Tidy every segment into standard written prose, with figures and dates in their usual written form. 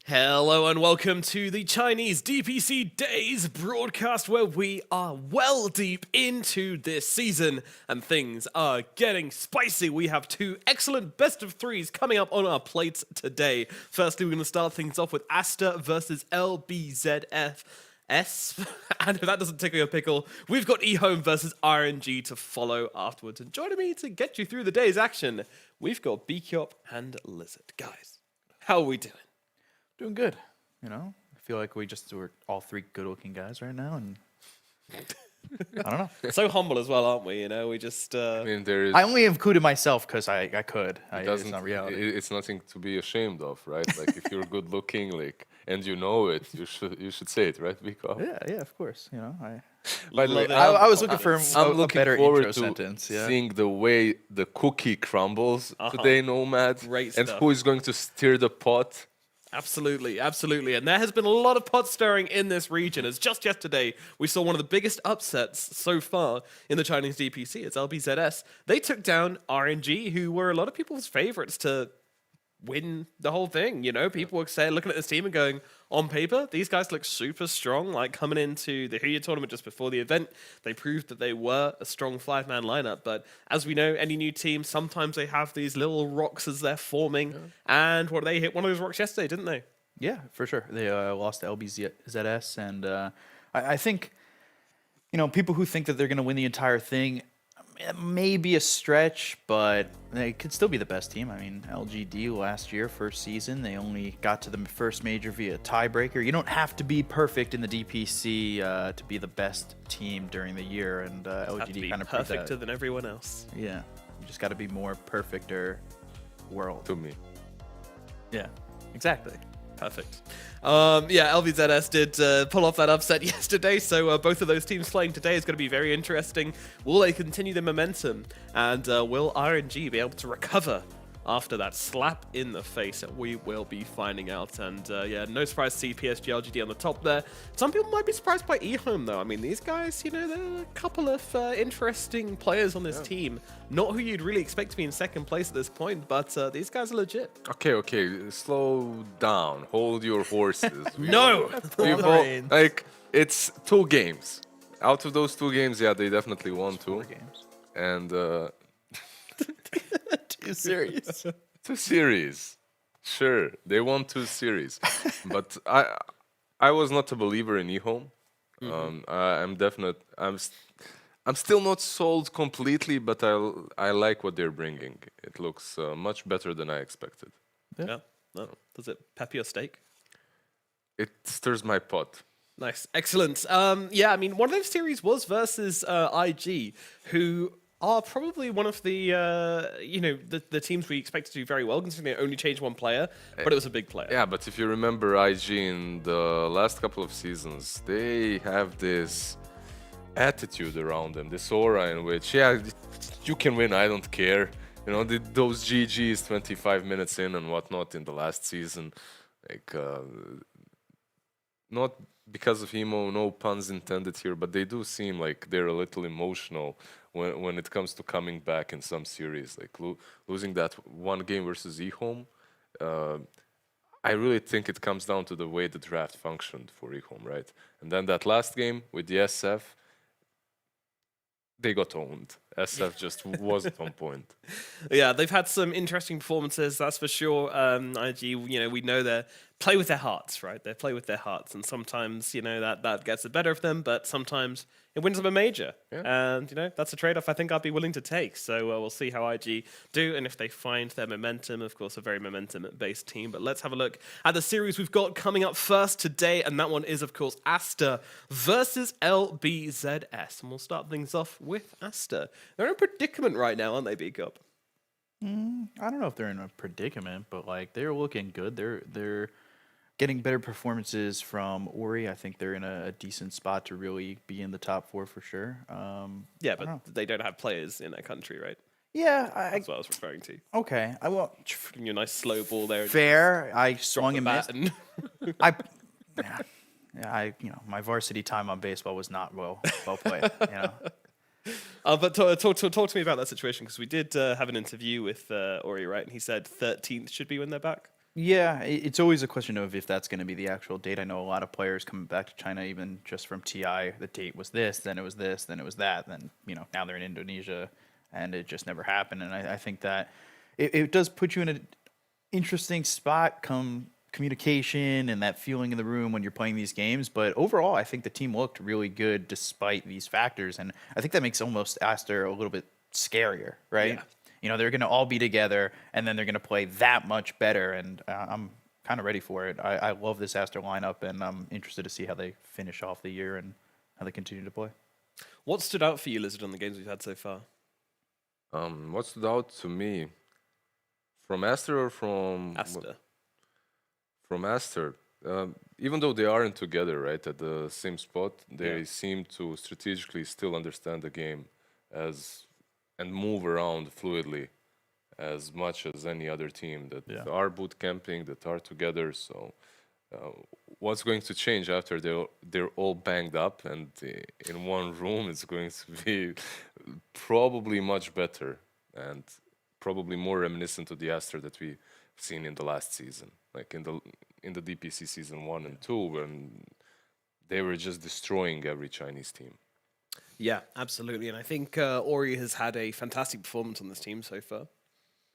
Hello and welcome to the Chinese DPC Days broadcast, where we are well deep into this season and things are getting spicy. We have two excellent best of threes coming up on our plates today. Firstly, we're going to start things off with Asta versus LBZF. And if that doesn't tickle your pickle, we've got EHOME versus RNG to follow afterwards. And joining me to get you through the day's action, we've got Beakyop and Lizard. Guys, how are we doing? Doing good, you know. I feel like we're all three good-looking guys right now, and I don't know. So humble as well, aren't we? You know, we just. I mean, there is. I only included myself because I could. It's doesn't. not reality. It's nothing to be ashamed of, right? Like if you're good looking, and you know it, you should say it, right, Because Yeah, of course. You know, By the way, I was looking for I'm a looking better forward intro to sentence. Yeah. seeing the way the cookie crumbles today, Nomad, Great and stuff. who is going to stir the pot. Absolutely, absolutely. And there has been a lot of pot stirring in this region, as just yesterday we saw one of the biggest upsets so far in the Chinese DPC. It's LBZS. They took down RNG, who were a lot of people's favorites to win the whole thing. You know, people were saying, looking at this team and going, on paper, these guys look super strong. Like coming into the Huya tournament just before the event, they proved that they were a strong five-man lineup. But as we know, any new team, sometimes they have these little rocks as they're forming. Yeah. And they hit one of those rocks yesterday, didn't they? Yeah, for sure. They lost to LBZS, and I think, you know, people who think that they're going to win the entire thing, it may be a stretch, but they could still be the best team. I mean, LGD last year, first season, they only got to the first major via tiebreaker. You don't have to be perfect in the DPC to be the best team during the year, and LGD kind of proved that. Perfecter than everyone else. Yeah, you just got to be more perfecter world. To me. Yeah, exactly. Perfect. Yeah, LVZS did pull off that upset yesterday, so both of those teams playing today is going to be very interesting. Will they continue the momentum, and will RNG be able to recover after that slap in the face? We will be finding out, and yeah, no surprise to see PSG LGD on the top there. Some people might be surprised by EHOME, though. I mean, these guys, you know, there are a couple of interesting players on this team. Not who you'd really expect to be in second place at this point, but these guys are legit. Okay, slow down. Hold your horses. No! Like, it's 2 games. Out of those 2 games, yeah, they definitely won 2. 4 games. And 2 series. 2 series. Sure, they won 2 series. But I was not a believer in EHOME. I'm still not sold completely, but I like what they're bringing. It looks much better than I expected. Yeah. No. Does it pep your steak? It stirs my pot. Nice. Excellent. Yeah, I mean, one of those series was versus IG, who are probably one of the, you know, the teams we expect to do very well, considering they only changed one player, but it was a big player. Yeah, but if you remember IG in the last couple of seasons, they have this attitude around them, this aura in which, yeah, you can win, I don't care. You know, those GGs 25 minutes in and whatnot in the last season, like, not because of emo, no puns intended here, but they do seem like they're a little emotional when it comes to coming back in some series, like losing that one game versus EHOME. I really think it comes down to the way the draft functioned for EHOME, right? And then that last game with the SF, they got owned. SF just wasn't on point. Yeah, they've had some interesting performances, that's for sure. IG, you know, we know they play with their hearts, right? They play with their hearts, and sometimes, you know, that gets the better of them, but sometimes it wins them a major. Yeah. And, you know, that's a trade-off I think I'd be willing to take. So we'll see how IG do, and if they find their momentum. Of course, a very momentum-based team. But let's have a look at the series we've got coming up first today, and that one is, of course, Asta versus LBZS. And we'll start things off with Asta. They're in a predicament right now, aren't they, Beakup? I don't know if they're in a predicament, but like they're looking good. They're getting better performances from Ori. I think they're in a decent spot to really be in the top 4 for sure. Yeah, but they don't have players in their country, right? Yeah, That's what I was referring to. Okay, I will. Giving you a nice slow ball there. Fair. I swung and missed. And I you know, my varsity time on baseball was not well played. You know. But talk to me about that situation, because we did have an interview with Ori, right? And he said 13th should be when they're back. Yeah, it's always a question of if that's going to be the actual date. I know a lot of players coming back to China, even just from TI, the date was this, then it was this, then it was that, then now they're in Indonesia, and it just never happened. And I think that it does put you in an interesting spot come communication and that feeling in the room when you're playing these games. But overall, I think the team looked really good despite these factors, and I think that makes almost Aster a little bit scarier, right? Yeah. They're going to all be together, and then they're going to play that much better. And I'm kind of ready for it. I love this Aster lineup, and I'm interested to see how they finish off the year and how they continue to play. What stood out for you, Lizard, on the games we've had so far? What stood out to me from Aster or Aster. from Aster? Even though they aren't together, right, at the same spot, they seem to strategically still understand the game and move around fluidly as much as any other team that are boot camping, that are together. So what's going to change after they're all banged up and in one room? It's going to be probably much better and probably more reminiscent of the Aster that we've seen in the last season, like in the DPC season 1 and 2, when they were just destroying every Chinese team. Yeah, absolutely. And I think Ori has had a fantastic performance on this team so far.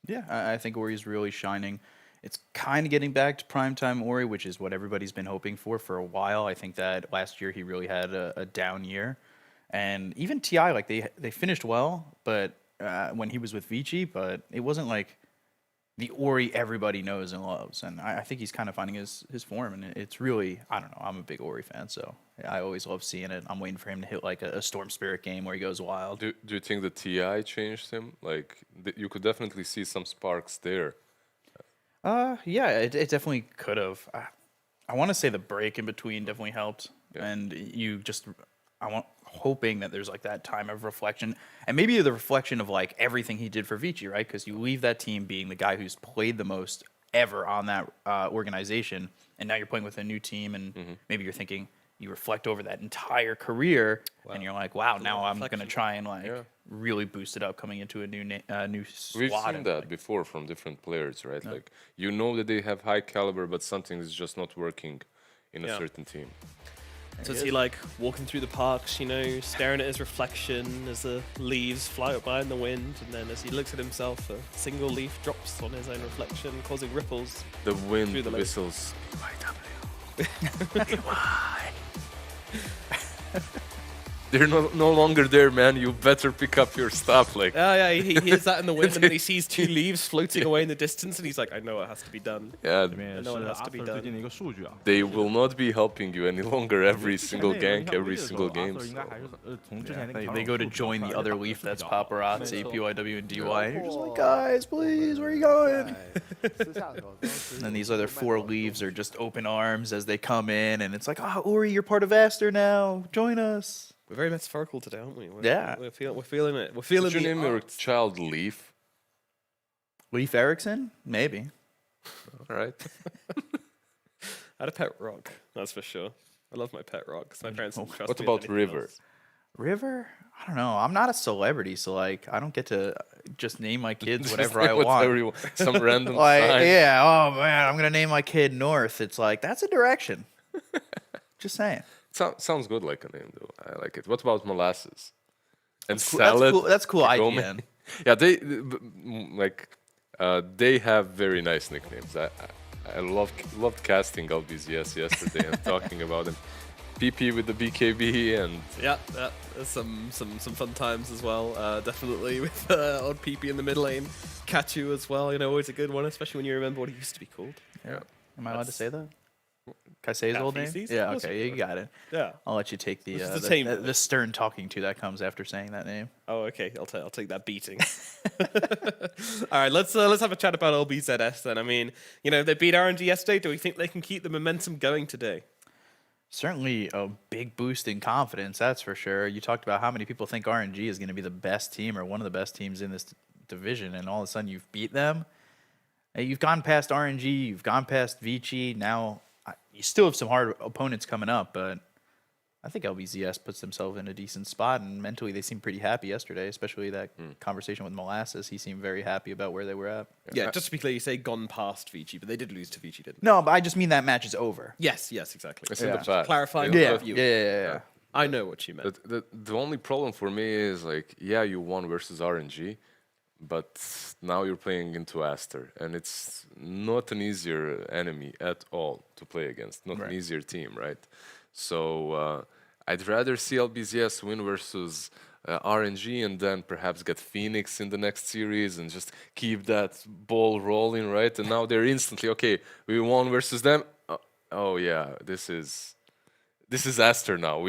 Yeah, I think Ori's really shining. It's kind of getting back to primetime Ori, which is what everybody's been hoping for a while. I think that last year he really had a down year. And even TI, like they finished well, but when he was with Vici, but it wasn't like the Ori everybody knows and loves. And I think he's kind of finding his form. And it's really, I don't know, I'm a big Ori fan, so I always love seeing it. I'm waiting for him to hit like a Storm Spirit game where he goes wild. Do you think the TI changed him? Like, you could definitely see some sparks there. Yeah, it definitely could have. I want to say the break in between definitely helped. Yeah. And hoping that there's like that time of reflection, and maybe the reflection of like everything he did for Vici, right? Because you leave that team being the guy who's played the most ever on that organization, and now you're playing with a new team, and maybe you're thinking you reflect over that entire career, and you're like, wow, now I'm going to try and really boost it up coming into a new squad. We've seen that before from different players, right? Yeah. Like, you know that they have high caliber, but something is just not working in a certain team. So is he like walking through the parks, staring at his reflection as the leaves fly by in the wind, and then as he looks at himself, a single leaf drops on his own reflection, causing ripples. The wind through the whistles. They're no longer there, man. You better pick up your stuff. Like, he hears that in the wind, and then he sees 2 leaves floating away in the distance, and he's like, I know what has to be done. yeah, I know what has to be done. they will not be helping you any longer every single gank, every single game. They go to join the other leaf that's paparazzi, PYW, and DY, and you're just like, guys, please, where are you going? And these other 4 leaves are just open arms as they come in, and it's like, Ori, you're part of Aster now. Join us. We're very metaphorical today, aren't we? We're feeling it. We're feeling Did you the name your art. child Leaf? Leif Erikson? Maybe. All right. I had a pet rock, that's for sure. I love my pet rock, because my parents didn't trust What me about with anything River? else. River? I don't know. I'm not a celebrity, so like I don't get to just name my kids Just whatever like I what's want. some random Like, sign. yeah, oh man, I'm gonna name my kid North. It's like that's a direction. Just saying. Sounds good like a name, though. I like it. What about Molasses? And That's Salad? cool. That's cool. EHOME? IGN. Yeah, they have very nice nicknames. I loved casting LBZS yesterday and talking about them. PP with the BKB and Yeah, there's some fun times as well. Definitely with odd PP in the mid lane. Kachu as well, always a good one, especially when you remember what he used to be called. yeah. Am I allowed to say that? Can I say his old name? Feces? Yeah. Of course Okay. you You got it. Yeah. I'll let you take This is the team. the stern talking to that comes after saying that name. Oh, okay. I'll take that beating. All right, let's have a chat about LBZS then. I mean, they beat RNG yesterday. Do we think they can keep the momentum going today? Certainly a big boost in confidence, that's for sure. You talked about how many people think RNG is going to be the best team or one of the best teams in this division, and all of a sudden you've beat them. Hey, you've gone past RNG, you've gone past Vici. Now you still have some hard opponents coming up, but I think LBZS puts themselves in a decent spot, and mentally they seem pretty happy yesterday, especially that conversation with Molasses. He seemed very happy about where they were at. Yeah, just to be clear, you say gone past Vici, but they did lose to Vici, didn't they? No, but I just mean that match is over. Yes, exactly. It's in the past. Clarifying Yeah. for Yeah, you. yeah. I know what you meant. The only problem for me is like, yeah, you won versus RNG, but now you're playing into Aster, and it's not an easier enemy at all to play against, not an easier team, right? So I'd rather see LBZS win versus RNG and then perhaps get Phoenix in the next series and just keep that ball rolling, right? And now they're instantly, okay, we won versus them. Oh yeah, this is Aster now.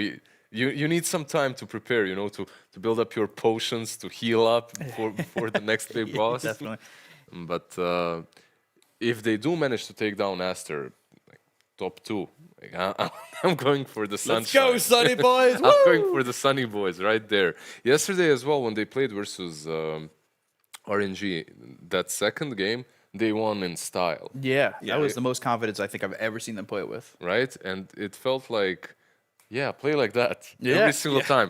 You need some time to prepare, you know, to build up your potions, to heal up before the next big boss. Definitely. But if they do manage to take down Aster, like, top 2, like, I'm going for the sunshine. Let's go, Sunny boys! I'm going for the Sunny boys right there. Yesterday as well, when they played versus RNG, that second game, they won in style. Yeah, that was the most confidence I think I've ever seen them play with. Right? And it felt like, yeah, play like that Yeah. every single time.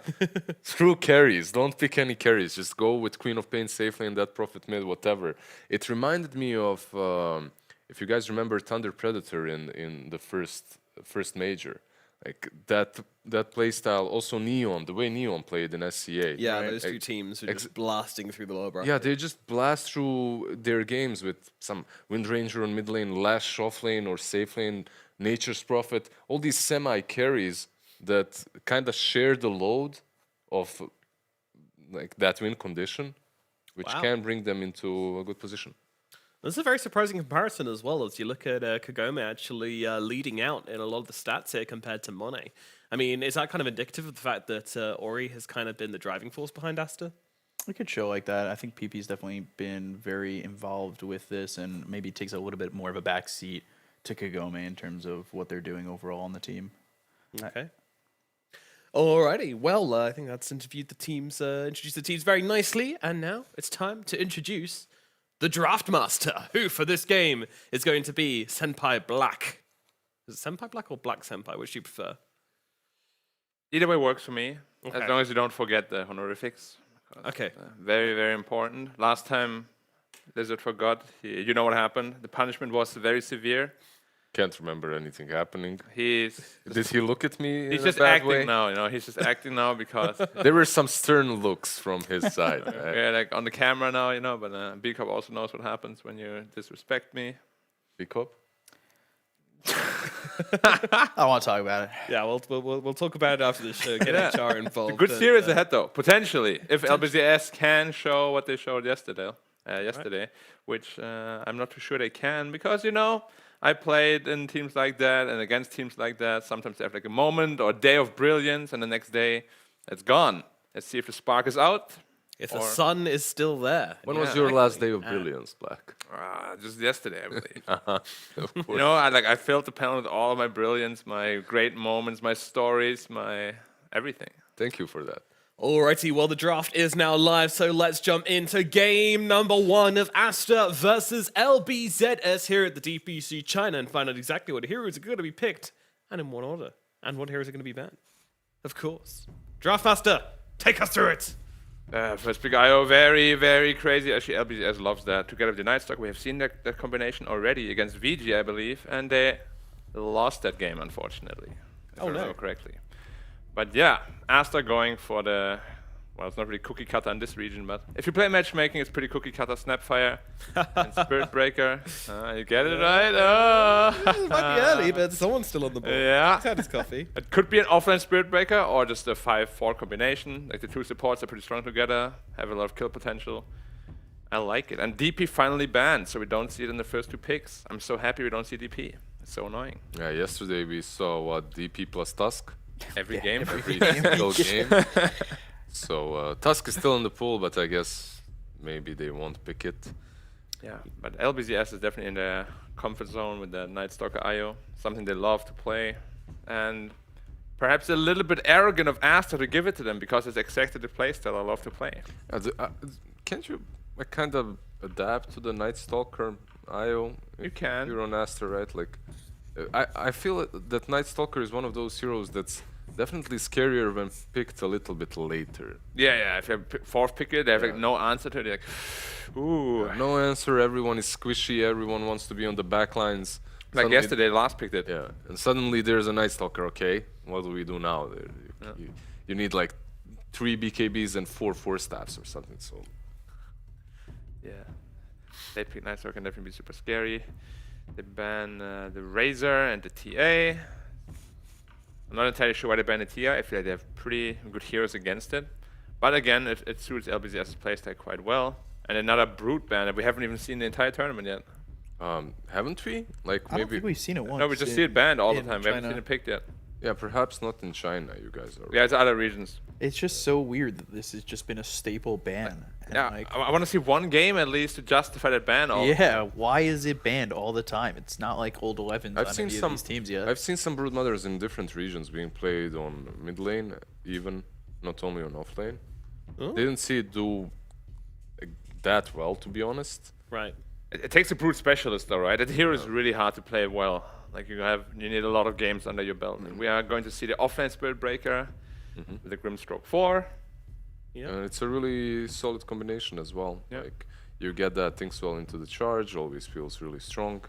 Screw carries. Don't pick any carries. Just go with Queen of Pain safely and that Prophet mid, whatever. It reminded me of, if you guys remember Thunder Predator in the first major. Like that play style, also Neon, the way Neon played in SCA. Yeah, right? those two teams are just blasting through the lower bracket. Yeah, they just blast through their games with some Wind Ranger on mid lane, Lash off lane or safe lane, Nature's Prophet, all these semi-carries that kind of share the load of like that win condition, which can bring them into a good position. This is a very surprising comparison as well, as you look at Kagome actually leading out in a lot of the stats here compared to Monet. I mean, is that kind of indicative of the fact that Ori has kind of been the driving force behind Aster? It could show like that. I think PP's definitely been very involved with this and maybe takes a little bit more of a back seat to Kagome in terms of what they're doing overall on the team. Okay. Alrighty, well, I think that's introduced the teams very nicely, and now it's time to introduce the Draft Master, who for this game is going to be Senpai Black. Is it Senpai Black or Black Senpai? Which do you prefer? Either way works for me, Okay. as long as you don't forget the honorifics. Okay. Very, very important. Last time Lizard forgot, you know what happened. The punishment was very severe. Can't remember anything happening. Did Did he look at me He's in just a bad acting way? now, you know. He's just acting now because There were some stern looks from his side. Right? we're like on the camera now, you know. But B Cup also knows what happens when you disrespect me. Pick up. I don't want to talk about it. Yeah, we'll talk about it after the show. Get HR involved. Good and, series ahead, though. Potentially, if LBZS can show what they showed yesterday, which I'm not too sure they can, because you know I played in teams like that and against teams like that. Sometimes they have like a moment or a day of brilliance, and the next day it's gone. Let's see if the spark is out. If the sun is still there. When was your last day of brilliance, Black? Just yesterday, I believe. Of course. You know, I filled the panel with all of my brilliance, my great moments, my stories, my everything. Thank you for that. Alrighty, well, the draft is now live, so let's jump into game number 1 of Aster versus LBZS here at the DPC China and find out exactly what heroes are going to be picked and in what order, and what heroes are going to be banned. Of course. Draft Master, take us through it! First pick IO, very, very crazy. Actually, LBZS loves that. Together with the Night Stalk, we have seen that combination already against VG, I believe, and they lost that game, unfortunately. If I remember correctly. But yeah, Aster going for the, well, it's not really cookie cutter in this region, but if you play matchmaking, it's pretty cookie cutter. Snapfire and Spirit Breaker. You get it right? It might be early, but someone's still on the board. Yeah. He's had his coffee. It could be an offline Spirit Breaker or just a 5-4 combination. Like the two supports are pretty strong together, have a lot of kill potential. I like it. And DP finally banned, so we don't see it in the first 2 picks. I'm so happy we don't see DP. It's so annoying. Yeah, yesterday we saw DP plus Tusk. Every game. Every single game. So Tusk is still in the pool, but I guess maybe they won't pick it. Yeah, but LBZS is definitely in the comfort zone with the Night Stalker IO. Something they love to play. And perhaps a little bit arrogant of Aster to give it to them because it's exactly the playstyle I love to play. Can't you kind of adapt to the Night Stalker IO? You can. You're on Aster, right? Like, I feel that Night Stalker is one of those heroes that's Definitely scarier when picked a little bit later. Yeah. If you have fourth picker, they have like Yeah. no answer to it. They're like, ooh. No answer. Everyone is squishy. Everyone wants to be on the back lines. Like Suddenly- yesterday, last picked it. Yeah, and suddenly there's a Night Stalker. Okay, what do we do now? You need like 3 BKBs and 4 staffs or something. So Yeah. Late pick Night Stalker can definitely be super scary. They ban the Razor and the TA. I'm not entirely sure why they ban the TA. I feel like they have pretty good heroes against it. But again, it suits LBZS's playstyle quite well. And another Brute ban that we haven't even seen the entire tournament yet. haven't we? Like I don't maybe think we've seen it once. No, we just see it banned all the in time. We haven't China. seen it picked yet. yeah, perhaps not in China. You guys are. Yeah, it's other regions. It's just so weird that this has just been a staple ban. And Yeah, like, I want to see one game at least to justify that ban. yeah, why is it banned all the time? It's not like old 11s I've on seen any some of these teams yet. I've seen some Broodmothers in different regions being played on mid lane, even not only on off lane. Oh. Didn't see it do that well, to be honest. Right. It takes a Brute specialist though, right? That hero is really hard to play well. Like you need a lot of games under your belt. And we are going to see the offlane Spirit Breaker with the Grimstroke 4. Yeah. And it's a really solid combination as well. Yeah. Like you get that Tinkswell into the charge, always feels really strong.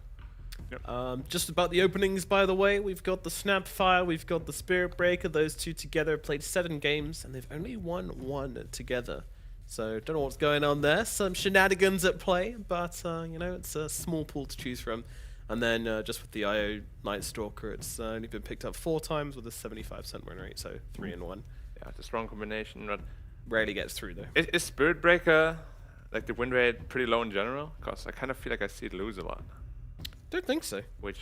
Just about the openings, by the way, we've got the Snapfire, we've got the Spirit Breaker. Those two together have played 7 games, and they've only won 1 together. So don't know what's going on there. Some shenanigans at play, but you know, it's a small pool to choose from. And then just with the IO Night Stalker, it's only been picked up 4 times with a 75% win rate, so 3 and 1. Yeah, it's a strong combination. But Rarely gets through though. is Spirit Breaker like the win rate pretty low in general? Because I kind of feel like I see it lose a lot, Don't think so. which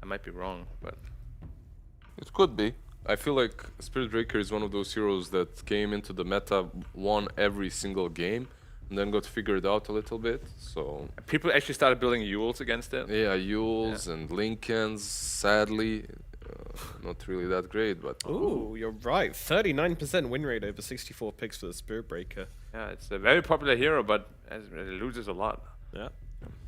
I might be wrong, but It could be. I feel like Spirit Breaker is one of those heroes that came into the meta, won every single game, and then got figured out a little bit. So people actually started building Yules against it. yeah, Yules and Lincolns, sadly, not really that great. But Ooh, you're right. 39% win rate over 64 picks for the Spirit Breaker. Yeah, it's a very popular hero, but it loses a lot. Yeah.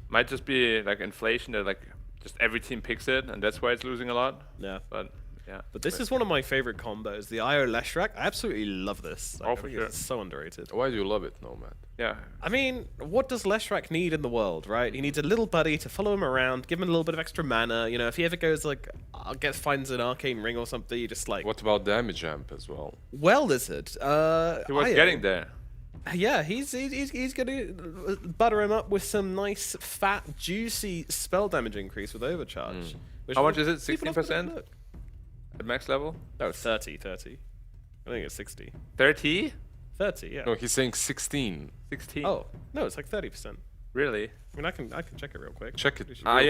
Might just be like inflation that like just every team picks it, and that's why it's losing a lot. Yeah. But yeah. But this is one of my favorite combos, the IO Leshrac. I absolutely love this. Oh, I for think sure. It's so underrated. why do you love it, Nomad? Yeah. I mean, what does Leshrac need in the world, right? He needs a little buddy to follow him around, give him a little bit of extra mana. You know, if he ever goes like, finds an arcane ring or something, you just like, What about damage amp as well? well, Lizard. He was IO. getting there. Yeah, he's gonna butter him up with some nice, fat, juicy spell damage increase with overcharge. which How much is it? people have 16%? look. At max level? No, 30. I think it's 60. 30? 30, yeah. No, he's saying 16. 16? Oh, no, it's like 30%. Really? I mean, I can check it real quick. Check it. Are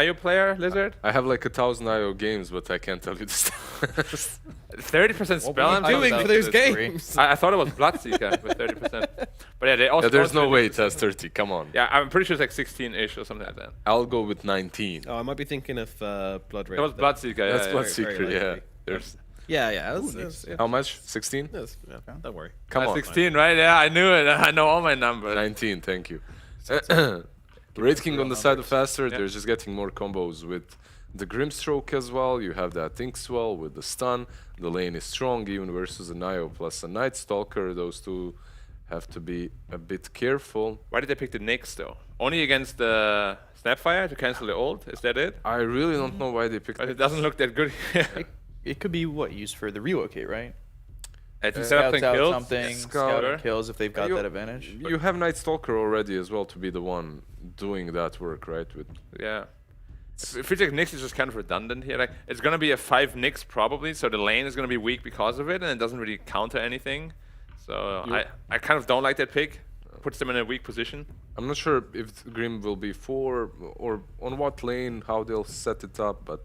you a player, Lizard? I have like 1,000 IO games, but I can't tell you the stats. 30% spell What are damage? you doing for those That's great. games? I thought it was Bloodseeker with 30%. But yeah, they also. Yeah, there's no also- way it has 30. Come on. Yeah, I'm pretty sure it's like 16-ish or something like that. I'll go with 19. Oh, I might be thinking of Blood Rage. That was Bloodseeker, yeah. That's yeah, Blood very Secret, yeah. likely. There's Yeah. how much? 16? Yeah, don't worry. Come on. 16, right? Yeah, I knew it. I know all my numbers. 19, thank you. Raid King on the side of Faster, Yeah. they're just getting more combos with the Grimstroke as well. You have that Tinkswell with the stun. The lane is strong even versus an IO plus a Night Stalker. Those two have to be a bit careful. Why did they pick the Nyx though? Only against the Snapfire to cancel the ult? Is that it? I really don't know why they picked But it. it doesn't look that good. It could be what used for the relocate, right? To set up Scouts some out kills. something, Scouter. scout and kills if they've got You- that advantage. You have Night Stalker already as well to be the one doing that work, right? With Yeah. It feels like Nyx is just kind of redundant here. Like it's gonna be a 5 Nyx probably, so the lane is gonna be weak because of it, and it doesn't really counter anything. So I kind of don't like that pick. Puts them in a weak position. I'm not sure if Grim will be 4 or on what lane, how they'll set it up, but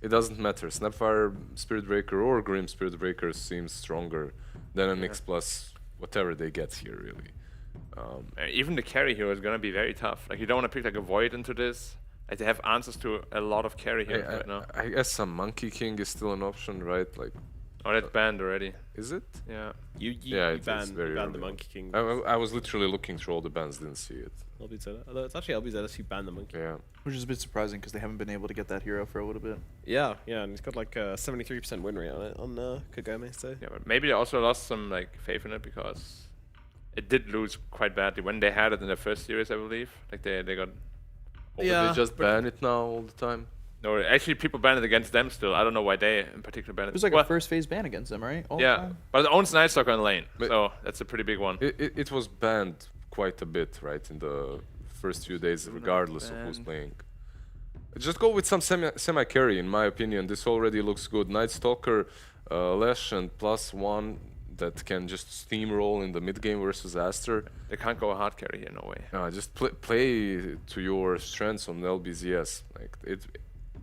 it doesn't matter. Snapfire Spirit Breaker or Grim Spirit Breaker seems stronger than an X plus whatever they get here, really. Even the carry hero is gonna be very tough. Like you don't want to pick like a Void into this. Like they have answers to a lot of carry heroes right now. I guess some Monkey King is still an option, right? Like Oh, that's banned already. Is it? Yeah. You Yeah, it's ban very the early. Monkey King. I was literally looking through all the bans, didn't see it. LBZ. Although it's actually LBZ who banned the Monkey. Yeah. Which is a bit surprising because they haven't been able to get that hero for a little bit. Yeah, and he's got like a 73% win rate on it on Kagome. So Yeah, but maybe they also lost some like faith in it because it did lose quite badly when they had it in their first series, I believe. Like they got. Did they just ban it now all the time? No, actually, people banned it against them still. I don't know why they in particular banned it. It was like Well, a first phase ban against them, right? All the yeah, time? but it owns Night Stalker in lane, But- so that's a pretty big one. It was banned quite a bit, right, in the first few days, regardless of who's banned. playing. Just go with some semi carry, in my opinion. This already looks good. Night Stalker, Lesh, and +1 that can just steamroll in the mid game versus Aster. They can't go a hard carry here, no way. Just play to your strengths on LBZS. Like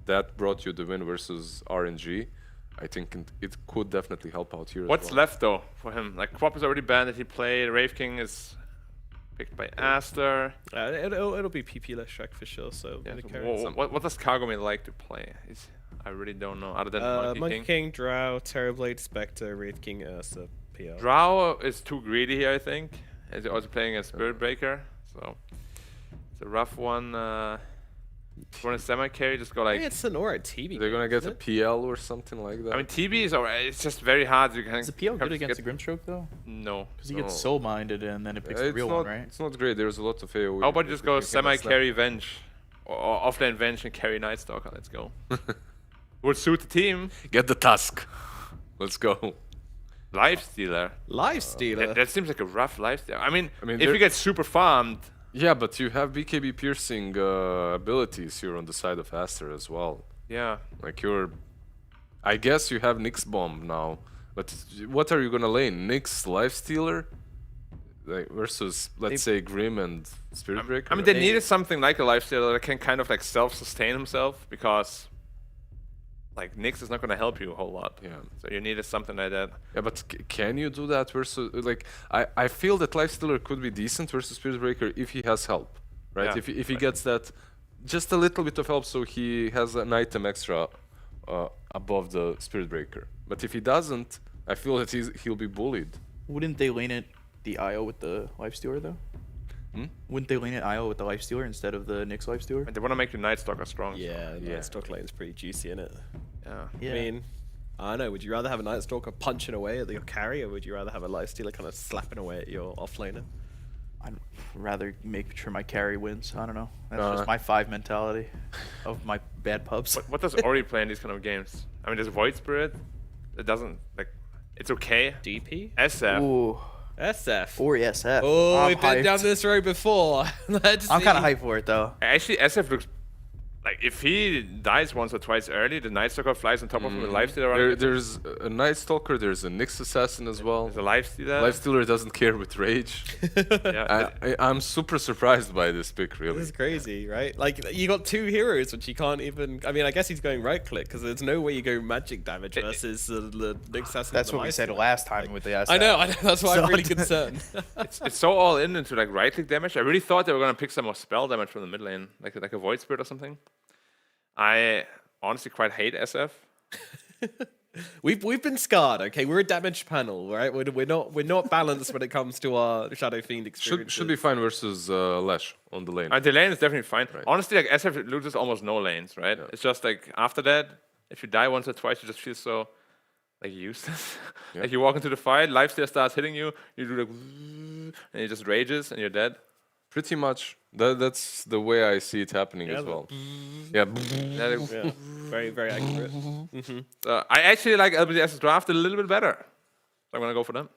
that brought you the win versus RNG. I think it could definitely help out here. What's as well. left though for him? Like Quap is already banned that he played. Wraith King is picked by Aster. it'll be PP less Shrek for sure. So Yeah, mid so carry. what does Kagome like to play? I really don't know. Other than Monkey King, Drow, Terrorblade, Spectre, Wraith King, Ursa, PL. Drow is too greedy here, I think. And he's also playing a Spirit Breaker, so it's a rough one. If you want a semi carry, just go I like. think it's an alright TB. They're gonna get a isn't it? PL or something like that. I mean, TB is alright. It's just very hard. You can. Is the PL have good to against get- the Grimstroke though? No. Because he gets No. soul minded and then it picks the it's real not, one, right? It's not great. There's a lot of AoE. How about you just go You can semi snap. carry Venge, or offlane Venge and carry Night Stalker? Let's go. Would suit the team. Get the Tusk. Let's go. Lifestealer. Lifestealer. That seems like a rough lifestealer. I mean, I mean, if there- you get super farmed, Yeah, but you have BKB piercing abilities here on the side of Aster as well. yeah. Like I guess you have Nyx Bomb now, but what are you gonna lane? Nyx Lifestealer, like versus let's say Grim and Spirit Breaker. I mean, they needed something like a lifestealer that can kind of like self-sustain himself because, like, Nyx is not going to help you a whole lot. Yeah. So you needed something like that. Yeah, but can you do that versus like I feel that Lifestealer could be decent versus Spirit Breaker if he has help, right? Yeah, If he gets that just a little bit of help, so he has an item extra above the Spirit Breaker. But if he doesn't, I feel that he'll be bullied. Wouldn't they lane it the IO with the Lifestealer though? Wouldn't they lane it IO with the Lifestealer instead of the Nyx Lifestealer? And they want to make the Night Stalker strong. Yeah, Yeah. Night Stalker lane's pretty juicy, isn't it? Yeah. Yeah. I mean, I don't know. Would you rather have a Night Stalker punching away at your carry, or would you rather have a Lifestealer kind of slapping away at your offlaner? I'd rather make sure my carry wins. I don't know. That's Uh. just my 5 mentality of my bad pubs. What does Ori play in these kind of games? I mean, there's Void Spirit. It doesn't, like, it's okay. DP? SF. Ooh, SF. or SF. Oh, I'm we've been hyped. down this road before. Let's I'm kind of see. hyped for it though. Actually, SF looks like if he dies once or twice early, the Night Stalker flies on top of him with Lifestealer. There's a Night Stalker, there's a Nyx Assassin as well. There's a Lifestealer. Lifestealer doesn't care with rage. Yeah. I'm super surprised by this pick, really. This is crazy, right? Like, you got 2 heroes, which you can't even... I mean, I guess he's going right-click, because there's no way you go magic damage versus the Nyx Assassin. That's and the what we said Lifestealer. last time with the SF. I know, that's why I'm So- really concerned. It's so all in into like right click damage. I really thought they were gonna pick some more spell damage from the mid lane, like a Void Spirit or something. I honestly quite hate SF. We've been scarred, okay? We're a damage panel, right? We're not balanced when it comes to our Shadow Fiend experience. Should be fine versus Lesh on the lane. The lane is definitely fine. Right. Honestly, like SF loses almost no lanes, right? It's just like after that, if you die once or twice, you just feel so like useless. Yeah. Like you walk into the fight, Lifesteal starts hitting you, you do like and it just rages and you're dead. Pretty much. That's the way I see it happening as well. Yeah. Yeah, like- Yeah, very, very accurate. I actually like LBDS's draft a little bit better. So I'm gonna go for them.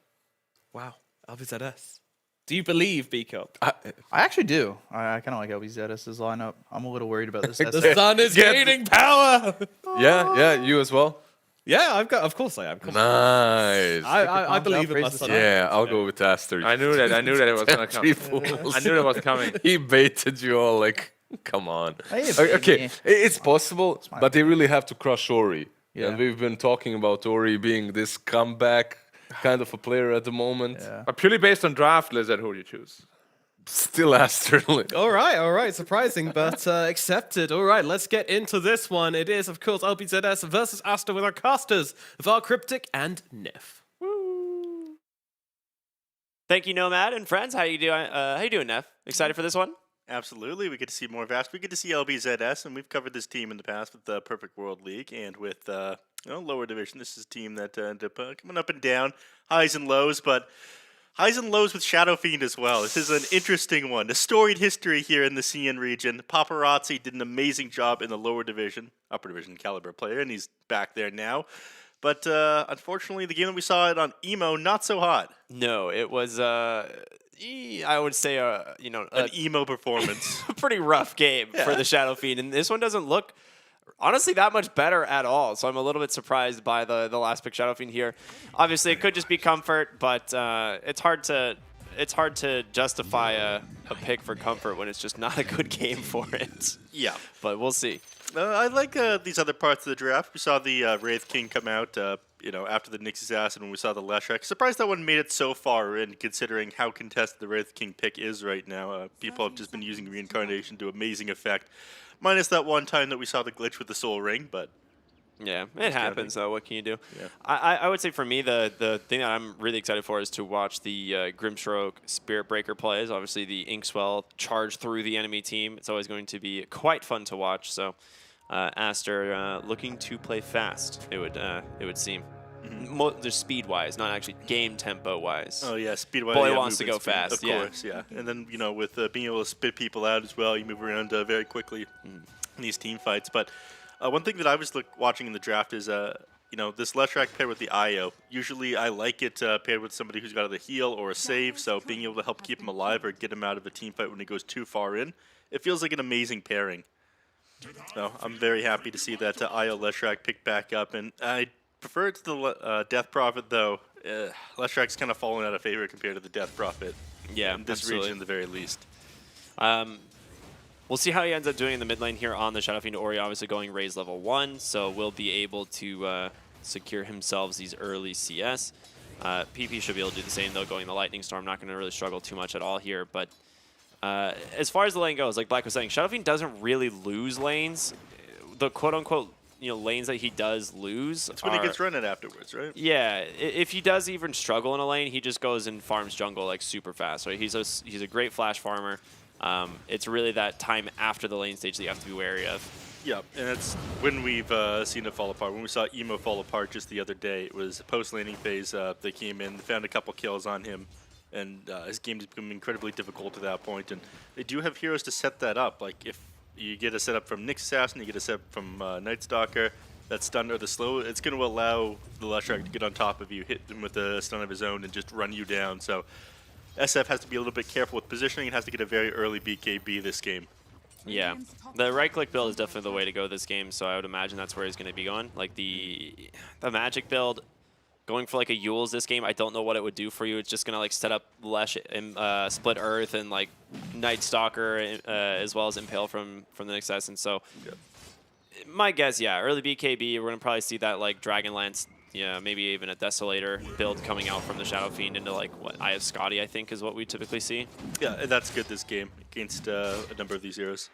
Wow, LBZS. Do you believe, B-Cup? I actually do. I kind of like LBZS's lineup. I'm a little worried about this. The SF. sun is gaining power! Yeah, you as well? Yeah, of course I am. Come on. Nice. I believe in praise my the son. sun. Yeah, I'll go with Aster. I knew that it was gonna come. Three fools. I knew that was coming. He baited you all like, come on. Hey, Okay, baby. it's possible, my but they really have to crush Ori. Yeah. And we've been talking about Ori being this comeback kind of a player at the moment. Yeah. But purely based on draft, Lizard, who do you choose? Still Asterling. All right. Surprising, but accepted. All right, let's get into this one. It is, of course, LBZS versus Aster with our casters, Var Cryptic and Nif. Thank you, Nomad and friends. How you doing, Neff? Excited for this one? Absolutely. We get to see more Vast. We get to see LBZS, and we've covered this team in the past with the Perfect World League and with lower division. This is a team that ended up coming up and down, highs and lows, but highs and lows with Shadow Fiend as well. This is an interesting one. A storied history here in the CN region. Paparazzi did an amazing job in the lower division, upper division caliber player, and he's back there now. But unfortunately, the game that we saw it on Emo, not so hot. No, it was, I would say, An emo performance. a pretty rough game for the Shadow Fiend. And this one doesn't look, honestly, that much better at all. So I'm a little bit surprised by the last pick Shadow Fiend here. Obviously, it could just be comfort, but it's hard to justify a pick for comfort when it's just not a good game for it. Yeah. But we'll see. I like these other parts of the draft. We saw the Wraith King come out, after the Nyx Assassin when we saw the Leshrac. Surprised that one made it so far in, considering how contested the Wraith King pick is right now. People have just been using Reincarnation to amazing effect. Minus that one time that we saw the glitch with the Soul Ring, but... Yeah, it happens, though. What can you do? Yeah. I would say for me, the thing that I'm really excited for is to watch the Grimstroke Spirit Breaker plays. Obviously, the Inkswell charge through the enemy team. It's always going to be quite fun to watch. So, Aster looking to play fast, it would seem. Just speed-wise, not actually game tempo-wise. Oh, yeah, speed-wise. Boy yeah, wants to go speed, fast, of course, yeah. And then, with being able to spit people out as well, you move around very quickly in these team fights. But one thing that I was watching in the draft is, this Leshrac paired with the IO. Usually I like it paired with somebody who's got either heal or a save, so being able to help keep him alive or get him out of a team fight when he goes too far in, it feels like an amazing pairing. So I'm very happy to see that IO Leshrac picked back up, and I prefer it to the Death Prophet, though. Leshrac's kind of fallen out of favor compared to the Death Prophet. Yeah, in this absolutely. region, at the very least. We'll see how he ends up doing in the mid lane here on the Shadow Fiend. Ori obviously going raise level 1, so we'll be able to secure himself these early CS. PP should be able to do the same, though, going the Lightning Storm. Not going to really struggle too much at all here, but as far as the lane goes, like Black was saying, Shadow Fiend doesn't really lose lanes. The quote-unquote lanes that he does lose. That's when he gets run at afterwards, right? Yeah, if he does even struggle in a lane, he just goes and farms jungle like super fast. Right? He's a great flash farmer. It's really that time after the lane stage that you have to be wary of. Yeah, and it's when we've seen it fall apart. When we saw Emo fall apart just the other day, it was post-laning phase. They came in, found a couple kills on him, and his game has become incredibly difficult to that point. And they do have heroes to set that up. Like if you get a setup from Nyx Assassin, you get a setup from Night Stalker, that stun or the slow, it's going to allow the Leshrac to get on top of you, hit him with a stun of his own, and just run you down. So SF has to be a little bit careful with positioning. It has to get a very early BKB this game. Yeah, the right-click build is definitely the way to go this game, so I would imagine that's where he's going to be going. Like the magic build, going for like a Yule's this game, I don't know what it would do for you. It's just going to like set up Lesh, Split Earth, and like Night Stalker, as well as Impale from the Nyx Assassin. So my guess, yeah, early BKB, we're going to probably see that like Dragonlance, yeah, maybe even a Desolator build coming out from the Shadow Fiend into like what Eye of Scotty, I think, is what we typically see. Yeah, and that's good this game against a number of these heroes.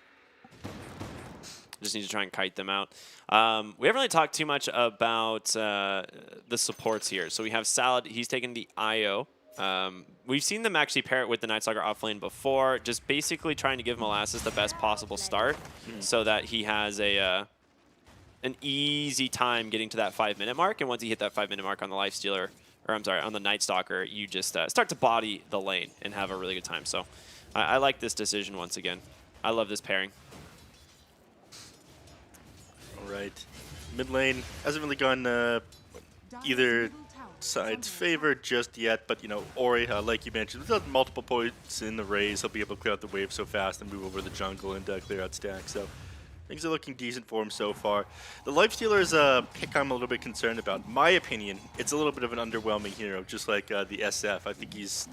Just need to try and kite them out. We haven't really talked too much about the supports here. So we have Salad. He's taken the IO. We've seen them actually pair it with the Night Stalker offlane before, just basically trying to give Molasses the best possible start so that he has an easy time getting to that 5-minute mark. And once you hit that 5-minute mark on the Lifestealer, or I'm sorry, on the Night Stalker, you just start to body the lane and have a really good time. So I like this decision once again. I love this pairing. All right. Mid lane hasn't really gone either side's favor just yet, but Ori, like you mentioned, with multiple points in the raise, he'll be able to clear out the wave so fast and move over the jungle and clear out stacks. So things are looking decent for him so far. The Lifestealer is a pick I'm a little bit concerned about. In my opinion, it's a little bit of an underwhelming hero, just like the SF. I think he's,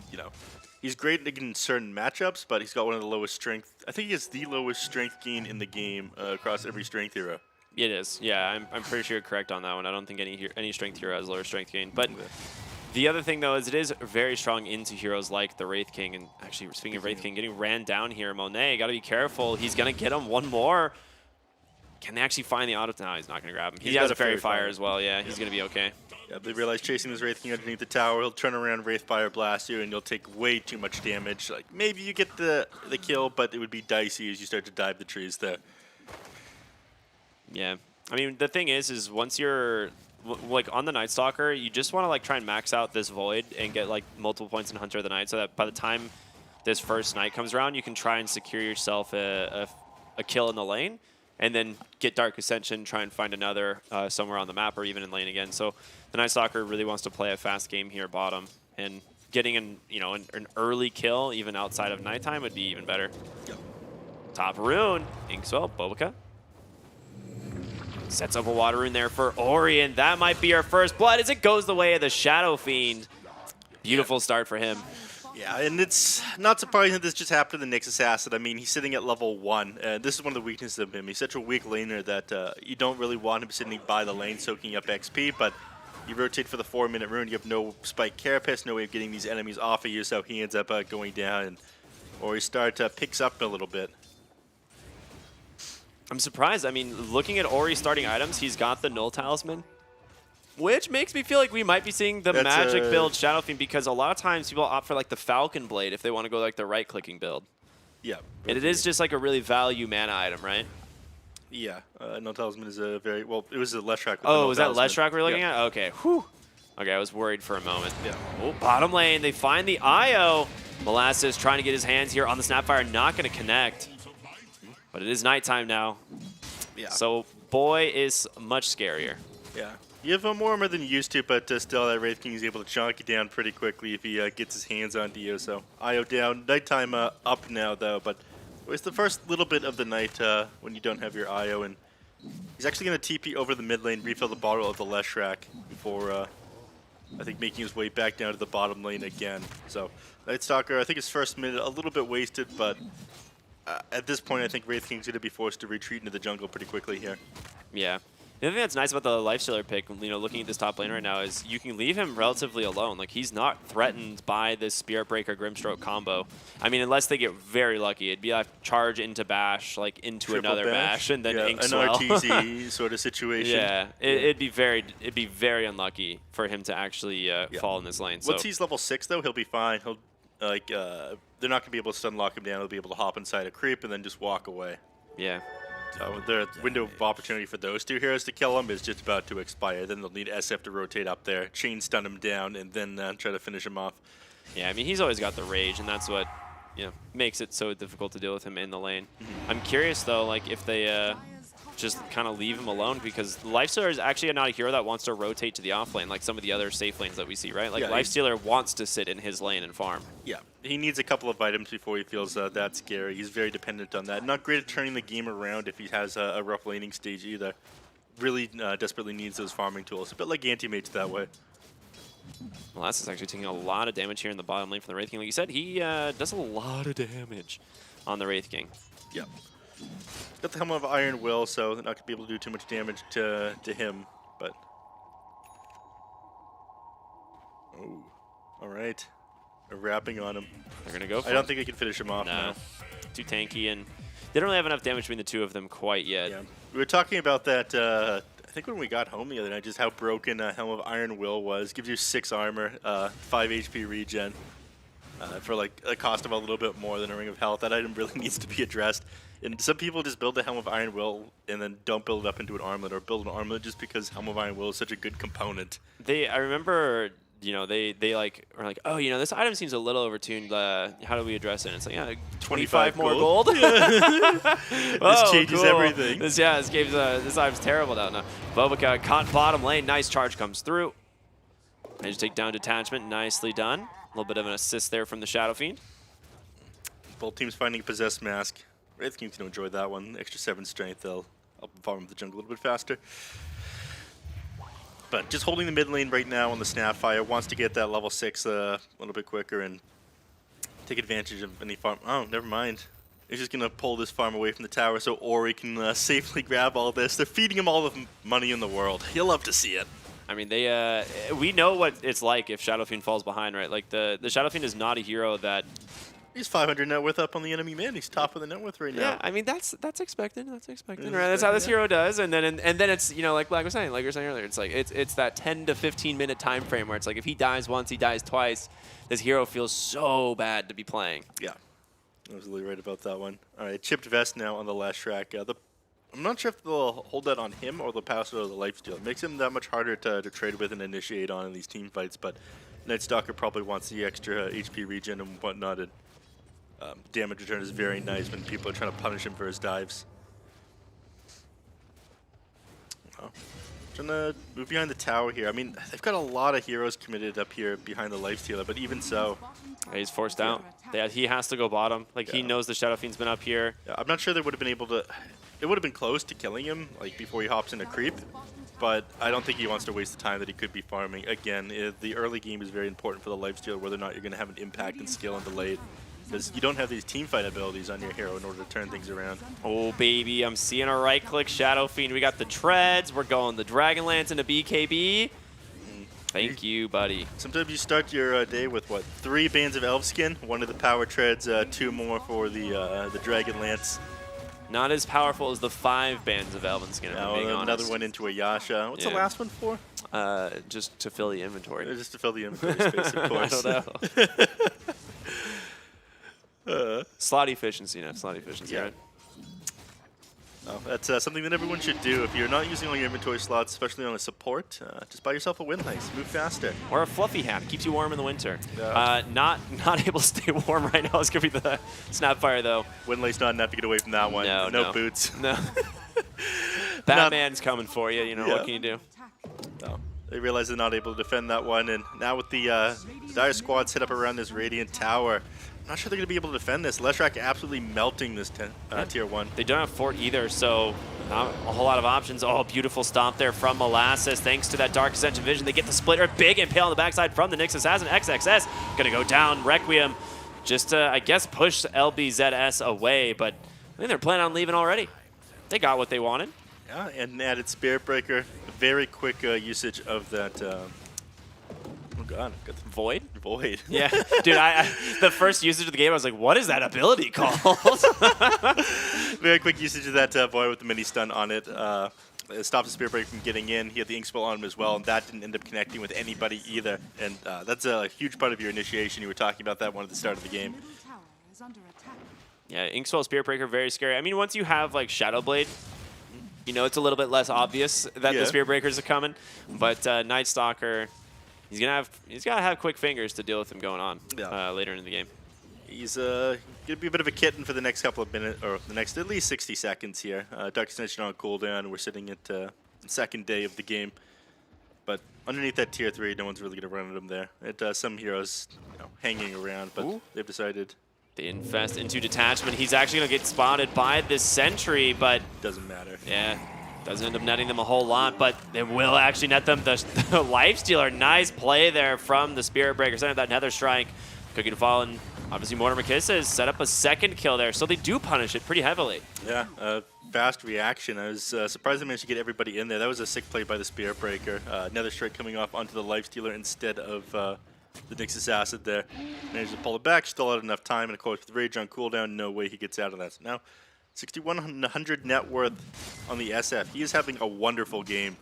he's great in certain matchups, but he's got one of the lowest strength. I think he has the lowest strength gain in the game across every strength hero. It is, yeah. I'm pretty sure you're correct on that one. I don't think any strength hero has lower strength gain. But The other thing, though, is it is very strong into heroes like the Wraith King. And actually, speaking of Wraith King, getting ran down here, Monet, got to be careful. He's going to get him one more. Can they actually find the auto? No, he's not going to grab him. He has a Fairy Fire as well. Yeah, he's going to be okay. Yeah, they realize chasing this Wraith King underneath the tower, he'll turn around, Wraith Fire blast you, and you'll take way too much damage. Like, maybe you get the kill, but it would be dicey as you start to dive the trees there. Yeah. I mean, the thing is once you're like on the Night Stalker, you just want to like try and max out this Void and get like multiple points in Hunter of the Night, so that by the time this first night comes around, you can try and secure yourself a kill in the lane, and then get Dark Ascension, try and find another somewhere on the map or even in lane again. So the Night Stalker really wants to play a fast game here bottom, and getting an early kill even outside of nighttime would be even better. Yep. Top rune, Inkswell, Bobica. Sets up a water rune there for Ori, and that might be our first blood as it goes the way of the Shadow Fiend. Beautiful start for him. Yeah, and it's not surprising that this just happened to the Nexus Asset. I mean, he's sitting at level 1. This is one of the weaknesses of him. He's such a weak laner that you don't really want him sitting by the lane soaking up XP, but you rotate for the 4-minute rune, you have no spike carapace, no way of getting these enemies off of you, so he ends up going down, and Ori start picks up a little bit. I'm surprised. I mean, looking at Ori's starting items, he's got the Null Talisman, which makes me feel like we might be seeing the magic build Shadow Fiend, because a lot of times people opt for like the Falcon Blade if they want to go like the right-clicking build. Yeah. And it is just like a really value mana item, right? Yeah. Null Talisman is a very, well, it was a Leshrac. Oh, was that Leshrac we're looking at? Okay. Whew. Okay, I was worried for a moment. Yeah. Oh, bottom lane, they find the IO. Molasses trying to get his hands here on the Snapfire, not going to connect. But it is nighttime now. Yeah. So Boy is much scarier. Yeah. You have more armor than you used to, but still that Wraith King is able to chonk you down pretty quickly if he gets his hands on Dio. So IO down. Nighttime up now, though, but it's the first little bit of the night when you don't have your IO. And he's actually going to TP over the mid lane, refill the bottle of the Leshrac before, I think, making his way back down to the bottom lane again. So Night Stalker, I think his first minute a little bit wasted, but at this point, I think Wraith King's going to be forced to retreat into the jungle pretty quickly here. Yeah. The other thing that's nice about the Lifestealer pick, looking at this top lane right now, is you can leave him relatively alone. Like, he's not threatened by this Spirit Breaker Grimstroke combo. I mean, unless they get very lucky. It'd be like charge into bash, like into Triple another bash, and then an Inkswell. RTZ sort of situation. Yeah, it'd be very unlucky for him to actually fall in this lane. Once he's level 6, though, he'll be fine. He'll they're not gonna be able to stun lock him down. He'll be able to hop inside a creep and then just walk away. Yeah. So the window of opportunity for those two heroes to kill him is just about to expire. Then they'll need SF to rotate up there, chain stun him down, and then try to finish him off. Yeah, I mean, he's always got the rage, and that's what makes it so difficult to deal with him in the lane. I'm curious, though, like if they just kind of leave him alone, because Lifestealer is actually not a hero that wants to rotate to the off lane like some of the other safe lanes that we see, right? Like, Lifestealer wants to sit in his lane and farm. Yeah, he needs a couple of items before he feels that scary. He's very dependent on that. Not great at turning the game around if he has a rough laning stage either. Really desperately needs those farming tools. A bit like Anti-Mage's that way. Molasses actually taking a lot of damage here in the bottom lane from the Wraith King. Like you said, he does a lot of damage on the Wraith King. Yep. Got the Helm of Iron Will, so they're not going to be able to do too much damage to him, but... Oh, all right. They're wrapping on him. They're going to go for I don't think they can finish him off now. Too tanky, and they don't really have enough damage between the two of them quite yet. Yeah. We were talking about that, I think when we got home the other night, just how broken Helm of Iron Will was. Gives you 6 armor, 5 HP regen. For like a cost of a little bit more than a Ring of Health. That item really needs to be addressed. And some people just build the Helm of Iron Will and then don't build it up into an armlet, or build an armlet just because Helm of Iron Will is such a good component. I remember, they like are like, oh, this item seems a little overtuned. How do we address it? And it's like, yeah, 25 more gold. This changes everything. This item's terrible now. No. Bobica caught bottom lane. Nice charge comes through. Managed to take down detachment. Nicely done. A little bit of an assist there from the Shadow Fiend. Both teams finding a Possessed Mask. Wraith King's going to enjoy that one. Extra 7 strength, they'll help farm the jungle a little bit faster. But just holding the mid lane right now on the Snapfire. Wants to get that level 6 a little bit quicker and take advantage of any farm. Oh, never mind. He's just going to pull this farm away from the tower so Ori can safely grab all this. They're feeding him all the money in the world. He'll love to see it. I mean, they we know what it's like if Shadow Fiend falls behind, right? Like the Shadow Fiend is not a hero that. He's 500 net worth up on the enemy man. He's top of the net worth right now. Yeah, I mean that's expected. That's expected, right? That's how this hero does. And then it's like Black was saying, like you were saying earlier, it's like it's that 10 to 15 minute time frame where it's like if he dies once, he dies twice. This hero feels so bad to be playing. Yeah, absolutely right about that one. All right, chipped vest now on the last track. I'm not sure if they'll hold that on him or they'll pass it over the lifesteal. It makes him that much harder to trade with and initiate on in these team fights. But Nightstalker probably wants the extra HP regen and whatnot. And damage return is very nice when people are trying to punish him for his dives. Oh. Trying to move behind the tower here. I mean, they've got a lot of heroes committed up here behind the lifestealer, but even so. He's forced out. Yeah, he has to go bottom. Like, he knows the Shadow Fiend's been up here. Yeah, I'm not sure they would have been able to... It would have been close to killing him, like, before he hops into creep. But I don't think he wants to waste the time that he could be farming. Again, the early game is very important for the lifestealer, whether or not you're going to have an impact and skill in the late. Because you don't have these team fight abilities on your hero in order to turn things around. Oh, baby, I'm seeing a right-click Shadow Fiend. We got the Treads. We're going the Dragonlance into BKB. Thank you, buddy. Sometimes you start your day with, what, 3 bands of Elfskin, 1 of the Power Treads, 2 more for the Dragonlance. Not as powerful as the 5 bands of Elven Skin, if I'm being another honest. one into a Yasha. What's the last one for? Just to fill the inventory. Just to fill the inventory space, of course. I don't know. Slot efficiency, slot efficiency, right? Oh, that's something that everyone should do. If you're not using all your inventory slots, especially on a support, just buy yourself a wind ice. Move faster. Or a fluffy hat. Keeps you warm in the winter. Yeah. Not able to stay warm right now is going to be the Snapfire, though. Windlace not enough to get away from that one. No boots. No. Batman's coming for you. What can you do? No. They realize they're not able to defend that one. And now with the Dire Squad set up around this Radiant Tower, I'm not sure they're going to be able to defend this. Leshrac absolutely melting this tier 1. They don't have Fort either, so not a whole lot of options. Oh, beautiful stomp there from Molasses. Thanks to that Dark Ascension Vision, they get the splitter. Big impale on the backside from the Nyx Assassin. XXS going to go down. Requiem just to, I guess, push LBZS away, but I think they're planning on leaving already. They got what they wanted. Yeah, and added Spirit Breaker. Very quick usage of that... Oh god, got the Void? Void. Yeah, dude, the first usage of the game, I was like, what is that ability called? Very quick usage of that Void with the mini stun on it. It stops the Spirit Breaker from getting in. He had the Ink Spell on him as well, and that didn't end up connecting with anybody either. And that's a huge part of your initiation. You were talking about that one at the start of the game. Yeah, Ink Spell, Spirit Breaker, very scary. I mean, once you have like Shadow Blade, it's a little bit less obvious that the Spirit Breakers are coming. But Nightstalker... He's gotta have quick fingers to deal with him going on later in the game. He's gonna be a bit of a kitten for the next couple of minutes, or the next at least 60 seconds here. Dark Ascension on cooldown. We're sitting at the second day of the game, but underneath that tier 3, no one's really gonna run at him there. Some heroes hanging around, but they've decided. They infest into detachment. He's actually gonna get spotted by this sentry, but doesn't matter. Yeah. Doesn't end up netting them a whole lot, but it will actually net them the Lifestealer. Nice play there from the Spirit Breaker. Setting up that Nether Strike. Cookie to fall, and obviously Mortimer Kisses set up a second kill there, so they do punish it pretty heavily. Yeah, fast reaction. I was surprised they managed to get everybody in there. That was a sick play by the Spirit Breaker. Nether Strike coming off onto the Lifestealer instead of the Nyx Assassin there. Managed to pull it back, still had enough time, and of course with Rage on cooldown, no way he gets out of that. So now, 6,100 net worth on the SF. He is having a wonderful game.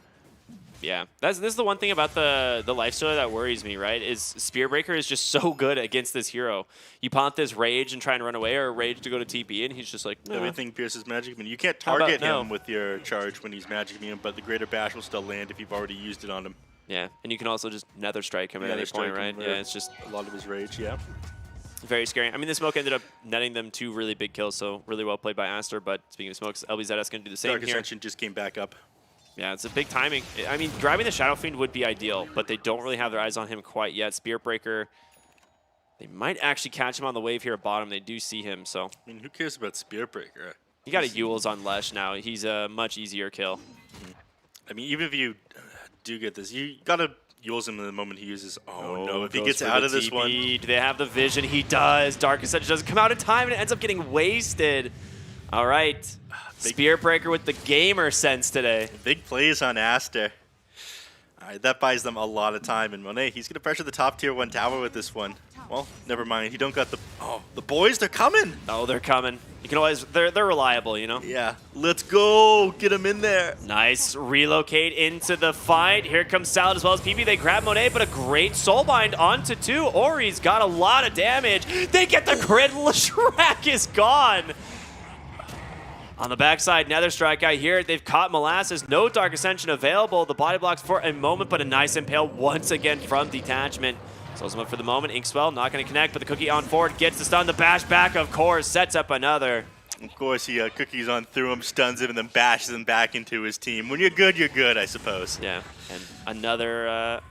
Yeah, this is the one thing about the Lifestealer that worries me, right? Is Spirit Breaker is just so good against this hero. You pop this Rage and try and run away, or Rage to go to TP, and he's just like, nah. Everything pierces Magic Beam. You can't target him with your charge when he's Magic Beam, but the Greater Bash will still land if you've already used it on him. Yeah, and you can also just Nether Strike him at any point, right? Yeah, it's just a lot of his Rage, yeah. Very scary. I mean, the smoke ended up netting them 2 really big kills, so really well played by Aster. But speaking of smokes, LBZS going to do the same Dark here. Ascension just came back up. Yeah, it's a big timing. I mean, grabbing the Shadow Fiend would be ideal, but they don't really have their eyes on him quite yet. Spirit Breaker, they might actually catch him on the wave here at bottom. They do see him, so. I mean, who cares about Spirit Breaker? You got a Yule's on Lesh now. He's a much easier kill. I mean, even if you do get this, you got to Yule's him in the moment he uses. Oh no, if he gets out of this one. Do they have the vision? He does. Dark Ascension doesn't come out in time, and it ends up getting wasted. All right. Spirit Breaker with the gamer sense today. Big plays on Aster. Alright, that buys them a lot of time, and Monet, he's gonna pressure the top tier 1 tower with this one. Well, never mind, he don't got the... Oh, the boys, they're coming! Oh, they're coming. You can always, they're reliable, you know? Yeah, let's go! Get him in there! Nice relocate into the fight. Here comes Salad as well as PP. They grab Monet, but a great soulbind onto 2. Ori's got a lot of damage. They get the crit. Leshrac is gone. On the backside, Nether Strike out here. They've caught Molasses. No Dark Ascension available. The body blocks for a moment, but a nice impale once again from Detachment. Slows him up for the moment. Inkswell not going to connect, but the Cookie on forward gets the stun. The bash back, of course, sets up another. Of course, he cookies on through him, stuns him, and then bashes him back into his team. When you're good, I suppose. Yeah, and another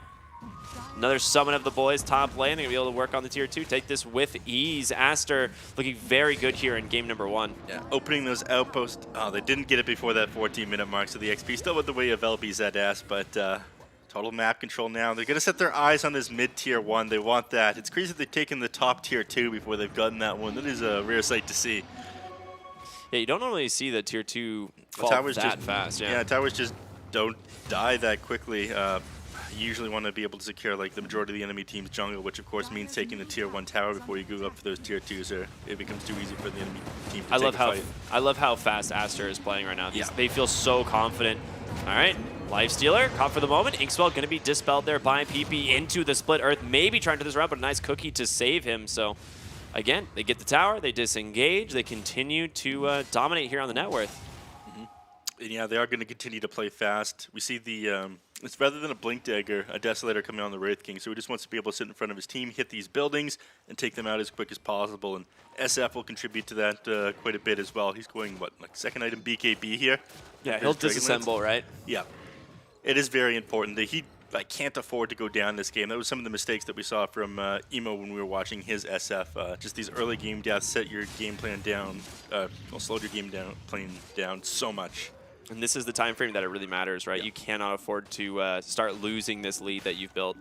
summon of the boys top lane. They're going to be able to work on the tier 2. Take this with ease. Aster looking very good here in game number 1. Yeah, opening those outposts. Oh, they didn't get it before that 14-minute mark, so the XP still went the way of LBZS, but total map control now. They're going to set their eyes on this mid-tier 1. They want that. It's crazy they've taken the top tier 2 before they've gotten that one. That is a rare sight to see. Yeah, you don't normally see the tier 2 fall towers that just, fast. Yeah, towers just don't die that quickly. You usually want to be able to secure like the majority of the enemy team's jungle, which of course means taking the tier 1 tower before you go up for those tier 2s, or it becomes too easy for the enemy team to take a fight. I love how fast Aster is playing right now. Yeah. They feel so confident. All right, Lifestealer caught for the moment. Inkswell going to be dispelled there by PP into the split earth, maybe trying to this route, but a nice cookie to save him. So again, they get the tower, they disengage, they continue to dominate here on the net worth. And yeah, they are going to continue to play fast. We see the, it's rather than a Blink Dagger, a Desolator coming on the Wraith King, so he just wants to be able to sit in front of his team, hit these buildings, and take them out as quick as possible. And SF will contribute to that quite a bit as well. He's going, what, like second item BKB here? Yeah, he'll disassemble, right? Yeah. It is very important that he can't afford to go down this game. That was some of the mistakes that we saw from Emo when we were watching his SF. Just these early game deaths set your game plan down, slowed your game plan down so much. And this is the time frame that it really matters, right? Yeah. You cannot afford to start losing this lead that you've built.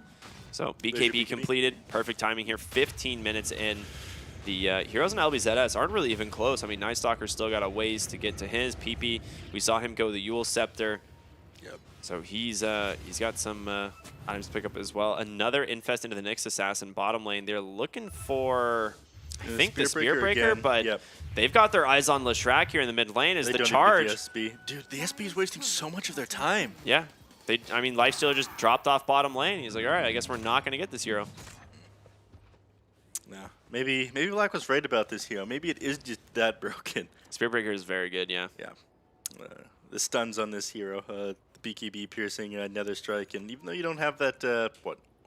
So BKB completed, perfect timing here. 15 minutes in. The Heroes and LBZS aren't really even close. I mean, Night Stalker's still got a ways to get to his. PP, we saw him go the Yule Scepter. Yep. So he's got some items to pick up as well. Another Infest into the Nyx Assassin bottom lane. They're looking for, I think, the Spear Breaker, but yep. They've got their eyes on Leshrac here in the mid lane as They the don't charge. need the SB. Dude, the SB is wasting so much of their time. Yeah. I mean, Lifestealer just dropped off bottom lane. He's like, all right, I guess we're not going to get this hero. Nah, maybe Black was right about this hero. Maybe it is just that broken. Spearbreaker is very good, yeah. Yeah. The stuns on this hero, the BKB piercing, Nether Strike, and even though you don't have that,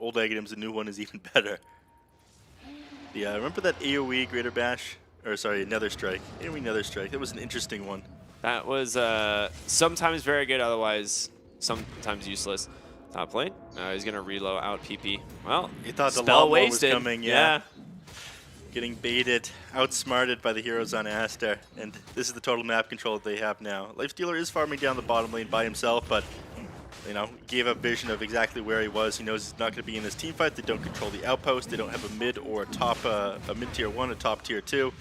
old items, the new one is even better. Yeah, remember that AoE Greater Bash? Or sorry, Nether Strike. AoE Nether Strike. That was an interesting one. That was sometimes very good, otherwise sometimes useless. Top lane. He's going to reload out PP. Well, He thought the spell lawnmower was wasted. coming, yeah. Getting baited, outsmarted by the heroes on Aster, and this is the total map control that they have now. Lifestealer is farming down the bottom lane by himself, but gave a vision of exactly where he was. He knows he's not going to be in this team fight. They don't control the outpost. They don't have a mid or a mid tier 1, a top tier 2.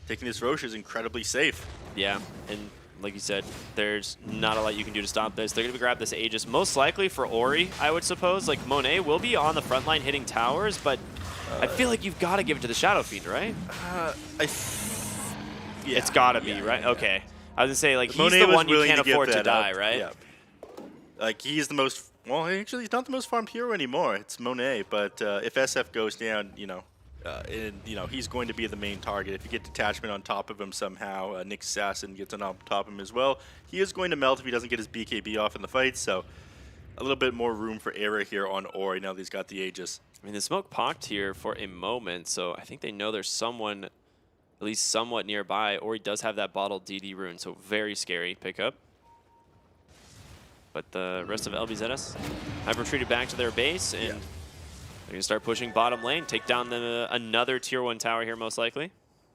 Taking this Roche is incredibly safe. Yeah, and like you said, there's not a lot you can do to stop this. They're going to grab this Aegis, most likely for Ori, I would suppose. Like, Monet will be on the front line hitting towers, but I feel like you've got to give it to the Shadow Fiend, right? Yeah, it's got to be, yeah, right? yeah. Okay. I was going to say, like, he's Monet the was one you willing can't give afford to that die, up. right? Yeah. Like, he's the most... Well, actually, he's not the most farmed hero anymore. It's Monet, but if SF goes down, he's going to be the main target. If you get Detachment on top of him somehow, Nyx Assassin gets on top of him as well, he is going to melt if he doesn't get his BKB off in the fight, so a little bit more room for error here on Ori now that he's got the Aegis. I mean, the smoke popped here for a moment, so I think they know there's someone at least somewhat nearby. Ori does have that bottled DD rune, so very scary pickup. But the rest of LBZS have retreated back to their base, and they're going to start pushing bottom lane, take down another tier 1 tower here most likely.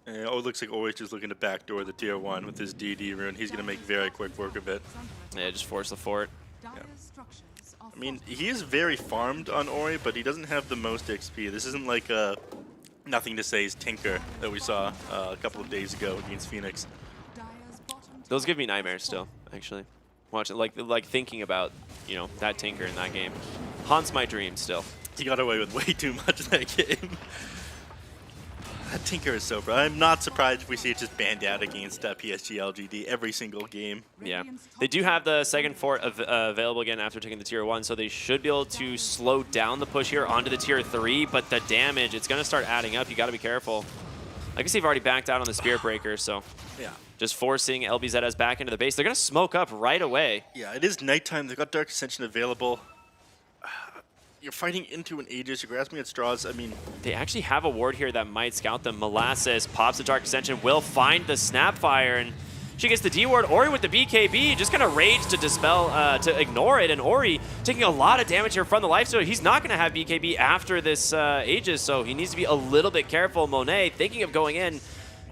It looks like Ori's just looking to backdoor the tier 1 with his DD rune. He's going to make very quick work of it. Yeah, just force the fort. I mean, he is very farmed on Ori, but he doesn't have the most XP. This isn't like Nothing to Say's Tinker that we saw a couple of days ago against Phoenix. Those give me nightmares still, actually. Watching, like thinking about you know, that Tinker in that game. Haunts my dreams still. He got away with way too much in that game. That Tinker is so bro. I'm not surprised if we see it just banned out against PSG LGD every single game. Yeah. They do have the second fort available again after taking the tier 1, so they should be able to slow down the push here onto the tier 3, but the damage, it's going to start adding up. You got to be careful. I guess they've already backed out on the Spirit Breaker, so Yeah. just forcing LBZS back into the base. They're going to smoke up right away. Yeah, it is nighttime. They've got Dark Ascension available. You're fighting into an Aegis. You're grasping at straws. I mean, They actually have a ward here that might scout them. Molasses pops the Dark Ascension, will find the Snapfire, and she gets the D ward. Ori with the BKB, just gonna rage to dispel, to ignore it, and Ori taking a lot of damage here from the life steal. He's not gonna have BKB after this Aegis, so he needs to be a little bit careful. Monet, thinking of going in,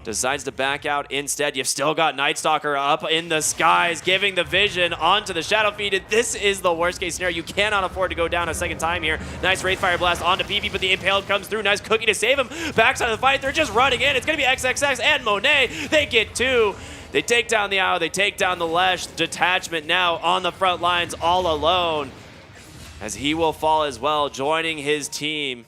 decides to back out instead. You've still got Night Stalker up in the skies, giving the vision onto the Shadow Feed. This is the worst case scenario. You cannot afford to go down a second time here. Nice Wraithfire Blast onto PP, but the Impaled comes through. Nice cookie to save him. Backside of the fight, they're just running in. It's going to be XXX and Monet. They get 2. They take down the Owl. They take down the Lesh. Detachment now on the front lines all alone, as he will fall as well, joining his team.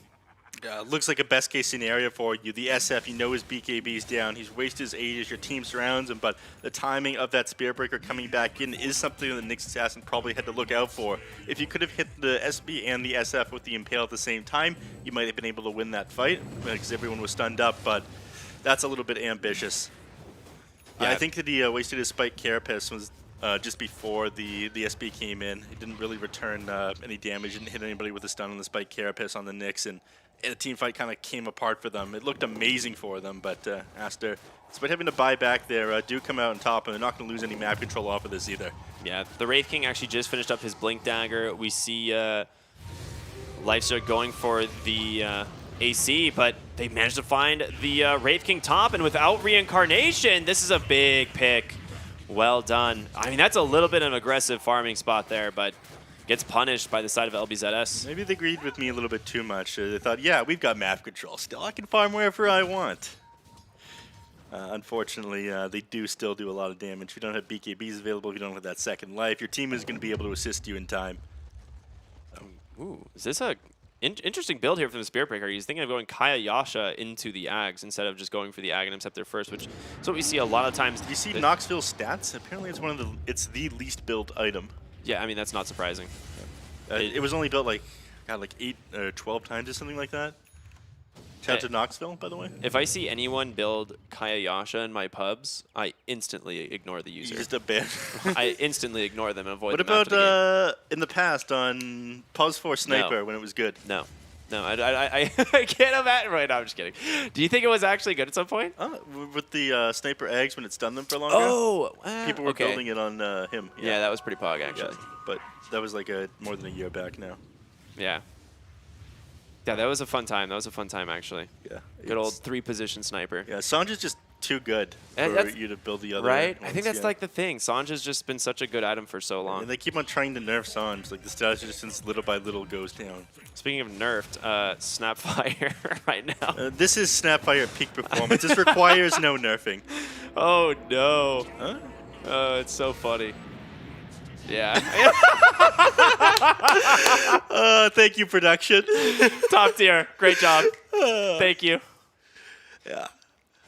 looks like a best case scenario for you. The SF, you know his BKB's down. He's wasted his Aegis. Your team surrounds him, but the timing of that Spirit Breaker coming back in is something that Nyx Assassin probably had to look out for. If you could have hit the SB and the SF with the Impale at the same time, you might have been able to win that fight because everyone was stunned up, but that's a little bit ambitious. Yeah. I think that he wasted his Spike Carapace was just before the SB came in. He didn't really return any damage, didn't hit anybody with a stun on the Spike Carapace on the Nyx, and the team fight kind of came apart for them. It looked amazing for them, but Aster, despite having to buy back there, do come out on top, and they're not going to lose any map control off of this either. Yeah, the Wraith King actually just finished up his Blink Dagger. We see Lifestyle going for the AC, but they managed to find the Wraith King top, and without Reincarnation, this is a big pick. Well done. I mean, that's a little bit of an aggressive farming spot there, but gets punished by the side of LBZS. Maybe they agreed with me a little bit too much. They thought, yeah, we've got map control still. I can farm wherever I want. Unfortunately, they do still do a lot of damage. If you don't have BKBs available, if you don't have that second life, your team is going to be able to assist you in time. Ooh, is this a interesting build here from the Spirit Breaker? He's thinking of going Kaya Yasha into the Ags instead of just going for the Ag and Scepter first, which is what we see a lot of times. Do you see Knoxville's stats? Apparently, it's the least built item. Yeah, I mean, that's not surprising. It was only built like 8 or 12 times or something like that. Shout out to Knoxville, by the way. If I see anyone build Kaya Yasha in my pubs, I instantly ignore the user. You just a ban. I instantly ignore them and avoid What them after the about in the past on Pause 4 Sniper when it was good? game. No, I can't imagine. Right now, I'm just kidding. Do you think it was actually good at some point? With the Sniper eggs when it stunned them for longer? Oh, people were building it on him. Yeah, that was pretty pog, actually. Yeah, but that was like more than a year back now. Yeah. Yeah, that was a fun time. That was a fun time, actually. Yeah. Good old 3-position sniper. Yeah, Sanj is just too good And for that's- you to build the other Right? ones, I think that's yeah. like the thing. Sanj has just been such a good item for so long. And they keep on trying to nerf Sanj. Like the status resistance little by little goes down. Speaking of nerfed, Snapfire right now. This is Snapfire at peak performance. This requires no nerfing. Oh, no. Huh? Oh, it's so funny. Yeah. Thank you, production. Top tier. Great job. Thank you. Yeah.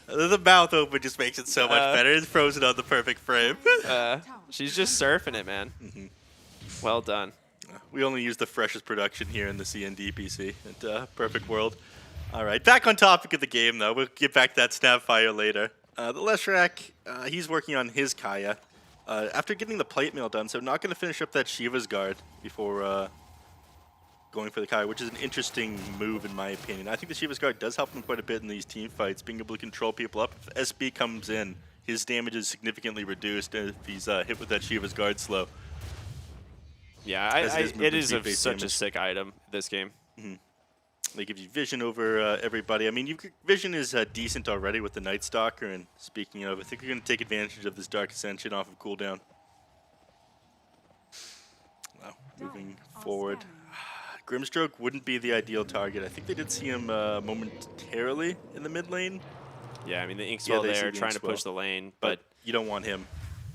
The mouth open just makes it so much better. It's frozen on the perfect frame. She's just surfing it, man. Well done. We only use the freshest production here in the CNDPC at Perfect World. All right, back on topic of the game, though. We'll get back to that Snapfire later. The Leshrac, he's working on his Kaya. After getting the plate mail done, so not going to finish up that Shiva's Guard before going for the Kaya, which is an interesting move in my opinion. I think the Shiva's Guard does help him quite a bit in these team fights, being able to control people up. If SB comes in, his damage is significantly reduced if he's hit with that Shiva's Guard slow. Yeah, it is such a sick item, this game. They give you vision over everybody. I mean, vision is decent already with the Night Stalker, and speaking of, I think you're going to take advantage of this Dark Ascension off of cooldown. Wow, moving forward. Grimstroke wouldn't be the ideal target. I think they did see him momentarily in the mid lane. Yeah, I mean, the Inkswell they see there the trying to Inkswell. push the lane, But you don't want him.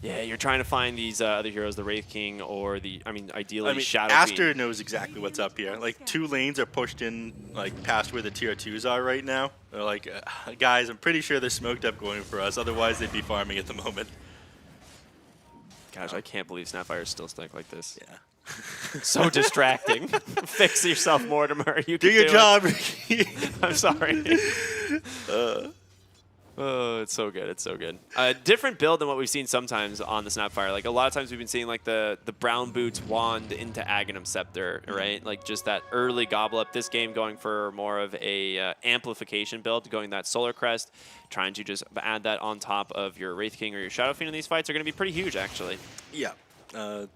Yeah, you're trying to find these other heroes, the Wraith King or ideally Shadow Aster Fiend. knows exactly what's up here. Like, 2 lanes are pushed in, like, past where the tier 2s are right now. They're like, guys, I'm pretty sure they're smoked up going for us. Otherwise, they'd be farming at the moment. Gosh, I can't believe Snapfire is still stuck like this. Yeah. So distracting. Fix yourself, Mortimer. You Do can your it. job, Ricky. I'm sorry. Oh, it's so good. It's so good. Different build than what we've seen sometimes on the Snapfire. Like, a lot of times we've been seeing, like, the Brown Boots wand into Aghanim Scepter, right? Like, just that early gobble up. This game going for more of a amplification build, going that Solar Crest, trying to just add that on top of your Wraith King or your Shadow Fiend in these fights are going to be pretty huge, actually. Yeah.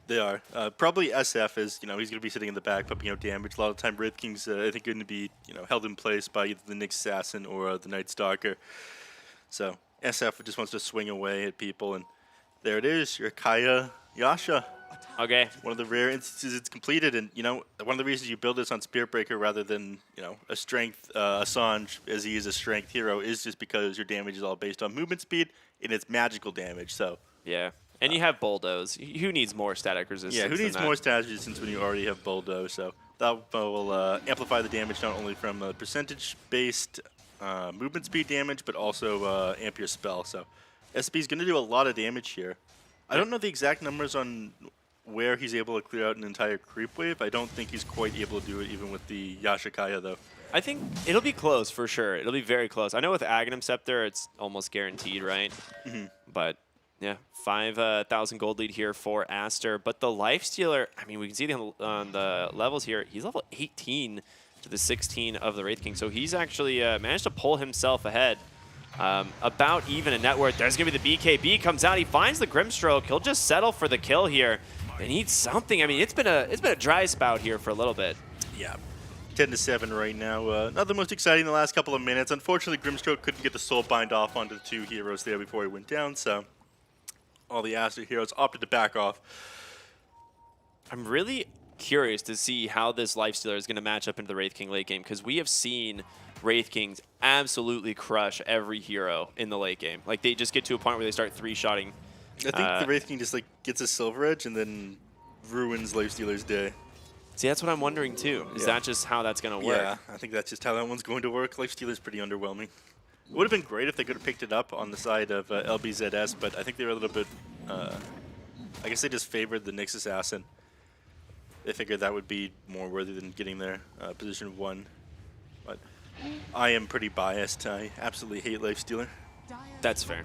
They are. Probably SF is, he's going to be sitting in the back, pumping out damage. A lot of the time, Wraith King's, I think, going to be, held in place by either the Nyx Assassin or the Night Stalker. So SF just wants to swing away at people, and there it is, your Kaya Yasha. Okay. One of the rare instances it's completed, and, one of the reasons you build this on Spirit Breaker rather than, a strength Assange, as he is a strength hero, is just because your damage is all based on movement speed, and it's magical damage, so. Yeah. And you have Bulldoze. Who needs more static resistance? Yeah, who than needs that? more static resistance when you already have Bulldoze? So that will amplify the damage not only from percentage-based movement speed damage, but also amp your spell. So SB is going to do a lot of damage here. I don't know the exact numbers on where he's able to clear out an entire creep wave. I don't think he's quite able to do it even with the Yashikaya, though. I think it'll be close for sure. It'll be very close. I know with Aghanim Scepter, it's almost guaranteed, right? But yeah, 5,000 gold lead here for Aster. But the Lifestealer, I mean, we can see on the levels here, he's level 18 to the 16 of the Wraith King. So he's actually managed to pull himself ahead. About even in net worth. There's going to be the BKB comes out. He finds the Grimstroke. He'll just settle for the kill here. They need something. I mean, it's been a dry spout here for a little bit. Yeah. 10-7 right now. Not the most exciting the last couple of minutes. Unfortunately, Grimstroke couldn't get the Soul Bind off onto the 2 heroes there before he went down, so all the Aster heroes opted to back off. I'm really curious to see how this Lifestealer is going to match up into the Wraith King late game, because we have seen Wraith Kings absolutely crush every hero in the late game. Like, they just get to a point where they start 3-shotting. I think the Wraith King just gets a Silver Edge and then ruins Lifestealer's day. See, that's what I'm wondering too. Is that just how that's going to work? Yeah, I think that's just how that one's going to work. Lifestealer's pretty underwhelming. It would have been great if they could have picked it up on the side of LBZS, but I think they were a little bit... I guess they just favored the Nyx Assassin. They figured that would be more worthy than getting their position 1. But I am pretty biased. I absolutely hate Lifestealer. That's fair.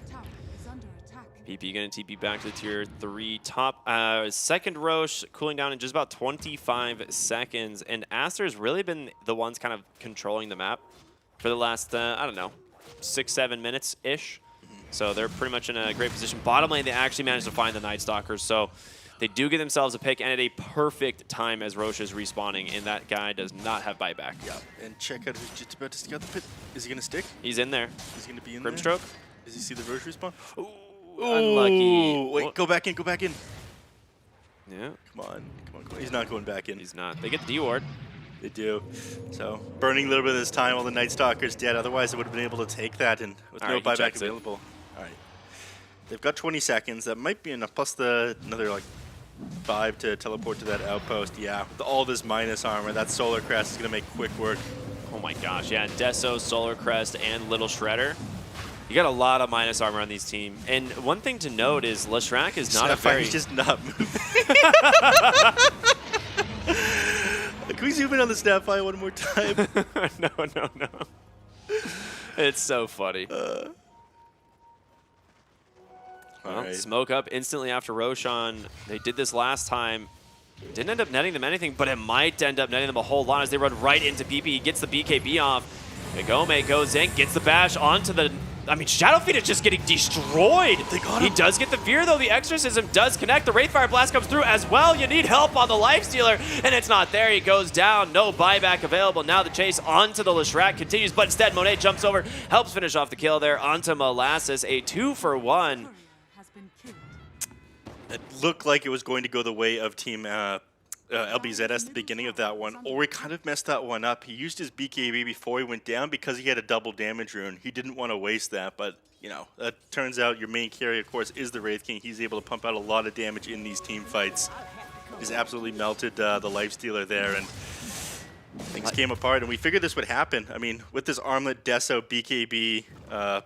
PP going to TP back to the tier 3 top. Second Roche cooling down in just about 25 seconds. And Aster has really been the ones kind of controlling the map for the last, I don't know, 6-7 minutes-ish. So they're pretty much in a great position. Bottom lane, they actually managed to find the Night Stalkers. So they do get themselves a pick, and at a perfect time as Roche is respawning, and that guy does not have buyback. Yeah, and check out who's just about to stick out the pit. Is he going to stick? He's in there. He's going to be in Grimstroke? there? Does he see the Roche respawn? Ooh, unlucky. Wait, go back in, go back in. Yeah. Come on. He's not going back in. He's not. They get the D-ward. They do. So, burning a little bit of this time while the Night Stalker's dead. Otherwise, they would have been able to take that, and with no buyback available. All right. They've got 20 seconds. That might be enough. Plus another, 5 to teleport to that outpost. Yeah, with all this minus armor, that Solar Crest is going to make quick work. Oh my gosh, yeah. Deso, Solar Crest, and Little Shredder. You got a lot of minus armor on these team. And one thing to note is Leshrac is not a very... He's just not moving. Can we zoom in on the Snapfire one more time? No. It's so funny. Right. Smoke up instantly after Roshan. They did this last time. Didn't end up netting them anything, but it might end up netting them a whole lot as they run right into PP. He gets the BKB off. EHOME goes in, gets the bash onto the... I mean, Shadowfeet is just getting destroyed. He does get the fear, though. The Exorcism does connect. The Wraithfire Blast comes through as well. You need help on the Lifestealer, and it's not there. He goes down. No buyback available. Now the chase onto the Leshrac continues, but instead Monet jumps over, helps finish off the kill there onto Molasses. A 2-for-1. It looked like it was going to go the way of Team LBZS at the beginning of that one. Ori kind of messed that one up. He used his BKB before he went down because he had a double damage rune. He didn't want to waste that, but you know, that turns out your main carry, of course, is the Wraith King. He's able to pump out a lot of damage in these team fights. He's absolutely melted the Lifestealer there, and things came apart, and we figured this would happen. I mean, with this Armlet, Deso, BKB,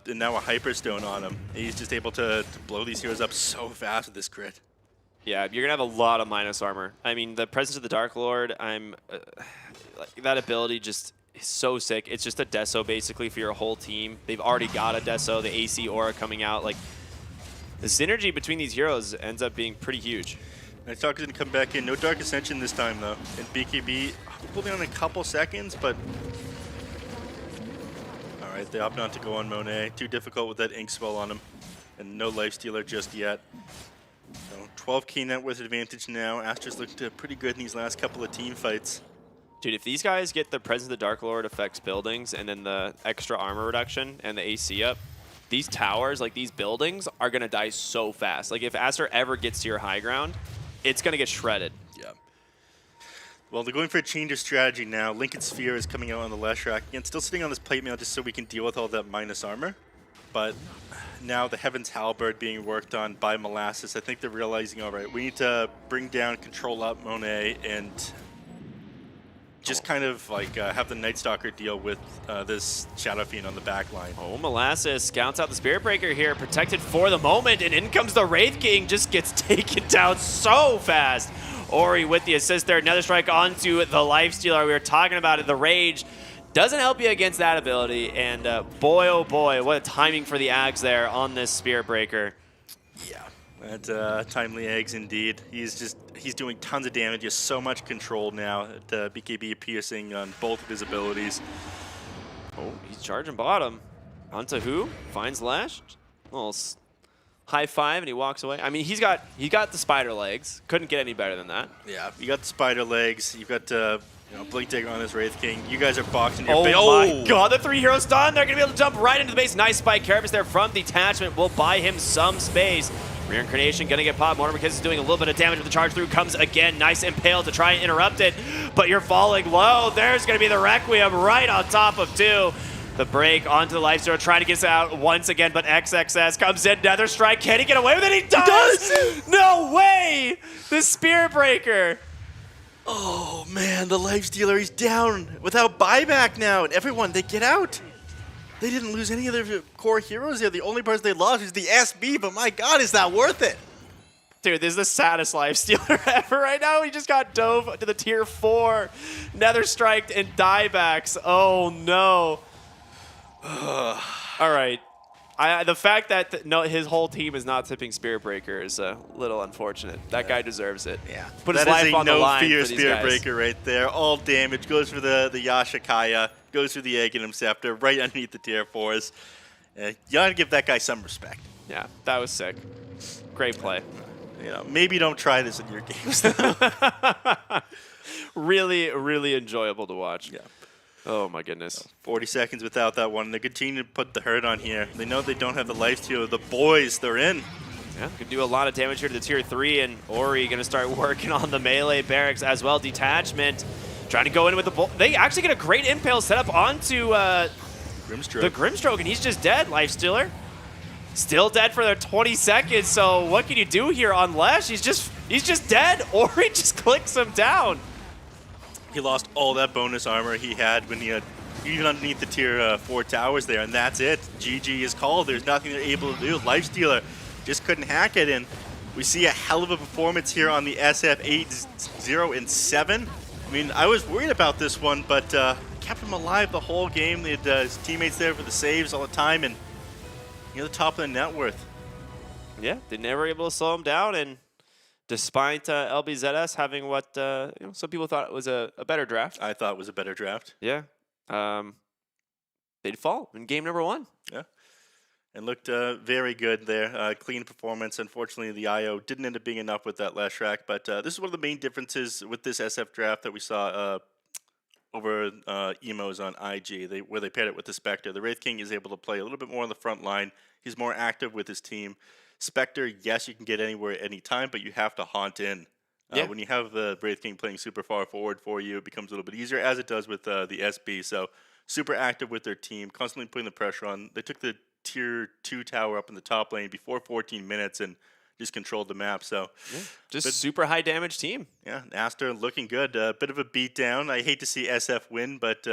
and now a Hyperstone on him, he's just able to blow these heroes up so fast with this crit. Yeah, you're gonna have a lot of minus armor. I mean, the presence of the Dark Lord, that ability just is so sick. It's just a Deso basically for your whole team. They've already got a Deso, the AC aura coming out. Like, the synergy between these heroes ends up being pretty huge. Night Stalker's gonna come back in. No Dark Ascension this time though. And BKB holding on a couple seconds, but all right, they opt not to go on Monet. Too difficult with that Ink Spell on him, and no Lifestealer just yet. So 12k net worth advantage now. Astra's looked pretty good in these last couple of team fights. Dude, if these guys get the presence of the Dark Lord affects buildings and then the extra armor reduction and the AC up, these towers, like these buildings, are going to die so fast. Like if Astra ever gets to your high ground, it's going to get shredded. Yeah. Well, they're going for a change of strategy now. Lincoln Sphere is coming out on the Leshrac. Again, still sitting on this plate mail just so we can deal with all that minus armor. But now the Heaven's Halberd being worked on by Molasses. I think they're realizing, all right, we need to bring down, control up Monet, and just kind of like have the Night Stalker deal with this Shadow Fiend on the back line. Oh, Molasses scouts out the Spirit Breaker here, protected for the moment, and in comes the Wraith King, just gets taken down so fast. Ori with the assist there, another strike onto the Lifestealer. We were talking about it, the Rage. Doesn't help you against that ability, and boy, oh boy, what a timing for the Ags there on this Spirit Breaker. Yeah, that timely eggs indeed. He's doing tons of damage. He has so much control now. BKB piercing on both of his abilities. Oh, he's charging bottom. Onto who? Finds Lash. Little high five, and he walks away. I mean, he got the spider legs. Couldn't get any better than that. Yeah, you got the spider legs. You've got Blink Dagger on his Wraith King. You guys are boxing your my god, the 3 heroes done. They're going to be able to jump right into the base. Nice spike. Carapace there from Detachment will buy him some space. Reincarnation going to get popped. Mortimer is doing a little bit of damage with the charge through. Comes again. Nice Impale to try and interrupt it. But you're falling low. There's going to be the Requiem right on top of 2. The break onto the Lifestealer, trying to get us out once again, but XXS comes in. Nether Strike. Can he get away with it? He does! No way! The Spirit Breaker. Oh man, the Lifestealer, he's down without buyback now, and everyone, they get out. They didn't lose any of their core heroes there. The only person they lost is the SB, but my god, is that worth it? Dude, this is the saddest Lifestealer ever right now. He just got dove to the tier 4. Nether Striked and diebacks. Oh no. All right. The fact that his whole team is not tipping Spirit Breaker is a little unfortunate. That guy deserves it. Yeah. Put his life on the line fear for these Spirit guys. Breaker right there. All damage goes for the Yashikaya, goes for the Aghanim Scepter right underneath the tier 4s. You gotta give that guy some respect. Yeah, that was sick. Great play. Maybe don't try this in your games. Really, really enjoyable to watch. Yeah. Oh my goodness. 40 seconds without that one. They continue to put the hurt on here. They know they don't have the Lifestealer. The boys, they're in. Yeah, could do a lot of damage here to the tier 3, and Ori going to start working on the melee barracks as well. Detachment trying to go in with the bull. They actually get a great impale set up onto Grimstroke. the Grimstroke, and he's just dead. Lifestealer still dead for their 20 seconds. So what can you do here on Lesh? He's just dead. Ori just clicks him down. He lost all that bonus armor he had when he had even underneath the tier 4 towers there, and that's it. GG is called. There's nothing they're able to do. Lifestealer just couldn't hack it, and we see a hell of a performance here on the SF 8-0 and 7. I mean, I was worried about this one, but kept him alive the whole game. They had his teammates there for the saves all the time, and near the top of the net worth. Yeah, they never able to slow him down, and despite LBZS having what some people thought was a better draft. I thought it was a better draft. Yeah. They'd fall in game number 1. Yeah. And looked very good there. Clean performance. Unfortunately, the IO didn't end up being enough with that Leshrac, but this is one of the main differences with this SF draft that we saw over Emos on IG, where they paired it with the Spectre. The Wraith King is able to play a little bit more on the front line. He's more active with his team. Spectre, yes, you can get anywhere at any time, but you have to haunt in Yeah. When you have the Wraith King playing super far forward for you, it becomes a little bit easier, as it does with the SB. So super active with their team, constantly putting the pressure on. They took the tier 2 tower up in the top lane before 14 minutes and just controlled the map. So Just super high damage team. yeah, Aster looking good. A bit of a beatdown. I hate to see SF win, but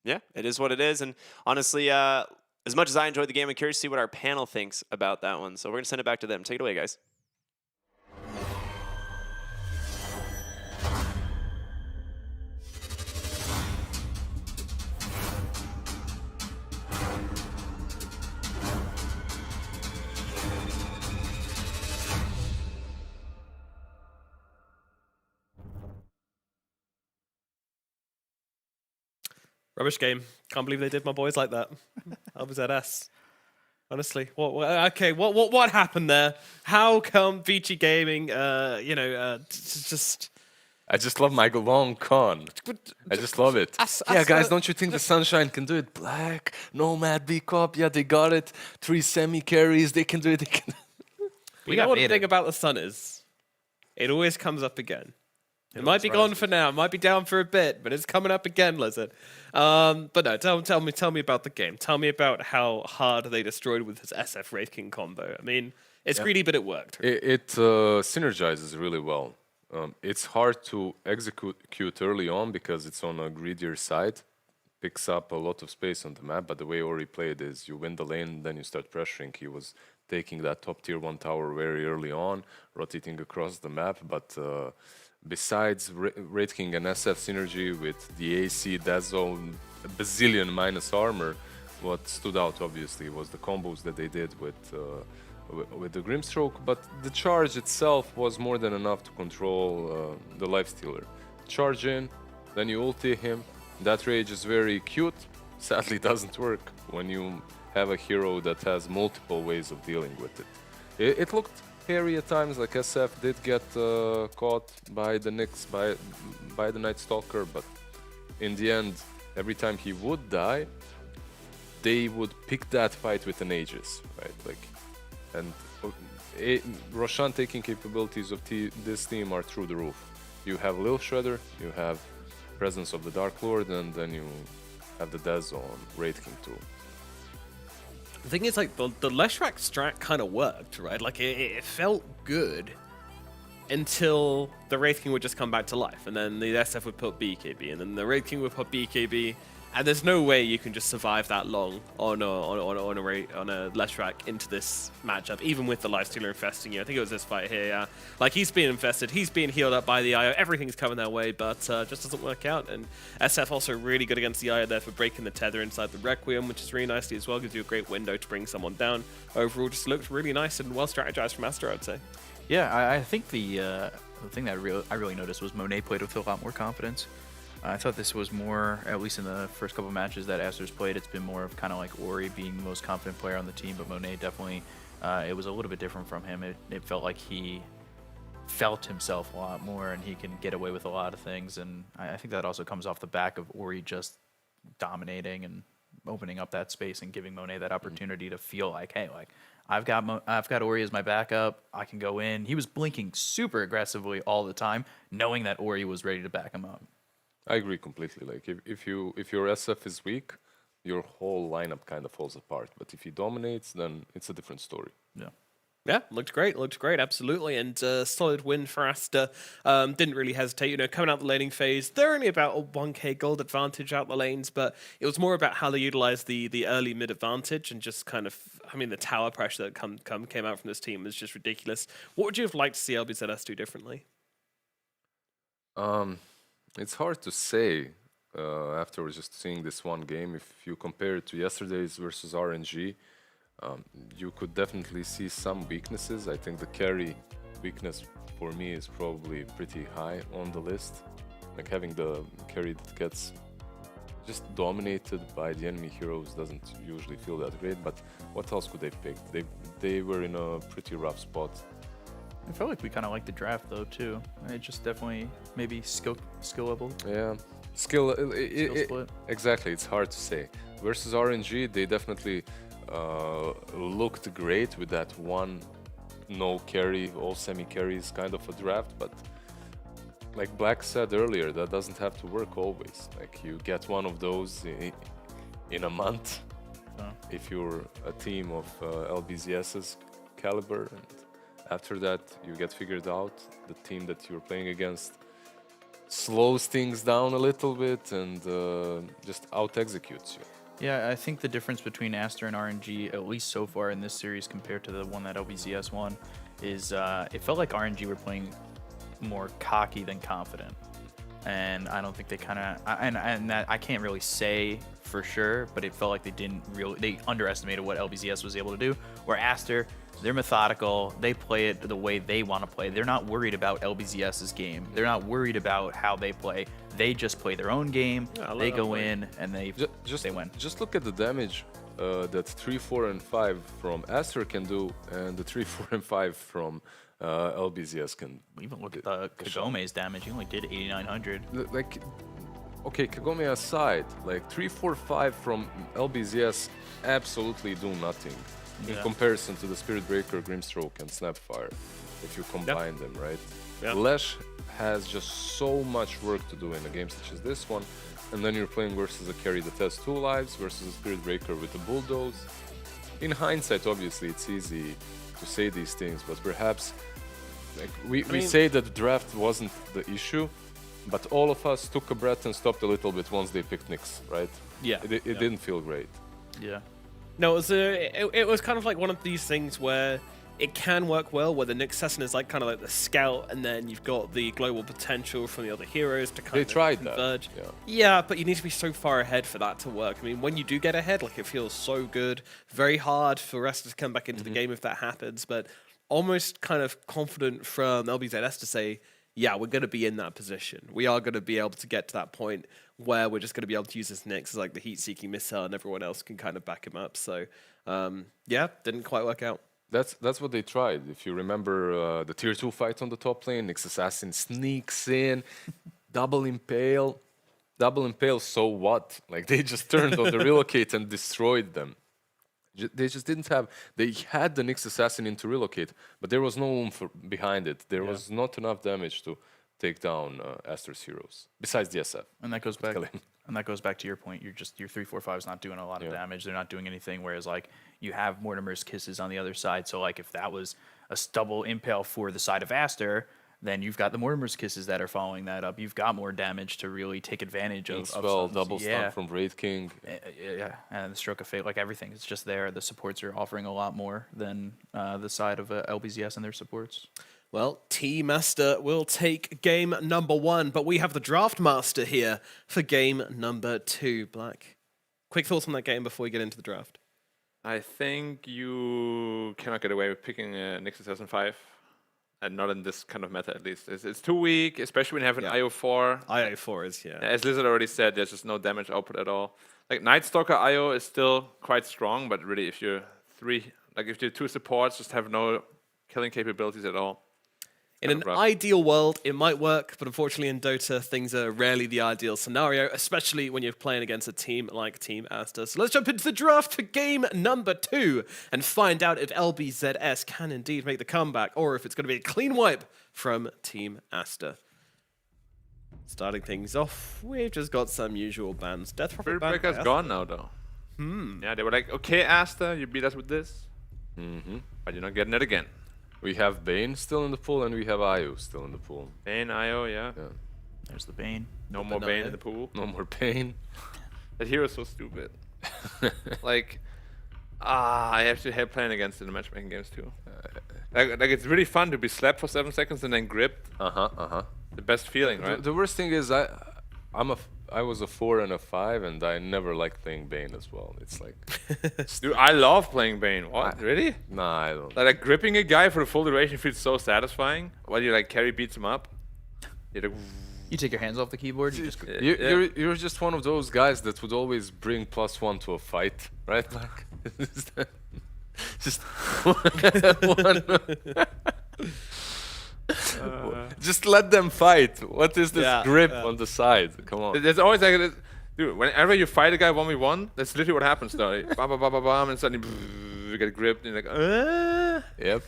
Yeah, it is what it is. And honestly, as much as I enjoyed the game, I'm curious to see what our panel thinks about that one. So we're going to send it back to them. Take it away, guys. Rubbish game. Can't believe they did my boys like that. LBZS. Honestly, what happened there? How come Vici Gaming, just I just love my long con. I just love it. Yeah, guys, don't you think the Sunshine can do it? Black, Nomad, B-Cop, yeah, they got it. 3 semi-carries, they can do it. They can. You know what the thing about the Sun is? It always comes up again. It might be gone for now, might be down for a bit, but it's coming up again, Lizard. But no, tell me about the game. Tell me about how hard they destroyed with his SF Wraith King combo. I mean, it's greedy, but it worked. It synergizes really well. It's hard to execute early on because it's on a greedier side. Picks up a lot of space on the map, but the way Ori played is you win the lane, then you start pressuring. He was taking that top tier 1 tower very early on, rotating across the map, but besides Wraith King and SF synergy with the AC, that zone, a bazillion minus armor, what stood out obviously was the combos that they did with the Grimstroke, but the charge itself was more than enough to control the Lifestealer. Charge in, then you ulti him. That rage is very cute, sadly doesn't work when you have a hero that has multiple ways of dealing with it. It looked hairy at times, like SF did get caught by the Nyx, by the Night Stalker, but in the end, every time he would die, they would pick that fight with an Aegis, right? And Roshan taking capabilities of this team are through the roof. You have Lil Shredder, you have Presence of the Dark Lord, and then you have the Dez on Wraith King too. The thing is, like, the Leshrac strat kind of worked, right? Like, it felt good until the Wraith King would just come back to life, and then the SF would put BKB, and then the Wraith King would put BKB, and there's no way you can just survive that long on a Leshrac into this matchup, even with the Lifestealer infesting you. I think it was this fight here, yeah. Like, he's being infested, he's being healed up by the IO, everything's coming their way, but just doesn't work out. And SF also really good against the IO there for breaking the tether inside the Requiem, which is really nicely as well, gives you a great window to bring someone down. Overall, just looked really nice and well strategized from Aster, I'd say. Yeah, I think the thing that I really noticed was Monet played with a lot more confidence. I thought this was more, at least in the first couple matches that Aster's played, it's been more of kind of like Ori being the most confident player on the team, but Monet definitely, it was a little bit different from him. It felt like he felt himself a lot more and he can get away with a lot of things, and I think that also comes off the back of Ori just dominating and opening up that space and giving Monet that opportunity to feel like, hey, like, I've got Ori as my backup. I can go in. He was blinking super aggressively all the time, knowing that Ori was ready to back him up. I agree completely. Like if your SF is weak, your whole lineup kind of falls apart. But if he dominates, then it's a different story. Yeah. Yeah, looked great, absolutely, and solid win for Aster. Didn't really hesitate, coming out the laning phase. They're only about a 1k gold advantage out the lanes, but it was more about how they utilized the early mid advantage and just kind of, the tower pressure that came out from this team was just ridiculous. What would you have liked to see LBZS do differently? It's hard to say after just seeing this one game. If you compare it to yesterday's versus RNG, you could definitely see some weaknesses. I think the carry weakness for me is probably pretty high on the list. Like having the carry that gets just dominated by the enemy heroes doesn't usually feel that great, but what else could they pick? They were in a pretty rough spot. I felt like we kind of liked the draft though too. It just definitely maybe skill level. Yeah, skill split. Exactly, it's hard to say. Versus RNG, they definitely looked great with that one no carry, all semi carries kind of a draft, but like Black said earlier, that doesn't have to work always. Like you get one of those in a month. If you're a team of LBZS's caliber, and after that you get figured out, the team that you're playing against slows things down a little bit and just out-executes you. Yeah, I think the difference between Aster and RNG, at least so far in this series compared to the one that LBZS won, is it felt like RNG were playing more cocky than confident. And I don't think they kind of, and that I can't really say for sure, but it felt like they underestimated what LBZS was able to do. Where Aster, they're methodical, they play it the way they want to play. They're not worried about LBZS's game. They're not worried about how they play. They just play their own game. Yeah, they go in and they win. Just look at the damage that 3, 4, and 5 from Aster can do, and the 3, 4, and 5 from LBZS can. Even look at the Kagome's damage. He only did 8,900. Like, okay, Kagome aside, like 3, 4, 5 from LBZS absolutely do nothing in comparison to the Spirit Breaker, Grimstroke, and Snapfire. If you combine them, right? Lesh has just so much work to do in a game such as this one, and then you're playing versus a carry that has 2 lives versus a Spirit Breaker with a Bulldoze. In hindsight, obviously, it's easy to say these things, but perhaps like we say that the draft wasn't the issue, but all of us took a breath and stopped a little bit once they picked Nyx, right? Yeah. It didn't feel great. Yeah. No, it was kind of like one of these things where it can work well, where the Nyx assassin is like kind of like the scout, and then you've got the global potential from the other heroes to kind of converge. Yeah, but you need to be so far ahead for that to work. I mean, when you do get ahead, like it feels so good. Very hard for the rest to come back into the game if that happens, but almost kind of confident from LBZS to say, yeah, we're going to be in that position. We are going to be able to get to that point where we're just going to be able to use this Nyx as like the heat-seeking missile, and everyone else can kind of back him up. So, yeah, didn't quite work out. That's what they tried. If you remember the tier 2 fight on the top lane, Nyx Assassin sneaks in, double impale, so what? Like they just turned on the relocate and destroyed them. They just didn't have, they had the Nyx Assassin into relocate, but there was no oomph behind it. There was not enough damage to take down Aster's heroes, besides the SF. And that goes back. And that goes back to your point. Your 3-4-5 is not doing a lot of damage. They're not doing anything. Whereas like you have Mortimer's Kisses on the other side. So like if that was a double impale for the side of Aster, then you've got the Mortimer's Kisses that are following that up. You've got more damage to really take advantage of. Spell, double stun from Wraith King. Yeah, and the Stroke of Fate, like everything is just there. The supports are offering a lot more than the side of LBZS and their supports. Well, Team Master will take game number 1, but we have the Draft Master here for game number 2. Black, quick thoughts on that game before we get into the draft. I think you cannot get away with picking Nyx Assassin 5. And not in this kind of meta, at least. It's too weak, especially when you have an IO4. IO4 is, As Lizard already said, there's just no damage output at all. Like, Night Stalker IO is still quite strong, but really, if you're if your 2 supports just have no killing capabilities at all. In an ideal world, it might work, but unfortunately in Dota, things are rarely the ideal scenario, especially when you're playing against a team like Team Aster. So let's jump into the draft for game number 2 and find out if LBZS can indeed make the comeback, or if it's going to be a clean wipe from Team Aster. Starting things off, we've just got some usual bans. Death Prophet ban. Breaker's gone now, though. Yeah, they were like, okay, Aster, you beat us with this, but you're not getting it again. We have Bane still in the pool, and we have Io still in the pool. Bane, Io, yeah. There's the Bane. No more Bane in the pool. No more Bane. That hero's so stupid. Like, I have to hate playing against it in the matchmaking games too. Like it's really fun to be slapped for 7 seconds and then gripped. The best feeling, right? The worst thing is I was a 4 and a 5, and I never liked playing Bane as well. It's like, dude, I love playing Bane. What? Really? Nah, I don't. Like gripping a guy for the full duration feels so satisfying. While you like carry beats him up. You take your hands off the keyboard. You're just one of those guys that would always bring +1 to a fight, right? Like, just one. Just let them fight. What is this grip on the side? Come on. There's always like, dude, whenever you fight a guy 1v1, that's literally what happens though. Bam, bam, bam, bam, bam, and suddenly we get gripped and like, Yep.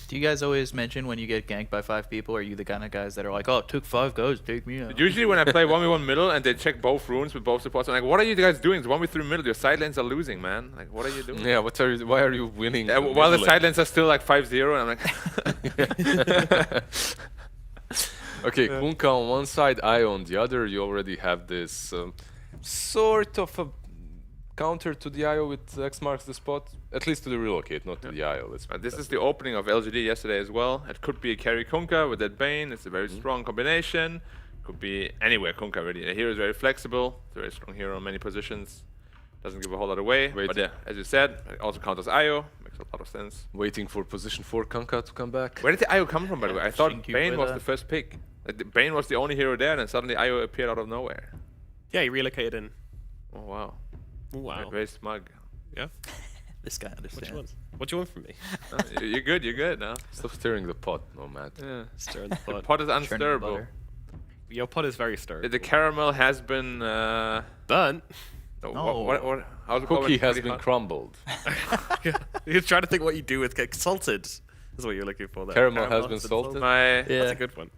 Do you guys always mention when you get ganked by 5 people? Are you the kind of guys that are like, oh, it took 5 guys to take me out? Usually when I play 1v1 middle and they check both runes with both supports, I'm like, what are you guys doing? It's 1v3 middle. Your side lanes are losing, man. Like, what are you doing? Yeah. Why are you winning? While the mid side lane? lanes are still like 5-0, and I'm like, Okay, Kunkka on one side, Io on the other. You already have this sort of a counter to the Io with X marks the spot. At least to the relocate, not to the Io. Let's this is the opening of LGD yesterday as well. It could be a carry Kunkka with that Bane. It's a very strong combination. Could be anywhere Kunkka really. The hero is very flexible. It's a very strong hero in many positions. Doesn't give a whole lot away. Wait. But yeah, as you said, it also counters Io. Makes a lot of sense. waiting for position 4 Kunkka to come back. Where did the Io come from, by the way? I thought Shinky Bane was Weather. the first pick. Like, Bane was the only hero there, and then suddenly Io appeared out of nowhere. Yeah, he relocated in. Oh wow. Oh, wow. Very smug. Yeah. This guy What do you want? understands. What do you want from me? You're good. You're good now. Stop stirring the pot, no Matt. Yeah. Stirring the The pot. pot is Churning unstirrable. butter. Your pot is very stirred. The caramel has been. Burnt. What, how's it called Cookie when has it's been really crumbled. You're trying to think what you do with cake. Salted. That's what you're looking for there. Caramel has been been salted? hot? My Yeah. That's a good one.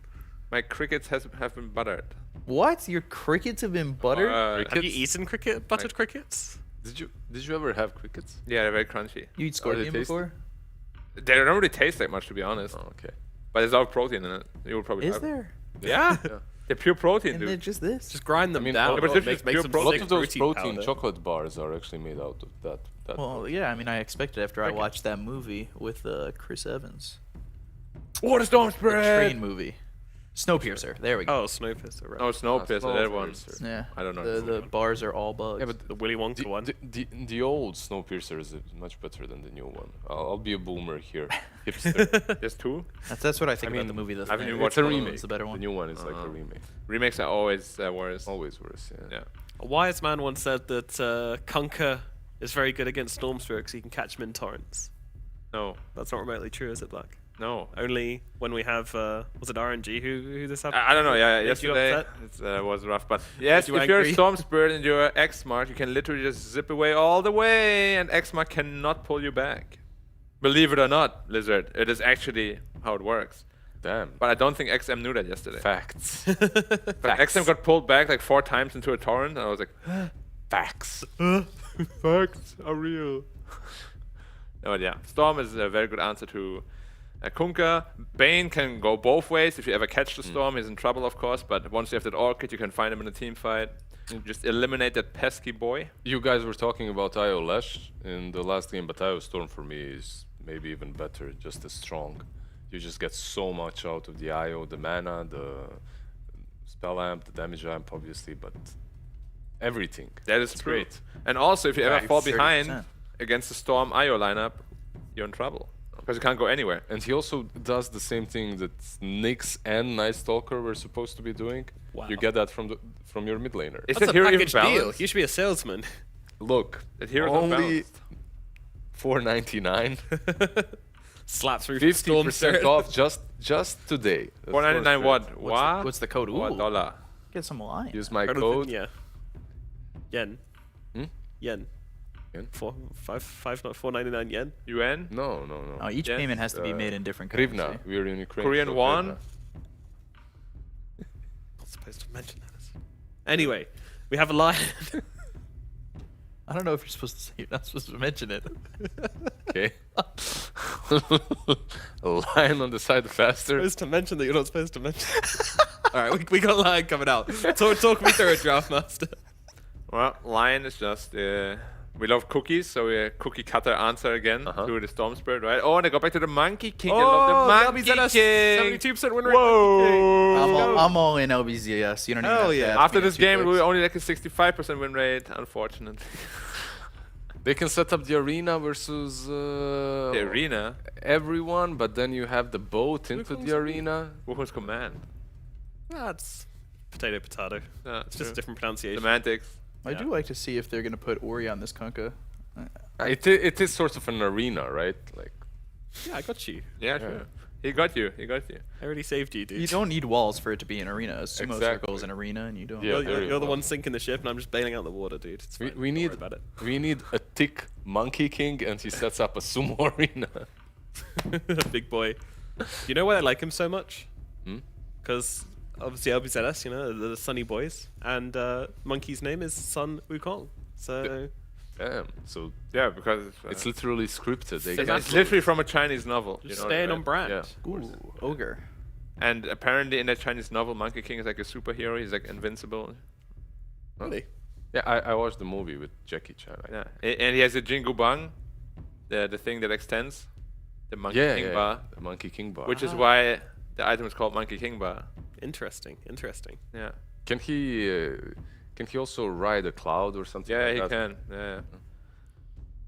my crickets have been buttered. What? Your crickets have been buttered? Have you Crickets? eaten buttered crickets? Did you ever have crickets? Yeah, they're very crunchy. you eat they scorpion tasty? before? They don't really taste like much, to be honest. Oh, okay. But there's a lot of protein in it. You will probably Is have. there? Yeah. They're pure protein, And dude. they're just this? Just grind them mean, down. yeah, but make, it's make pure some protein. A lot sick of those fruity protein powder. chocolate bars are actually made out of that. Well, yeah, I mean, I expected after I watched that movie with Chris Evans. What a storm The spread! train movie. Snowpiercer. There we go. Oh, Snowpiercer, right. Oh, Snowpiercer, that one. Snowpiercer. Yeah. I don't know. The bars are all bugs. Yeah, but The Willy Wonka one. the old Snowpiercer is much better than the new one. I'll be a boomer here. Hipster. There's two. That's what I think I about the mean, movie. The I haven't Thing. even watched It's a one of remake. It's the better one. The new one is like a remake. Remakes are always worse. Always worse, yeah. Yeah. A wise man once said that Kunkka is very good against Stormsphere because he can catch them in torrents. No. That's not remotely true, is it, Black? No. Only when we have, was it RNG who this happened? I don't know. Yeah, Made you yesterday upset? it was rough. But yes, you if you're a angry? Storm Spirit and you're X Mark, you can literally just zip away all the way, and X Mark cannot pull you back. Believe it or not, Lizard, it is actually how it works. Damn. But I don't think XM knew that yesterday. Facts. But XM got pulled back like 4 times into a torrent, and I was like, Facts. facts are real. No, but yeah, Storm is a very good answer to Kunkka. Bane can go both ways. If you ever catch the Storm, he's in trouble, of course. But once you have that Orchid, you can find him in a team fight. Just eliminate that pesky boy. You guys were talking about Io Lash in the last game, but Io Storm for me is maybe even better, just as strong. You just get so much out of the Io, the mana, the spell amp, the damage amp, obviously, but everything. That is It's true. great. And also, if you ever Right, fall 30%. behind against the Storm IO lineup, you're in trouble. Because you can't go anywhere. And he also does the same thing that Nyx and Night Stalker were supposed to be doing. Wow. You get that from your mid laner. Is That's that a hero even package deal. balanced? You should be a salesman. Look, That hero's not only balanced. $4.99, Slap through 50% off just today. That's $4.99 what? What's the code? What Ooh, dollar? get some line. Use my Code of code. Yeah. Yen. Hmm? Yen. Yen? 4.99 yen. UN? No. Oh, each Yes, payment has to be made in different currency. Hryvnia. We're in Ukraine. Korean so won? hryvnia. Not supposed to mention that. Anyway, we have a lion. I don't know if you're supposed to say you're not supposed to mention it. Okay. A lion on the side faster. supposed to mention that you're not supposed to mention. All right, we got a lion coming out. Talk me through it, Draft Master. Well, Lion is just... we love cookies, so we cookie cutter answer again to the Storm Spirit, right? Oh, and I go back to the Monkey King. I love the Monkey King. 72% win rate. Whoa! I'm all in LBZS. You don't even Hell have to yeah. ask After me this two game, clicks. we only like a 65% win rate, unfortunately. They can set up the arena versus The arena? everyone, but then you have the boat into the arena. Wuhu's command. That's potato. Yeah, It's just a true. different pronunciation. Semantics. I do like to see if they're gonna put Ori on this Kunkka. It is sort of an arena, right? Like Yeah, I got you. Yeah, true. He got you. He got you. I already saved you, dude. You don't need walls for it to be an arena. A sumo Exactly. circle is an arena, and you don't. Yeah. You're the one sinking the ship, and I'm just bailing out the water, dude. It's fine. We Don't need worry about it. we need a thick monkey king, and he sets up a sumo arena. Big boy. You know why I like him so much? Hmm? Because obviously LBZS, you know, the Sunny Boys, and Monkey's name is Sun Wukong. So Damn. So Yeah, because it's literally scripted. They it's can't- literally from a Chinese novel. just you know, staying right? on brand. Yeah. Ooh, ogre. And apparently in that Chinese novel, Monkey King is like a superhero. He's like invincible. Really? Yeah, I watched the movie with Jackie Chan. Yeah, and he has a Jingu Bang, the thing that extends, the Monkey Yeah, King yeah, bar, the Monkey King bar. which is why the item is called Monkey King bar. Interesting. Interesting. Yeah, Can he also ride a cloud or something? yeah, like he that? can. Yeah,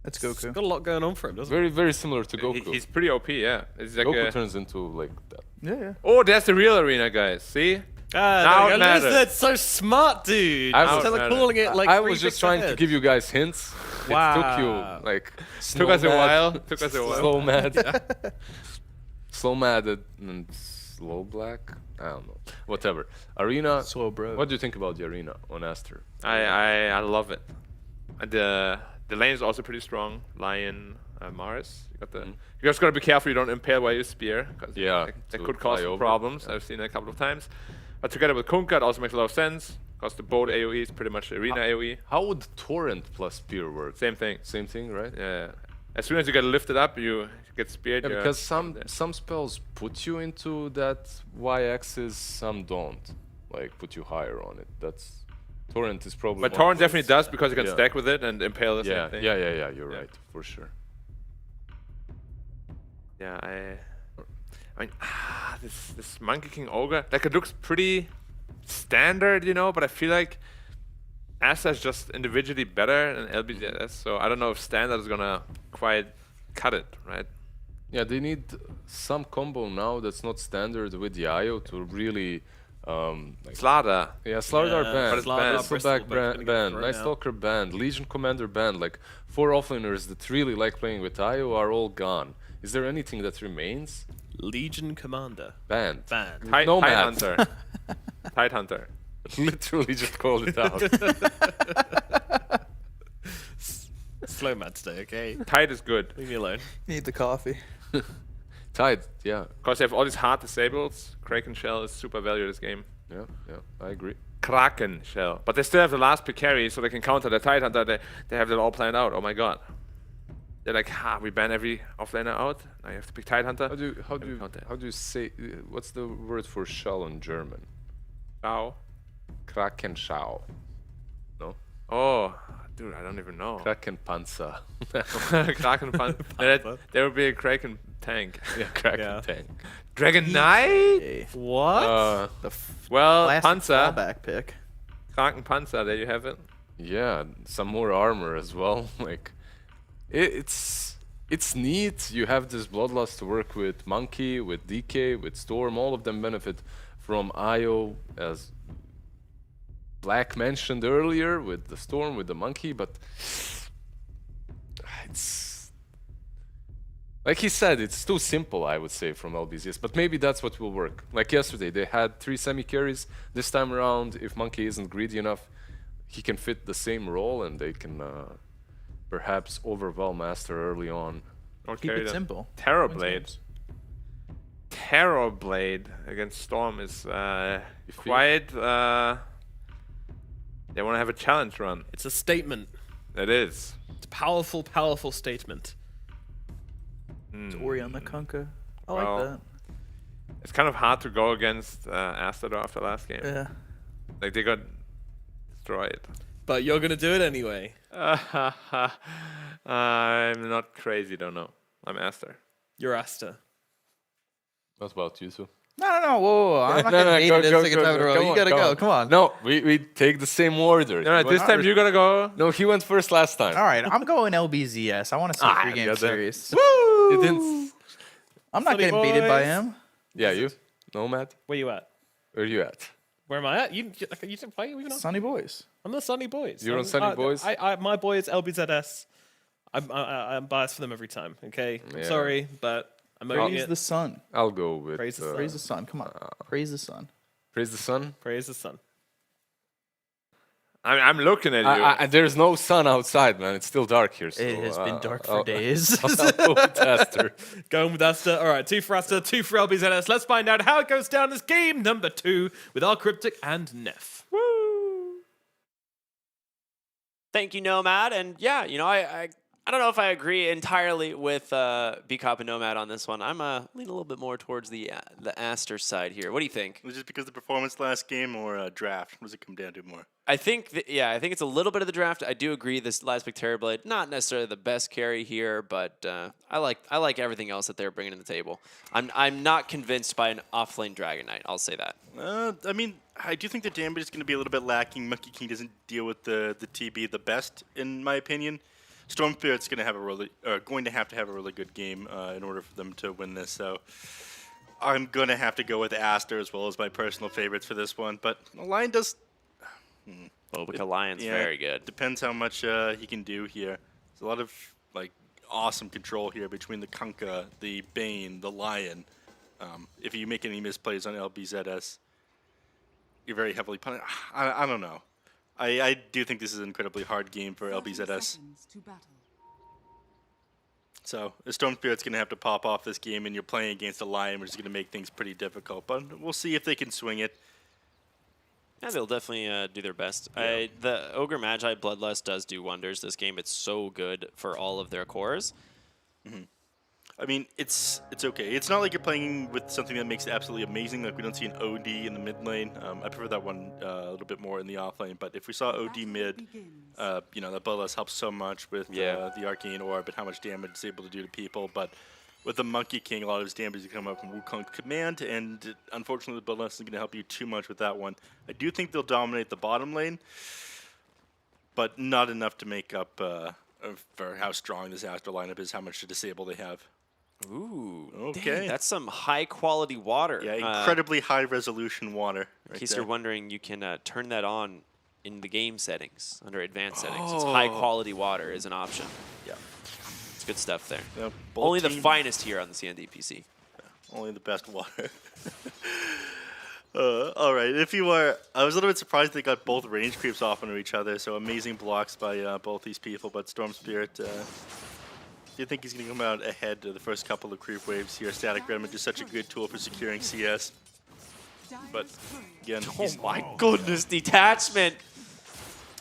That's He's Goku. got a lot going on for him, doesn't Very very similar to Goku. he's pretty OP. Yeah, it's like Goku a, turns into like that. Yeah. oh, that's the real arena, guys. See? he? Now it matters. That's so smart, dude. I was- Instead of Now it calling it like I three was just picks trying to ahead. give you guys hints. Wow. It took you like Took us a Slow while. Mad- Took us a while. Slow mad. Slow mad and slow black. I don't know. Whatever. Arena. Slow bro. What do you think about the arena on Aster? I love it. And the lane is also pretty strong. Lion, Mars. You got the. You just gotta be careful you don't impale while you spear, because Yeah, that to could cause fly some over. problems. Yeah. I've seen it a couple of times. But together with Kunkka, it also makes a lot of sense, because the boat AOE is pretty much arena AOE. How would torrent plus spear work? Same thing. Same thing, right? Yeah. As soon as you get lifted up, you get speared. Yeah, you're because there. some spells put you into that y-axis, some don't. Like put you higher on it. That's torrent is probably. But one Torrent place. definitely does, because you can Yeah. stack with it and impale the Yeah, same thing. yeah. You're Yeah. right, for sure. Yeah, I mean, this Monkey King Ogre, like it looks pretty standard, you know, but I feel like Asta is just individually better than LBZS, so I don't know if standard is gonna quite cut it, right? Yeah, they need some combo now that's not standard with the IO to really. Like, Slaughter. yeah, Slardar Yeah, band, but it's banned. Bristleback Bristleback's gonna get band, thrown Night out. Stalker band, Legion Commander band. Like 4 offlaners that really like playing with IO are all gone. Is there anything that remains? Legion Commander. Band. Band. Tide Nomad. Hunter. Tide Hunter. Literally just called it out. Slow mad today, okay? Tide is good, Leave me alone. Need the coffee. Tide, yeah. because they have all these hard disables. Kraken Shell is super valued this game. Yeah, I agree. Kraken Shell. But they still have the last pick carry, so they can counter the Tide Hunter. They have that all planned out. Oh my god. They're like, we ban every offlaner out. Now you have to pick Tide Hunter. How do you say? What's the word for shell in German? Ow. Krakenschau. No. Oh, dude, I don't even know. Krakenpanzer. Kraken Pan. There would be a Kraken tank. Yeah, Kraken Yeah. tank. Dragon Knight? Hey, What? the Well, classic Panzer. fallback pick. Kraken Panzer, there you have it. Yeah, some more armor as well. Like, it's neat. You have this bloodlust to work with Monkey, with DK, with Storm. All of them benefit from IO, as Black mentioned earlier, with the Storm, with the Monkey. But it's like he said, it's too simple, I would say, from LBZS. But maybe that's what will work. Like yesterday, they had 3 semi carries. This time around, if Monkey isn't greedy enough, he can fit the same role, and they can perhaps overwhelm Master early on. Or Keep carry it them. simple. Terror Wins Blade. games. Terror Blade against Storm is Iffy. quite. They want to have a challenge run. It's a statement. It is. It's a powerful, powerful statement. It's Ori on the Kunkka. I Well, like that. It's kind of hard to go against Aster after last game. Yeah. Like they got destroyed. But you're gonna do it anyway. I'm not crazy, don't know. I'm Aster. You're Asta. What about you two? No. Whoa. I'm not No, gonna no, beat go, it a go, second go, time in a go. row. Come You on, gotta come go. on. Come on. No, we take the same order. No, this time you gotta go. No, he went first last time. All right. I'm going LBZS. I want to see a Ah, 3-game goddamn. series. You didn't. I'm not Sunny getting beaten by boys. him. Yeah, you. Nomad. Where you at? Where you at? Where am I at? You didn't play even? Sunny boys. I'm the Sunny Boys. You're on Sunny Boys? My boy is LBZS. I'm biased for them every time. Okay, I'm Yeah. sorry, but emoting Praise it. the sun. I'll go with Praise the sun. Praise the sun. Come on. Praise the sun. Praise the sun. Praise the sun. I'm looking at you. There's no sun outside, man. It's still dark here. So, It has been dark for days. I'll go with Aster. Going with Aster. All right, 2 for Aster, 2 for LBZS. Let's find out how it goes down this game number 2 with our Cryptic and Neff. Thank you, Nomad. And yeah, you know, I don't know if I agree entirely with B-Cop and Nomad on this one. I'm leaning a little bit more towards the Aster side here. What do you think? Was it just because of the performance last game or draft? What does it come down to more? I think, I think it's a little bit of the draft. I do agree this last pick Terrorblade, not necessarily the best carry here, but I like everything else that they're bringing to the table. I'm not convinced by an off-lane Dragon Knight. I'll say that. I mean, I do think the damage is going to be a little bit lacking. Monkey King doesn't deal with the TB the best, in my opinion. Storm Spirit's going to have to have a really good game in order for them to win this. So I'm going to have to go with Aster as well as my personal favorites for this one. But Lion does. Bobica Lion's very good. Depends how much he can do here. There's a lot of like awesome control here between the Kunkka, the Bane, the Lion. If you make any misplays on LBZS, you're very heavily punished. I don't know. I do think this is an incredibly hard game for LBZS. So the Storm Spirit's going to have to pop off this game, and you're playing against a Lion, which is going to make things pretty difficult. But we'll see if they can swing it. Yeah, they'll definitely do their best. Yeah. The Ogre Magi Bloodlust does do wonders this game. It's so good for all of their cores. Mm-hmm. I mean, it's okay. It's not like you're playing with something that makes it absolutely amazing. Like we don't see an OD in the mid lane. I prefer that one a little bit more in the off lane. But if we saw OD mid, you know, that Bloodlust helps so much with the Arcane Orb and how much damage it's able to do to people. But with the Monkey King, a lot of his damage is coming up from Wukong's command, and unfortunately, the Bloodlust isn't going to help you too much with that one. I do think they'll dominate the bottom lane, but not enough to make up for how strong this Aster lineup is, how much to disable they have. Ooh, okay. Dang, that's some high-quality water. Yeah, incredibly high-resolution water. In case you're wondering, you can turn that on in the game settings, under advanced settings. It's high-quality water is an option. Yeah. It's good stuff there. Yeah, Only the finest here on the CNDPC. Yeah, only the best water. All right, if you are, I was a little bit surprised they got both range creeps off onto each other, so amazing blocks by both these people, but Storm Spirit, do you think he's going to come out ahead of the first couple of creep waves here? Static Remnant is such a good tool for securing CS. But, again, Oh my goodness, detachment!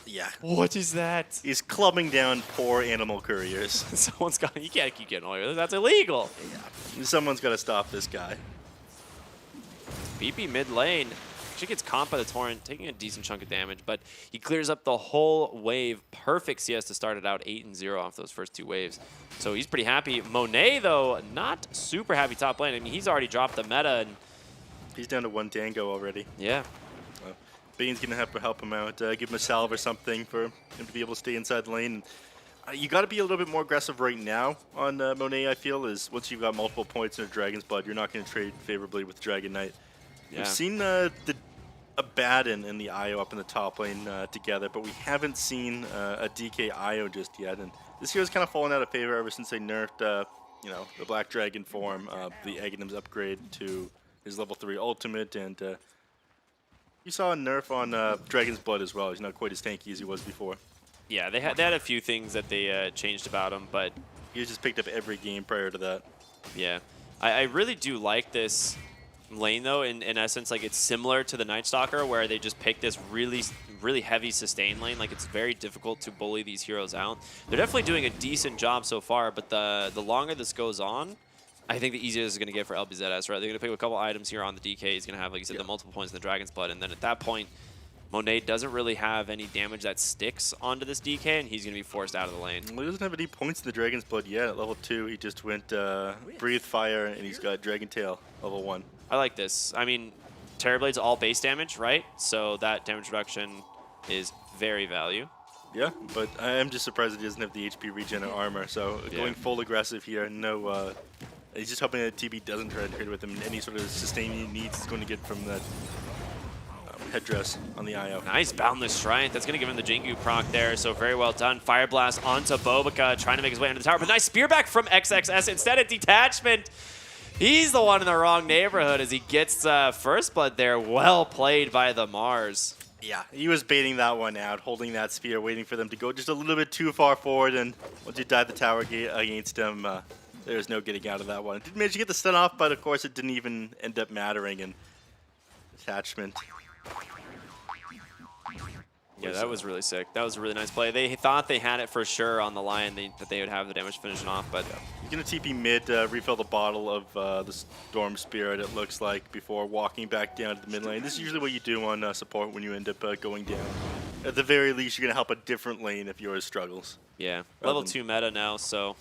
yeah, What is that? he's clubbing down poor animal couriers. Someone's got. You can't keep getting all your. That's illegal. Someone's got to stop this guy. BP mid lane actually gets comp by the Torrent, taking a decent chunk of damage, but he clears up the whole wave. Perfect CS to start it out 8-0 off those first 2 waves. So he's pretty happy. Monet, though, not super happy top lane. I mean, he's already dropped the meta, and He's down to 1 Dango already. yeah. Bane's going to have to help him out, give him a salve or something for him to be able to stay inside the lane. You got to be a little bit more aggressive right now on Monet, I feel, is once you've got multiple points in a Dragon's Blood, you're not going to trade favorably with Dragon Knight. Yeah. We've seen a Abaddon and the IO up in the top lane together, but we haven't seen a DK IO just yet. And this hero's kind of fallen out of favor ever since they nerfed, you know, the Black Dragon form, the Aghanim's upgrade to his level 3 ultimate, and you saw a nerf on Dragon's Blood as well. He's not quite as tanky as he was before. Yeah, they had a few things that they changed about him, but He just picked up every game prior to that. yeah. I really do like this lane, though, in essence. Like, it's similar to the Night Stalker, where they just pick this really heavy sustain lane. Like, it's very difficult to bully these heroes out. They're definitely doing a decent job so far, but the longer this goes on, I think the easier this is going to get for LBZS, right? They're going to pick up a couple items here on the DK. He's going to have, like you said, the multiple points in the Dragon's Blood, and then at that point, Monet doesn't really have any damage that sticks onto this DK, and he's going to be forced out of the lane. Well, he doesn't have any points in the Dragon's Blood yet. At level 2, he just went Breathe Fire, and he's got Dragon Tail, level 1. I like this. I mean, Terrorblade's all base damage, right? So that damage reduction is very value. Yeah, but I am just surprised that he doesn't have the HP regen and armor. So going full aggressive here, no. He's just hoping that TB doesn't try to trade with him. Any sort of sustain he needs is going to get from that headdress on the IO. Nice Boundless Strength. That's going to give him the Jingu proc there, so very well done. Fire Blast onto Bobica, trying to make his way under the tower. But nice spear back from XXS instead of detachment. He's the one in the wrong neighborhood as he gets first blood there. Well played by the Mars. Yeah, he was baiting that one out, holding that spear, waiting for them to go just a little bit too far forward, and once you dive the tower gate against him, there's no getting out of that one. Did manage to get the stun off, but of course it didn't even end up mattering, and attachment. Yeah, that was really sick. That was a really nice play. They thought they had it for sure on the line, that they would have the damage finishing off, but... He's going to TP mid, refill the bottle of the Storm Spirit, it looks like, before walking back down to the mid lane. This is usually what you do on support when you end up going down. At the very least, you're going to help a different lane if yours struggles. Yeah, level 2 meta now, so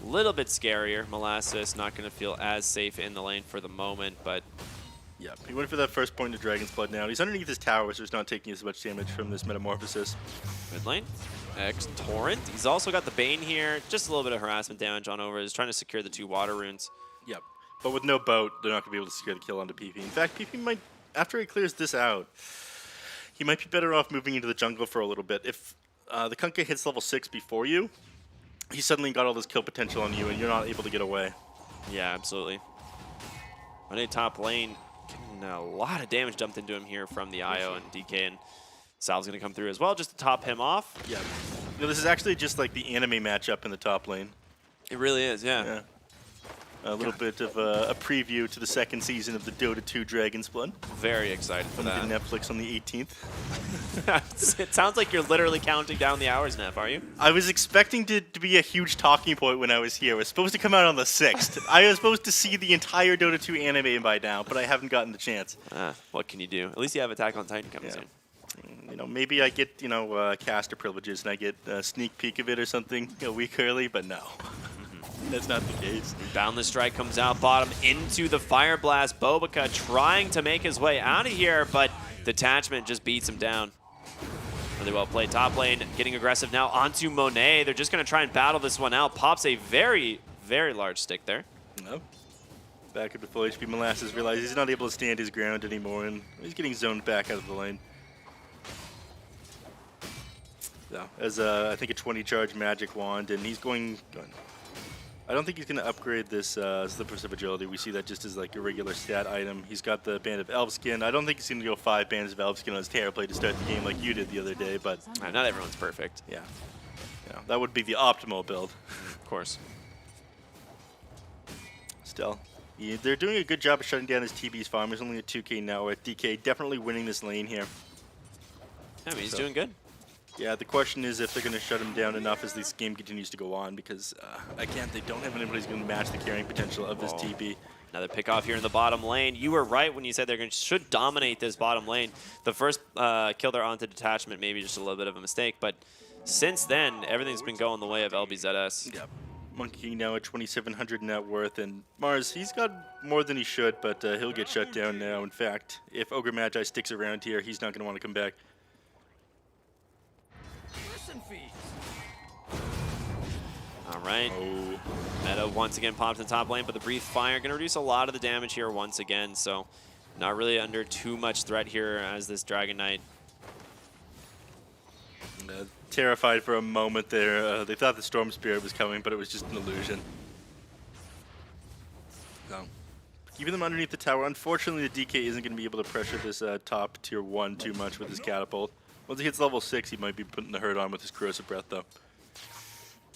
a little bit scarier. Molasses not going to feel as safe in the lane for the moment, but... Yeah, he went for that first point of Dragon's Blood now. He's underneath his tower, so he's not taking as much damage from this Metamorphosis. Mid lane, Torrent. He's also got the Bane here. Just a little bit of harassment damage on over. He's trying to secure the 2 water runes. Yep, but with no boat, they're not going to be able to secure the kill onto PP. In fact, PP might, after he clears this out, he might be better off moving into the jungle for a little bit. If the Kunkka hits level 6 before you, he suddenly got all this kill potential on you, and you're not able to get away. Yeah, absolutely. On a top lane, getting a lot of damage dumped into him here from the IO and DK, and Sal's going to come through as well just to top him off. Yeah. You know, this is actually just like the anime matchup in the top lane. It really is, yeah. A little bit of a preview to the second season of the Dota 2 Dragon's Blood. Very excited for that. On Netflix on the 18th. It sounds like you're literally counting down the hours, Neff, are you? I was expecting to be a huge talking point when I was here. It was supposed to come out on the 6th. I was supposed to see the entire Dota 2 anime by now, but I haven't gotten the chance. What can you do? At least you have Attack on Titan coming soon. You know, maybe I get, caster privileges and I get a sneak peek of it or something a week early, but no. That's not the case. Boundless Strike comes out bottom into the Fire Blast. Bobica trying to make his way out of here, but Detachment just beats him down. Really well played. Top lane getting aggressive now onto Monet. They're just going to try and battle this one out. Pops a very, very large stick there. No. Back up to full HP. Molasses realizes he's not able to stand his ground anymore, and he's getting zoned back out of the lane. So, as I think a 20 charge magic wand, and he's going. I don't think he's going to upgrade this Slippers of Agility. We see that just as like a regular stat item. He's got the Band of Elfskin. I don't think he's going to go 5 Bands of Elfskin on his Terrorblade to start the game like you did the other day, but... Not everyone's perfect. Yeah. That would be the optimal build. Of course. Still. Yeah, they're doing a good job of shutting down his TB's farm. He's only at 2k now with DK definitely winning this lane here. I mean, he's doing good. Yeah, the question is if they're going to shut him down enough as this game continues to go on, because, again, they don't have anybody who's going to match the carrying potential of this TB. Another pick off here in the bottom lane. You were right when you said they should dominate this bottom lane. The first kill there onto Detachment, maybe just a little bit of a mistake, but since then, everything's been going the way of LBZS. Yeah. Monkey King now at 2,700 net worth, and Mars, he's got more than he should, but he'll get shut down now. In fact, if Ogre Magi sticks around here, he's not going to want to come back. All right. Meta once again pops in top lane, but the Breathe Fire going to reduce a lot of the damage here once again, so not really under too much threat here as this Dragon Knight. Terrified for a moment there. They thought the Storm Spirit was coming, but it was just an illusion. So, keeping them underneath the tower. Unfortunately, the DK isn't going to be able to pressure this top tier 1 too much with his catapult. Once he hits level 6, he might be putting the hurt on with his Corrosive Breath, though.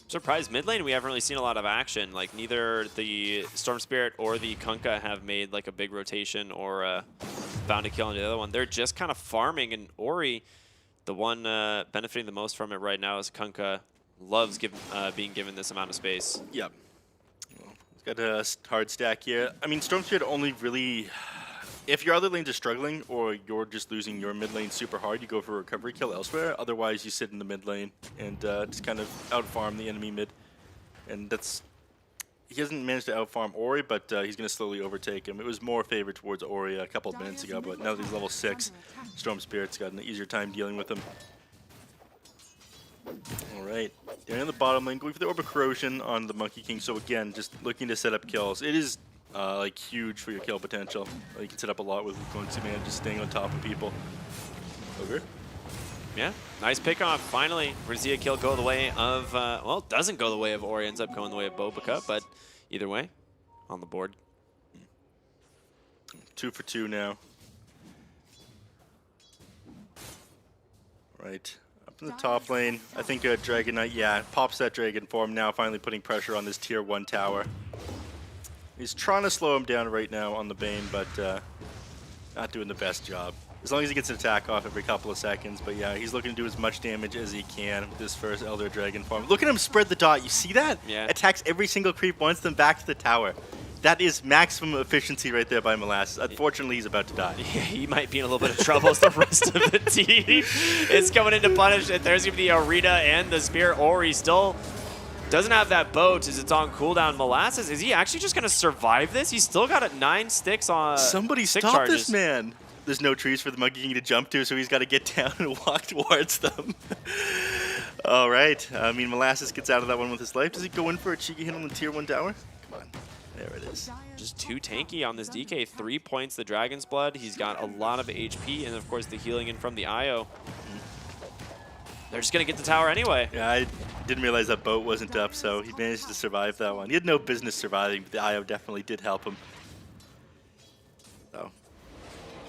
Surprised mid lane, we haven't really seen a lot of action. Like, neither the Storm Spirit or the Kunkka have made like a big rotation or bound to kill on the other one. They're just kind of farming, and Ori, the one benefiting the most from it right now is Kunkka. Loves being given this amount of space. Yep. Well, he's got a hard stack here. I mean, Storm Spirit only really... If your other lanes are struggling or you're just losing your mid lane super hard, you go for a recovery kill elsewhere. Otherwise, you sit in the mid lane and just kind of out-farm the enemy mid. And that's... He hasn't managed to out-farm Ori, but he's going to slowly overtake him. It was more favored towards Ori a couple of minutes ago, but now that he's level 6, Storm Spirit's got an easier time dealing with him. Alright, down in the bottom lane, going for the Orb of Corrosion on the Monkey King. So again, just looking to set up kills. It is like huge for your kill potential. You can set up a lot with Gunxi Man just staying on top of people. Over. Yeah, nice pick off. Finally, we're gonna see a kill go the way of, well, it doesn't go the way of Ori, ends up going the way of Bobica, but either way, on the board. 2 for 2 now. Right. Up in the top lane, I think Dragon Knight, yeah, pops that Dragon form now, finally putting pressure on this tier 1 tower. He's trying to slow him down right now on the Bane, but not doing the best job. As long as he gets an attack off every couple of seconds, but yeah, he's looking to do as much damage as he can with this first Elder Dragon form. Look at him spread the dot, you see that? Yeah. Attacks every single creep once, then back to the tower. That is maximum efficiency right there by Molasses. Unfortunately, he's about to die. Yeah, he might be in a little bit of trouble as the rest of the team is coming in to punish it. There's going to be the Arena and the Spear. Ori still doesn't have that boat as it's on cooldown. Molasses, is he actually just going to survive this? He's still got 9 sticks on Somebody stick stop charges. this man. There's no trees for the Monkey King to jump to, so he's got to get down and walk towards them. All right. I mean, Molasses gets out of that one with his life. Does he go in for a cheeky hit on the tier 1 tower? Come on. There it is. Just too tanky on this DK. 3 points the Dragon's Blood. He's got a lot of HP, and of course the healing in from the IO. They're just going to get the tower anyway. Yeah, I didn't realize that boat wasn't up, so he managed to survive that one. He had no business surviving, but the IO definitely did help him. So,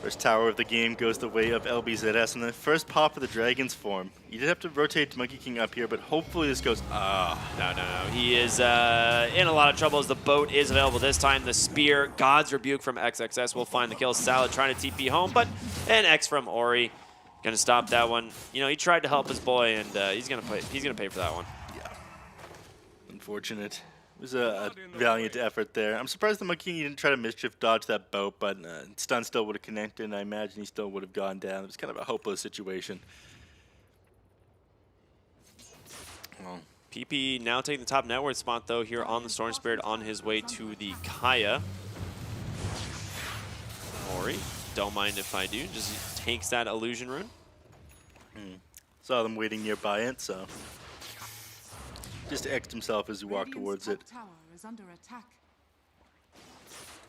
first tower of the game goes the way of LBZS, and the first pop of the Dragon's form. You did have to rotate Monkey King up here, but hopefully this goes... No. He is in a lot of trouble as the boat is available this time. The Spear, God's Rebuke from XXS will find the kill. Salad trying to TP home, but an X from Ori. Gonna stop that one. You know, he tried to help his boy, and he's gonna pay for that one. Yeah. Unfortunate. It was a valiant effort there. I'm surprised the Monkey King didn't try to mischief dodge that boat, but stun still would have connected, and I imagine he still would have gone down. It was kind of a hopeless situation. Well, PP now taking the top network spot, though, here on the Storm Spirit on his way to the Kaya. Ori, don't mind if I do, just takes that illusion rune. saw them waiting nearby it, so just X'd himself as he walked towards it.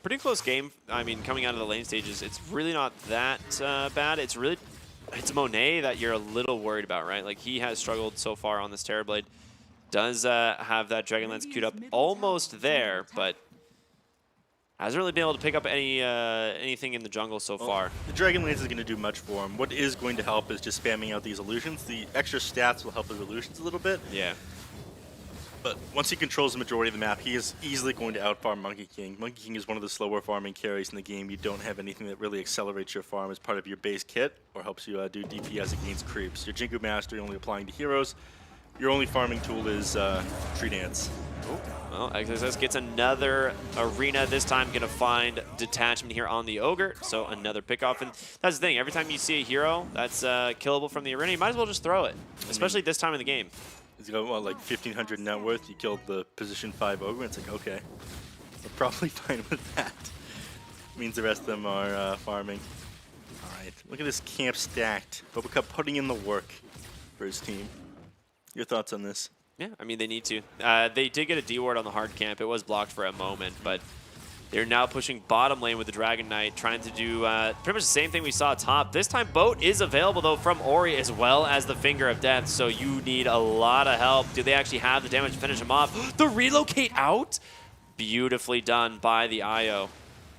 Pretty close game. I mean, coming out of the lane stages, it's really not that bad. It's Monet that you're a little worried about, right? Like, he has struggled so far on this Terrorblade. Does have that Dragonlance queued up almost there, but hasn't really been able to pick up anything in the jungle so far. The Dragonlance is going to do much for him. What is going to help is just spamming out these illusions. The extra stats will help his illusions a little bit. Yeah. But once he controls the majority of the map, he is easily going to outfarm Monkey King. Monkey King is one of the slower farming carries in the game. You don't have anything that really accelerates your farm as part of your base kit or helps you do DPS against creeps. Your Jingu Master, you're only applying to heroes. Your only farming tool is Tree Dance. Well, XXS gets another arena. This time going to find detachment here on the Ogre. So another pickoff. And that's the thing. Every time you see a hero that's killable from the arena, you might as well just throw it, especially this time in the game. He's got, what, like 1,500 net worth. You killed the position 5 Ogre. It's like, okay, we're probably fine with that. Means the rest of them are farming. All right, look at this camp stacked. Boba putting in the work for his team. Your thoughts on this? Yeah, I mean, they need to. They did get a D-ward on the hard camp. It was blocked for a moment, but they're now pushing bottom lane with the Dragon Knight, trying to do pretty much the same thing we saw top. This time, boat is available, though, from Ori as well as the Finger of Death, so you need a lot of help. Do they actually have the damage to finish him off? The relocate out? Beautifully done by the IO.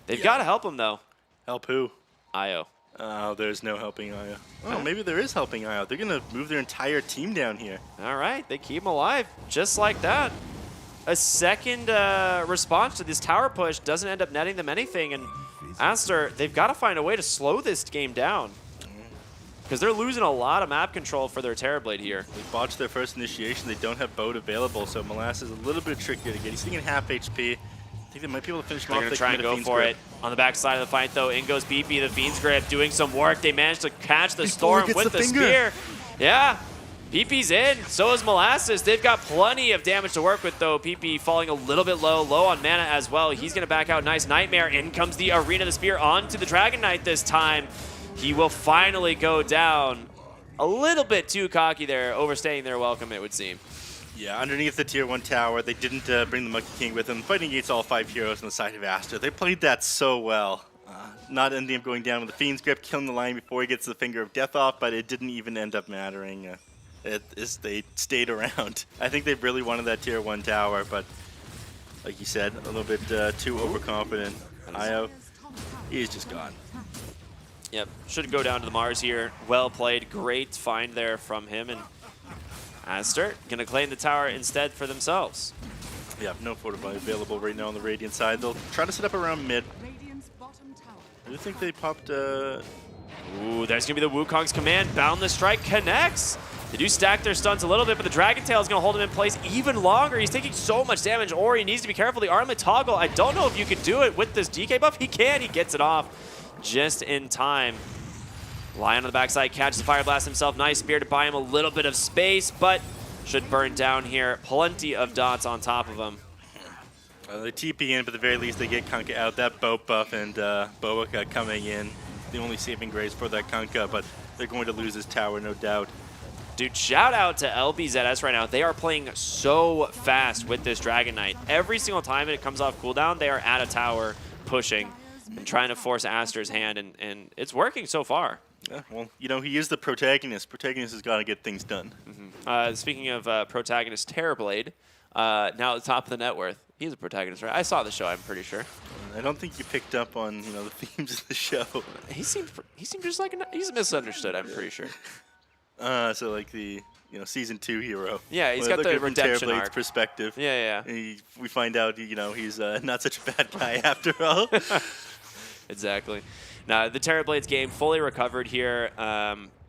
They've got to help him, though. Help who? IO. Oh, there's no helping Io. Oh, maybe there is helping Io. They're going to move their entire team down here. All right, they keep him alive, just like that. A second response to this tower push doesn't end up netting them anything, and Aster, they've got to find a way to slow this game down, because they're losing a lot of map control for their Terrorblade here. They botched their first initiation. They don't have boat available, so Molasses is a little bit trickier to get. He's sitting at half HP. I think they might be able to finish him They're off. going to try and go for it. On the back side of the fight, though, in goes BP, the Fiend's Grip, doing some work. They managed to catch the Storm with the spear. Yeah, PP's in. So is Molasses. They've got plenty of damage to work with, though. PP falling a little bit low on mana as well. He's going to back out. Nice Nightmare. In comes the Arena, the Spear onto the Dragon Knight this time. He will finally go down. A little bit too cocky there, overstaying their welcome, it would seem. Yeah, underneath the tier 1 tower, they didn't bring the Monkey King with them, fighting against all 5 heroes on the side of Aster. They played that so well. Not ending up going down with the Fiend's Grip, killing the Lion before he gets the Finger of Death off, but it didn't even end up mattering. They stayed around. I think they really wanted that tier 1 tower, but like you said, a little bit too overconfident. Io He's just gone. Yep, should go down to the Mars here. Well played, great find there from him, and Aster gonna claim the tower instead for themselves. Yeah, no fortify available right now on the Radiant side. They'll try to set up around mid. I do think they popped. Ooh, there's gonna be the Wukong's command. Boundless Strike connects. They do stack their stuns a little bit, but the Dragon Tail is gonna hold him in place even longer. He's taking so much damage. Ori needs to be careful. The Armlet toggle, I don't know if you could do it with this DK buff. He can, he gets it off just in time. Lion on the backside catches the Fire Blast himself. Nice spear to buy him a little bit of space, but should burn down here. Plenty of dots on top of him. They TP in, but at the very least they get Kunkka out. That boat buff and Boaka coming in. The only saving grace for that Kunkka, but they're going to lose this tower, no doubt. Dude, shout out to LBZS right now. They are playing so fast with this Dragon Knight. Every single time it comes off cooldown, they are at a tower pushing and trying to force Aster's hand, and it's working so far. Yeah, well, you know, he is the protagonist. Protagonist has got to get things done. Speaking of protagonist, Terrorblade, now at the top of the net worth. He's a protagonist, right? I saw the show, I'm pretty sure. I don't think you picked up on, you know, the themes of the show. He seemed just like he's misunderstood, I'm pretty sure. So like the, you know, season 2 hero. Yeah, he's When I got look the at it from redemption Terrorblade's arc. perspective. Yeah. We find out, you know, he's not such a bad guy after all. Exactly. Now, the Terrorblade's game fully recovered here.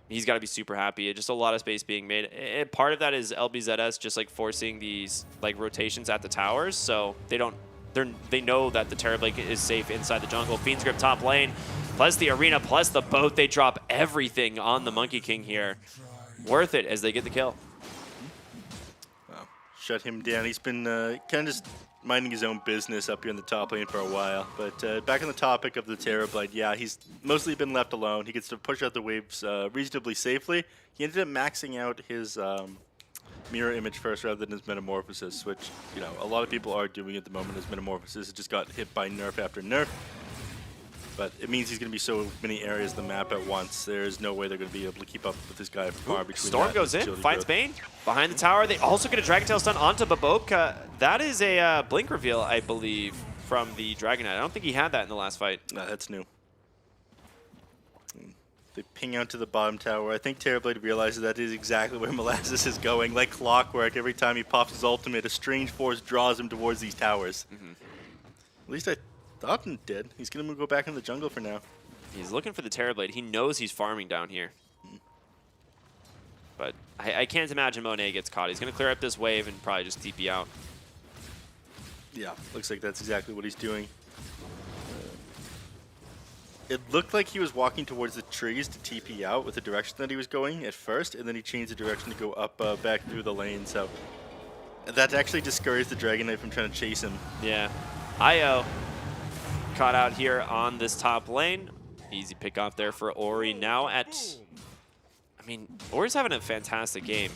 He's got to be super happy. Just a lot of space being made. And part of that is LBZS just like forcing these like rotations at the towers, so they know that the Terrorblade is safe inside the jungle. Fiend's Grip top lane, plus the arena, plus the boat. They drop everything on the Monkey King here. Worth it as they get the kill. Wow. Shut him down. He's been kind of just minding his own business up here in the top lane for a while. But back on the topic of the Terrorblade, yeah, he's mostly been left alone. He gets to push out the waves reasonably safely. He ended up maxing out his mirror image first rather than his Metamorphosis, which, you know, a lot of people are doing at the moment. His Metamorphosis it just got hit by nerf after nerf. But it means he's going to be so many areas of the map at once. There's no way they're going to be able to keep up with this guy from far between. Storm goes in, finds Bane. Behind the tower, they also get a Dragon Tail stun onto Baboka. That is a blink reveal, I believe, from the Dragon Knight. I don't think he had that in the last fight. No, that's new. They ping out to the bottom tower. I think Terrorblade realizes that is exactly where Molasses is going. Like clockwork, every time he pops his ultimate, a strange force draws him towards these towers. At least I thought he did. He's going to go back in the jungle for now. He's looking for the Terrorblade. He knows he's farming down here. But I can't imagine Monet gets caught. He's going to clear up this wave and probably just TP out. Yeah, looks like that's exactly what he's doing. It looked like he was walking towards the trees to TP out with the direction that he was going at first, and then he changed the direction to go up back through the lane. So that actually discouraged the Dragon Knight from trying to chase him. Yeah. Io caught out here on this top lane. Easy pick off there for Ori. Now at... I mean, Ori's having a fantastic game.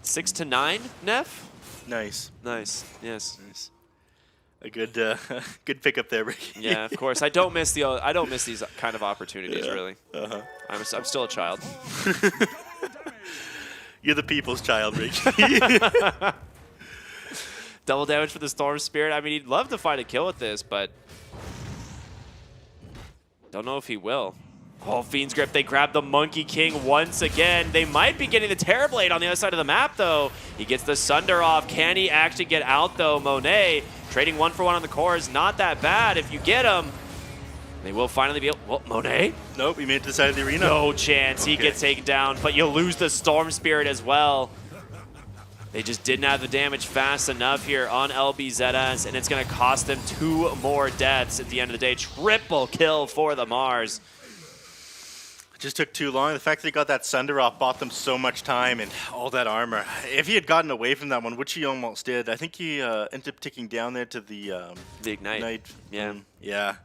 6-9, Neff? Nice. Nice, yes. Nice. A good good pickup there, Ricky. Yeah, of course. I don't miss these kind of opportunities, Yeah. really. Uh-huh. I'm still a child. You're the people's child, Ricky. Double damage for the Storm Spirit. I mean, he'd love to find a kill with this, but don't know if he will. Oh, Fiend's Grip, they grab the Monkey King once again. They might be getting the Terrorblade on the other side of the map, though. He gets the Sunder off. Can he actually get out, though? Monet trading 1-for-1 on the core is not that bad if you get him. They will finally be able... Well, Monet? Nope, he made it to the side of the arena. No chance. He Okay. gets taken down, but you lose the Storm Spirit as well. They just didn't have the damage fast enough here on LBZS, and it's going to cost them 2 more deaths at the end of the day. Triple kill for the Mars. It just took too long. The fact that he got that Sunder off bought them so much time and all that armor. If he had gotten away from that one, which he almost did, I think he ended up ticking down there to the Ignite. Yeah. Yeah,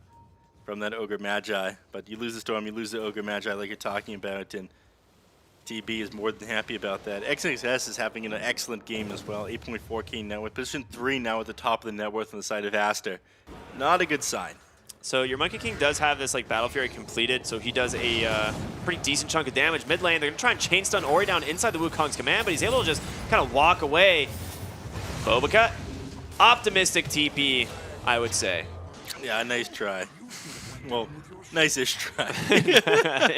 from that Ogre Magi. But you lose the Storm, you lose the Ogre Magi like you're talking about, and TB is more than happy about that. XXS is having an excellent game as well. 8.4k net worth. Position 3 now at the top of the net worth on the side of Aster. Not a good sign. So your Monkey King does have this like Battle Fury completed, so he does a pretty decent chunk of damage. Mid lane, they're going to try and chain stun Ori down inside the Wukong's command, but he's able to just kind of walk away. Boba Cut, optimistic TP, I would say. Yeah, nice try. Well, nice-ish try.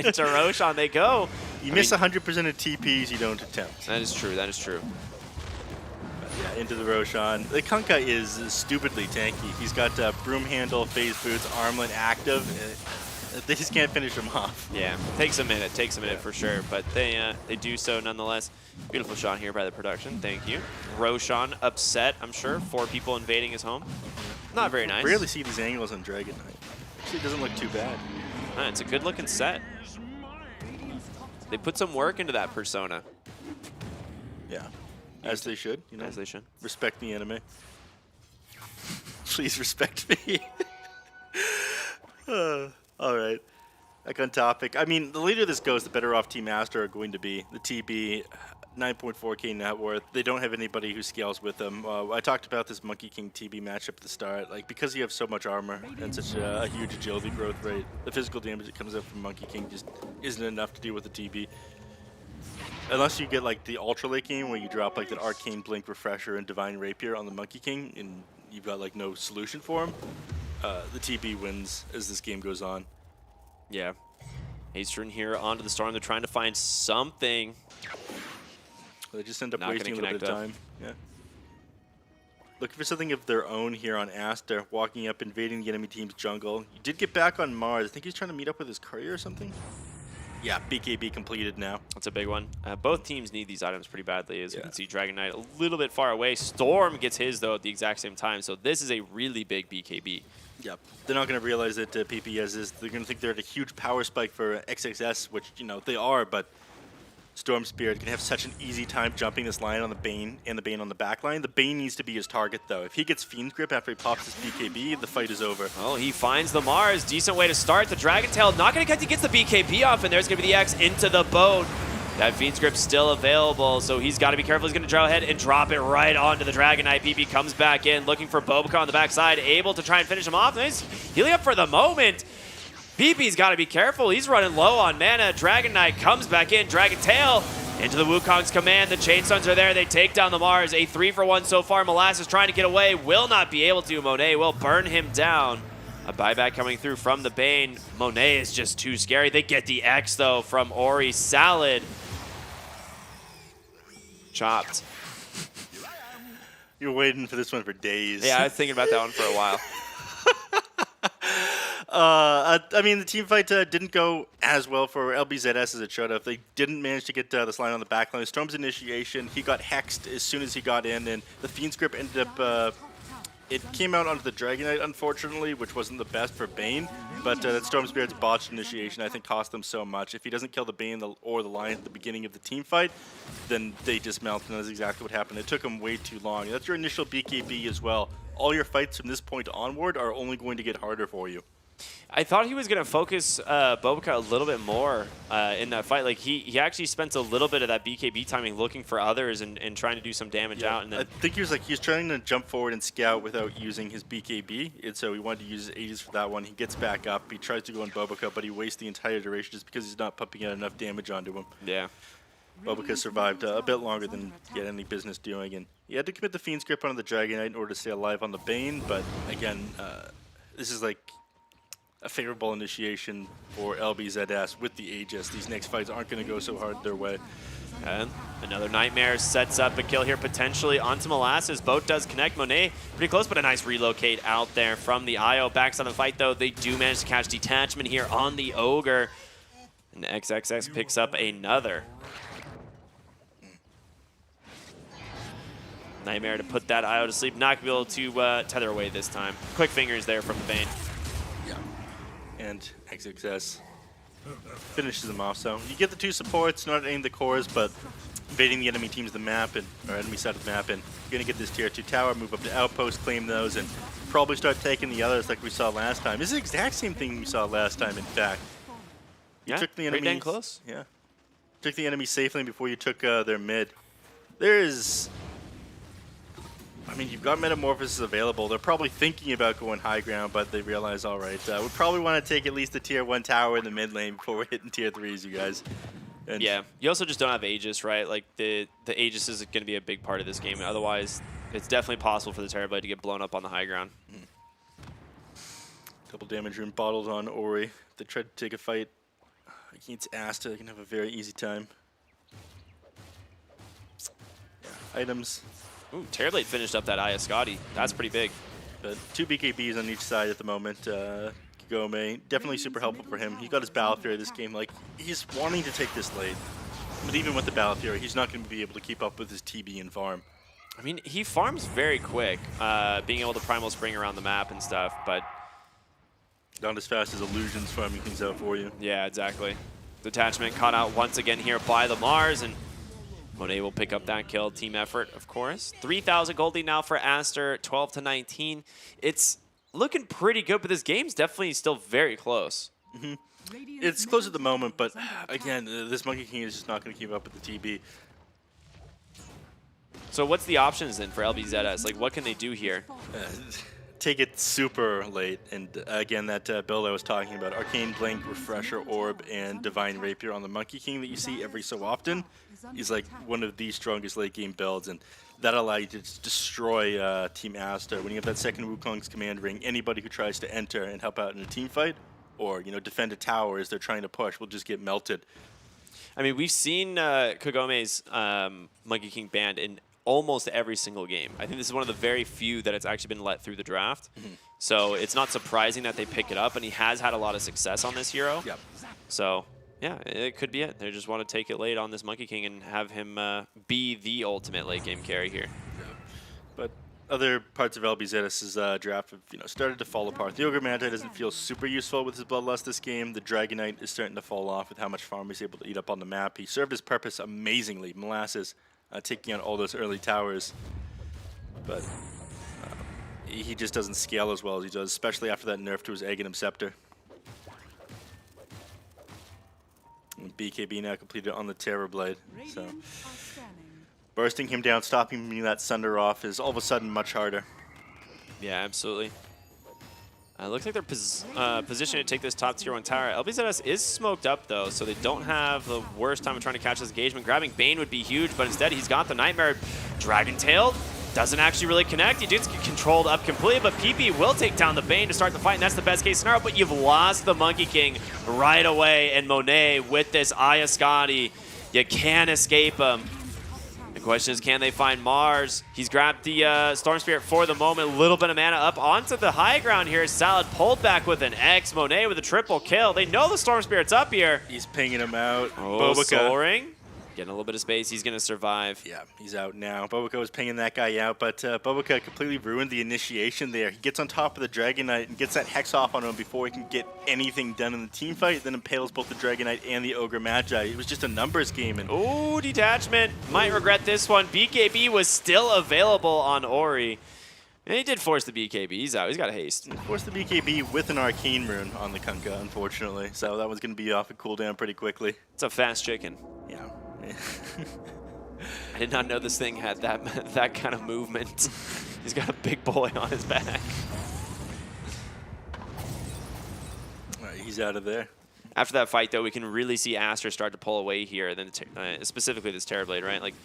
Into Roshan they go. You miss 100% of TPs you don't attempt. That is true. That is true. Yeah, into the Roshan. The Kunkka is stupidly tanky. He's got Broom Handle, Phase Boots, Armlet active. They just can't finish him off. Yeah, takes a minute for sure, but they do so nonetheless. Beautiful shot here by the production. Thank you. Roshan upset, I'm sure. 4 people invading his home. Not very nice. Rarely see these angles on Dragon Knight. Actually, it doesn't look too bad. It's a good looking set. They put some work into that persona. Yeah, as they should. You know, As they should. respect the anime. Please respect me. All right. Back on topic. I mean, the later this goes, the better off Team Master are going to be. The TB, 9.4k net worth. They don't have anybody who scales with them. I talked about this Monkey King TB matchup at the start. Like, because you have so much armor and such a huge agility growth rate, the physical damage that comes out from Monkey King just isn't enough to deal with the TB. Unless you get like the Ultra Late game where you drop like that Arcane Blink Refresher and Divine Rapier on the Monkey King and you've got like no solution for him, the TB wins as this game goes on. Yeah. Haystron here onto the Storm. They're trying to find something. They just end up Not wasting a gonna little bit of connect time. Yeah. Looking for something of their own here on Aster, walking up, invading the enemy team's jungle. You did get back on Mars. I think he's trying to meet up with his courier or something. Yeah, BKB completed now. That's a big one. Both teams need these items pretty badly. As you can see, Dragon Knight a little bit far away. Storm gets his, though, at the exact same time. So this is a really big BKB. Yep. They're not going to realize that PPS is. They're going to think they're at a huge power spike for XXS, which, you know, they are, but Storm Spirit can have such an easy time jumping this line on the Bane and the Bane on the back line. The Bane needs to be his target, though. If he gets Fiend's Grip after he pops his BKB, the fight is over. Oh, he finds the Mars. Decent way to start. The Dragon Tail not going to catch. He gets the BKB off, and there's going to be the X into the boat. That Fiend's Grip still available, so he's got to be careful. He's going to draw ahead and drop it right onto the Dragon Knight. PP comes back in, looking for Bobica on the backside, able to try and finish him off. Nice healing up for the moment. PP's got to be careful. He's running low on mana. Dragon Knight comes back in. Dragon Tail into the Wukong's command. The Chainstones are there. They take down the Mars. A 3-for-1 so far. Molasses trying to get away. Will not be able to. Monet will burn him down. A buyback coming through from the Bane. Monet is just too scary. They get the X, though, from Ori. Salad. Chopped. You're waiting for this one for days. Yeah, I was thinking about that one for a while. I mean, the team fight didn't go as well for LBZS as it should have. They didn't manage to get this line on the back line. Storm's initiation, he got hexed as soon as he got in, and the Fiend's Grip ended up... it came out onto the Dragon Knight, unfortunately, which wasn't the best for Bane, but that Storm Spirit's botched initiation, I think, cost them so much. If he doesn't kill the Bane or the Lion at the beginning of the team fight, then they dismount, and that's exactly what happened. It took him way too long. That's your initial BKB as well. All your fights from this point onward are only going to get harder for you. I thought he was going to focus Bobica a little bit more in that fight. Like, he actually spent a little bit of that BKB timing looking for others and trying to do some damage out. And then I think he was trying to jump forward and scout without using his BKB, and so he wanted to use his Aegis for that one. He gets back up, he tries to go on Bobica, but he wastes the entire duration just because he's not pumping out enough damage onto him. yeah. Bobica survived a bit longer than he had any business doing, and he had to commit the Fiend's Grip onto the Dragon Knight in order to stay alive on the Bane, but again, this is like a favorable initiation for LBZS with the Aegis. These next fights aren't going to go so hard their way. And another Nightmare sets up a kill here potentially onto Molasses. Boat does connect. Monet pretty close, but a nice relocate out there from the IO. Backs on the fight, though. They do manage to catch Detachment here on the Ogre. And XXX picks up another. Nightmare to put that IO to sleep. Not going to be able to tether away this time. Quick fingers there from the Bane. And XXS finishes them off. So you get the two supports, not aiming the cores, but invading the enemy team's the map and or enemy side of the map, and you're gonna get this tier 2 tower, move up to outpost, claim those, and probably start taking the others like we saw last time. This is the exact same thing we saw last time. In fact, you took the enemy pretty dang close. Yeah, took the enemy safely before you took their mid. There is. I mean, you've got Metamorphosis available. They're probably thinking about going high ground, but they realize, all right, we probably want to take at least the tier 1 tower in the mid lane before we're hitting tier 3s, you guys. And Yeah, you also just don't have Aegis, right? Like, the Aegis is going to be a big part of this game. Otherwise, it's definitely possible for the Terrorblade to get blown up on the high ground. Couple damage room bottled on Ori. If they try to take a fight against Asta, they can have a very easy time. Yeah, items. Ooh, Terrorblade finished up that Ayascati. That's pretty big. But 2 BKBs on each side at the moment. Kagome, definitely super helpful for him. He got his Battle Fury this game. Like, he's wanting to take this late. But even with the Battle Fury, he's not going to be able to keep up with his TB and farm. I mean, he farms very quick, being able to Primal Spring around the map and stuff, but... Not as fast as Illusions farming things out for you. Yeah, exactly. Detachment caught out once again here by the Mars, and Monet will pick up that kill. Team effort, of course. 3,000 gold lead now for Aster, 12 to 19. It's looking pretty good, but this game's definitely still very close. Mm-hmm. It's close at the moment, but again, this Monkey King is just not going to keep up with the TB. So what's the options then for LBZS? Like, what can they do here? Take it super late, and again, that build I was talking about, Arcane Blink, Refresher Orb, and Divine Rapier on the Monkey King that you see every so often is like one of the strongest late game builds, and that allows you to just destroy Team Asta. When you have that second Wukong's command ring, anybody who tries to enter and help out in a team fight, or defend a tower as they're trying to push, will just get melted. I mean, we've seen Kagome's Monkey King banned in almost every single game. I think this is one of the very few that it's actually been let through the draft. So it's not surprising that they pick it up, and he has had a lot of success on this hero. Yep. So yeah, it could be it. They just want to take it late on this Monkey King and have him be the ultimate late game carry here. But other parts of LBZS's draft have started to fall apart. The Ogre Magi doesn't feel super useful with his Bloodlust this game. The Dragonite is starting to fall off with how much farm he's able to eat up on the map. He served his purpose amazingly. Molasses taking out all those early towers. But he just doesn't scale as well as he does, especially after that nerf to his Aghanim Scepter. And BKB now completed on the Terrorblade. So bursting him down, stopping him from that Sunder off is all of a sudden much harder. Yeah, absolutely. Looks like they're positioned to take this top tier 1 tower. LBZS is smoked up though, so they don't have the worst time of trying to catch this engagement. Grabbing Bane would be huge, but instead he's got the Nightmare. Dragon Tailed doesn't actually really connect. He gets controlled up completely, but PP will take down the Bane to start the fight, and that's the best case scenario, but you've lost the Monkey King right away, and Monet with this Ayascati, you can't escape him. The question is, can they find Mars? He's grabbed the Storm Spirit for the moment. A little bit of mana up onto the high ground here. Salad pulled back with an X. Monet with a triple kill. They know the Storm Spirit's up here. He's pinging him out. Oh, Soaring. Getting a little bit of space. He's going to survive. Yeah, he's out now. Boboka was pinging that guy out, but Boboka completely ruined the initiation there. He gets on top of the Dragonite and gets that Hex off on him before he can get anything done in the team fight, then impales both the Dragonite and the Ogre Magi. It was just a numbers game. And ooh, Detachment. Might regret this one. BKB was still available on Ori. And he did force the BKB. He's out. He's got a haste. Forced the BKB with an Arcane Rune on the Kunkka, unfortunately. So that was going to be off a cooldown pretty quickly. It's a fast chicken. Yeah. I did not know this thing had that kind of movement. He's got a big boy on his back. All right, he's out of there. After that fight, though, we can really see Aster start to pull away here. And then specifically this Terrorblade, right? Like,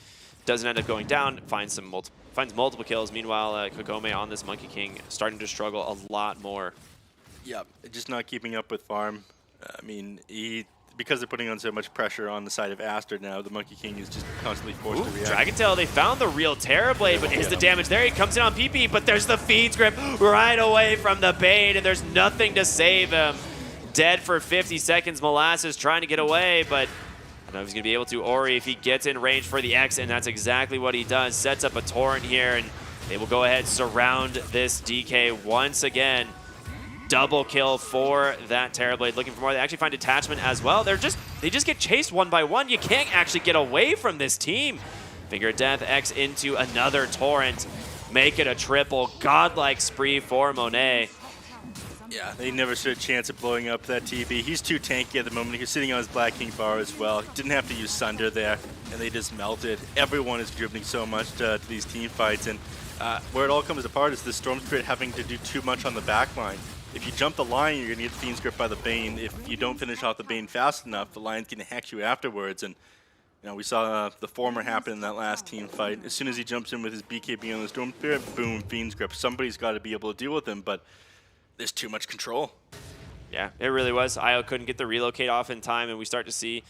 doesn't end up going down. Finds multiple kills. Meanwhile, Kagome on this Monkey King starting to struggle a lot more. Yeah, just not keeping up with farm. I mean, because they're putting on so much pressure on the side of Aster now, the Monkey King is just constantly forced to react. Dragon Tail, they found the real Terrorblade, but is the damage there? He comes in on PP, but there's the Fiend's Grip right away from the Bane, and there's nothing to save him. Dead for 50 seconds. Molasses trying to get away, but I don't know if he's going to be able to. Ori, if he gets in range for the X, and that's exactly what he does. Sets up a torrent here, and they will go ahead and surround this DK once again. Double kill for that Terrorblade. Looking for more. They actually find Detachment as well. They just get chased one by one. You can't actually get away from this team. Finger of Death X into another torrent. Make it a triple. Godlike spree for Monet. Yeah, they never stood a chance of blowing up that TB. He's too tanky at the moment. He's sitting on his Black King bar as well. Didn't have to use Sunder there, and they just melted. Everyone is contributing so much to these team fights, and where it all comes apart is the Storm Spirit having to do too much on the back line. If you jump the line, you're going to get Fiend's Grip by the Bane. If you don't finish off the Bane fast enough, the line's going to hex you afterwards. And we saw the former happen in that last team fight. As soon as he jumps in with his BKB on the Storm Spirit, boom, Fiend's Grip. Somebody's got to be able to deal with him, but there's too much control. Yeah, it really was. IO couldn't get the relocate off in time, and we start to see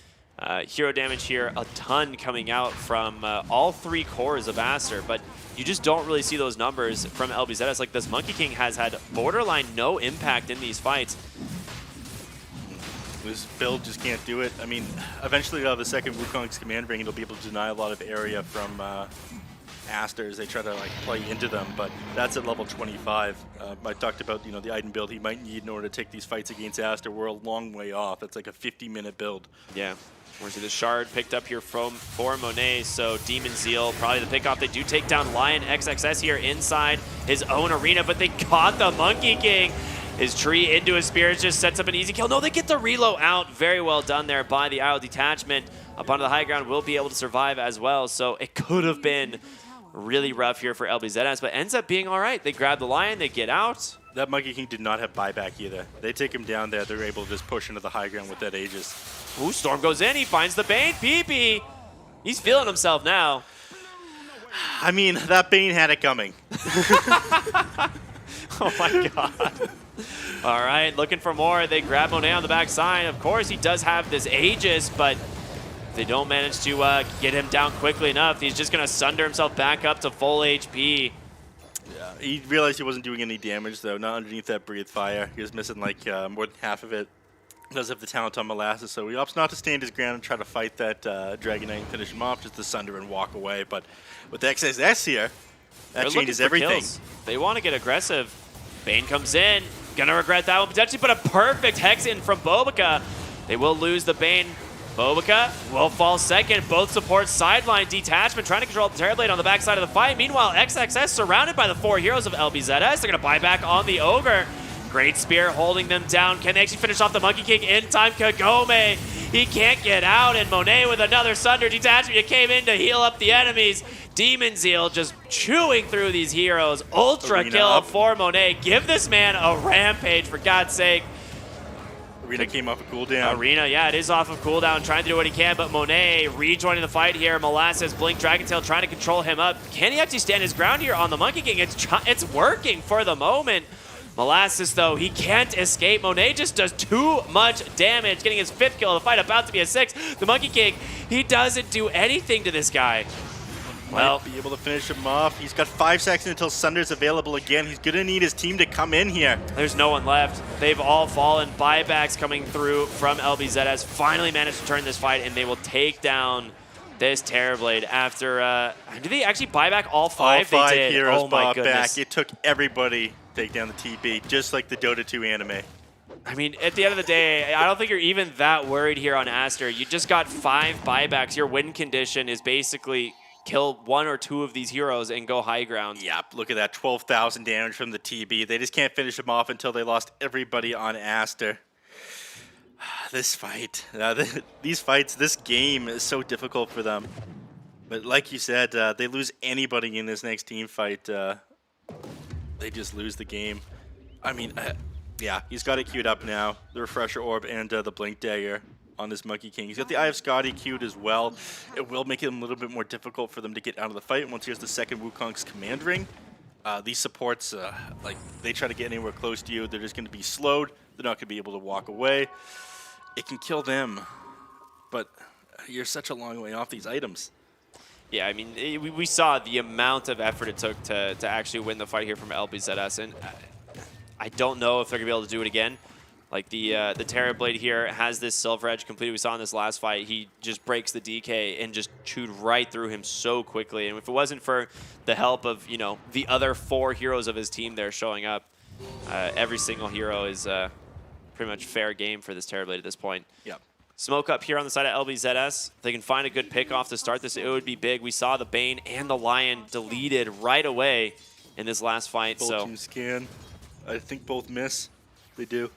hero damage here, a ton coming out from all 3 cores of Aster, but you just don't really see those numbers from LBZS. Like, this Monkey King has had borderline no impact in these fights. This build just can't do it. I mean, eventually the second Wukong's command ring, it'll be able to deny a lot of area from Aster as they try to like play into them, but that's at level 25. I talked about, you know, the item build he might need in order to take these fights against Aster. We're a long way off. It's like a 50-minute build. Yeah. We're see the shard picked up here for Monet, so Demon Zeal probably the pickoff. They do take down Lion XXS here inside his own arena, but they caught the Monkey King. His tree into his spirits just sets up an easy kill. No, they get the reload out. Very well done there by the IO detachment. Up onto the high ground, will be able to survive as well, so it could have been really rough here for LBZS, but ends up being all right. They grab the Lion, they get out. That Monkey King did not have buyback either. They take him down there. They're able to just push into the high ground with that Aegis. Ooh, Storm goes in. He finds the Bane. PP. He's feeling himself now. I mean, that Bane had it coming. Oh my god. All right, looking for more. They grab Monet on the backside. Of course, he does have this Aegis, but they don't manage to get him down quickly enough. He's just going to sunder himself back up to full HP. Yeah, he realized he wasn't doing any damage, though, not underneath that Breathe Fire. He was missing, like, more than half of it. He does have the talent on Molasses, so he opts not to stand his ground and try to fight that Dragon Knight and finish him off, just to sunder and walk away. But with XSS here, that They're changes looking for everything. kills. They want to get aggressive. Bane comes in. Gonna regret that one potentially, but a perfect Hex in from Bobica. They will lose the Bane. Bobica will fall second. Both supports sideline detachment, trying to control the Terrorblade on the backside of the fight. Meanwhile, XXS surrounded by the 4 heroes of LBZS. They're going to buy back on the Ogre. Great Spear holding them down. Can they actually finish off the Monkey King in time? Kagome, he can't get out. And Monet with another Sunder detachment. He came in to heal up the enemies. Demon Zeal just chewing through these heroes. Ultra Arena kill up. for Monet. Give this man a rampage, for God's sake. Arena came off a cooldown. Arena, yeah, it is off of cooldown, trying to do what he can, but Monet rejoining the fight here. Molasses, Blink, Dragon Tail trying to control him up. Can he actually stand his ground here on the Monkey King? It's working for the moment. Molasses, though, he can't escape. Monet just does too much damage, getting his 5th kill of the fight, about to be a 6th. The Monkey King, he doesn't do anything to this guy. Well, Might be able to finish him off. He's got 5 seconds until Sunder's available again. He's going to need his team to come in here. there's no one left. They've all fallen. Buybacks coming through from LBZS. Finally managed to turn this fight, and they will take down this Terrorblade after... did they actually buy back all 5? All 5 they did. heroes Oh my bought goodness. back. It took everybody to take down the TB, just like the Dota 2 anime. I mean, at the end of the day, I don't think you're even that worried here on Aster. You just got 5 buybacks. Your win condition is basically kill 1 or 2 of these heroes and go high ground. Yep, look at that, 12,000 damage from the TB. They just can't finish him off until they lost everybody on Aster. This fight, these fights, this game is so difficult for them. But like you said, they lose anybody in this next team fight, they just lose the game. I mean, yeah, he's got it queued up now. The Refresher Orb and the Blink Dagger on this Monkey King. He's got the Eye of Scotty queued as well. It will make it a little bit more difficult for them to get out of the fight once he has the second Wukong's command ring. These supports, like, they try to get anywhere close to you, they're just going to be slowed. They're not going to be able to walk away. It can kill them, but you're such a long way off these items. Yeah, I mean, we saw the amount of effort it took to actually win the fight here from LBZS, and I don't know if they're going to be able to do it again. Like, the Terrorblade here has this Silver Edge completed. We saw in this last fight, he just breaks the DK and just chewed right through him so quickly. And if it wasn't for the help of, you know, the other 4 heroes of his team there showing up, every single hero is pretty much fair game for this Terrorblade at this point. Yep. Smoke up here on the side of LBZS. If they can find a good pick off to start this, it would be big. We saw the Bane and the Lion deleted right away in this last fight. Both so teams scan. I think both miss. They do.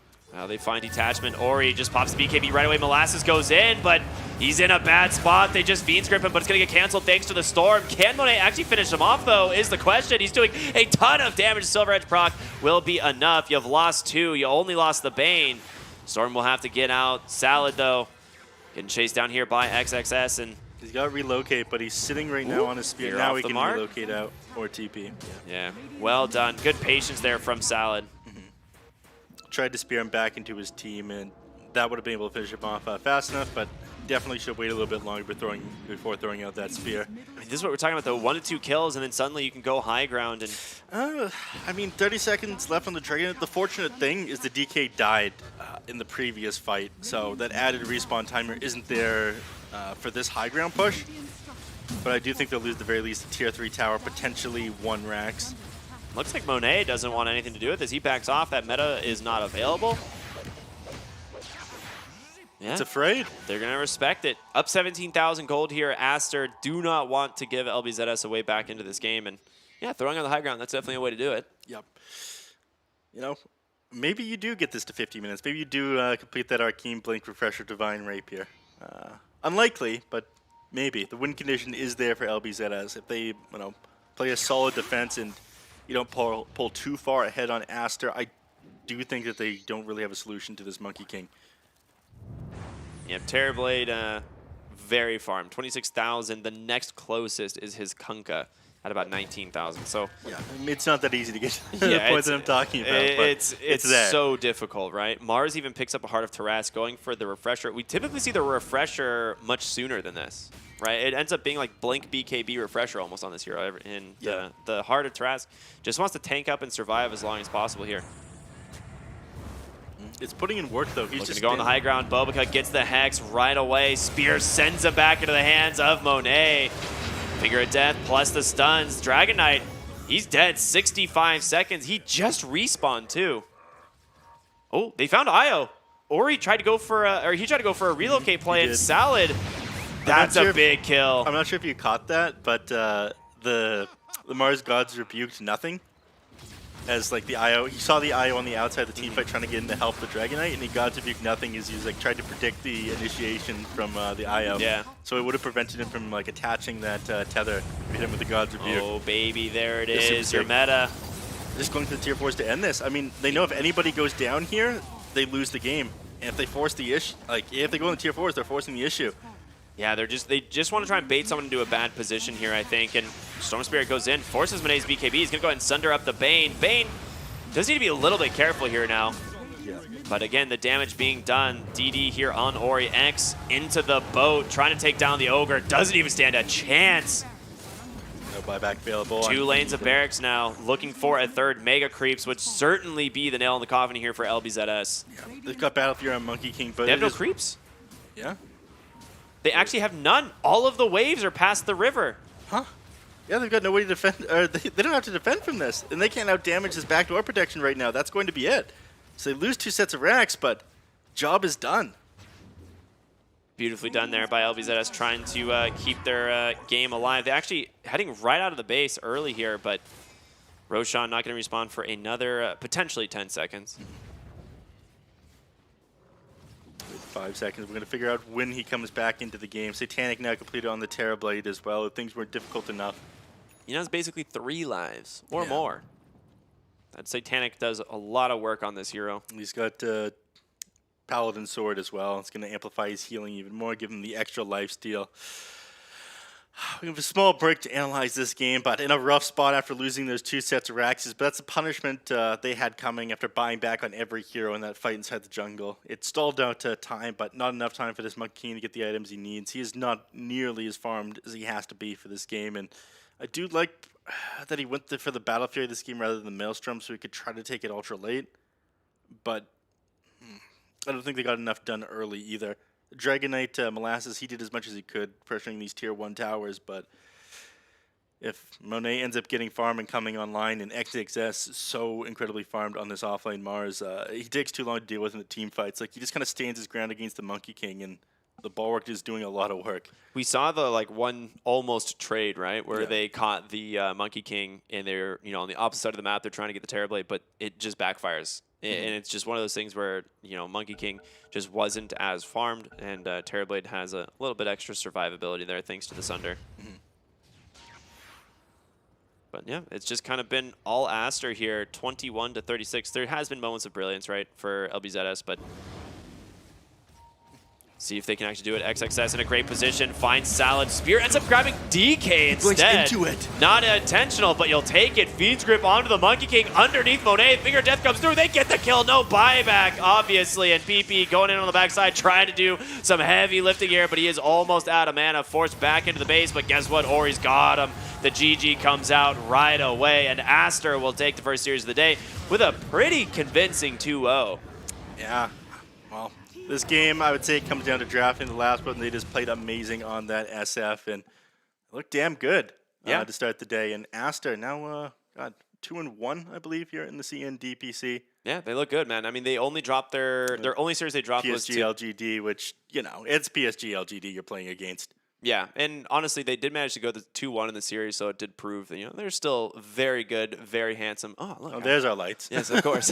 they find detachment. Ori just pops the BKB right away. Molasses goes in, but he's in a bad spot. They just Fiends grip him, but it's going to get canceled thanks to the Storm. Can Monet actually finish him off, though, is the question. He's doing a ton of damage. Silver Edge proc will be enough. You've lost 2. You only lost the Bane. Storm will have to get out. Salad, though, getting chased down here by XXS. And He's got to relocate, but he's sitting right now on his spear. Spear Now off he the can mark. relocate out or TP. yeah, well done. Good patience there from Salad. tried to spear him back into his team, and that would have been able to finish him off fast enough, but definitely should wait a little bit longer before throwing out that spear. I mean, this is what we're talking about, though. 1 to 2 kills, and then suddenly you can go high ground. And I mean, 30 seconds left on the Dragon. The fortunate thing is the DK died in the previous fight, so that added respawn timer isn't there for this high ground push. But I do think they'll lose the very least a tier 3 tower, potentially 1 Rax. looks like Monet doesn't want anything to do with this. He backs off. That meta is not available. Yeah. It's afraid. They're going to respect it. Up 17,000 gold here. Aster do not want to give LBZS a way back into this game. And yeah, throwing on the high ground, that's definitely a way to do it. Yep. You know, maybe you do get this to 50 minutes. Maybe you do complete that Arcane Blink Refresher Divine Rapier. Unlikely, but maybe. The win condition is there for LBZS. If they, play a solid defense and you don't pull too far ahead on Aster, I do think that they don't really have a solution to this Monkey King. Yeah, Terrorblade, very farmed. 26,000. The next closest is his Kunkka at about 19,000. So yeah, I mean, it's not that easy to get to the point that I'm talking about. It's there. so difficult, right? Mars even picks up a Heart of Taras, going for the refresher. We typically see the refresher much sooner than this, right? It ends up being like Blink BKB refresher almost on this hero. And the Heart of Taras just wants to tank up and survive as long as possible here. It's putting in work, though. He's Looking just to go on the high ground. Bobica gets the Hex right away. Spear sends him back into the hands of Monet. Finger of Death plus the stuns. Dragon Knight, he's dead. 65 seconds. He just respawned, too. Oh, they found Io. Ori tried to go for a relocate play, and Salad, that's a big kill. I'm not sure if you caught that, but the Mars Gods rebuked nothing. As like the IO, he saw the IO on the outside of the team fight trying to get in to help the Dragon Knight, and he got to rebuke nothing as he was like tried to predict the initiation from the IO. Yeah. So it would have prevented him from like attaching that tether to hit him with the God's Rebuke. Oh baby, there it is. Your meta. Just going to the tier 4s to end this. I mean, they know if anybody goes down here, they lose the game. And if they force the issue, like if they go in the tier 4s, they're forcing the issue. Yeah, they just want to try and bait someone into a bad position here, I think. And Storm Spirit goes in, forces Monet's BKB. He's going to go ahead and sunder up the Bane. Bane does need to be a little bit careful here now. Yeah. But again, the damage being done. DD here on Ori. X into the boat, trying to take down the Ogre. Doesn't even stand a chance. No buyback available. 2 lanes of barracks now. Looking for a third. Mega Creeps would certainly be the nail in the coffin here for LBZS. Yeah. They've got Battle Fury on Monkey King, but They have no creeps. Yeah. They actually have none. All of the waves are past the river. Huh? Yeah, they've got no way to defend, or they don't have to defend from this, and they can't out-damage this backdoor protection right now. That's going to be it. So they lose 2 sets of racks, but job is done. Beautifully done there by LBZS, trying to keep their game alive. They're actually heading right out of the base early here, but Roshan not going to respawn for another potentially 10 seconds. 5 seconds. We're going to figure out when he comes back into the game. Satanic now completed on the Terrorblade as well. Things were difficult enough. You know, it's basically 3 lives or more. That Satanic does a lot of work on this hero. He's got Paladin Sword as well. It's going to amplify his healing even more, give him the extra lifesteal. We have a small break to analyze this game, but in a rough spot after losing those 2 sets of Raxes. But that's a punishment they had coming after buying back on every hero in that fight inside the jungle. It stalled out time, but not enough time for this Monkey King to get the items he needs. He is not nearly as farmed as he has to be for this game, and I do like that he went for the Battle Fury this game rather than the Maelstrom, so he could try to take it ultra late. But I don't think they got enough done early either. Dragon Knight Molasses, he did as much as he could, pressuring these tier 1 towers, but if Monet ends up getting farm and coming online, and XXS is so incredibly farmed on this offlane Mars, he takes too long to deal with in the team fights. Like, he just kind of stands his ground against the Monkey King, and the Bulwark is doing a lot of work. We saw the one almost trade, right, where they caught the Monkey King, and they're on the opposite side of the map. They're trying to get the Terrorblade, but it just backfires. And it's just one of those things where, Monkey King just wasn't as farmed, and Terrorblade has a little bit extra survivability there thanks to the Sunder. But yeah, it's just kind of been all Aster here, 21 to 36. There has been moments of brilliance, right, for LBZS, but See if they can actually do it. XXS in a great position. Finds Salad. Spear ends up grabbing DK instead. into it. Not intentional, but you'll take it. Feeds grip onto the Monkey King underneath Monet. Finger Death comes through. They get the kill. No buyback, obviously. And PP going in on the backside, trying to do some heavy lifting here, but he is almost out of mana. Forced back into the base, but guess what? Ori's got him. The GG comes out right away, and Aster will take the first series of the day with a pretty convincing 2-0. Yeah, well, this game, I would say, it comes down to drafting. The last one, they just played amazing on that SF and looked damn good to start the day. And Aster now, 2-1, I believe, here in the CN DPC. Yeah, they look good, man. I mean, they only dropped their only series they dropped was PSG LGD, which, you know, it's PSG LGD you're playing against. Yeah, and honestly, they did manage to go to 2-1 in the series, so it did prove that, you know, they're still very good, very handsome. Oh, look. Oh, there's our lights. Yes, of course.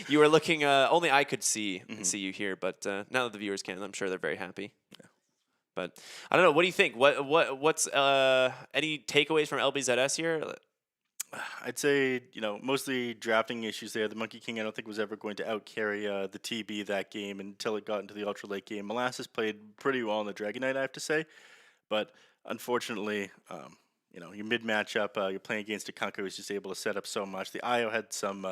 You were looking, only I could see you here, but now that the viewers can, I'm sure they're very happy. Yeah. But I don't know, what do you think? What's any takeaways from LBZS here? I'd say, you know, mostly drafting issues there. The Monkey King, I don't think, was ever going to outcarry the TB that game until it got into the ultra late game. Molasses played pretty well in the Dragon Knight, I have to say. But unfortunately, you know, your mid matchup, you're playing against a Kunka who's just able to set up so much. The IO had some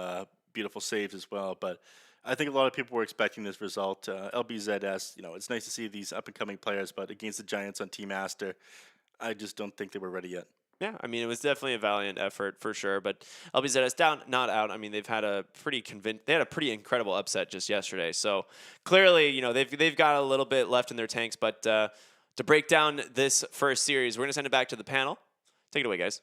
beautiful saves as well, but I think a lot of people were expecting this result. LBZS, you know, it's nice to see these up-and-coming players, but against the Giants on Team Aster, I just don't think they were ready yet. Yeah, I mean, it was definitely a valiant effort for sure, but LBZS down, not out. I mean, they've had a pretty incredible upset just yesterday. So clearly, you know, they've got a little bit left in their tanks, but to break down this first series, we're going to send it back to the panel. Take it away, guys.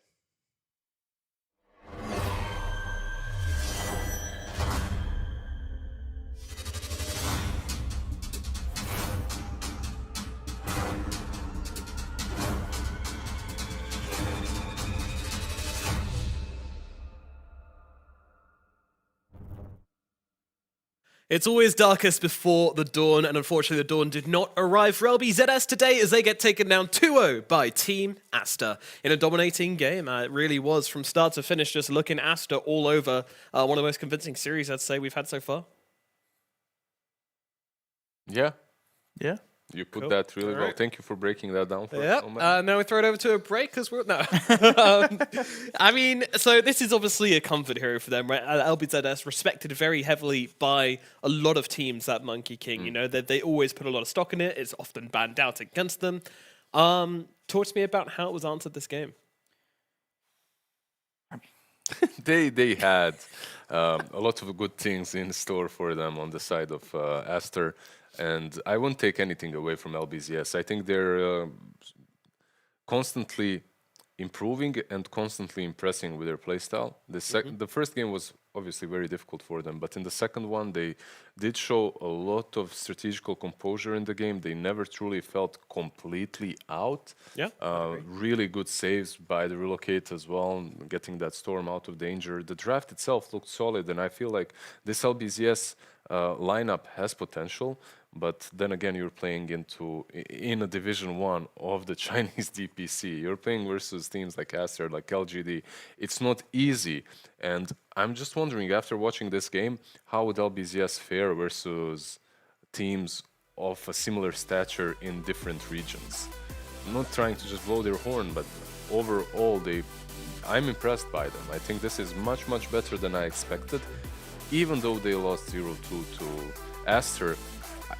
It's always darkest before the dawn, and unfortunately the dawn did not arrive for LBZS today as they get taken down 2-0 by Team Aster in a dominating game. It really was from start to finish just looking Aster all over. One of the most convincing series I'd say we've had so far. Yeah. Yeah. You put that really well. right. Thank you for breaking that down for us. Yeah. Now we throw it over to a break because we're no. I mean, so this is obviously a comfort hero for them, right? LBZS respected very heavily by a lot of teams. That Monkey King, you know, they always put a lot of stock in it. It's often banned out against them. Talk to me about how it was answered this game. They had a lot of good things in store for them on the side of Aster. And I won't take anything away from LBZS. I think they're constantly improving and constantly impressing with their playstyle. The first game was obviously very difficult for them, but in the second one, they did show a lot of strategical composure in the game. They never truly felt completely out. Yeah. Really good saves by the Relocate as well, getting that Storm out of danger. The draft itself looked solid, and I feel like this LBZS lineup has potential. But then again, you're playing in a Division 1 of the Chinese DPC. You're playing versus teams like Aster, like LGD. It's not easy. And I'm just wondering, after watching this game, how would LBZS fare versus teams of a similar stature in different regions? I'm not trying to just blow their horn, but overall, I'm impressed by them. I think this is much, much better than I expected. Even though they lost 0-2 to Aster,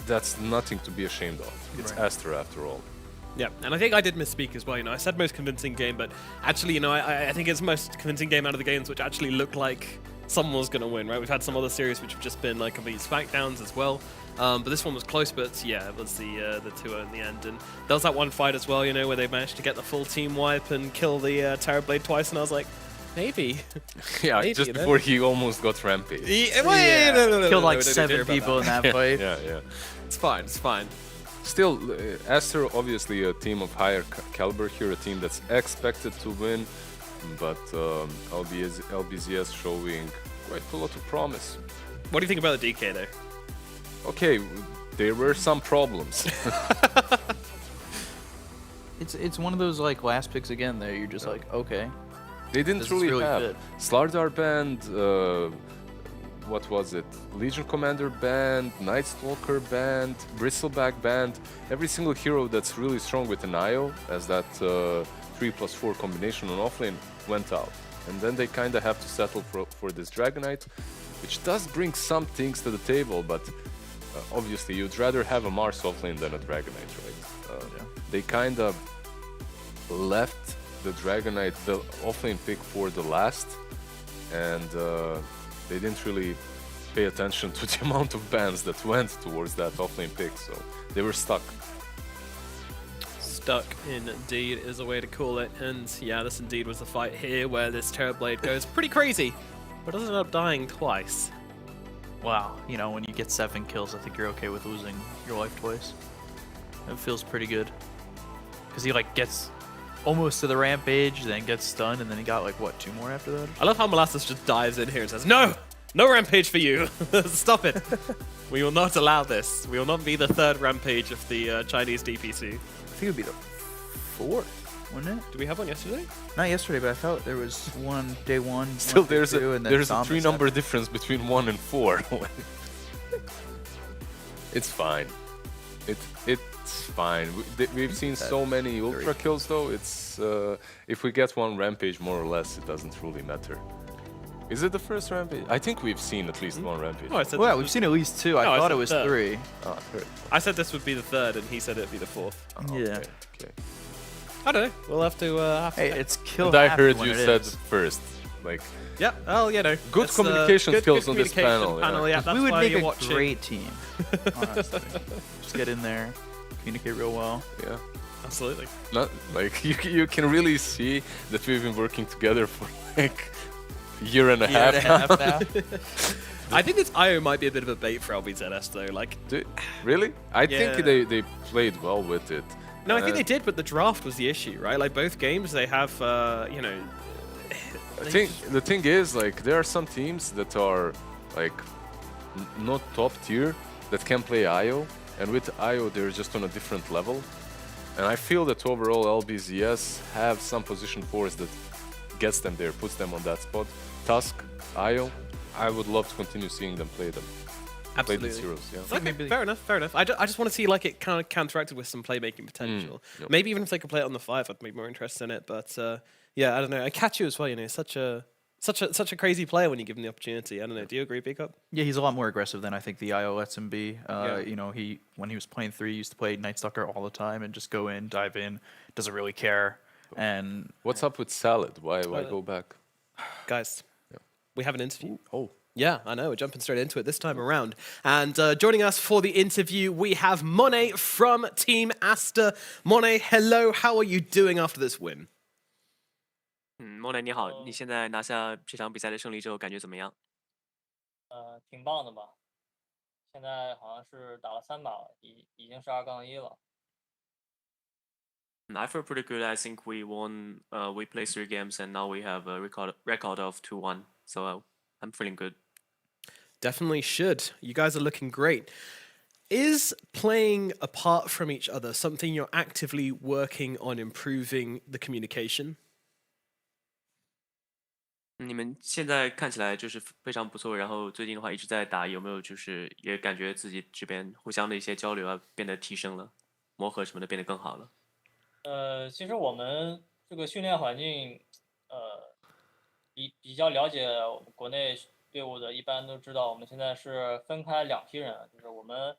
that's nothing to be ashamed of. It's Aster after all. Yeah, and I think I did misspeak as well. You know, I said most convincing game, but actually, you know, I think it's most convincing game out of the games which actually looked like someone was going to win, right? We've had some other series which have just been like complete smackdowns as well. But this one was close, but yeah, it was the 2-0 in the end. And there was that one fight as well, you know, where they managed to get the full team wipe and kill the Terrorblade twice, and I was like, maybe. Yeah, maybe, just you know? before he almost got rampage. Killed like 7 people in that fight. Yeah. It's fine, it's fine. Still, Aster obviously a team of higher caliber here, a team that's expected to win, but LBZS showing quite a lot of promise. What do you think about the DK though? Okay, there were some problems. It's one of those like last picks again there. You're just like, okay. They didn't This is really really have good. Slardar band, what was it? Legion Commander banned, Night Stalker banned, Bristleback banned. Every single hero that's really strong with an IO, as that 3+4 combination on offlane, went out. And then they kind of have to settle for this Dragonite, which does bring some things to the table, but obviously you'd rather have a Mars offlane than a Dragonite, right? They kind of left the Dragonite, the offlane pick, for the last, and they didn't really pay attention to the amount of bans that went towards that offlane pick, so they were stuck. Stuck indeed is a way to call it, and yeah, this indeed was the fight here where this Terrorblade goes pretty crazy, but doesn't end up dying twice. Wow, you know, when you get 7 kills, I think you're okay with losing your life twice. It feels pretty good. Because he, like, gets almost to the rampage, then gets stunned, and then he got, like, what, 2 more after that? I love how Molasses just dives in here and says, "No! No rampage for you! Stop it! We will not allow this. We will not be the 3rd rampage of the Chinese DPC." I think it would be the 4th, wouldn't it? Did we have one yesterday? Not yesterday, but I thought there was one day 1. Still, one day there's 2, a and then there's a Thomas 3-number had it. difference between 1 and 4. It's fine. It's fine. We've seen so many ultra kills, though. It's if we get 1 rampage, more or less, it doesn't really matter. Is it the first rampage? I think we've seen at least 1 rampage. Oh, I said Well, yeah, this we've was- seen at least 2. I No, I thought said it was third. 3. Oh, third. I said this would be the 3rd, and he said it'd be the 4th. Oh, Yeah. Okay. I don't know. We'll have to. Hey, it's kill And I happy heard when you it said is. first. Like, Yeah. Oh, you know. Good it's, communication skills on this communication panel, yeah. Yeah, that's we would why make you're a watching. great team, honestly. Just get in there, communicate real well. yeah. Absolutely. Not like you can really see that we've been working together for like a year and a half. now. I think this IO might be a bit of a bait for LBZS though. Like, Really? I Yeah. think they played well with it. no, I think they did, but the draft was the issue, right? Like both games, they have, you know. I think the thing is, like, there are some teams that are like not top tier that can play IO, and with IO they're just on a different level. And I feel that overall LBZS have some position force that gets them there, puts them on that spot. Tusk, IO, I would love to continue seeing them play them. Play these Absolutely. heroes, yeah. Okay, fair enough, fair enough. I just want to see like it kind of counteracted with some playmaking potential. yep. Maybe even if they could play it on the 5, I'd be more interested in it. But yeah, I don't know. I catch you as well. You know, such a crazy player when you give him the opportunity. I don't know. Do you agree, Peacock? Yeah, he's a lot more aggressive than I think the IO lets him be. Yeah. You know, when he was playing 3, he used to play Night Stalker all the time and just go in, dive in, doesn't really care. And What's up with Salad? Why go back? Guys, we have an interview. Oh. Yeah, I know. We're jumping straight into it this time around. And joining us for the interview, we have Monet from Team Asta. Monet, hello. How are you doing after this win? 莫雷你好，你现在拿下这场比赛的胜利之后，感觉怎么样？挺棒的吧。现在好像是打了3把了，已经是2-1了。I feel pretty good. I think we won. We played 3 games, and now we have a record of 2-1. So I'm feeling good. Definitely should. You guys are looking great. Is playing apart from each other something you're actively working on improving the communication? 你们现在看起来就是非常不错，然后最近的话一直在打，有没有就是也感觉自己这边互相的一些交流啊变得提升了，磨合什么的变得更好了？其实我们这个训练环境，比较了解我们国内队伍的，一般都知道我们现在是分开2批人，就是我们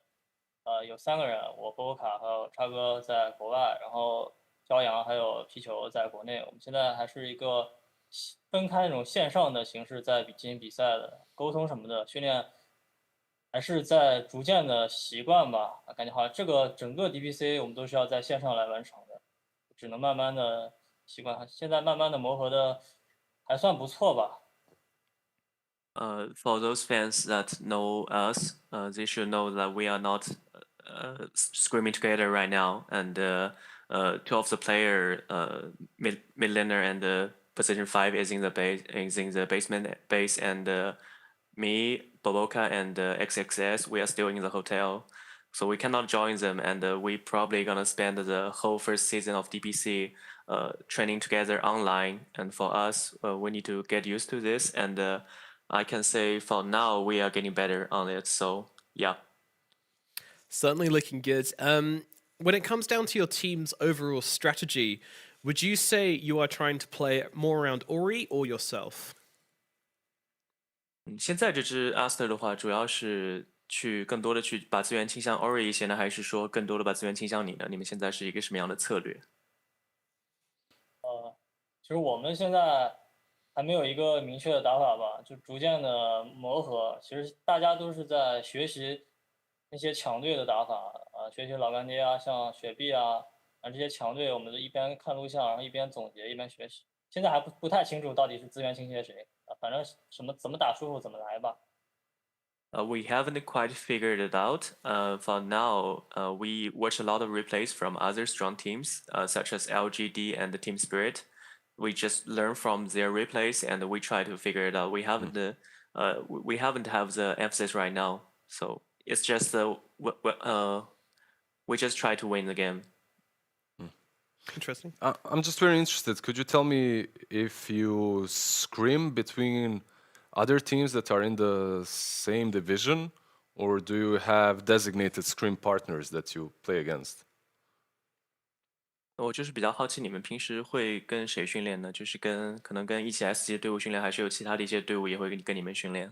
有3个人，我波波卡还有叉哥在国外，然后骄阳还有皮球在国内。我们现在还是一个分开那种线上的形式在进行比赛的，沟通什么的训练还是在逐渐的习惯吧。感觉好像这个整个 DPC 我们都是要在线上来完成的，只能慢慢的习惯。现在慢慢的磨合的还算不错吧。For those fans that know us, they should know that we are not screaming together right now. And 2 of the player, mid laner and position 5 is in the basement base, and me, Boboka, and XXS, we are still in the hotel. So we cannot join them, and we probably gonna spend the whole first season of DPC training together online. And for us, we need to get used to this and I can say for now we are getting better on it. So yeah. Certainly looking good. When it comes down to your team's overall strategy, would you say you are trying to play more around Ori or yourself? 现在这支 Aster 的话，主要是更多的去把资源倾向 Ori 一些呢，还是说更多的把资源倾向你呢？你们现在是一个什么样的策略？其实我们现在还没有一个明确的打法吧，就逐渐的磨合。其实大家都是在学习那些强队的打法啊，学习老干爹啊，像雪碧啊，这些强队，我们就一边看录像，然后一边总结，一边学习。现在还不太清楚到底是资源倾斜谁啊，反正怎么打舒服怎么来吧。We haven't quite figured it out. For now, we watch a lot of replays from other strong teams, such as LGD and Team Spirit. We just learn from their replays and we try to figure it out. We haven't have the emphasis right now, so it's just we just try to win the game. Interesting. I'm just very interested. Could you tell me if you scrim between other teams that are in the same division, or do you have designated scrim partners that you play against? 我就是比较好奇，你们平时会跟谁训练呢？就是可能跟一起 S 级队伍训练，还是有其他的一些队伍也会跟你们训练？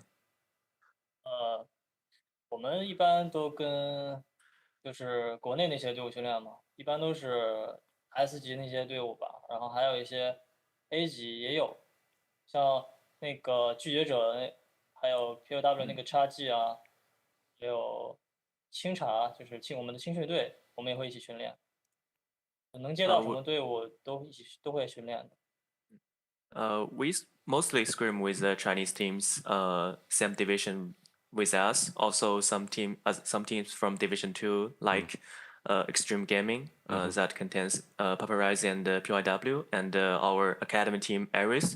我们一般都跟就是国内那些队伍训练嘛，一般都是 S 级那些队伍吧，然后还有一些 A 级也有，像那个拒绝者，还有 POW 那个叉 G 啊，还有清茶，就是我们的青训队，我们也会一起训练。能接到什么队伍都会训练的。We mostly scrim with the Chinese teams, same division with us. Also, some teams from Division 2, like Extreme Gaming, that contains Paparazzi and PYW, and our academy team Ares.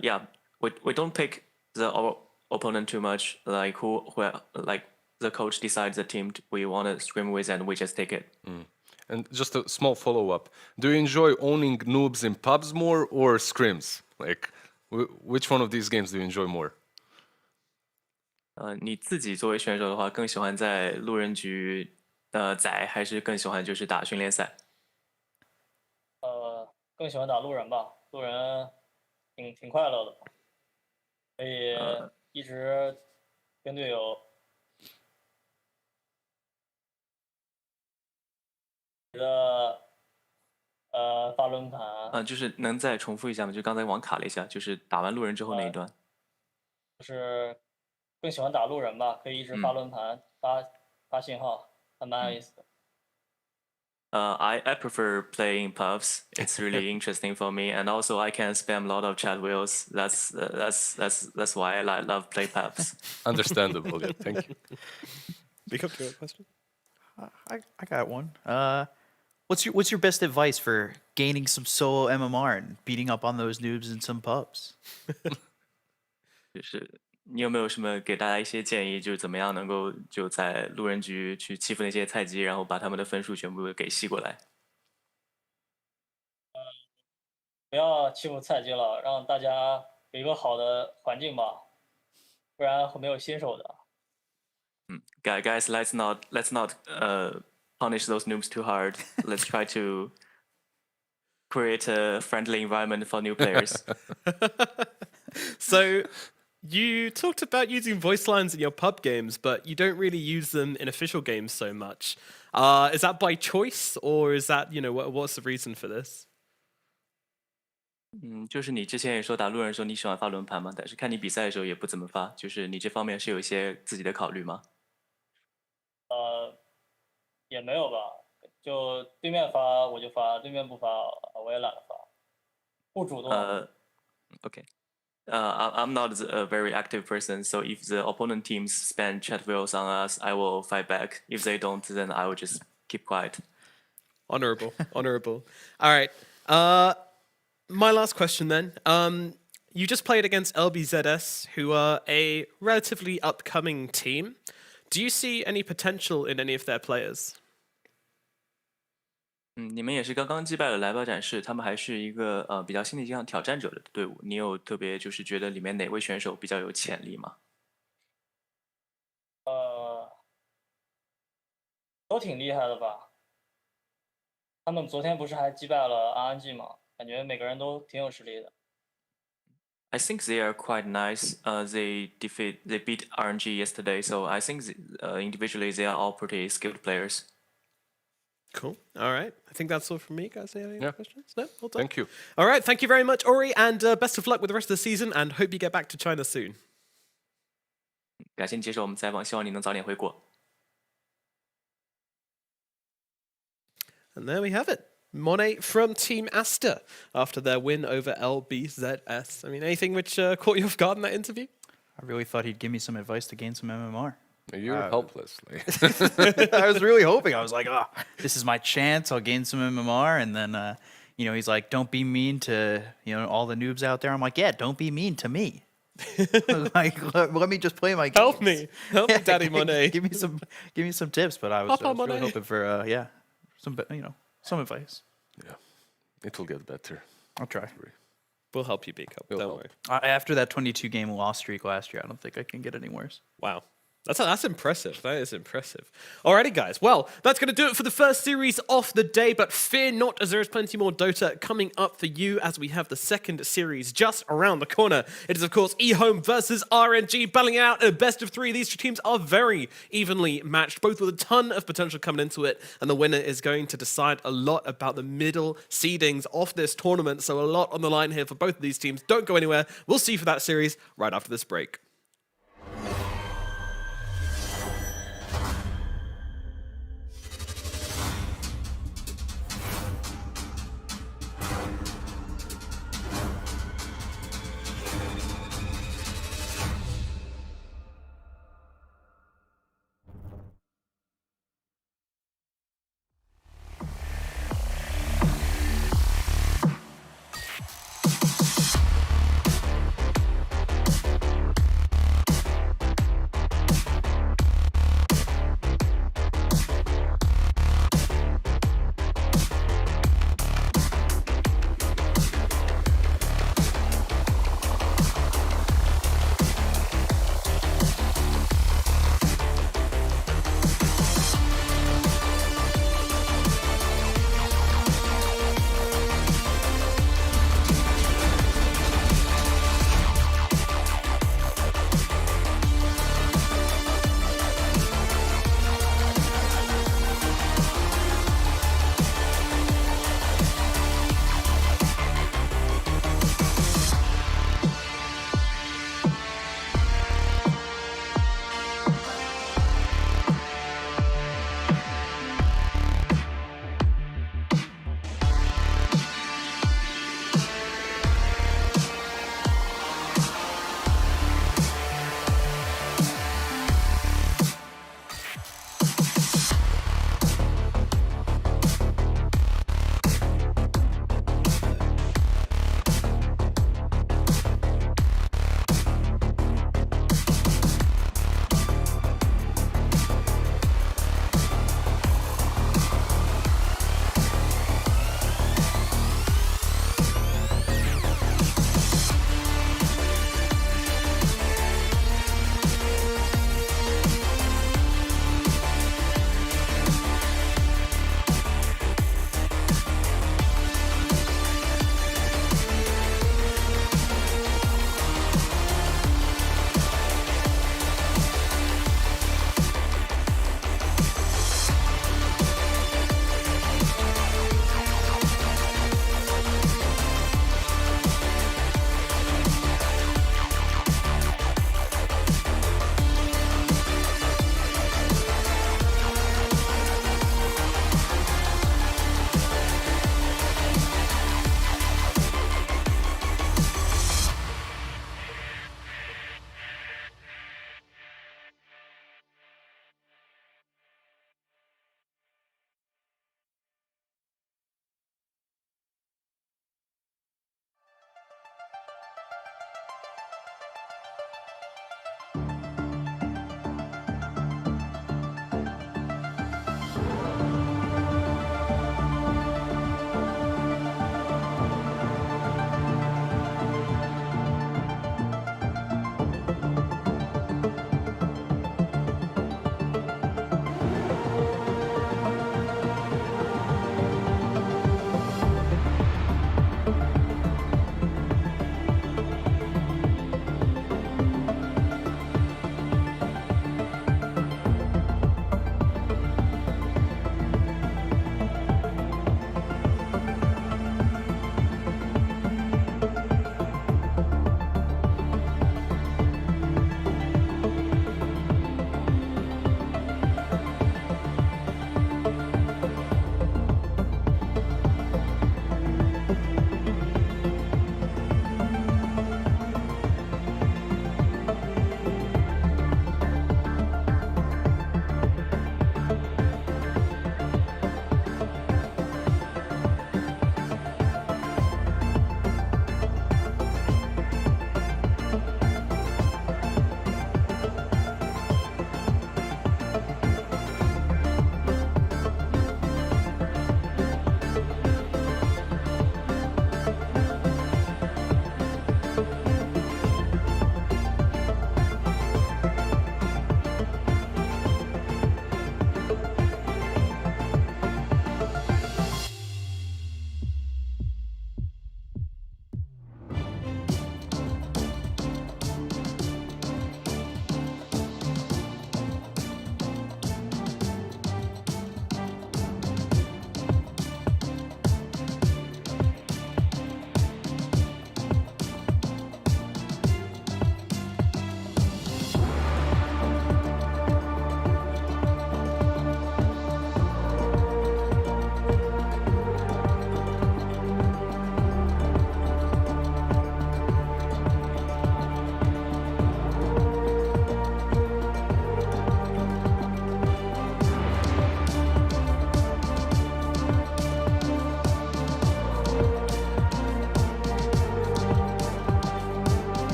Yeah, we don't pick our opponent too much. Like like the coach decides the team we want to scrim with, and we just take it. And just a small follow-up: do you enjoy owning noobs in pubs more or scrims? Like, which one of these games do you enjoy more? 你自己作为选手的话，更喜欢在路人局宰，还是更喜欢就是打训练赛？更喜欢打路人吧，路人挺快乐的，可以一直跟队友发轮盘。就是能再重复一下吗？就刚才网卡了一下，就是打完路人之后那一段。就是更喜欢打路人吧，可以一直发轮盘、发信号，还蛮有意思的。I prefer playing pubs. It's really interesting for me, and also I can spam a lot of chat wheels. That's why I love play pubs. Understandable. Yeah, thank you. Pick up your question. I got one. What's your best advice for gaining some solo MMR and beating up on those noobs in some pubs? 就是你有没有什么给大家一些建议，就是怎么样能够就在路人局去欺负那些菜鸡，然后把他们的分数全部给吸过来？不要欺负菜鸡了，让大家有一个好的环境吧，不然会没有新手的。Guys, let's not punish those noobs too hard. Let's try to create a friendly environment for new players. So, you talked about using voice lines in your pub games, but you don't really use them in official games so much. Is that by choice, or is that, what's the reason for this? 就是你之前也说打路人的时候你喜欢发轮盘嘛，但是看你比赛的时候也不怎么发，就是你这方面是有一些自己的考虑吗？也没有吧，就对面发我就发，对面不发我也懒得发，不主动。Okay. I'm not a very active person, so if the opponent teams spam chat wheels on us, I will fight back. If they don't, then I will just keep quiet. Honorable, honorable. All right. My last question then. You just played against LBZS, who are a relatively upcoming team. Do you see any potential in any of their players? 你们也是刚刚击败了来吧展示，他们还是一个比较新的一项挑战者的队伍。你有特别就是觉得里面哪位选手比较有潜力吗？都挺厉害的吧？他们昨天不是还击败了RNG吗？感觉每个人都挺有实力的。I think they are quite nice. They beat RNG yesterday, so I think individually they are all pretty skilled players. Cool. All right. I think that's all from me, guys. Any Yeah. questions? No? All done? Thank you. All right. Thank you very much, Ori, and best of luck with the rest of the season, and hope you get back to China soon. 感谢你接受我们采访，希望你能早点回国。And there we have it. Monet from Team Asta after their win over LBZS. I mean, anything which caught you off guard in that interview? I really thought he'd give me some advice to gain some MMR. You're helpless. I was really hoping. I was like, oh, this is my chance. I'll gain some MMR. And then, he's like, don't be mean to, all the noobs out there. I'm like, yeah, don't be mean to me. Like, let me just play my games. Help me, Daddy Monet. give me some tips. But I was Papa really Monet. hoping for, some advice. Yeah, it will get better. I'll try. We'll help you, Beak Up. We'll Don't help. worry. After that 22-game loss streak last year, I don't think I can get any worse. Wow. That's impressive. That is impressive. Alrighty, guys. Well, that's going to do it for the first series of the day, but fear not, as there is plenty more Dota coming up for you as we have the second series just around the corner. It is, of course, EHOME versus RNG, battling it out in a best of three. These two teams are very evenly matched, both with a ton of potential coming into it, and the winner is going to decide a lot about the middle seedings of this tournament, so a lot on the line here for both of these teams. Don't go anywhere. We'll see you for that series right after this break.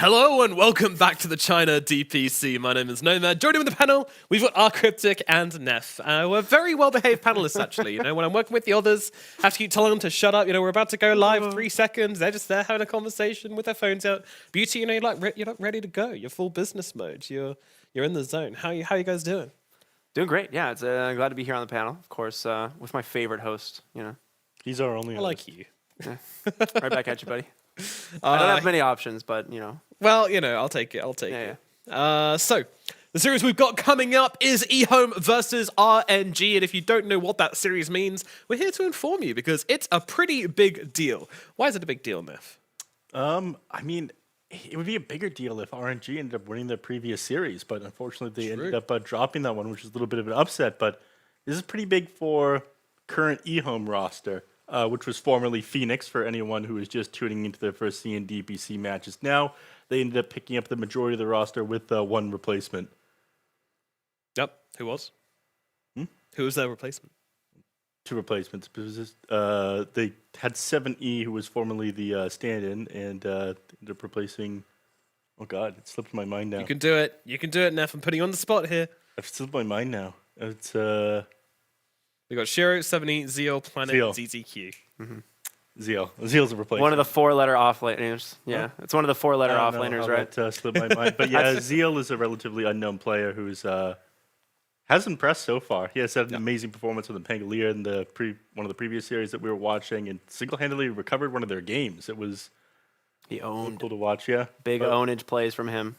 Hello and welcome back to the China DPC. My name is Nomad. Joining with the panel, we've got Arcryptic and Neff. We're very well-behaved panelists, actually. You know, when I'm working with the others, I have to keep telling them to shut up. You know, we're about to go live 3 seconds. They're just there having a conversation with their phones out. Beauty, you know, you're not ready to go. You're full business mode. You're in the zone. How you guys doing? Doing great. Yeah, it's glad to be here on the panel. Of course, with my favorite host. You know, He's our only. I like you. right back at you, buddy. I don't have many options, but you know. Well, you know, I'll take it. Yeah. So, the series we've got coming up is EHOME versus RNG. And if you don't know what that series means, we're here to inform you because it's a pretty big deal. Why is it a big deal, Neff? I mean, it would be a bigger deal if RNG ended up winning their previous series, but unfortunately they ended up dropping that one, which is a little bit of an upset. But this is pretty big for current EHOME roster, which was formerly Phoenix for anyone who is just tuning into their first CN DPC matches. Now they ended up picking up the majority of the roster with one replacement. Yep. Who was? Who was their replacement? 2 replacements. They had 7E, who was formerly the stand-in, and ended up replacing. Oh God, it slipped my mind now. You can do it. You can do it, Neff. I'm putting you on the spot here. I've slipped my mind now. It's We got Shiro, 7E, Zeal, Planet, Zeal. ZZQ. Zeal. Zeal's a replacement. One of the 4-letter offlaners. Yeah, it's one of the 4-letter offlaners, right? That slipped my mind. But yeah, Zeal is a relatively unknown player who's has impressed so far. He has had an amazing performance with the Pangolier in the one of the previous series that we were watching, and single-handedly recovered one of their games. It was He owned. cool to watch. Yeah, Big ownage plays from him.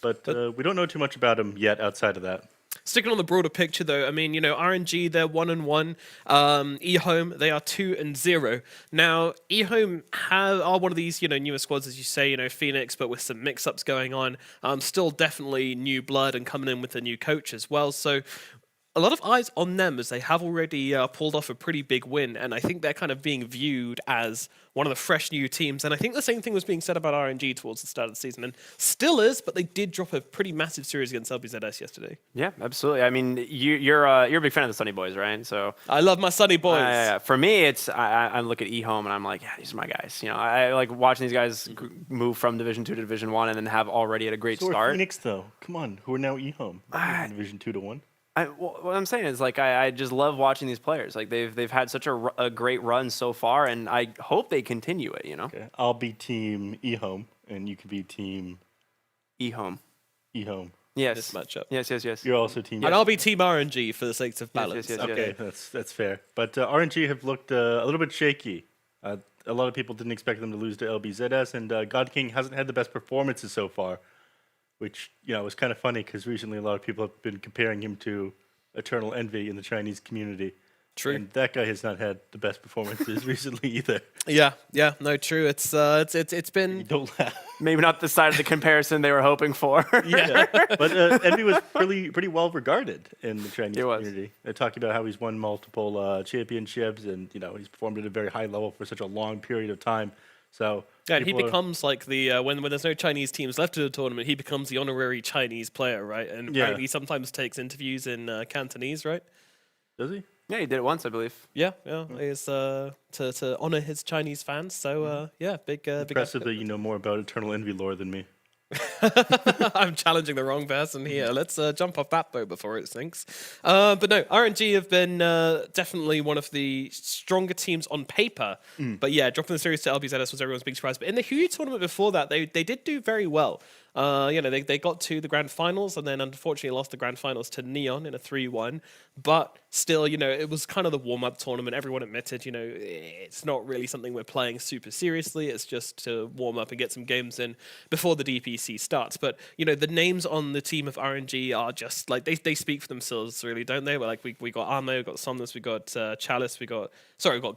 but we don't know too much about him yet outside of that. Sticking on the broader picture, though, I mean, you know, RNG, they're 1-1. EHOME, they are 2-0. Now, EHOME are one of these, you know, newer squads, as you say, you know, Phoenix, but with some mix-ups going on. Still definitely new blood and coming in with a new coach as well. So a lot of eyes on them as they have already pulled off a pretty big win. And I think they're kind of being viewed as one of the fresh new teams. And I think the same thing was being said about RNG towards the start of the season, and still is, but they did drop a pretty massive series against LBZS yesterday. Yeah, absolutely. I mean, you're a big fan of the Sunny Boys, right? So I love my Sunny Boys. yeah. For me, it's I look at EHOME and I'm like, yeah, these are my guys. You know, I like watching these guys move from Division 2 to Division 1 and then have already had a great So start. Phoenix, though, come on, who are now EHOME? Division 2 to 1. What I'm saying is, like, I just love watching these players. Like, they've had such a great run so far, and I hope they continue it. You know, Okay. I'll be team EHOME, and you can be team EHOME. EHOME. Yes. This matchup. Yes. You're also team. And I'll be Team RNG for the sake of balance. yes. Okay, that's fair. But RNG have looked a little bit shaky. A lot of people didn't expect them to lose to LBZS, and God King hasn't had the best performances so far, which, you know, was kind of funny because recently a lot of people have been comparing him to Eternal Envy in the Chinese community. True. And that guy has not had the best performances recently either. Yeah, no, true. It's been Don't laugh. Maybe not the side of the comparison they were hoping for. Yeah, but Envy was pretty well regarded in the Chinese He was. community. They're talking about how he's won multiple championships, and you know he's performed at a very high level for such a long period of time. So yeah, and he people are- becomes like the when there's no Chinese teams left in the tournament, he becomes the honorary Chinese player, right? And apparently he sometimes takes interviews in Cantonese, right? does he? Yeah, he did it once, I believe. Yeah, is to honor his Chinese fans. So yeah, big Impressive that you know more about Eternal Envy lore than me. I'm challenging the wrong person here. Let's jump off that boat before it sinks. But no, RNG have been definitely one of the stronger teams on paper. But yeah, dropping the series to LBZS was everyone's big surprise. But in the Huey tournament before that, they did do very well. You know, they got to the grand finals and then unfortunately lost the grand finals to Neon in a 3-1. But still, you know, it was kind of the warm-up tournament. Everyone admitted, you know, it's not really something we're playing super seriously. It's just to warm up and get some games in before the DPC starts. But, you know, the names on the team of RNG are just like, they speak for themselves, really, don't they? We're like, we got Arme, we got Somnus, we got Chalice, we got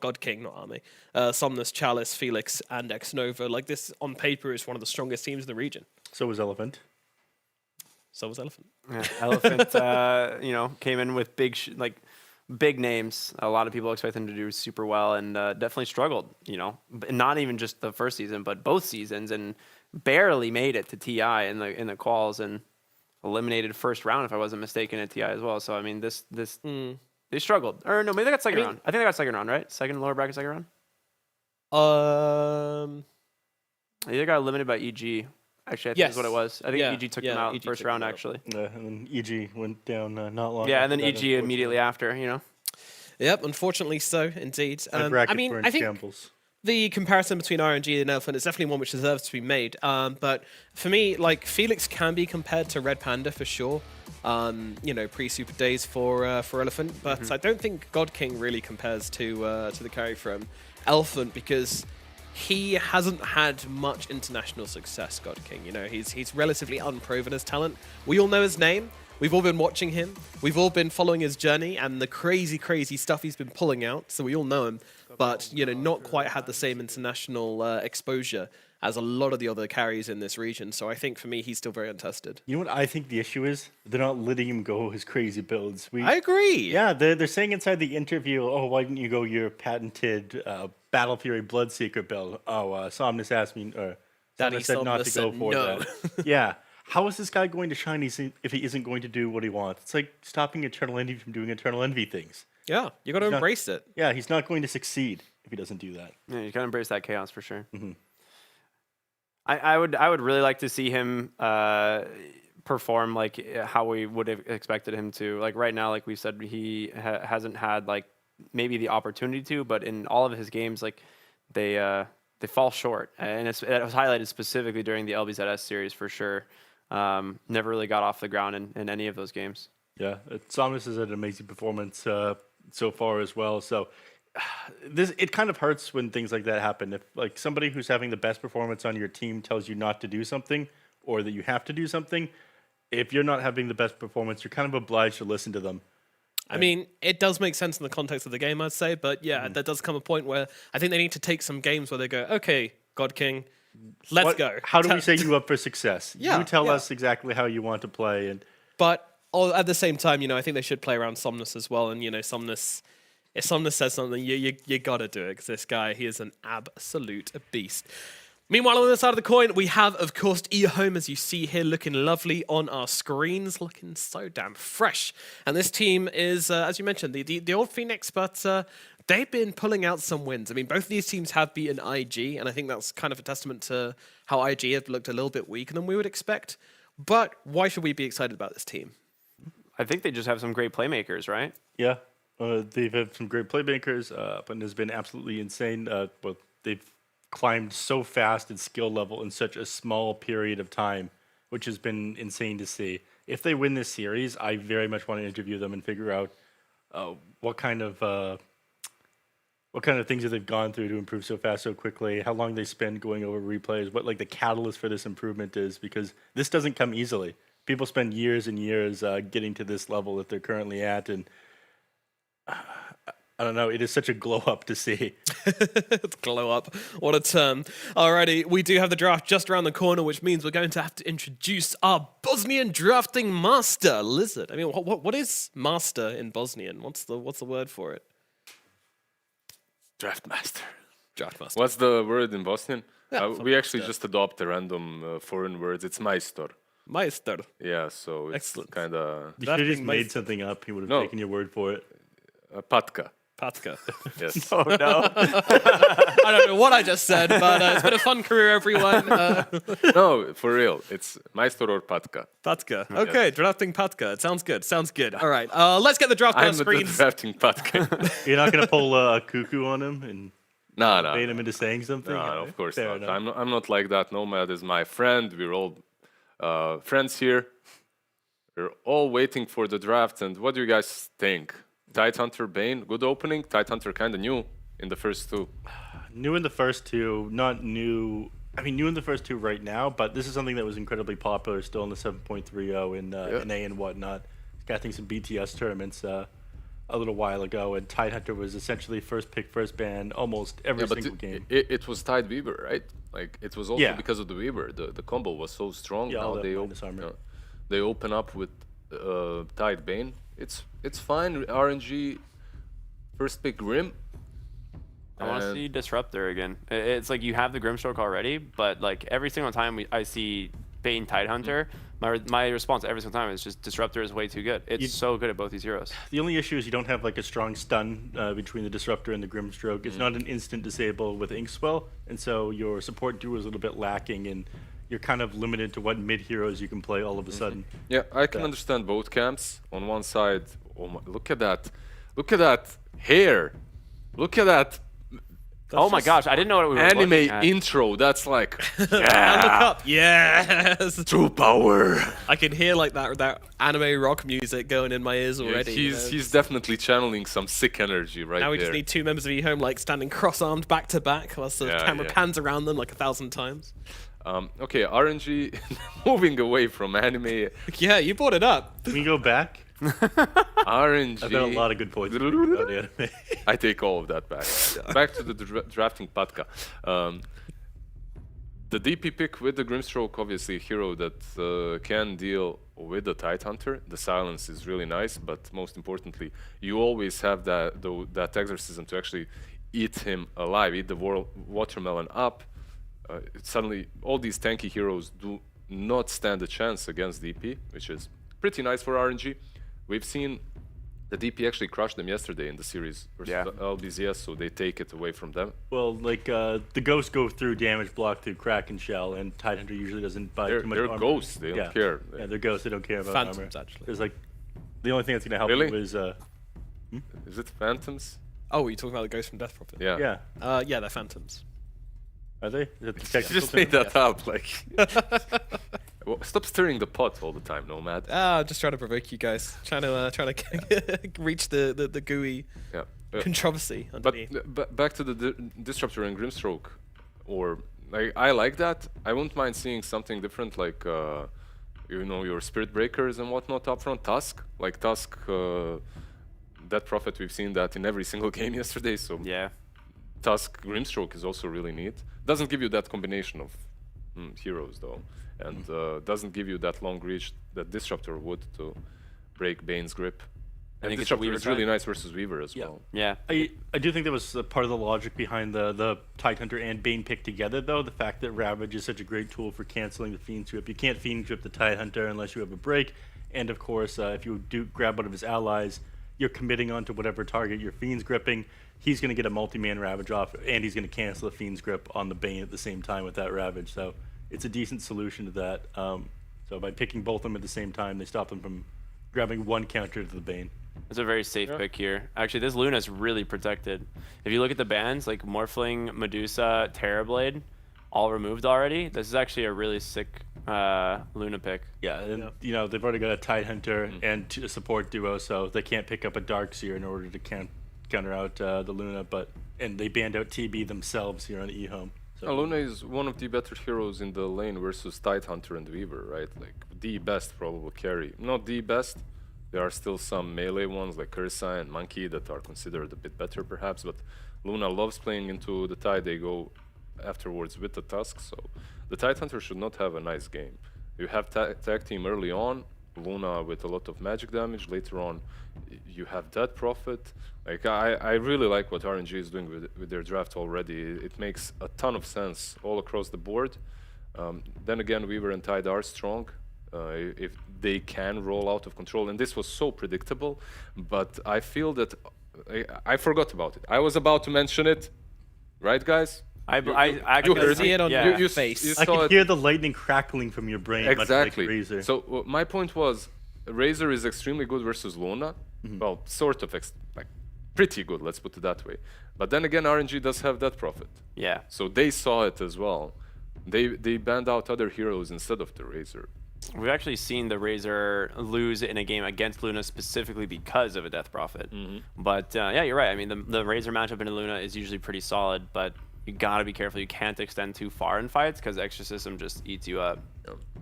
God King, not Arme. Somnus, Chalice, Felix, and X-Nova. Like, this on paper is one of the strongest teams in the region. So was Elephant. So was Elephant. Yeah, Elephant, you know, came in with big names. A lot of people expect them to do super well, and definitely struggled. You know, not even just the first season, but both seasons, and barely made it to TI in the quals, and eliminated first round, if I wasn't mistaken, at TI as well. So I mean, they struggled, or no, maybe they got second round. I think they got second round, right? Second lower bracket, second round. They either got eliminated by EG. Actually, I think Yes. is what it was. I think Yeah, EG took yeah, them out EG first took round, them out. actually. And then EG went down not long. Yeah, and after then that, EG immediately after, you know. Yep, unfortunately so, indeed. That bracket I mean, were in I think shambles. the comparison between RNG and Elephant is definitely one which deserves to be made. But for me, like, Felix can be compared to Red Panda for sure. You know, pre-Super Days for Elephant, but I don't think God King really compares to the carry from Elephant because he hasn't had much international success. God King, you know, he's relatively unproven as talent. We all know his name. We've all been watching him. We've all been following his journey and the crazy stuff he's been pulling out. So we all know him, but you know, not quite had the same international exposure as a lot of the other carries in this region. So I think for me, he's still very untested. You know what I think the issue is? They're not letting him go his crazy builds. I agree. Yeah, they're saying inside the interview, oh, why didn't you go your patented Battle Fury Bloodseeker build? Oh, Somnus asked me, or Daddy Somnus said not to go Somnus for said that. Yeah. How is this guy going to shine if he isn't going to do what he wants? It's like stopping Eternal Envy from doing Eternal Envy things. Yeah, you got to He's not- embrace it. Yeah, he's not going to succeed if he doesn't do that. Yeah, you gotta embrace that chaos for sure. Mhm. I would really like to see him perform like how we would have expected him to. Like right now, like we said, he hasn't had like maybe the opportunity to, but in all of his games, like they fall short, and it was highlighted specifically during the LBZS series for sure. Never really got off the ground in any of those games. Yeah, Somnus has had an amazing performance so far as well. So it kind of hurts when things like that happen. If like somebody who's having the best performance on your team tells you not to do something or that you have to do something, if you're not having the best performance, you're kind of obliged to listen to them. I mean, it does make sense in the context of the game, I'd say, but yeah, there does come a point where I think they need to take some games where they go, okay, God King, let's go. How do we set you up for success? Yeah, You tell yeah. us exactly how you want to play, and But at the same time, you know, I think they should play around Somnus as well. And, you know, Somnus, if Somnus says something, you got to do it because this guy, he is an absolute beast. Meanwhile, on the other side of the coin, we have, of course, EHOME, as you see here, looking lovely on our screens, looking so damn fresh. And this team is, as you mentioned, the old Phoenix, but they've been pulling out some wins. I mean, both of these teams have beaten IG, and I think that's kind of a testament to how IG have looked a little bit weaker than we would expect. But why should we be excited about this team? I think they just have some great playmakers, right? yeah, they've had some great playmakers. But has been absolutely insane. But they've climbed so fast in skill level in such a small period of time, which has been insane to see. If they win this series, I very much want to interview them and figure out what kind of things that they've gone through to improve so fast, so quickly, how long they spend going over replays, what like the catalyst for this improvement is, because this doesn't come easily. People spend years and years getting to this level that they're currently at, and I don't know, it is such a glow up to see. Glow up. What a term. Alrighty, we do have the draft just around the corner, which means we're going to have to introduce our Bosnian drafting master, Lizard. I mean, what is master in Bosnian? What's the word for it? Draft master. Draft master. What's the word in Bosnian? Yeah, We actually just adopt a random foreign words. It's Majstor. Meister. Yeah, so it's Excellent. kind of You should have just Drafting made might- something up. He would have No. taken your word for it. Patka. Patka. Yes. Oh no. I don't know what I just said, but it's been a fun career, everyone. No, for real. It's Majstor or Patka. Patka. Okay, drafting Patka. It sounds good. Sounds good. All right, let's get the draft on I'm our the screens. drafting Patka. You're not going to pull a cuckoo on him and no, bait him into saying something? No, Yeah, of course fair not. enough. I'm not like that. Nomad is my friend. We're all friends here. We're all waiting for the draft. And what do you guys think? Tidehunter Bane, good opening. Tidehunter kind of new in the first two. New in the first two, not new. I mean, new in the first two right now, but this is something that was incredibly popular still in the 7.30 in NA and whatnot. Getting some BTS tournaments a little while ago, and Tidehunter was essentially first pick, first ban almost every Yeah, but single game. it was Tide Weaver, right? Like it was also Yeah. because of the Weaver. The combo was so strong. Yeah, all Now that they minus armor. they open up with Tide Bane. It's fine. RNG first pick Grim. I want to And- see Disruptor again. It's like you have the Grimstroke already, but like every single time I see Bane Tidehunter, my response every single time is just Disruptor is way too good. It's so good at both these heroes. The only issue is you don't have like a strong stun between the Disruptor and the Grimstroke. It's not an instant disable with Inkswell, and so your support duo is a little bit lacking in you're kind of limited to what mid heroes you can play all of a sudden. Yeah, I can understand both camps. On one side, oh my, look at that hair, look at that Oh my gosh, I didn't know what we were anime looking at. intro. That's like, And look yeah, up. Yes. true power. I can hear like that anime rock music going in my ears Yeah, already. you know. he's definitely channeling some sick energy right Now we there. just need 2 members of EHOME like standing cross-armed back to back whilst the Yeah, camera yeah. pans around them like 1,000 times. Okay, RNG moving away from anime. Yeah, you brought it up. Can we go back? RNG. I've got a lot of good points. about the anime. I take all of that back. Back to the drafting Patka. The DP pick with the Grimstroke, obviously a hero that can deal with the Tidehunter. The silence is really nice, but most importantly, you always have that exorcism to actually eat him alive, eat the watermelon up. Suddenly, all these tanky heroes do not stand a chance against DP, which is pretty nice for RNG. We've seen the DP actually crush them yesterday in the series versus LBZS, so they take it away from them. Well, like the ghosts go through damage block through Kraken Shell, and Tidehunter usually doesn't buy too much They're armor. ghosts, they don't care. Yeah, they're ghosts. They don't care about Phantoms, armor. actually. There's like the only thing that's gonna help Really? them is Is it Phantoms? Oh, you're talking about the Ghost from Death Prophet? Yeah. Yeah, they're phantoms. are they? Is that the You technical just term? made that up, like. Well, stop stirring the pot all the time, Nomad. Just trying to provoke you guys. Trying to reach the gooey Yeah. controversy But underneath. back to the Disruptor and Grimstroke, or I like that. I wouldn't mind seeing something different, like your Spirit Breakers and whatnot up front. Tusk, like Tusk, Death Prophet. We've seen that in every single game yesterday. So Yeah. Tusk Grimstroke is also really neat. Doesn't give you that combination of heroes though, and doesn't give you that long reach that Disruptor would to break Bane's grip. And think it's a Disruptor Weaver is really try? nice versus Weaver as well. Yeah. I do think that was part of the logic behind the Tidehunter and Bane pick together, though. The fact that Ravage is such a great tool for canceling the Fiend's Grip. You can't Fiend's Grip the Tidehunter unless you have a break. And of course, if you do grab one of his allies, you're committing onto whatever target your Fiend's gripping. He's going to get a multi-man Ravage off, and he's going to cancel the Fiend's Grip on the Bane at the same time with that Ravage. So it's a decent solution to that. So by picking both of them at the same time, they stop them from grabbing one counter to the Bane. It's a very safe pick here. Actually, this Luna's really protected. If you look at the bans, like Morphling, Medusa, Terrorblade, all removed already. This is actually a really sick Luna pick. Yeah, and they've already got a Tidehunter and a support duo, so they can't pick up a Darkseer in order to counter out the Luna. And they banned out TB themselves here on EHOME. So Luna is one of the better heroes in the lane versus Tidehunter and Weaver, right? Like the best probable carry. Not the best. There are still some melee ones like Ursa and Monkey that are considered a bit better perhaps, but Luna loves playing into the Tide. They go afterwards with the Tusk, so the Tidehunter should not have a nice game. You have tag team early on, Luna with a lot of magic damage. Later on, you have Death Prophet. Like I really like what RNG is doing with their draft already. It makes a ton of sense all across the board. Then again, Weaver and Tide are strong. If they can roll out of control, and this was so predictable, but I feel that I forgot about it. I was about to mention it, right, guys? I you could heard see it on yeah. your face. You I saw can it. hear the lightning crackling from your brain, Exactly. much like Razor. So my point was, Razor is extremely good versus Luna. Well, sort of, like pretty good. Let's put it that way. But then again, RNG does have that profit. Yeah. So they saw it as well. They banned out other heroes instead of the Razor. We've actually seen the Razor lose in a game against Luna specifically because of a Death Prophet. But yeah, you're right. I mean, the Razor matchup in Luna is usually pretty solid, but you gotta be careful. You can't extend too far in fights because Exorcism just eats you up.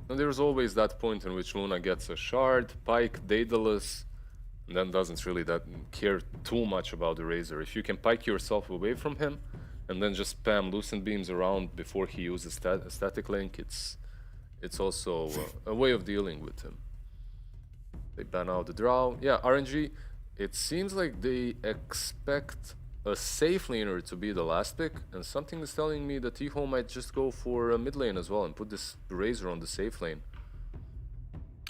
And there's always that point in which Luna gets a shard, Pike, Daedalus, and then doesn't really care too much about the Razor. If you can Pike yourself away from him, and then just spam Lucent Beams around before he uses Static Link, it's also a way of dealing with him. They ban out the Drow. Yeah, RNG, it seems like they expect a safe laner to be the last pick, and something is telling me that EHOME might just go for a mid lane as well and put this Razor on the safe lane.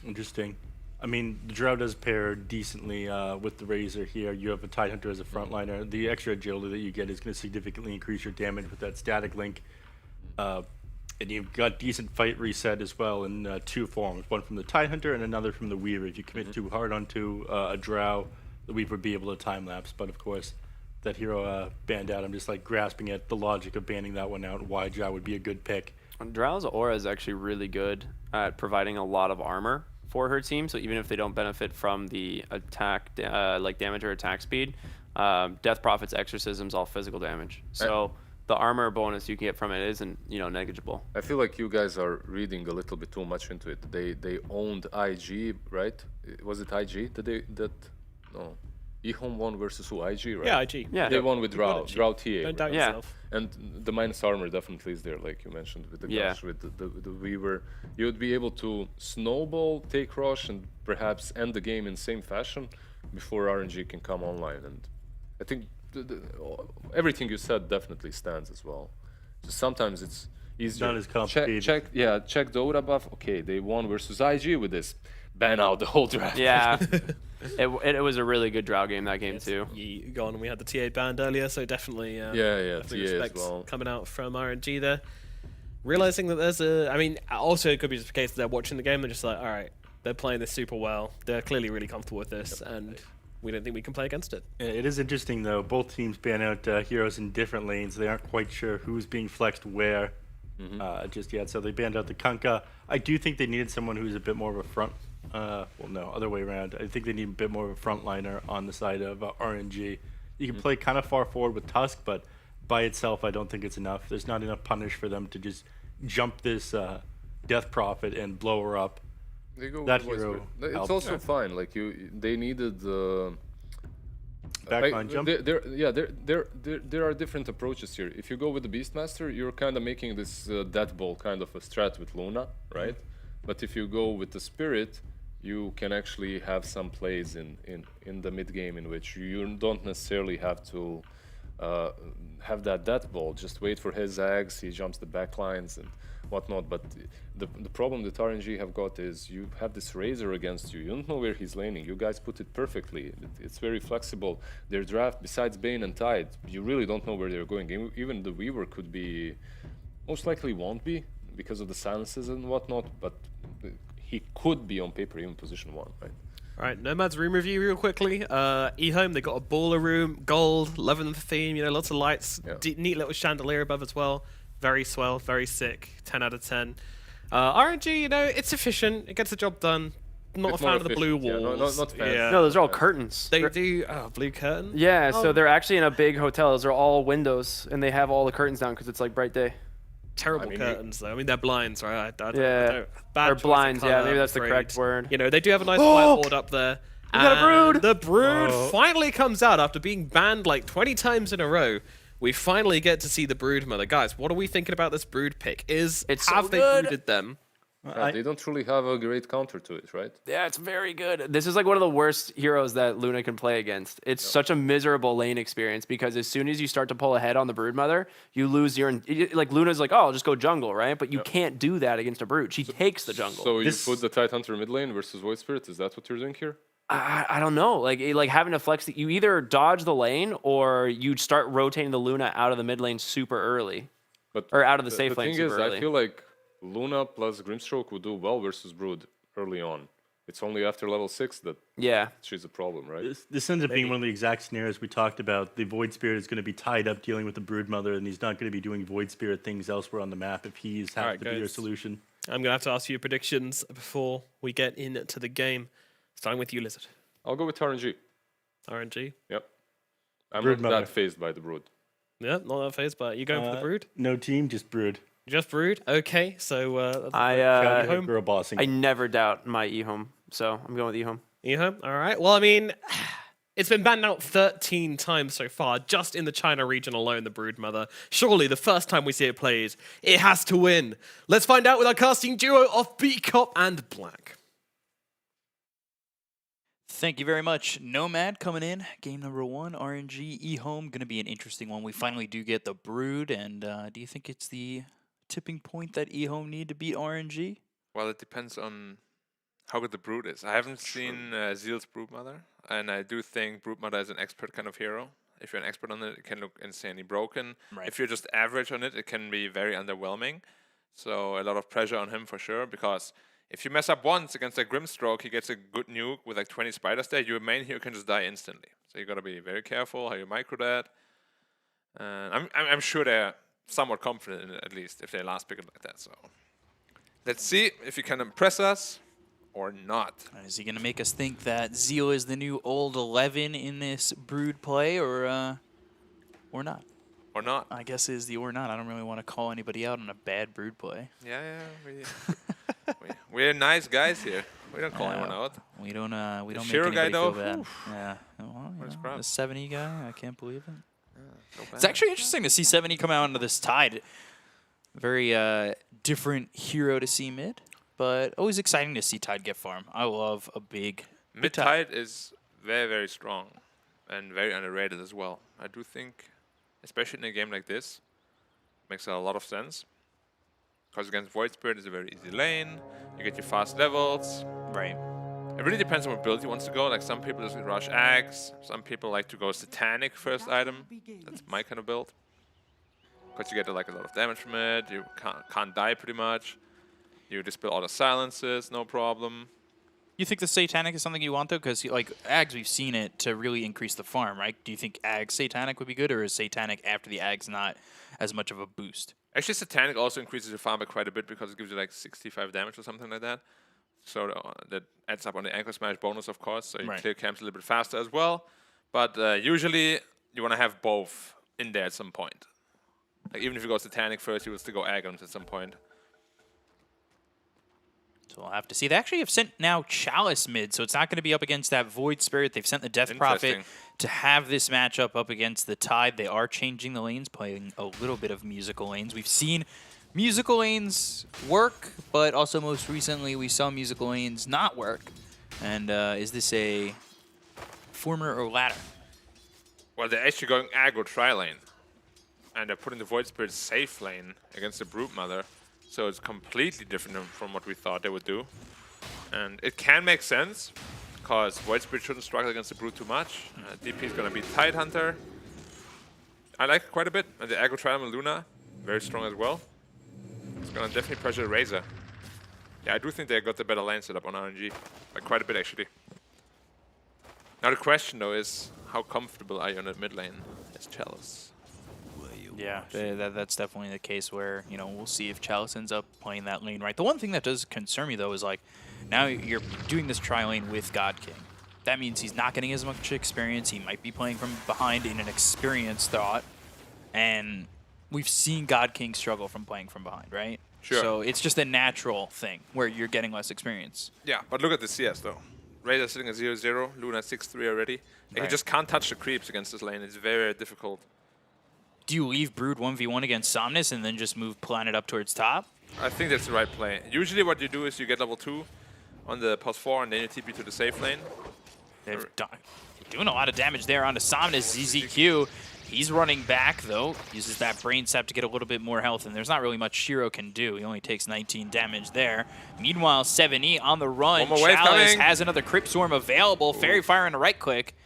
Interesting. I mean, the Drow does pair decently with the Razor here. You have a Tidehunter as a frontliner. The extra agility that you get is going to significantly increase your damage with that Static Link. And you've got decent fight reset as well in 2 forms, one from the Tidehunter and another from the Weaver. If you commit too hard onto a Drow, the Weaver would be able to time lapse. But of course, that hero banned out. I'm just like grasping at the logic of banning that one out and why Drow would be a good pick. Drow's aura is actually really good at providing a lot of armor for her team. So even if they don't benefit from the attack, like damage or attack speed, Death Prophet's exorcism's all physical damage. So the armor bonus you can get from it isn't, negligible. I feel like you guys are reading a little bit too much into it. They owned IG, right? Was it IG? No. EHOME won versus who? IG, right? Yeah, IG. Yeah. They won with Drow. it, G. Drow TA. Don't doubt right? Yeah. yourself. And the minus armor definitely is there, like you mentioned, with the Yeah. Gush, with the Weaver. You would be able to snowball, take rush, and perhaps end the game in same fashion before RNG can come online. And I think everything you said definitely stands as well. Just sometimes it's easier. Not as complicated. Check the aura buff. Okay, they won versus IG with this. Ban out the whole draft. Yeah. it was a really good Drow game, that game, too. You go on, and we had the TA banned earlier, so definitely, Yeah, definitely TA as respect well. coming out from RNG there. Realizing that there's also it could be just the case that they're watching the game, they're just like, all right, they're playing this super well, they're clearly really comfortable with this, and we don't think we can play against it. It is interesting, though. Both teams ban out heroes in different lanes. They aren't quite sure who's being flexed where just yet, so they banned out the Kunkka. I do think they needed someone who's a bit more of a front. Other way around. I think they need a bit more of a frontliner on the side of RNG. You can play kind of far forward with Tusk, but by itself, I don't think it's enough. There's not enough punish for them to just jump this Death Prophet and blow her up. They go That with hero It's helps. also fine. Like they needed Backline jump. There are different approaches here. If you go with the Beastmaster, you're kind of making this death ball kind of a strat with Luna, right? But if you go with the Spirit, you can actually have some plays in the mid game in which you don't necessarily have to have that death ball. Just wait for his Zags, he jumps the backlines and whatnot. But the problem that RNG have got is you have this Razor against you. You don't know where he's laning. You guys put it perfectly. It's very flexible. Their draft, besides Bane and Tide, you really don't know where they're going. Even the Weaver could be, most likely won't be because of the silences and whatnot, but he could be on paper even position 1, right? All right, Nomad's room review real quickly. EHOME, they got a baller room, gold, loving the theme, lots of lights, Yeah. neat little chandelier above as well. Very swell, very sick, 10 out of 10. RNG, it's efficient, it gets the job done. Not a Bit more fan of the blue efficient, yeah, walls. not fancy. No, those are all curtains. They do, blue curtain? Yeah, so they're actually in a big hotel. Those are all windows, and they have all the curtains down because it's like bright day. Terrible I mean, curtains, though. I mean, they're blinds, right? Yeah. Bad Or choice of blinds, yeah, colour, maybe I'm that's the afraid. correct word. They do have a nice whiteboard up there. We got a brood! The brood finally comes out after being banned like 20 times in a row. We finally get to see the brood mother. Guys, what are we thinking about this brood pick? It's so Have they good. brooded them? They don't really have a great counter to it, right? Yeah, it's very good. This is like one of the worst heroes that Luna can play against. It's such a miserable lane experience because as soon as you start to pull ahead on the Broodmother, you lose your... Like, Luna's like, oh, I'll just go jungle, right? But you can't do that against a Brood. She takes the jungle. So you put the Tidehunter mid lane versus Void Spirit, is that what you're doing here? I don't know. Like having to flex... You either dodge the lane or you start rotating the Luna out of the mid lane super early. But Or out of the safe lane thing is, super early. I feel like Luna plus Grimstroke would do well versus Brood early on. It's only after level 6 that Yeah. she's a problem, right? This ends up being one of the exact scenarios we talked about. The Void Spirit is going to be tied up dealing with the Broodmother, and he's not going to be doing Void Spirit things elsewhere on the map if he's All have right, to be your guys. solution. I'm going to have to ask you predictions before we get into the game. Starting with you, Lizard. I'll go with RNG. RNG. Yep. I'm Brood not mother. that phased by the Brood. Yeah, not that phase, but you going for the brood? No team, just Brood. Just brood? Okay, so... Shout out to girl bossing. I never doubt my EHOME, so I'm going with EHOME. EHOME? All right. Well, I mean, it's been banned out 13 times so far, just in the China region alone, the Broodmother. Surely, the first time we see it played, it has to win. Let's find out with our casting duo of Beacop and Black. Thank you very much. Nomad coming in. Game number 1, RNG, EHOME. Going to be an interesting one. We finally do get the Brood, and do you think it's the tipping point that EHOME need to beat RNG? Well, it depends on how good the Brood is. I haven't seen Zeal's Broodmother, and I do think Broodmother is an expert kind of hero. If you're an expert on it, it can look insanely broken. Right. If you're just average on it, it can be very underwhelming. So a lot of pressure on him for sure, because if you mess up once against a Grimstroke, he gets a good nuke with like 20 spiders there, your main hero can just die instantly. So you gotta be very careful how you micro that. And I'm sure they're somewhat confident in it, at least, if they last pick it like that. So let's see if he can impress us or not. Is he going to make us think that Zeal is the new old 11 in this Brood play, or not? Or not. I guess is the or not. I don't really want to call anybody out on a bad Brood play. Yeah, we're nice guys here. We don't call anyone out. We don't make Shiro anybody guy, though, feel bad. oof. Yeah. Well, What is the crap? 70 guy, I can't believe it. Not It's bad. actually interesting to see 70 come out into this Tide. Very different hero to see mid, but always exciting to see Tide get farm. I love a big Mid-tide is very, very strong and very underrated as well. I do think, especially in a game like this, makes a lot of sense. Because against Void Spirit is a very easy lane. You get your fast levels. Right. It really depends on what build you want to go. Like some people just rush Axe. Some people like to go Satanic first item. That's my kind of build. Because you get like a lot of damage from it. You can't die pretty much. You dispel all the silences, no problem. You think the Satanic is something you want, though? Because, like, Ags, we've seen it to really increase the farm, right? Do you think Ags Satanic would be good, or is Satanic after the Ags not as much of a boost? Actually, Satanic also increases your farm by quite a bit because it gives you like 65 damage or something like that. So that adds up on the Ankle Smash bonus, of course. So you clear camps a little bit faster as well. But usually, you want to have both in there at some point. Like, even if you go Satanic first, you will still go Agons at some point. So we'll have to see. They actually have sent now Chalice mid, so it's not going to be up against that Void Spirit. They've sent the Death Prophet to have this matchup up against the Tide. They are changing the lanes, playing a little bit of musical lanes. We've seen musical lanes work, but also most recently we saw musical lanes not work. And is this a former or latter? Well, they're actually going aggro tri-lane. And they're putting the Void Spirit safe lane against the Broodmother. So it's completely different from what we thought they would do. And it can make sense, because Void Spirit shouldn't struggle against the Brood too much. DP is going to be Tidehunter. I like it quite a bit. And the aggro tri-lane Luna, very strong as well. It's going to definitely pressure Razor. Yeah, I do think they got the better lane setup on RNG. Like quite a bit, actually. Now the question, though, is how comfortable are you on that mid lane as Chalice? Yeah, that's definitely the case where, you know, we'll see if Chalice ends up playing that lane right. The one thing that does concern me, though, is like, now you're doing this tri-lane with God King. That means he's not getting as much experience. He might be playing from behind in an experienced thought. And we've seen God King struggle from playing from behind, right? Sure. So it's just a natural thing where you're getting less experience. Yeah, but look at the CS, though. Razor sitting at 0-0, Luna 6-3 already. And he just can't touch the creeps against this lane. It's very, very difficult. Do you leave Brood 1v1 against Somnus and then just move Planet up towards top? I think that's the right play. Usually what you do is you get level 2 on the +4 and then you TP to the safe lane. They're doing a lot of damage there onto Somnus. ZZQ, he's running back, though. Uses that Brain Sap to get a little bit more health, and there's not really much Shiro can do. He only takes 19 damage there. Meanwhile, 7E on the run. Chalice has another Crypt Swarm available. Fairy Fire and a right click.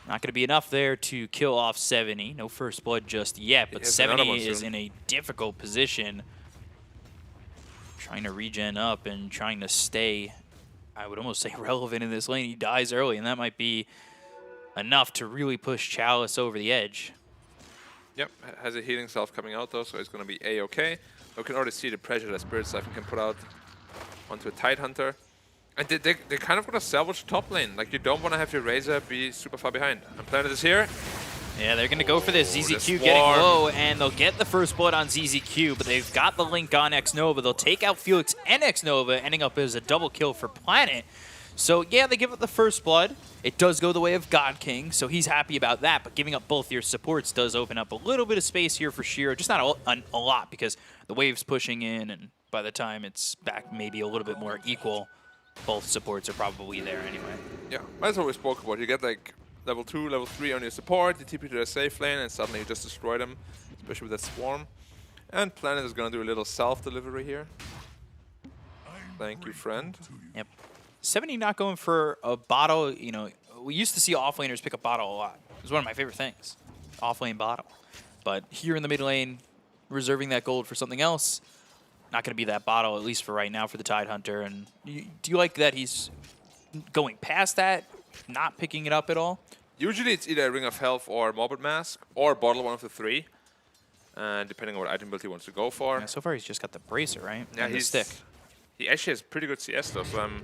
Not going to be enough there to kill off 70. No first blood just yet, but 70 is in a difficult position. Trying to regen up and trying to stay, I would almost say, relevant in this lane. He dies early, and that might be enough to really push Chalice over the edge. Yep, has a healing self coming out, though, so it's going to be A-okay. We can already see the pressure that Spirit Siphon can put out onto a Tidehunter. And they kind of going to salvage top lane. Like, you don't want to have your Razor be super far behind. And Planet is here. Yeah, they're going to go for this. Oh, ZZQ getting low, and they'll get the first blood on ZZQ, but they've got the link on X-Nova. They'll take out Felix and X-Nova, ending up as a double kill for Planet. So, yeah, they give up the first blood. It does go the way of God King, so he's happy about that, but giving up both your supports does open up a little bit of space here for Shiro. Just not a lot, because the wave's pushing in, and by the time it's back maybe a little bit more equal, both supports are probably there anyway. Yeah, that's what we spoke about. You get like level 2, level 3 on your support, you TP to the safe lane, and suddenly you just destroy them, especially with that swarm. And Planet is going to do a little self-delivery here. Thank you, friend. Yep. 70 not going for a bottle. You know, we used to see offlaners pick up bottle a lot. It was one of my favorite things, offlane bottle. But here in the mid lane, reserving that gold for something else. not going to be that bottle, at least for right now, for the Tidehunter. And do you like that he's going past that, not picking it up at all? Usually it's either a Ring of Health or Morbid Mask, or bottle one of the three, depending on what item build he wants to go for. Yeah, so far he's just got the Bracer, right? Yeah, And the stick. He actually has pretty good CS though, so I'm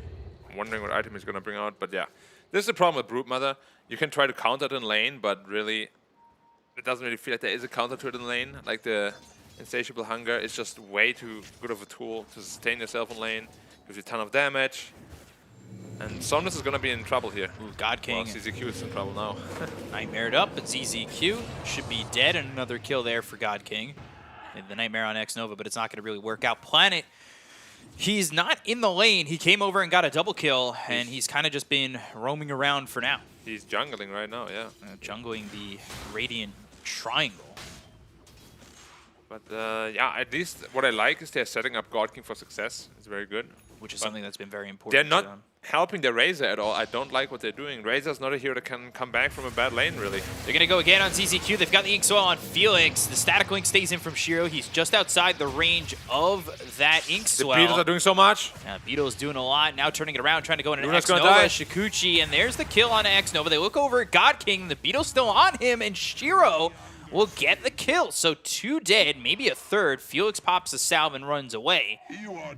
wondering what item he's going to bring out. But yeah, this is the problem with Brood Mother. You can try to counter it in lane, but really, it doesn't really feel like there is a counter to it in lane. Like the Insatiable Hunger is just way too good of a tool to sustain yourself in lane. Gives you a ton of damage. And Somnus is going to be in trouble here. Ooh, God King. Well, CZQ is in trouble now. Nightmared up, but ZZQ should be dead, and another kill there for God King. And the Nightmare on X Nova, but it's not going to really work out. Planet, he's not in the lane. He came over and got a double kill, and he's kind of just been roaming around for now. He's jungling right now, yeah. Jungling the Radiant Triangle. But yeah, at least what I like is they're setting up God King for success. It's very good. Which is something that's been very important. They're to not them. helping the Razor at all. I don't like what they're doing. Razor's not a hero that can come back from a bad lane, really. They're going to go again on ZZQ. They've got the Ink Swell on Felix. The Static Link stays in from Shiro. He's just outside the range of that Ink The Swell. Beatles are doing so much. Beatles doing a lot. Now turning it around, trying to go into Luna's X gonna Nova. die. Shikuchi, and there's the kill on X Nova. They look over at God King. The Beatles still on him, and Shiro will get the kill. So 2 dead, maybe a third. Felix pops a salve and runs away.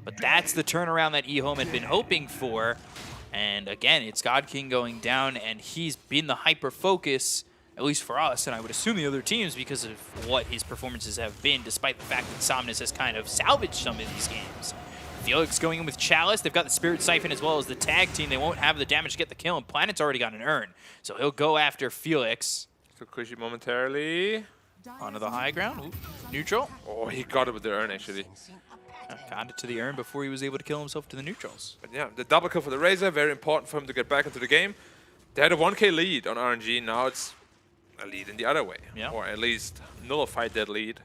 But that's the turnaround that EHOME had been hoping for. And again, it's God King going down, and he's been the hyper focus, at least for us, and I would assume the other teams, because of what his performances have been, despite the fact that Somnus has kind of salvaged some of these games. Felix going in with Chalice. They've got the Spirit Siphon as well as the tag team. They won't have the damage to get the kill, and Planet's already got an urn. So he'll go after Felix. Took Kushi momentarily. Onto the high ground. Ooh, neutral. Oh, he got it with the urn, actually. Got it to the urn before he was able to kill himself to the neutrals. But yeah, the double kill for the Razor, very important for him to get back into the game. They had a 1k lead on RNG, now it's a lead in the other way. Yeah. Or at least nullified that lead.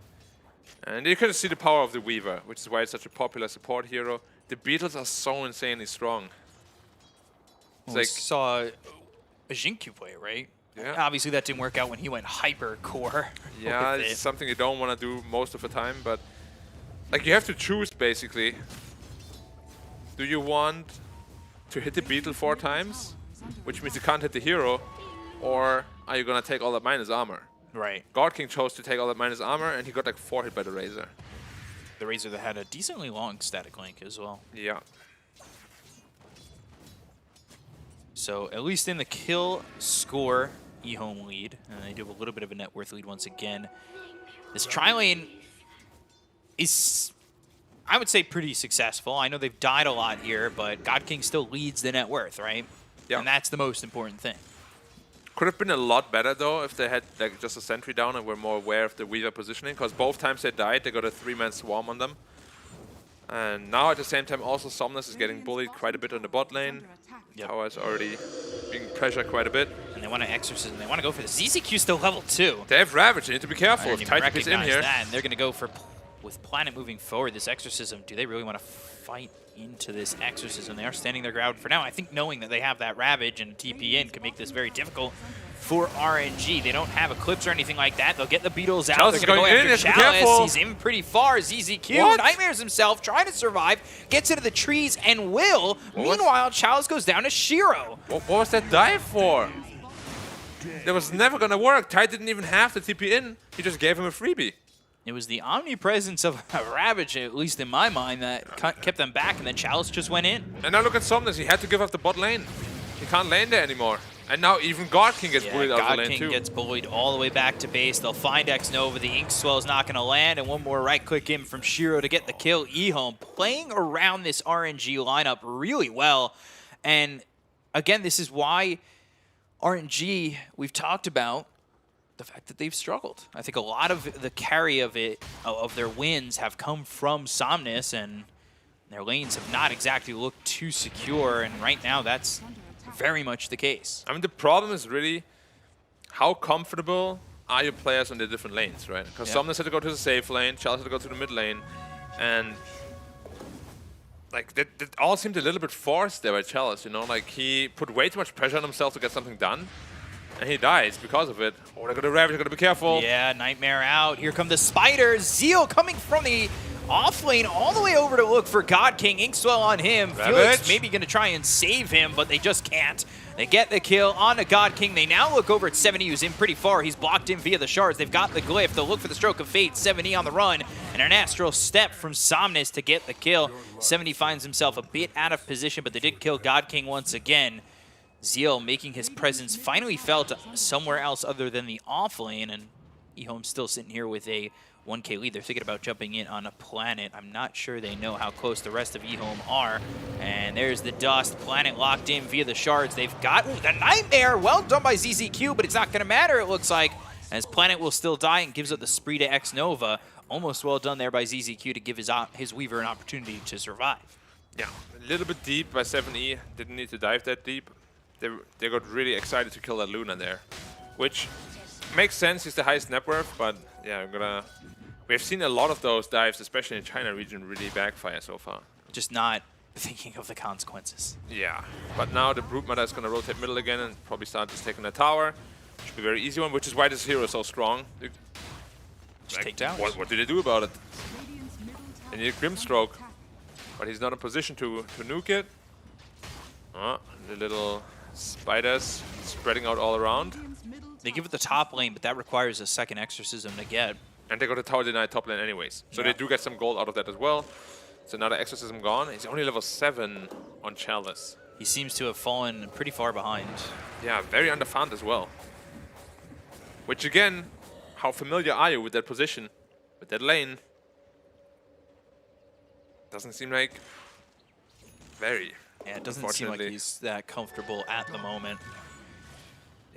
And you can see the power of the Weaver, which is why it's such a popular support hero. The Beatles are so insanely strong. It's We like, saw a Jinkyu play, right? Yeah. Obviously, that didn't work out when he went hyper core. yeah, with it's it. something you don't want to do most of the time, but like you have to choose basically. Do you want to hit the Beetle 4 times, which means you can't hit the hero, or are you gonna take all that minus armor? Right. God King chose to take all that minus armor, and he got like 4 hit by the Razor. The Razor that had a decently long static link as well. Yeah. So at least in the kill score, EHOME lead. And they do have a little bit of a net worth lead once again. This tri-lane is, I would say, pretty successful. I know they've died a lot here, but God King still leads the net worth, right? Yeah. And that's the most important thing. Could have been a lot better though if they had like just a sentry down and were more aware of the Weaver positioning, because both times they died, they got a 3-man swarm on them. And now at the same time also Somnus is getting bullied quite a bit on the bot lane. Yep. Tower is already being pressured quite a bit. And they want to Exorcism. They want to go for the ZZQ still level 2. They have Ravage, they need to be I careful didn't if even Titan is in recognize here. that, and they're going to go for, with Planet moving forward, this Exorcism. Do they really want to fight into this Exorcism? They are standing their ground for now. I think knowing that they have that Ravage and TP in could make this very difficult for RNG. They don't have Eclipse or anything like that. They'll get the Beatles out. Chalice is They're going to going go in, after you have to be Chalice. careful. He's in pretty far. ZZQ What? nightmares himself, trying to survive, gets into the trees and will. Meanwhile, Chalice goes down to Shiro. What was that dive for? That was never gonna work. Ty didn't even have the TP in. He just gave him a freebie. It was the omnipresence of Ravage, at least in my mind, that kept them back, and then Chalice just went in. And now look at Somnus. He had to give up the bot lane. He can't lane there anymore. And now even God King gets bullied out of the God lane King too. gets bullied all the way back to base. They'll find X Nova. The Ink Swell is not going to land, and one more right click in from Shiro to get the kill. EHOME playing around this RNG lineup really well. And again, this is why RNG, we've talked about the fact that they've struggled. I think a lot of the carry of it, of their wins, have come from Somnus, and their lanes have not exactly looked too secure, and right now that's very much the case. I mean, the problem is really how comfortable are your players on the different lanes, right? Because Yeah. Somnus had to go to the safe lane, Chalice had to go to the mid lane, and like that all seemed a little bit forced there by Chalice, you know? Like he put way too much pressure on himself to get something done, and he dies because of it. Oh, they're gonna Ravage, they're gonna be careful. Yeah, Nightmare out. Here come the Spiders. Zeal coming from the Off lane, all the way over to look for God King. Inkswell on him. Felix maybe going to try and save him, but they just can't. They get the kill on a God King. They now look over at 70, who's in pretty far. He's blocked in via the shards. They've got the glyph. They'll look for the stroke of fate. 70 on the run, and an astral step from Somnus to get the kill. 70 finds himself a bit out of position, but they did kill God King once again. Zeal making his presence finally felt somewhere else other than the off lane, and EHOME still sitting here with a 1K lead. They're thinking about jumping in on a planet. I'm not sure they know how close the rest of EHOME are. And there's the dust. Planet locked in via the shards. They've got the Nightmare. Well done by ZZQ, but it's not going to matter, it looks like, as Planet will still die and gives up the spree to X-Nova. Almost well done there by ZZQ to give his Weaver an opportunity to survive. Yeah, a little bit deep by 7E. Didn't need to dive that deep. They got really excited to kill that Luna there, which makes sense. He's the highest net worth, but yeah, we've seen a lot of those dives, especially in China region, really backfire so far. Just not thinking of the consequences. Yeah, but now the Brood Mother is going to rotate middle again and probably start just taking the tower. Should be a very easy one, which is why this hero is so strong. Just take down. What do they do about it? They need a Grimstroke, but he's not in position to nuke it. The little spiders spreading out all around. They give it the top lane, but that requires a second exorcism to get. And they got a tower denied top lane anyways. So they do get some gold out of that as well. So another exorcism gone. He's only level 7 on Chalice. He seems to have fallen pretty far behind. Yeah, very underfarmed as well. Which again, how familiar are you with that position, with that lane? Doesn't seem like very. Yeah, it doesn't seem like he's that comfortable at the moment.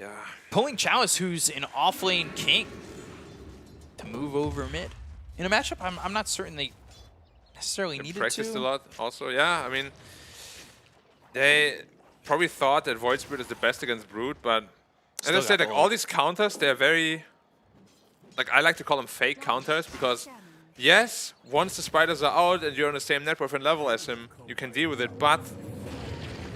Yeah. Pulling Chalice, who's an off-lane king, to move over mid. In a matchup, I'm not certain they necessarily needed to. Practiced a lot also, yeah. I mean, they probably thought that Void Spirit is the best against Brood, but as I said, like all these counters, they're very, like I like to call them fake counters because yes, once the spiders are out and you're on the same net worth and level as him, you can deal with it, but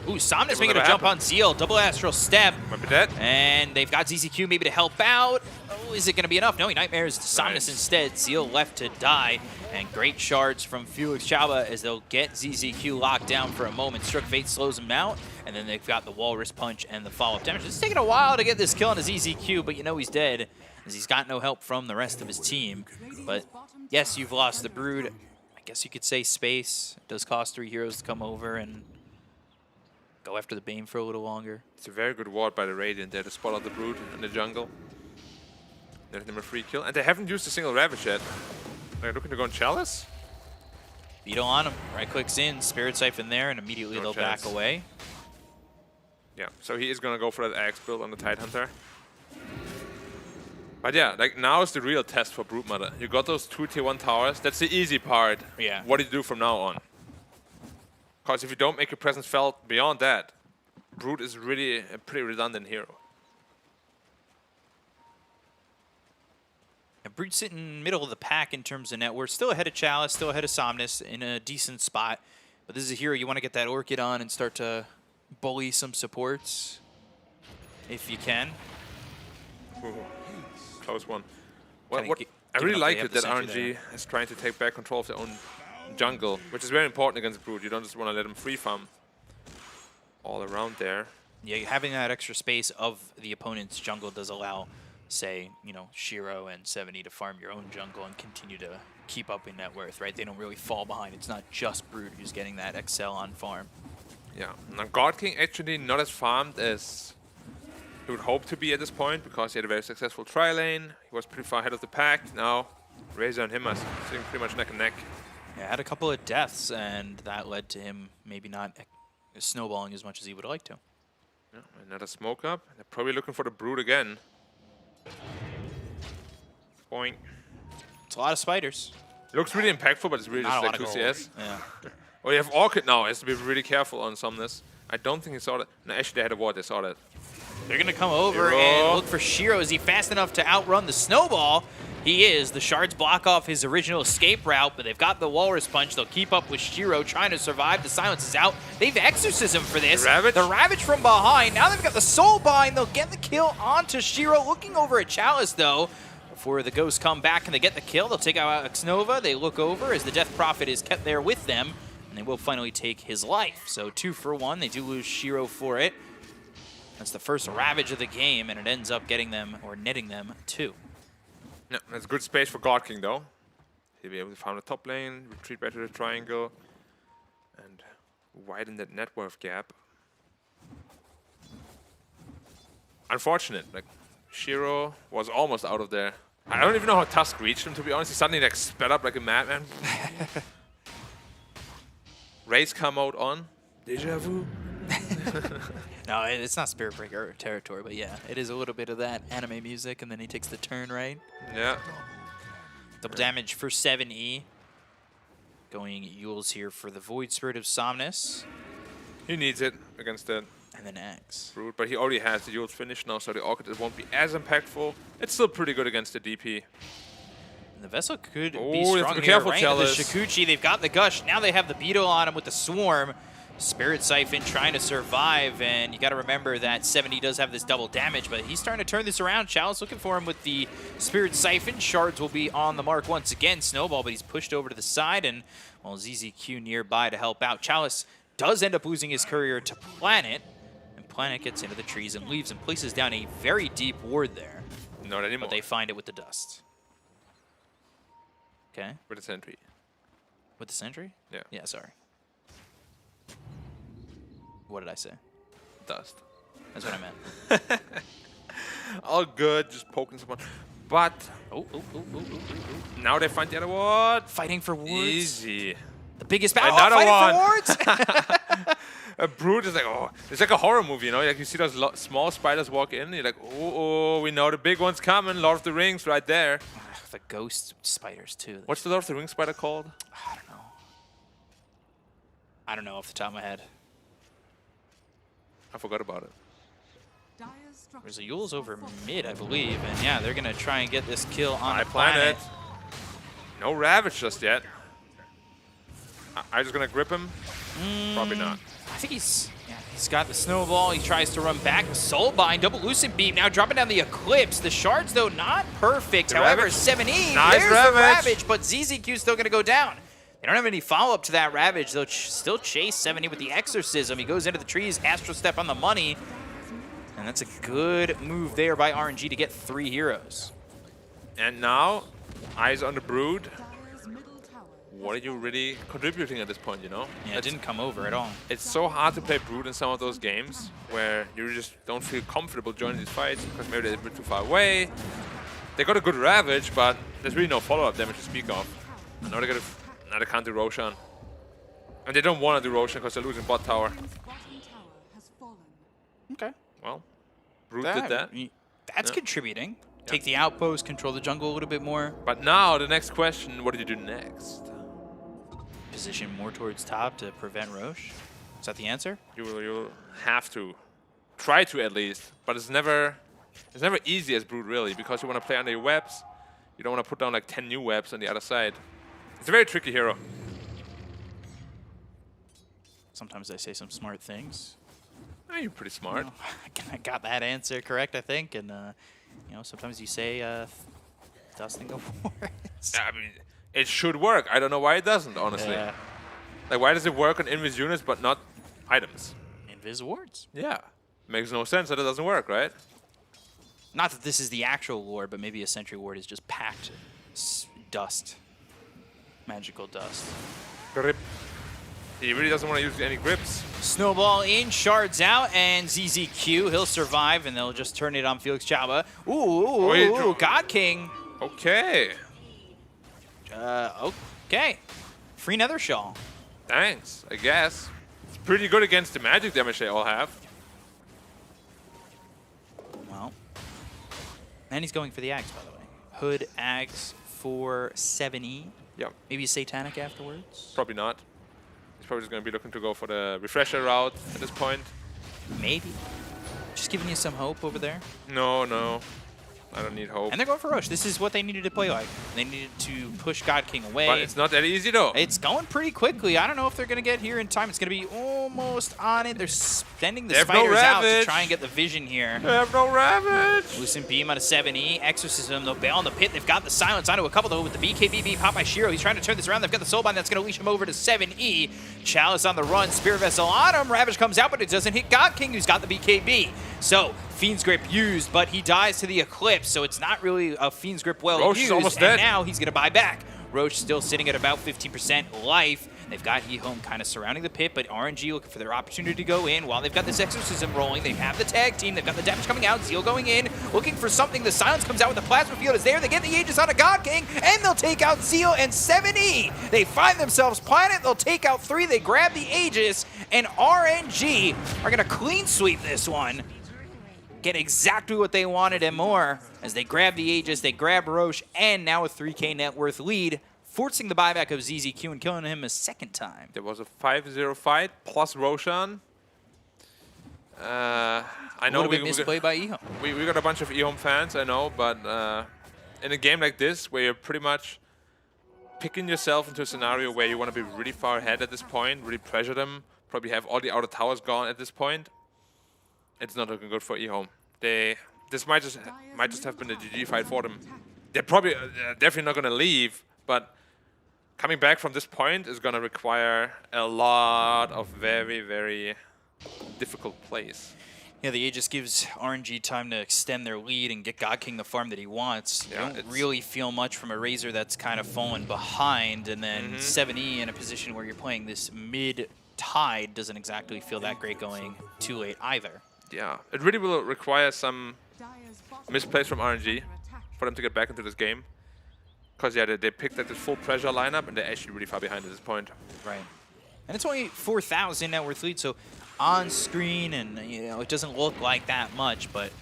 ooh, Somnus making a jump on Zeal. Double Astral Step. Might be dead. And they've got ZZQ maybe to help out. Oh, is it going to be enough? No, he Nightmares Somnus instead. Zeal left to die. And great shards from Felix Chaba as they'll get ZZQ locked down for a moment. Stroke Fate slows him out. And then they've got the Walrus Punch and the follow-up damage. It's taking a while to get this kill on a ZZQ, but you know he's dead as he's got no help from the rest of his team. But yes, you've lost the Brood. I guess you could say space. It does cost 3 heroes to come over and go after the Bane for a little longer. It's a very good ward by the Radiant there to spot out the Brood in the jungle. Let them a free kill. And they haven't used a single Ravage yet. They're looking to go on Chalice? Beetle on him. Right clicks in, Spirit Siphon there, and immediately they'll back away. Yeah, so he is going to go for that Axe build on the Tidehunter. But yeah, like now is the real test for Broodmother. You got those 2 tier 1 towers. That's the easy part. Yeah. What do you do from now on? Because if you don't make your presence felt beyond that, Brood is really a pretty redundant hero. And Brood sitting middle of the pack in terms of net worth. Still ahead of Chalice, still ahead of Somnus in a decent spot. But this is a hero you want to get that Orchid on and start to bully some supports if you can. Ooh, close one. I really like it that RNG is trying to take back control of their own jungle, which is very important against Brood. You don't just want to let them free farm all around there. Yeah, having that extra space of the opponent's jungle does allow, say, you know, Shiro and 70 to farm your own jungle and continue to keep up in net worth, right? They don't really fall behind. It's not just Brood who's getting that excel on farm. Yeah, now God King actually not as farmed as he would hope to be at this point because he had a very successful tri-lane. He was pretty far ahead of the pack. Now Razor and him are sitting pretty much neck and neck. Yeah, had a couple of deaths, and that led to him maybe not snowballing as much as he would like to. Yeah, another smoke up. They're probably looking for the Brood again. Boing. It's a lot of spiders. It looks really impactful, but it's really just like 2 CS. Yeah. Oh, you have Orchid now. He has to be really careful on Somnus. I don't think he saw that. No, actually, they had a ward. They saw that. They're going to come over and look for Shiro. Is he fast enough to outrun the snowball? He is. The shards block off his original escape route, but they've got the Walrus Punch. They'll keep up with Shiro trying to survive. The silence is out. They've Exorcism for this. The Ravage from behind. Now they've got the Soul Bind. They'll get the kill onto Shiro. Looking over at Chalice, though. before the Ghosts come back and they get the kill. They'll take out Xnova. They look over as the Death Prophet is kept there with them, and they will finally take his life. So 2 for 1. They do lose Shiro for it. That's the first Ravage of the game, and it ends up getting them, or netting them, 2. Yeah, that's good space for God King, though. He'll be able to find the top lane, retreat back to the triangle, and widen that net worth gap. Unfortunate, like, Shiro was almost out of there. I don't even know how Tusk reached him, to be honest. He suddenly like sped up like a madman. Rays come out on. Deja vu. No, it's not Spirit Breaker territory, but yeah, it is a little bit of that anime music, and then he takes the turn, right? Yeah. Double damage for 7E. Going Yules here for the Void Spirit of Somnus. He needs it against that. And then X. Brute, but he already has the Yules finished now, so the Orchid won't be as impactful. It's still pretty good against the DP. And the Vessel could be Oh, you have strong to be here, careful, right? Chalice. The Shikuchi, they've got the Gush. Now they have the Beetle on him with the Swarm. Spirit Siphon trying to survive, and you got to remember that 70 does have this double damage, but he's starting to turn this around. Chalice looking for him with the Spirit Siphon. Shards will be on the mark once again. Snowball, but he's pushed over to the side, and well, ZZQ nearby to help out. Chalice does end up losing his courier to Planet, and Planet gets into the trees and leaves and places down a very deep ward there. Not anymore. But they find it with the dust. Okay. With the sentry. With the sentry? Yeah. Yeah, sorry. What did I say? Dust. That's what I meant. All good, just poking someone. But now they find the other one. Fighting for wards. Easy. The biggest battle. Another Fighting one. for wards. A Brute is like, oh, it's like a horror movie, you know? Like you see those small spiders walk in, you're like, oh, we know the big one's coming. Lord of the Rings right there. The ghost spiders too. What's the Lord of the Rings spider called? I don't know. I don't know off the top of my head. I forgot about it. There's a Yules over mid, I believe, and yeah, they're gonna try and get this kill on My the planet. No Ravage just yet. I'm just gonna grip him. Probably not. I think he's got the snowball. He tries to run back. Soulbind, double lucid beam. Now dropping down the Eclipse. The shards though not perfect. The However, Ravage. 7E. Nice There's Ravage. the Ravage, but ZZQ's still gonna go down. They don't have any follow-up to that Ravage. They'll still chase 70 with the Exorcism. He goes into the trees, Astro Step on the money. And that's a good move there by RNG to get 3 heroes. And now, eyes on the Brood. What are you really contributing at this point, you know? Yeah, it didn't come over at all. It's so hard to play Brood in some of those games where you just don't feel comfortable joining these fights because maybe they're a bit too far away. They got a good Ravage, but there's really no follow-up damage to speak of. And now they can't do Roshan. And they don't want to do Roshan because they're losing bot tower. Okay. Well, Brood did that. That's contributing. Take the outpost, control the jungle a little bit more. But now, the next question, what do you do next? Position more towards top to prevent Roche. Is that the answer? You'll have to. Try to, at least. But it's never easy as Brood, really, because you want to play under your webs. You don't want to put down like 10 new webs on the other side. It's a very tricky hero. Sometimes I say some smart things. Oh, you're pretty smart. You know, I got that answer correct, I think. And, you know, sometimes you say dusting of wards. I mean, it should work. I don't know why it doesn't, honestly. Yeah. Like, why does it work on invis units but not items? Invis wards. Yeah. Makes no sense that it doesn't work, right? Not that this is the actual ward, but maybe a sentry ward is just packed dust. Magical dust. Grip. He really doesn't want to use any grips. Snowball in, shards out, and ZZQ, he'll survive, and they'll just turn it on Felix Chaba. Ooh, God King. Okay. Okay. Free Nether Shawl. Thanks, I guess. It's pretty good against the magic damage they all have. Well, and he's going for the Axe, by the way. Hood, Axe for 7E. Yep. Maybe Satanic afterwards. Probably not. He's probably just going to be looking to go for the refresher route at this point. Maybe. Just giving you some hope over there. No. I don't need hope. And they're going for Roche. This is what they needed to play like. They needed to push God King away. But it's not that easy, though. It's going pretty quickly. I don't know if they're going to get here in time. It's going to be almost on it. They're sending the spiders out to try and get the vision here. They have no Ravage. Lucent Beam out of 7E. Exorcism, they'll bail on the pit. They've got the silence onto a couple, though, with the BKBB pop by Shiro. He's trying to turn this around. They've got the Soulbind that's going to leash him over to 7E. Chalice on the run. Spirit Vessel on him. Ravage comes out, but it doesn't hit God King, who's got the BKB. So, Fiend's Grip used, but he dies to the Eclipse, so it's not really a Fiend's Grip well Roche used. is almost and dead. Now he's going to buy back. Roche still sitting at about 15% life. They've got EHOME kind of surrounding the pit, but RNG looking for their opportunity to go in. While they've got this Exorcism rolling, they have the tag team. They've got the damage coming out. Zeal going in, looking for something. The silence comes out with the plasma field is there. They get the Aegis on a God King, and they'll take out Zeal and 7E. They find themselves Planet. They'll take out 3. They grab the Aegis, and RNG are going to clean sweep this one. Get exactly what they wanted and more as they grab the Aegis, they grab Roche, and now a 3K net worth lead, forcing the buyback of ZZQ and killing him a second time. There was a 5-0 fight plus Roshan. I know a little bit misplayed by EHOME. We got a bunch of EHOME fans, I know, but in a game like this, where you're pretty much picking yourself into a scenario where you want to be really far ahead at this point, really pressure them, probably have all the outer towers gone at this point, it's not looking good for EHOME. This might just have been a GG fight for them. They're probably definitely not going to leave, but coming back from this point is going to require a lot of very, very difficult plays. Yeah, the Aegis gives RNG time to extend their lead and get God King the farm that he wants. Yeah, You don't really feel much from a Razor that's kind of fallen behind, and then 7E in a position where you're playing this mid-tide doesn't exactly feel that great going too late either. Yeah, it really will require some misplays from RNG for them to get back into this game. Because, yeah, they picked like this full pressure lineup, and they're actually really far behind at this point. Right. And it's only 4,000 net worth lead, so on screen, and it doesn't look like that much, but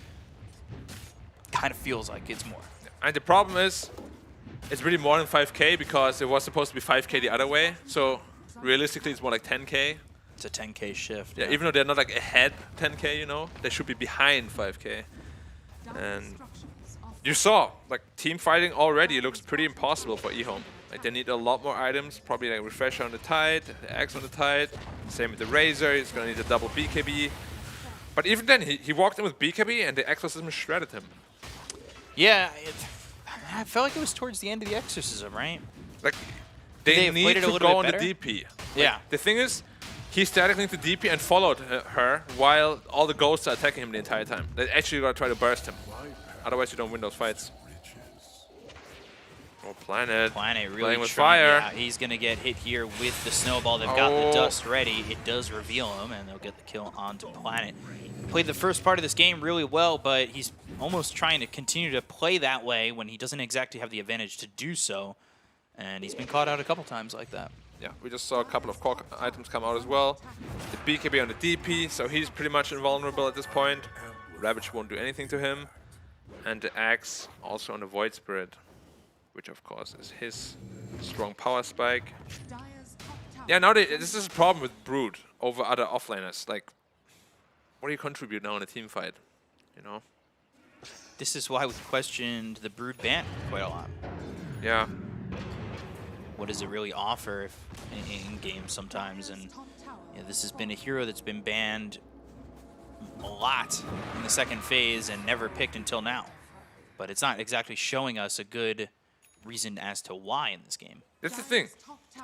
kind of feels like it's more. And the problem is, it's really more than 5K because it was supposed to be 5K the other way. So realistically, it's more like 10K. It's a 10K shift. Yeah, even though they're not like ahead 10K, you know, they should be behind 5K. And you saw, like, team fighting already looks pretty impossible for EHOME. Like, they need a lot more items, probably like Refresher on the Tide, the Axe on the Tide. Same with the Razor, he's gonna need a double BKB. But even then, he walked in with BKB and the Exorcism shredded him. Yeah, I felt like it was towards the end of the Exorcism, right? Like, They they need played it a to little go on bit the better? DP. Like, Yeah. The thing is, he static linked the DP and followed her while all the ghosts are attacking him the entire time. They actually gotta try to burst him. Otherwise, you don't win those fights. Oh, Planet. Planet really playing with trying. fire. Yeah, he's going to get hit here with the snowball. They've got the dust ready. It does reveal him, and they'll get the kill onto Planet. Played the first part of this game really well, but he's almost trying to continue to play that way when he doesn't exactly have the advantage to do so. And he's been caught out a couple times like that. Yeah, we just saw a couple of core items come out as well. The BKB on the DP, so he's pretty much invulnerable at this point. Ravage won't do anything to him. And the Axe also on the Void Spirit, which of course is his strong power spike. Yeah, now this is a problem with Brood over other offlaners. Like, what do you contribute now in a team fight? You know? This is why we questioned the Brood ban quite a lot. Yeah. What does it really offer if in games sometimes? And this has been a hero that's been banned a lot in the second phase and never picked until now. But it's not exactly showing us a good reason as to why in this game. That's the thing.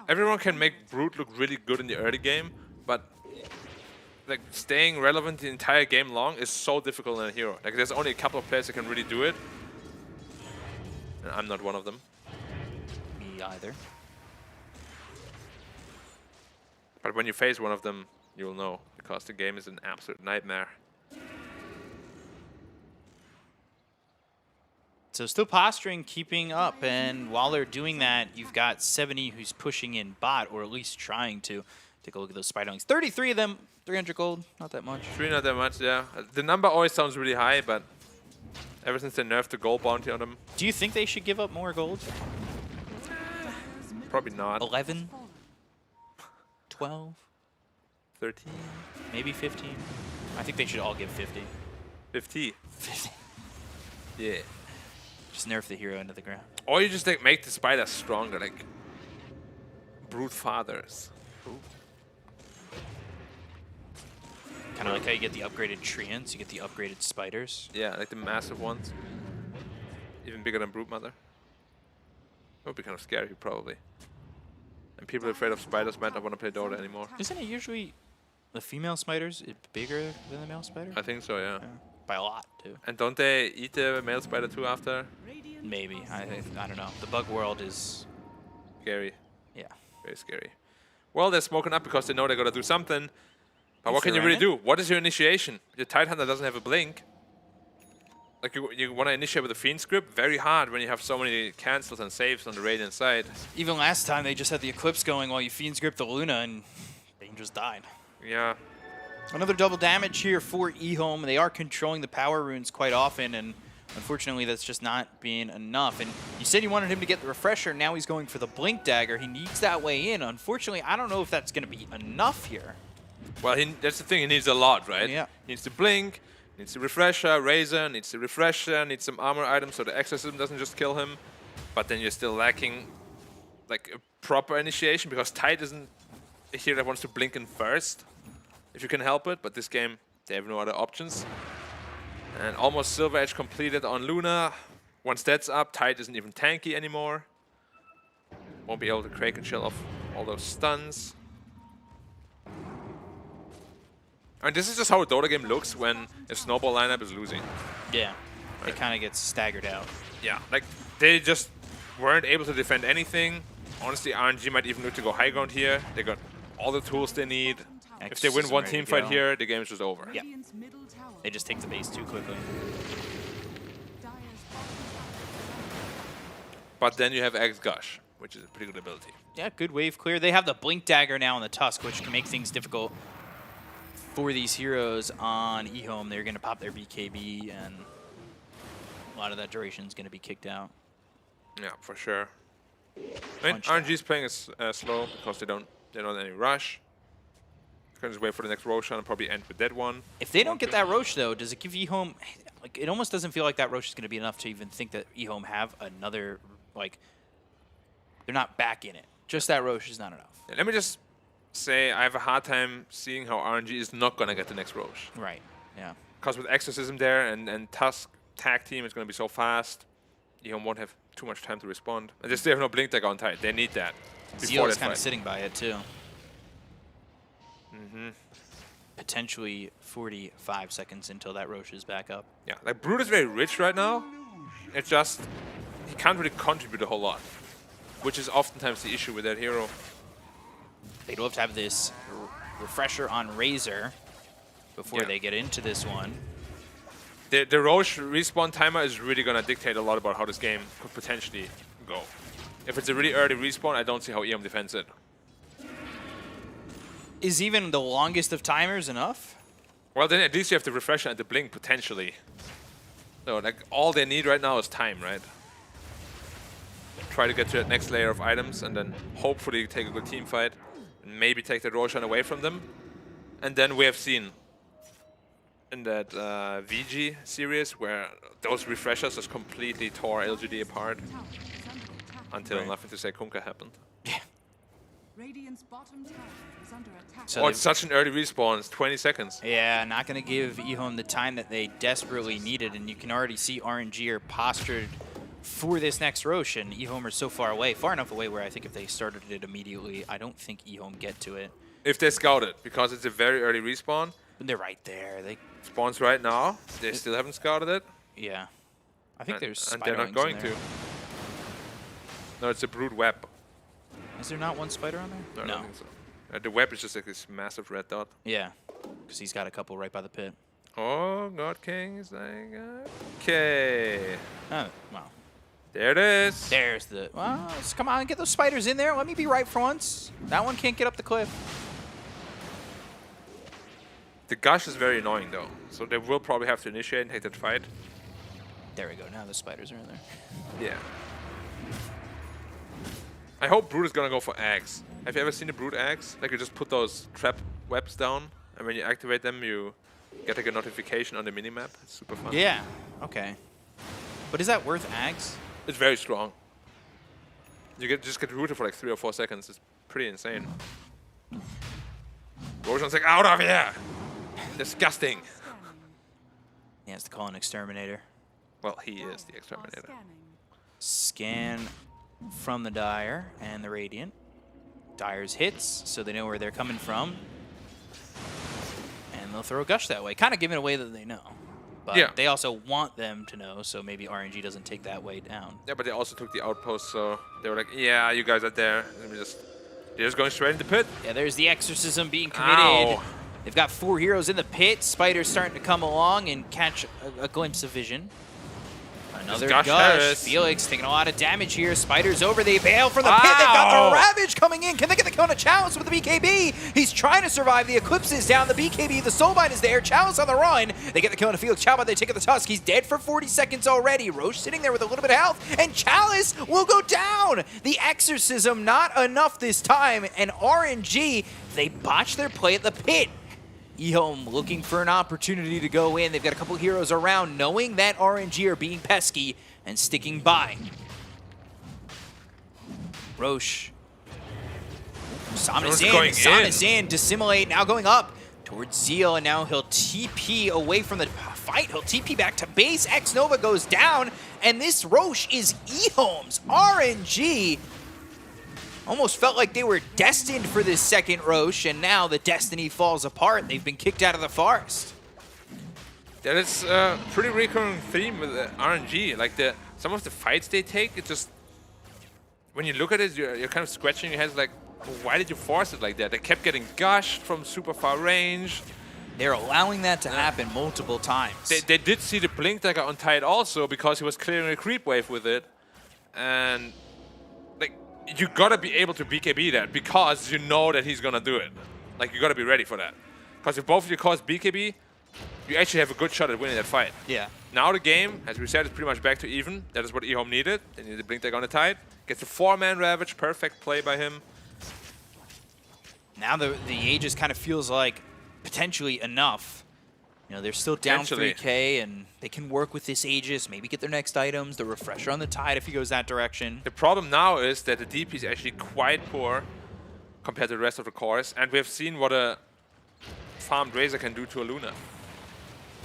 Everyone can make Brood look really good in the early game, but like staying relevant the entire game long is so difficult in a hero. Like, there's only a couple of players that can really do it. And I'm not one of them. Me either. But when you face one of them, you'll know, because the game is an absolute nightmare. So still posturing, keeping up, and while they're doing that, you've got 7E who's pushing in bot, or at least trying to. Take a look at those spiderlings. 33 of them, 300 gold, not that much. 3 not that much, yeah. The number always sounds really high, but ever since they nerfed the gold bounty on them, Do you think they should give up more gold? probably not. 11? 12? 13? Maybe 15? I think they should all give 50. 50? 50. Yeah. Just nerf the hero into the ground. Or you just like make the spiders stronger, like brute fathers. Kind of like how you get the upgraded treants, you get the upgraded spiders. Yeah, like the massive ones. Even bigger than brute mother. That would be kind of scary, probably. And people afraid of spiders might not want to play Dota anymore. Isn't it usually the female spiders bigger than the male spider? I think so, yeah. By a lot, too. And don't they eat the male spider too after? Maybe. I don't know. The bug world is... Scary. Yeah. Very scary. Well, they're smoking up because they know they got to do something. But what It's can you a really remnant. do? What is your initiation? Your Tidehunter doesn't have a blink. Like, you want to initiate with a Fiend script? Very hard when you have so many cancels and saves on the Radiant side. Even last time, they just had the Eclipse going while you Fiend's Grip the Luna, and they just died. Yeah. Another double damage here for EHOME. They are controlling the power runes quite often, and unfortunately, that's just not being enough. And you said you wanted him to get the refresher. Now he's going for the Blink Dagger. He needs that way in. Unfortunately, I don't know if that's going to be enough here. Well, that's the thing. He needs a lot, right? Yeah. He needs to blink, needs the refresher, Razor, needs the refresher, needs some armor items so the exorcism doesn't just kill him. But then you're still lacking like a proper initiation because Tide isn't a hero that wants to blink in first, if you can help it. But this game, they have no other options. And almost Silver Edge completed on Luna. Once that's up, Tide isn't even tanky anymore. Won't be able to Kraken Shell off all those stuns. And this is just how a Dota game looks when a snowball lineup is losing. Yeah. It kind of gets staggered out. Yeah, like they just weren't able to defend anything. Honestly, RNG might even look to go high ground here. They got all the tools they need. If they win Exorcism one ready team to fight go. here, the game's just over. Yeah. They just take the base too quickly. But then you have Axe Gush, which is a pretty good ability. Yeah, good wave clear. They have the Blink Dagger now on the Tusk, which can make things difficult for these heroes on EHOME. They're going to pop their BKB, and a lot of that duration is going to be kicked out. Yeah, for sure. I mean, RNG's playing it slow because they don't have any rush. Can just wait for the next Roshan and probably end with that one. If they don't get that Rosh, though, does it give EHOME... Like, it almost doesn't feel like that Rosh is going to be enough to even think that EHOME have another... Like, they're not back in it. Just that Rosh is not enough. Yeah, let me just say I have a hard time seeing how RNG is not going to get the next Rosh. Right, yeah. Because with Exorcism there and Tusk tag team is going to be so fast, EHOME won't have too much time to respond. And they still have no Blink Dagger on Tide. They need that. Zeal's kind of sitting by it, too. Mm-hmm. Potentially 45 seconds until that Rosh is back up. Yeah, like Brute is very rich right now. It's just he can't really contribute a whole lot, which is oftentimes the issue with that hero. They'd love to have this refresher on Razor before they get into this one. The Roche respawn timer is really going to dictate a lot about how this game could potentially go. If it's a really early respawn, I don't see how EHOME defends it. Is even the longest of timers enough? Well, then at least you have the refresher and the blink, potentially. So, like, all they need right now is time, right? Try to get to that next layer of items and then hopefully take a good team fight. And maybe take the Roshan away from them. And then we have seen in that VG series where those refreshers just completely tore LGD apart. Until Nothing to Say Kunkka happened. Radiant's bottom tower is under attack. So it's such an early respawn, it's 20 seconds. Yeah, not going to give EHOME the time that they desperately needed, and you can already see RNG are postured for this next Rosh, and EHOME are so far away, far enough away where I think if they started it immediately, I don't think EHOME get to it. If they scout it, because it's a very early respawn. But they're right there. They spawns right now. They still haven't scouted it. Yeah. I think there's and spider they're not going wings in there. to. No, it's a Brood web. Is there not one spider on there? No. I don't think so. The web is just like this massive red dot. Yeah, because he's got a couple right by the pit. Oh, God King is like, okay. Oh, wow. There it is. There's the, well, come on, get those spiders in there. Let me be right for once. That one can't get up the cliff. The Gush is very annoying though, so they will probably have to initiate and take that fight. There we go, now the spiders are in there. Yeah. I hope Brood is gonna go for Axe. Have you ever seen a Brood Axe? Like you just put those trap webs down, and when you activate them, you get like a notification on the minimap. It's super fun. Yeah, okay. But is that worth Ags? It's very strong. You just get rooted for like 3 or 4 seconds. It's pretty insane. Roshan's like, out of here! Disgusting. He has to call an exterminator. Well, he is the exterminator. Scan from the Dire and the Radiant. Dire's hits, so they know where they're coming from. And they'll throw a Gush that way, kind of giving away that they know. But Yeah. they also want them to know, so maybe RNG doesn't take that way down. Yeah, but they also took the outpost, so they were like, yeah, you guys are there. They're just going straight in the pit. Yeah, there's the Exorcism being committed. Ow. They've got 4 heroes in the pit. Spider's starting to come along and catch a glimpse of vision. Another Gush Gush. Harris. Felix taking a lot of damage here. Spider's over. They bail from the pit. They've got Ow. the Ravage coming in. Can they get the kill on a Chalice with the BKB? He's trying to survive. The Eclipse is down. The BKB, the Soulbind is there. Chalice on the run. They get the kill on Felix. Chalice, they take the Tusk. He's dead for 40 seconds already. Roche sitting there with a little bit of health. And Chalice will go down. The Exorcism not enough this time. And RNG, they botch their play at the pit. EHOME looking for an opportunity to go in. They've got a couple heroes around, knowing that RNG are being pesky and sticking by. Roche. Roche going Sam is in. Dissimulate now going up towards Zeal, and now he'll TP away from the fight. He'll TP back to base. X-Nova goes down, and this Roche is EHOME's. RNG almost felt like they were destined for this second Roche, and now the destiny falls apart. They've been kicked out of the forest. That is a pretty recurring theme with RNG. Like some of the fights they take, it just when you look at it, you're kind of scratching your head like, why did you force it like that? They kept getting gushed from super far range. They're allowing that to happen multiple times. They did see the Blink Dagger on Tide also because he was clearing a creep wave with it, and like you gotta be able to BKB that because you know that he's gonna do it. Like you gotta be ready for that. Because if both of you cause BKB, you actually have a good shot at winning that fight. Yeah. Now the game, as we said, is pretty much back to even. That is what EHOME needed. They needed the Blink Dagger on the Tide. Gets a 4-man Ravage, perfect play by him. Now the Aegis kind of feels like potentially enough. You know, they're still down Potentially. 3K, and they can work with this Aegis, maybe get their next items, the Refresher on the Tide if he goes that direction. The problem now is that the DP is actually quite poor compared to the rest of the cores, and we have seen what a farmed Razor can do to a Luna.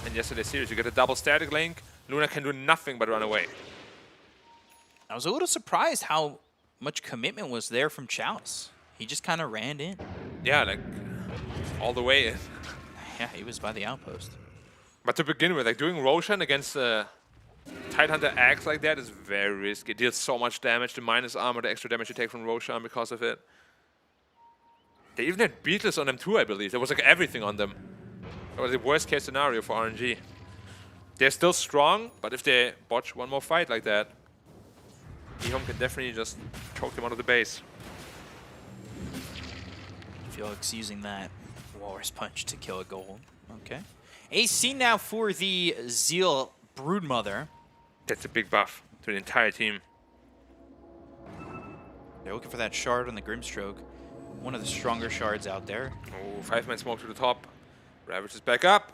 In yesterday's series, you get a double static link, Luna can do nothing but run away. I was a little surprised how much commitment was there from Chalice. He just kind of ran in. Yeah, like all the way in. Yeah, he was by the outpost. But to begin with, like doing Roshan against Tidehunter Axe like that is very risky. It deals so much damage, the minus armor, the extra damage you take from Roshan because of it. They even had Beatles on them too, I believe. There was like everything on them. That was the worst case scenario for RNG. They're still strong, but if they botch one more fight like that, EHOME can definitely just choke them out of the base. Felix using that Walrus Punch to kill a gold. Okay. AC now for the Zeal Broodmother. That's a big buff to the entire team. They're looking for that shard on the Grimstroke. One of the stronger shards out there. Oh, 5-man smoke to the top. Ravage is back up.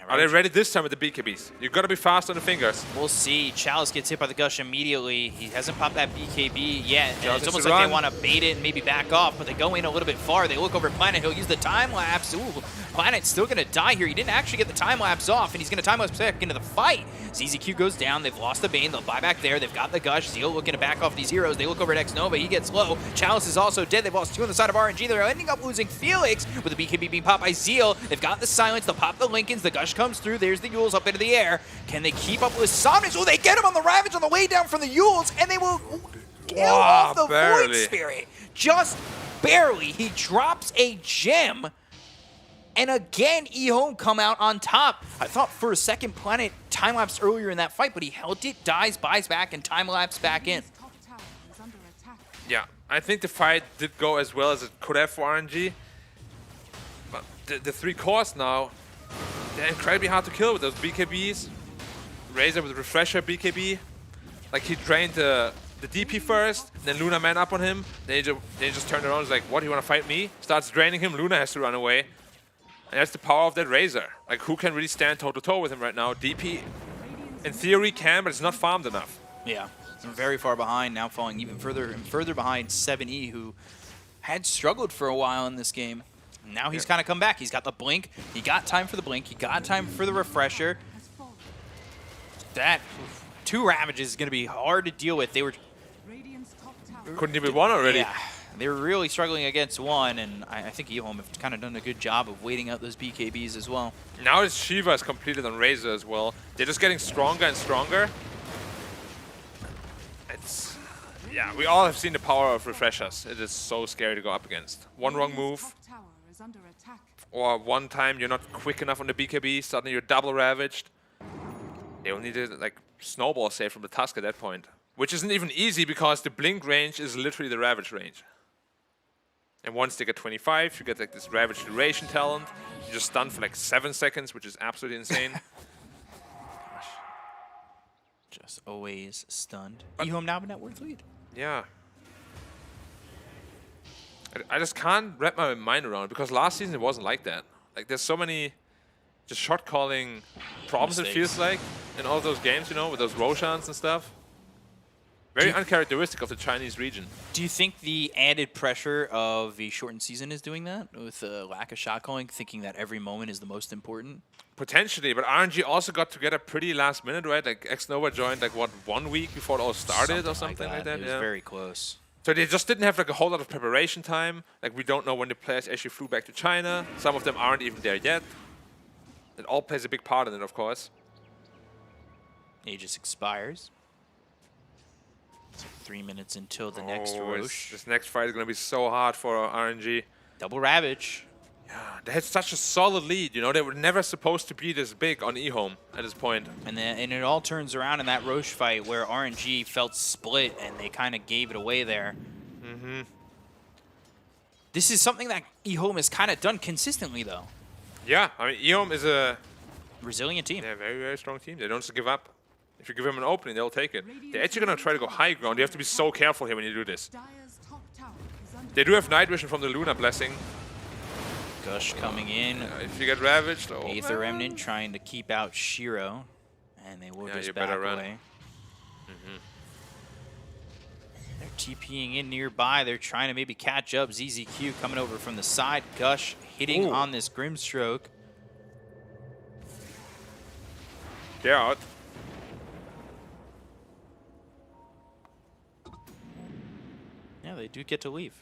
Are they ready this time with the BKBs? You gotta be fast on the fingers. We'll see. Chalice gets hit by the Gush immediately. He hasn't popped that BKB yet. And Chalice it's almost to like run. they want to bait it and maybe back off, but they go in a little bit far. They look over Planet. He'll use the time lapse. Ooh, Planet's still going to die here. He didn't actually get the time lapse off, and he's going to time lapse back into the fight. ZZQ goes down. They've lost the Bane. They'll buy back there. They've got the Gush. Zeal looking to back off these heroes. They look over at X-Nova. He gets low. Chalice is also dead. They've lost 2 on the side of RNG. They're ending up losing Felix with the BKB being popped by Zeal. They've got the silence. They'll pop the Lincolns. The Gush comes through. There's the Yules up into the air. Can they keep up with Somnus? Oh, they get him on the Ravage on the way down from the Yules, and they will kill off the barely. Void Spirit. Just barely. He drops a gem. And again, EHOME come out on top. I thought for a second Planet time-lapsed earlier in that fight, but he held it, dies, buys back, and time-lapse back in. Top tower is under attack. Yeah, I think the fight did go as well as it could have for RNG. But the 3 cores now, they're incredibly hard to kill with those BKBs. Razor with Refresher BKB. Like he drained the DP first, then Luna man up on him. Then he just turned around and was like, what, you want to fight me? Starts draining him, Luna has to run away. And that's the power of that Razor. Like who can really stand toe to toe with him right now? DP in theory can, but it's not farmed enough. Yeah, very far behind, now falling even further and further behind 7E, who had struggled for a while in this game. Now he's kind of come back. He's got the blink. He got time for the blink. He got time for the refresher. That 2 Ravages is going to be hard to deal with. They were Couldn't even one already. Yeah, they were really struggling against 1, and I think EHOME have kind of done a good job of waiting out those BKBs as well. Now it's Shiva is completed on Razor as well. They're just getting stronger and stronger. It's, yeah, we all have seen the power of refreshers. It is so scary to go up against. One wrong move, or one time you're not quick enough on the BKB, suddenly you're double ravaged. They will need to like snowball save from the Tusk at that point, which isn't even easy because the blink range is literally the ravage range. And once they get 25, you get like this ravage duration talent. You just stun for like 7 seconds, which is absolutely insane. Just always stunned. EHOME now have a net worth lead. Yeah. I just can't wrap my mind around it because last season it wasn't like that. Like there's so many just shot calling problems it feels like in all those games, you know, with those Roshans and stuff. Very uncharacteristic of the Chinese region. Do you think the added pressure of the shortened season is doing that with the lack of shot calling, thinking that every moment is the most important? Potentially, but RNG also got together pretty last minute, right? Like X-Nova joined like what, 1 week before it all started or something like that? It was very close. So they just didn't have like a whole lot of preparation time. Like we don't know when the players actually flew back to China. Some of them aren't even there yet. It all plays a big part in it, of course. Aegis expires. So 3 minutes until the next Roche. This next fight is going to be so hard for RNG. Double Ravage. Yeah, they had such a solid lead, you know. They were never supposed to be this big on EHOME at this point. And it all turns around in that Roche fight where RNG felt split and they kind of gave it away there. Mm-hmm. This is something that EHOME has kind of done consistently, though. Yeah, I mean, EHOME is a resilient team. They're a very, very strong team. They don't just give up. If you give them an opening, they'll take it. They're actually going to try to go high ground. You have to be so careful here when you do this. They do have night vision from the Lunar Blessing. Gush coming in. If you get ravaged, Aether Remnant trying to keep out Shiro, and they will just back away. They're TPing in nearby. They're trying to maybe catch up. ZZQ coming over from the side. Gush hitting on this Grimstroke. They're out. Yeah, they do get to leave.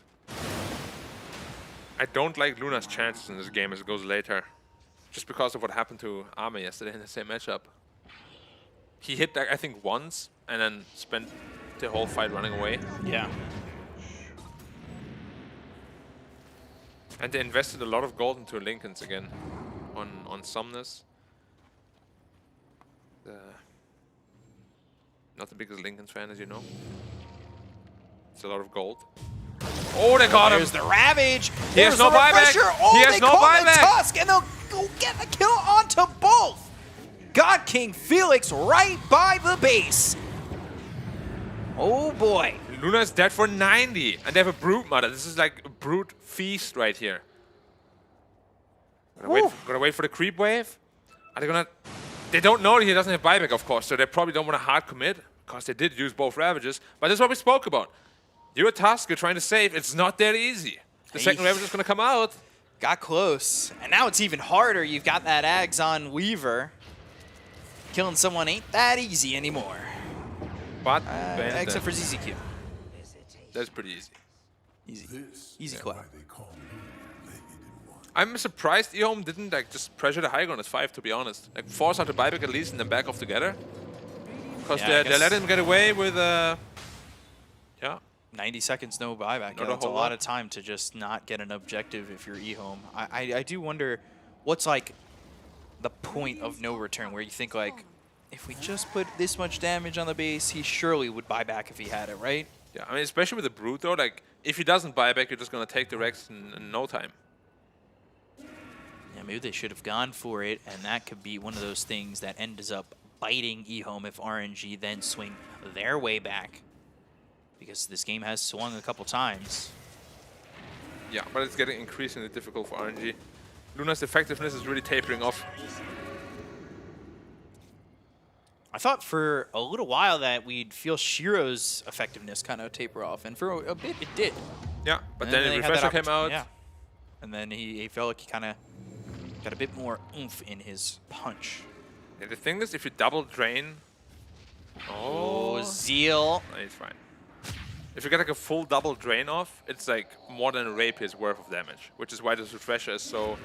I don't like Luna's chances in this game as it goes later. Just because of what happened to Ame yesterday in the same matchup. He hit, I think, once, and then spent the whole fight running away. Yeah. And they invested a lot of gold into Lincolns again on Sumnus. Not the biggest Lincolns fan, as you know. It's a lot of gold. Oh, they got him! There's the Ravage! He has no buyback! Oh, He has no buyback! Tusk, and they'll go get the kill onto both! God King Felix right by the base. Oh boy. Luna's dead for 90, and they have a Brute Mother. This is like a Brute feast right here. Gonna wait for the creep wave. Are they gonna... They don't know that he doesn't have buyback, of course, so they probably don't want to hard commit, because they did use both Ravages. But this is what we spoke about. You're a Tusk, you're trying to save. It's not that easy. The second Ravage is gonna come out. Got close. And now it's even harder. You've got that Ags on Weaver. Killing someone ain't that easy anymore. But except for ZZQ. That's pretty easy. Easy clap. I'm surprised EHOME didn't like just pressure the high ground at 5, to be honest. Like force out the buyback at least and then back off together. Because they let him get away with 90 seconds, no buyback. Yeah, that's a lot of time to just not get an objective if you're EHOME. I do wonder what's like the point of no return where you think like, if we just put this much damage on the base, he surely would buy back if he had it, right? Yeah, I mean, especially with the Brute though, like if he doesn't buy back, you're just gonna take the Rex in no time. Yeah, maybe they should have gone for it, and that could be one of those things that ends up biting EHOME if RNG then swing their way back. Because this game has swung a couple times. Yeah, but it's getting increasingly difficult for RNG. Luna's effectiveness is really tapering off. I thought for a little while that we'd feel Shiro's effectiveness kind of taper off, and for a bit it did. Yeah, but And then the they had that refresher came out. Yeah. And then he felt like he kind of got a bit more oomph in his punch. Yeah, the thing is, if you double drain, Oh, Zeal. it's fine. If you get like a full double drain off, it's like more than a rapier's worth of damage, which is why this refresher is so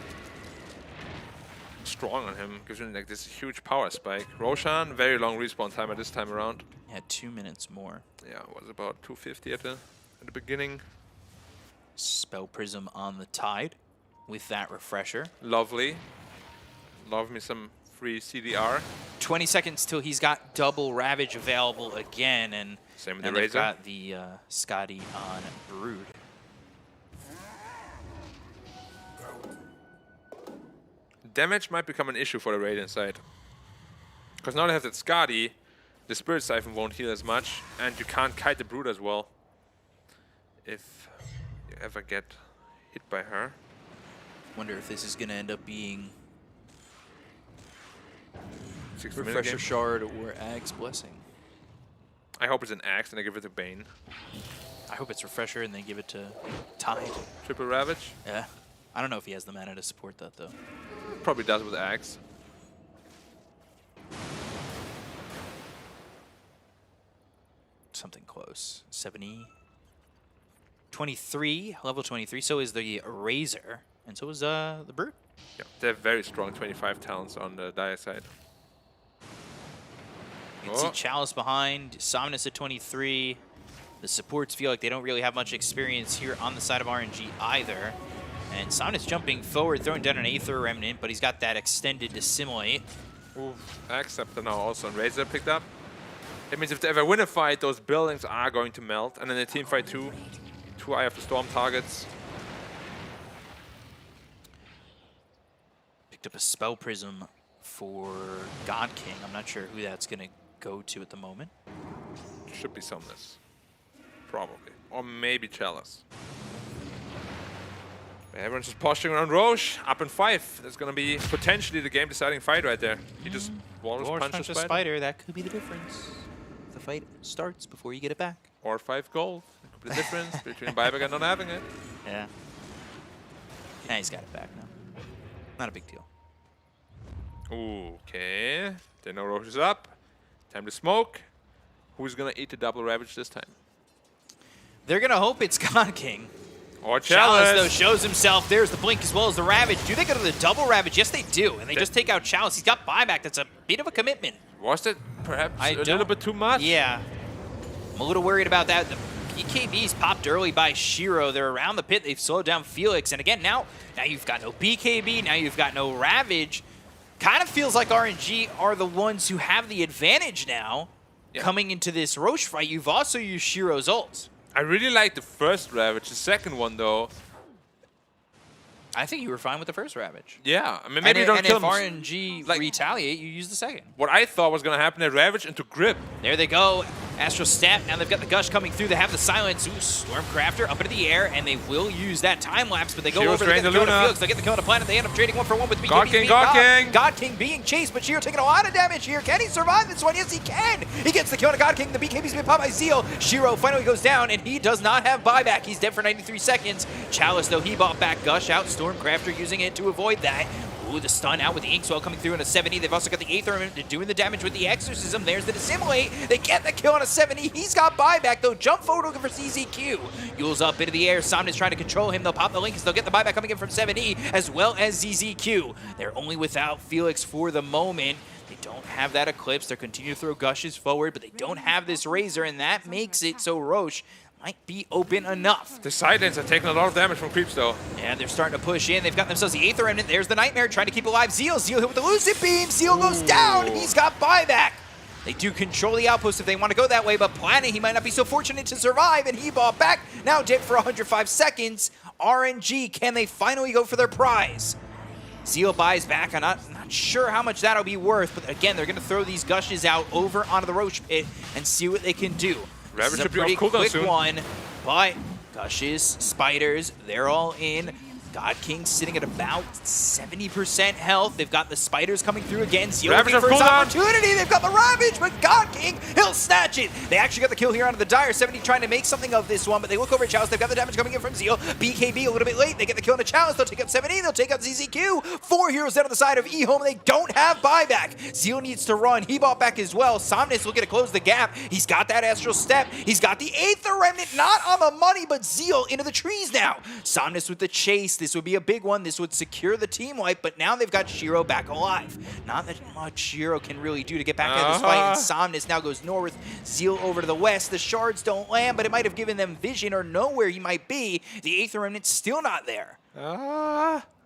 strong on him. Gives him like this huge power spike. Roshan, very long respawn timer this time around. Had 2 minutes more. Yeah, it was about 250 at the beginning. Spell Prism on the Tide with that refresher. Lovely. Love me some free CDR. 20 seconds till he's got double Ravage available again, and Same with and the they've Razor. got the Scotty on Brood. Damage might become an issue for the Radiant side. Because now they have that Scotty, the Spirit Siphon won't heal as much, and you can't kite the Brood as well. If you ever get hit by her. Wonder if this is going to end up being 60-minute Refresher game. Shard or Ag's Blessing. I hope it's an Axe and I give it to Bane. I hope it's Refresher and they give it to Tide. Triple Ravage. Yeah. I don't know if he has the mana to support that, though. Probably does with Axe. Something close. 70. 23, level 23. So is the Razor, and so is the Brood. Yeah, they have very strong 25 talents on the Dire side. You can see Chalice behind, Somnus at 23. The supports feel like they don't really have much experience here on the side of RNG either. And Somnus jumping forward, throwing down an Aether Remnant, but he's got that extended Dissimulate. Acceptor now also on Razor picked up. It means if they ever win a fight, those buildings are going to melt. And then the team fight two Eye of the Storm targets. Picked up a Spell Prism for God King. I'm not sure who that's going to go to at the moment. Should be Somnus. Probably. Or maybe Chalice. Everyone's just posturing around Roche. Up in 5. That's going to be potentially the game-deciding fight right there. He just walrus punches a spider. That could be the difference. The fight starts before you get it back. Or 5 gold. That could be the difference between buyback and not having it. Yeah. Nah, he's got it back now. Not a big deal. Okay. They know Roche is up. Time to smoke. Who's going to eat the double Ravage this time? They're going to hope it's God King. Or Chalice, Chalice. though, shows himself. There's the Blink as well as the Ravage. Do they go to the double Ravage? Yes, they do. And they just take out Chalice. He's got buyback. That's a bit of a commitment. Was it perhaps I a little don't- bit too much? Yeah. I'm a little worried about that. The BKBs popped early by Shiro. They're around the pit. They've slowed down Felix. And again, now you've got no BKB. Now you've got no Ravage. Kind of feels like RNG are the ones who have the advantage now. Yeah. Coming into this Roche fight, you've also used Shiro's ult. I really like the first Ravage. The second one, though, I think you were fine with the first Ravage. yeah. I mean, maybe you don't and kill if him. RNG like- retaliate, you use the second. What I thought was going to happen, they Ravage into Grip. There they go. Astral Step. Now they've got the Gush coming through. They have the Silence. Ooh, Stormcrafter up into the air, and they will use that time lapse, but they go Shiro's over. They get the drained kill the on Luna. Felix. They get the kill on the planet. They end up trading 1-for-1 with BKB. God King, being God popped. King. God King being chased, but Shiro taking a lot of damage here. Can he survive this one? Yes, he can. He gets the kill on God King. The BKB's been popped by Zeal. Shiro finally goes down, and he does not have buyback. He's dead for 93 seconds. Chalice, though, he bought back Gush out. Stormcrafter using it to avoid that. Ooh, the stun out with the Inkswell coming through in a 70. They've also got the Aether doing the damage with the Exorcism. There's the Dissimulate. They get the kill on a 70. He's got buyback, though. Jump forward looking for CZQ. Yule's up into the air. Somnus trying to control him. They'll pop the Links. They'll get the buyback coming in from 70, as well as ZZQ. They're only without Felix for the moment. They don't have that Eclipse. They're continuing to throw Gushes forward, but they don't have this Razor, and that makes it so Roche might be open enough. The side lanes are taking a lot of damage from creeps, though. And they're starting to push in. They've got themselves the Aether Remnant. There's the Nightmare trying to keep alive Zeal. Zeal hit with the Lucid Beam. Zeal goes down. He's got buyback. They do control the outpost if they want to go that way, but Planet, he might not be so fortunate to survive, and he bought back. Now dead for 105 seconds. RNG, can they finally go for their prize? Zeal buys back. I'm not sure how much that'll be worth, but again, they're going to throw these Gushes out over onto the Roche pit and see what they can do. This is a should be off pretty cooldown quick soon. one, but Gushes, Spiders, they're all in. God King sitting at about 70% health. They've got the spiders coming through again. Zeal Ravage looking for his cooldown. opportunity. They've got the Ravage, but God King, he'll snatch it. They actually got the kill here onto the Dire. 70 trying to make something of this one, but they look over at Chalice. They've got the damage coming in from Zeal. BKB a little bit late. They get the kill on the Chalice. They'll take out 70. They'll take out ZZQ. 4 heroes down on the side of EHOME. They don't have buyback. Zeal needs to run. He bought back as well. Somnus looking to close the gap. He's got that Astral Step. He's got the Aether Remnant, not on the money, but Zeal into the trees now. Somnus with the chase. This would be a big one. This would secure the team wipe, but now they've got Shiro back alive. Not that much Shiro can really do to get back out of this fight, and Somnus now goes north. Zeal over to the west. The shards don't land, but it might have given them vision or know where he might be. The Aether Remnant's still not there.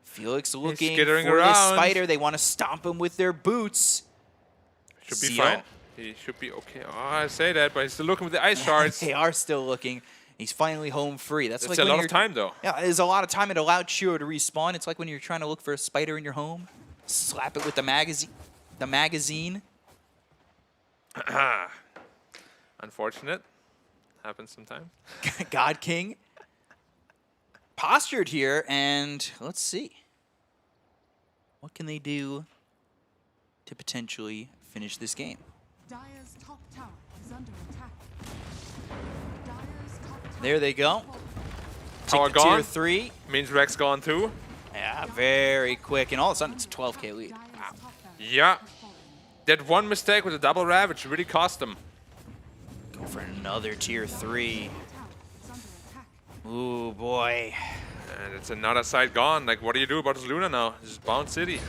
Felix looking for skittering this around. spider. They want to stomp him with their boots. Should be Zeal. fine. He should be okay. Oh, I say that, but he's still looking with the ice shards. They are still looking. He's finally home free. That's That's like a when lot of time, though. Yeah, there's a lot of time. It allowed Shiro to respawn. It's like when you're trying to look for a spider in your home. Slap it with the magazine. The magazine. Unfortunate. Happens sometimes. God King postured here, and let's see. What can they do to potentially finish this game? Dire's top tower is under attack. Dire's top tower There they go. Tower Take the tier gone. 3. Means Rex gone too. Yeah, very quick. And all of a sudden, it's a 12k lead. Dire's Wow. top barracks Yeah. has fallen. That one mistake with the double Ravage really cost them. Go for another tier 3. Tower is under attack. Ooh, boy. And it's another side gone. Like, what do you do about this Luna now? This is Bound City.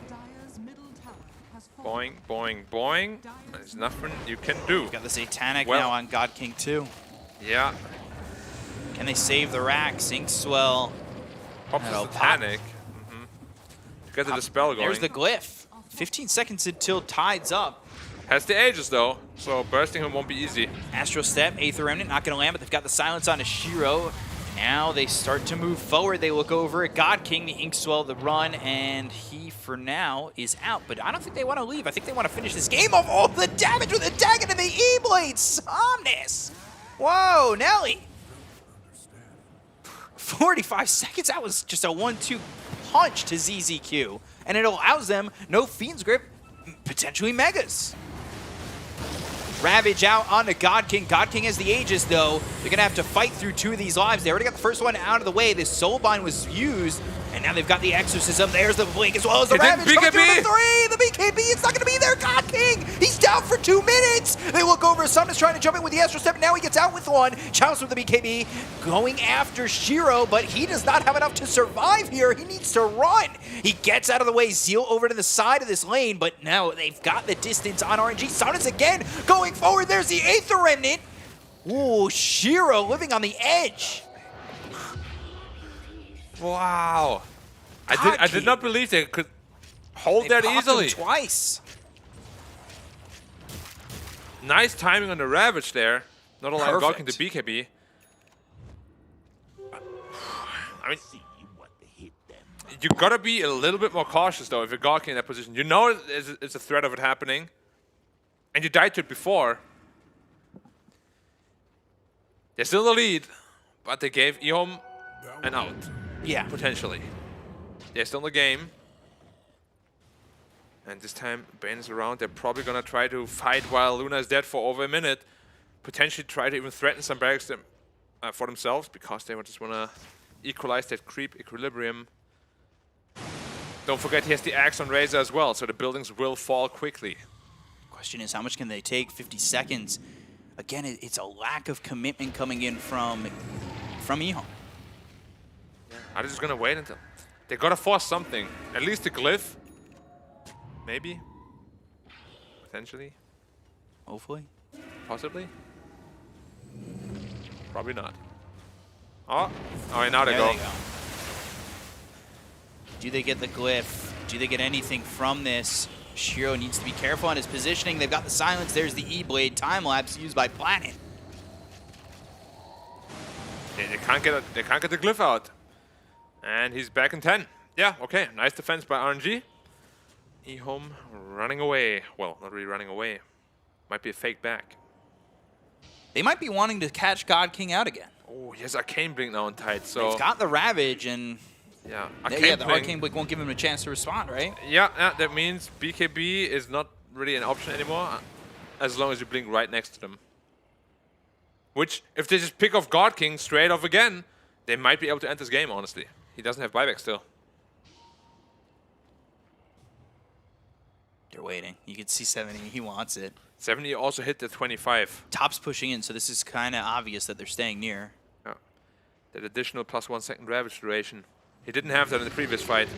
Dire's middle tower has fallen. Boing, boing, boing. There's nothing you can do. Got the Satanic Well- now on God King 2. Yeah. Can they save the rack? Inkswell. Pops That'll the pop. Satanic. To get the Dispel going. There's the glyph. 15 seconds until Tide's up. Has the Aegis though, so bursting him won't be easy. Astral Step, Aether Remnant, not going to land, but they've got the silence on Shiro. Now they start to move forward. They look over at God King, the Inkswell, the run, and he, for now, is out. But I don't think they want to leave. I think they want to finish this game off. Oh, the damage with the dagger to the E-Blade! Somnus! Whoa, Nelly! 45 seconds? That was just a 1-2 punch to ZZQ. And it allows them no Fiend's Grip, potentially Megas. Ravage out onto God King. God King has the Aegis, though. They're going to have to fight through 2 of these lives. They already got the first one out of the way. This Soulbind was used, and now they've got the Exorcism. There's the Blink as well as the Hit it, Ravage. Coming through BKB. the 3. The BKB, it's not going to be there. God King, he's down for 2 minutes. They look over. Summon's trying to jump in with the Astral Step. Now he gets out with one. Chalice with the BKB going after Shiro, but he does not have enough to survive here. He needs to run. He gets out of the way. Zeal over to the side of this lane, but now they've got the distance on RNG. Summon's again going forward. There's the Aether Remnant. Ooh, Shiro living on the edge. Wow. I God, did not believe they could hold They that popped him easily. twice. Nice timing on the Ravage there. Not allowing Gawking to Perfect. BKB. I mean, you gotta be a little bit more cautious though if you're Gawking in that position. You know it's a threat of it happening, and you died to it before. They're still in the lead, but they gave EHOME an out, Yeah. potentially. They're still in the game. And this time, Bane is around. They're probably gonna try to fight while Luna is dead for over a minute. Potentially try to even threaten some barracks for themselves because they just wanna equalize that creep equilibrium. Don't forget he has the axe on Razor as well, so the buildings will fall quickly. Question is, how much can they take? 50 seconds. Again, it's a lack of commitment coming in from EHOME. Are they just gonna wait until they gotta force something? At least the glyph, maybe, potentially, Hopefully. possibly. Probably not. Oh, and now they There go. they go. Do they get the glyph? Do they get anything from this? Shiro needs to be careful on his positioning. They've got the silence. There's the E-Blade time-lapse used by Planet. They can't get the glyph out. And he's back in 10. Yeah, okay. Nice defense by RNG. EHOME running away. Well, not really running away. Might be a fake back. They might be wanting to catch God King out again. Oh, he has Arcane Blink now on tight, so... They've got the Ravage, and Yeah, Yeah, the Arcane Blink won't give him a chance to respond, right? Yeah, that means BKB is not really an option anymore, as long as you blink right next to them. Which, if they just pick off God King straight off again, they might be able to end this game, honestly. He doesn't have buyback still. They're waiting. You can see 70. He wants it. 70 also hit the 25. Top's pushing in, so this is kind of obvious that they're staying near. Yeah. That additional +1 second Ravage duration. He didn't have that in the previous fight.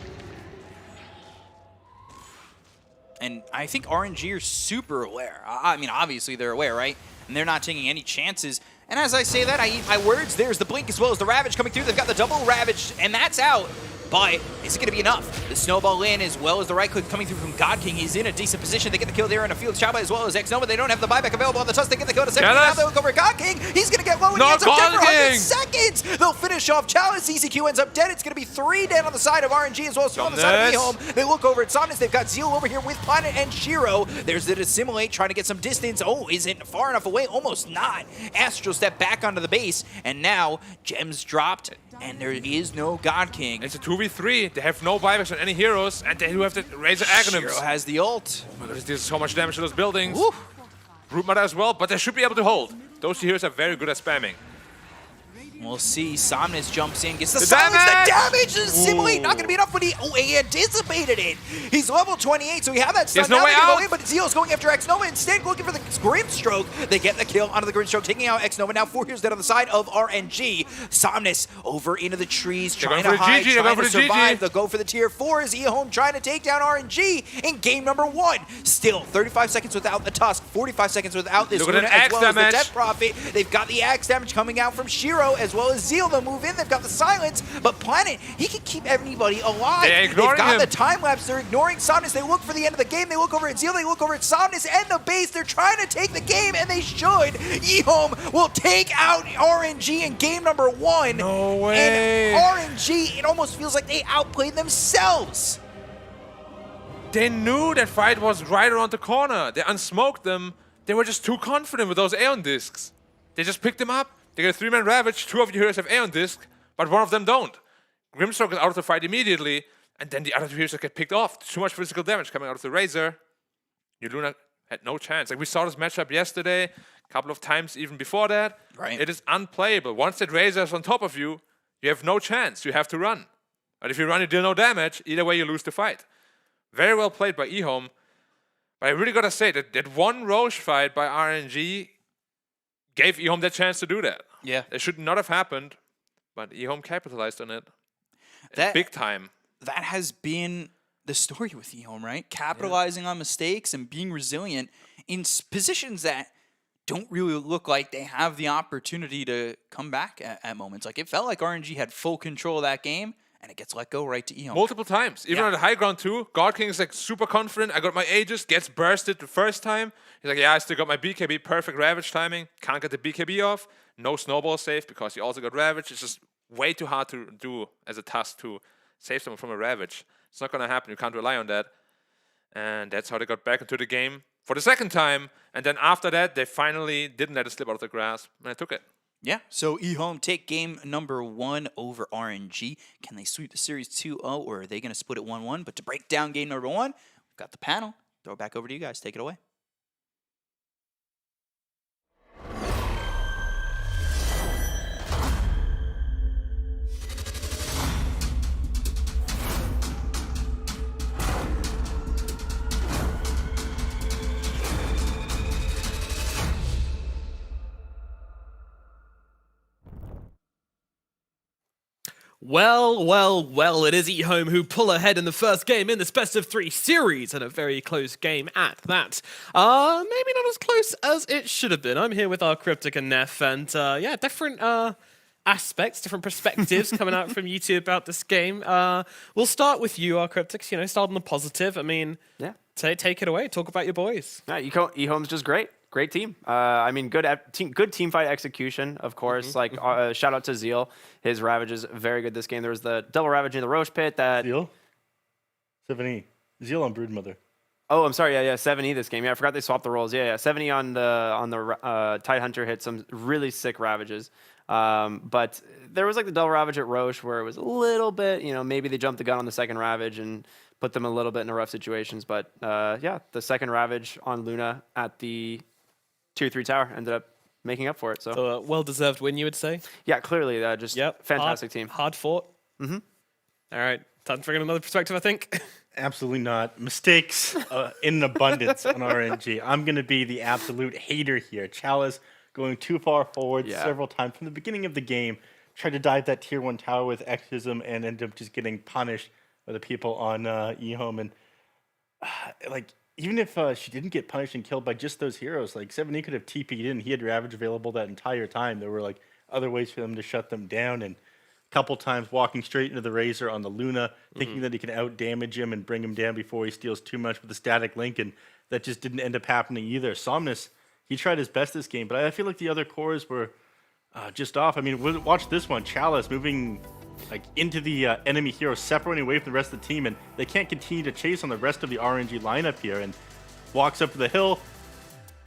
And I think RNG are super aware. I mean, obviously they're aware, right? And they're not taking any chances. And as I say that, I eat my words. There's the Blink as well as the Ravage coming through. They've got the double Ravage, and that's out. But is it going to be enough? The snowball in as well as the right click coming through from God King. He's in a decent position. They get the kill there in a field. Chaba as well as X Nova. They don't have the buyback available on the Tusk. They get the kill to 70. Now they look over God King. He's going to get low and he ends up dead for 100 seconds. They'll finish off Chalice. EZQ ends up dead. It's going to be 3 dead on the side of RNG as well as 2 on the side of EHOME. They look over at Somnus. They've got Zeal over here with Planet and Shiro. There's the Dissimulate trying to get some distance. Oh, isn't far enough away. Almost not. Astral step back onto the base. And now Gems dropped. And there is no God King. It's a 2v3. They have no buybacks on any heroes, and they do have to raise the Aghanims. Shiro has the ult. There's so much damage to those buildings. Root Mother as well, but they should be able to hold. Those two heroes are very good at spamming. We'll see. Somnus jumps in, gets the silence, the damage! The Simulate not going to be enough, but he anticipated it. He's level 28, so he had that stun. There's no way out. Go in, but Zeal's going after X Nova instead, looking for the Grimstroke. They get the kill onto the Grimstroke, taking out X Nova. Now 4 heroes dead on the side of RNG. Somnus over into the trees, trying to hide, trying to survive. They'll go for the tier 4 as EHOME trying to take down RNG in game number 1. Still, 35 seconds without the Tusk, 45 seconds without this Luna, as well as the Death Prophet. They've got the axe damage coming out from Shiro, as well as Zeal. They'll move in. They've got the silence, but Planet, he can keep anybody alive. They've got the time lapse. They're ignoring Somnus. They look for the end of the game. They look over at Zeal. They look over at Somnus and the base. They're trying to take the game, and they should. EHOME will take out RNG in game number 1. No way. And RNG, it almost feels like they outplayed themselves. They knew that fight was right around the corner. They unsmoked them. They were just too confident with those Aeon discs. They just picked them up. They get a 3-man Ravage. 2 of your heroes have Aeon disc, but 1 of them don't. Grimstroke is out of the fight immediately, and then the other 2 heroes get picked off. Too much physical damage coming out of the Razor. Your Luna had no chance. Like, we saw this matchup yesterday, a couple of times even before that. Right. It is unplayable. Once that Razor is on top of you, you have no chance. You have to run. But if you run, you deal no damage. Either way, you lose the fight. Very well played by EHOME. But I really gotta say that one Roche fight by RNG gave EHOME that chance to do that. Yeah. It should not have happened, but EHOME capitalized on it. Big time. That has been the story with EHOME, right? Capitalizing on mistakes and being resilient in positions that don't really look like they have the opportunity to come back at moments. Like, it felt like RNG had full control of that game, and it gets let go right to EHOME. Multiple times. Even on the high ground too. God King is like super confident. I got my Aegis, gets bursted the first time. He's like, yeah, I still got my BKB, perfect Ravage timing. Can't get the BKB off. No snowball save because he also got Ravage. It's just way too hard to do as a task to save someone from a Ravage. It's not going to happen. You can't rely on that. And that's how they got back into the game for the second time. And then after that, they finally didn't let it slip out of their grasp. And I took it. Yeah, so EHOME take game number 1 over RNG. Can they sweep the series 2-0, or are they going to split it 1-1? But to break down game number 1, we've got the panel. Throw it back over to you guys. Take it away. Well, it is EHOME who pull ahead in the first game in this best-of-3 series, and a very close game at that. Maybe not as close as it should have been. I'm here with our Cryptic and Neff, and yeah, different aspects, different perspectives coming out from you two about this game. We'll start with you, our Cryptics, start on the positive. I mean, yeah, take it away. Talk about your boys. Yeah, EHOME's just great. Great team. I mean, good team fight execution, of course. Like, shout out to Zeal. His Ravage is very good this game. There was the double Ravage in the Roche pit that... Zeal? 7E. Zeal on Broodmother. Oh, I'm sorry. Yeah, 7E this game. Yeah, I forgot they swapped the roles. Yeah, 7E on the Tidehunter hit some really sick ravages. But there was like the double ravage at Roche where it was a little bit, maybe they jumped the gun on the second ravage and put them a little bit in rough situations. But yeah, the second ravage on Luna at the tier 3 tower ended up making up for it. So, So well-deserved win, you would say? yeah, clearly just fantastic team. Hard fought. Mm-hmm. All right. Time to bring in another perspective, I think. Absolutely not. Mistakes in abundance on RNG. I'm going to be the absolute hater here. Chalice going too far forward several times from the beginning of the game. Tried to dive that tier 1 tower with Exism and ended up just getting punished by the people on EHOME. And even if she didn't get punished and killed by just those heroes, 7E could have TP'd in. He had Ravage available that entire time. There were other ways for them to shut them down. And couple times walking straight into the Razor on the Luna, thinking that he can out-damage him and bring him down before he steals too much with the static link, and that just didn't end up happening either. Somnus, he tried his best this game, but I feel like the other cores were just off. I mean, watch this one. Chalice moving into the enemy hero, separating away from the rest of the team, and they can't continue to chase on the rest of the RNG lineup here, and walks up to the hill.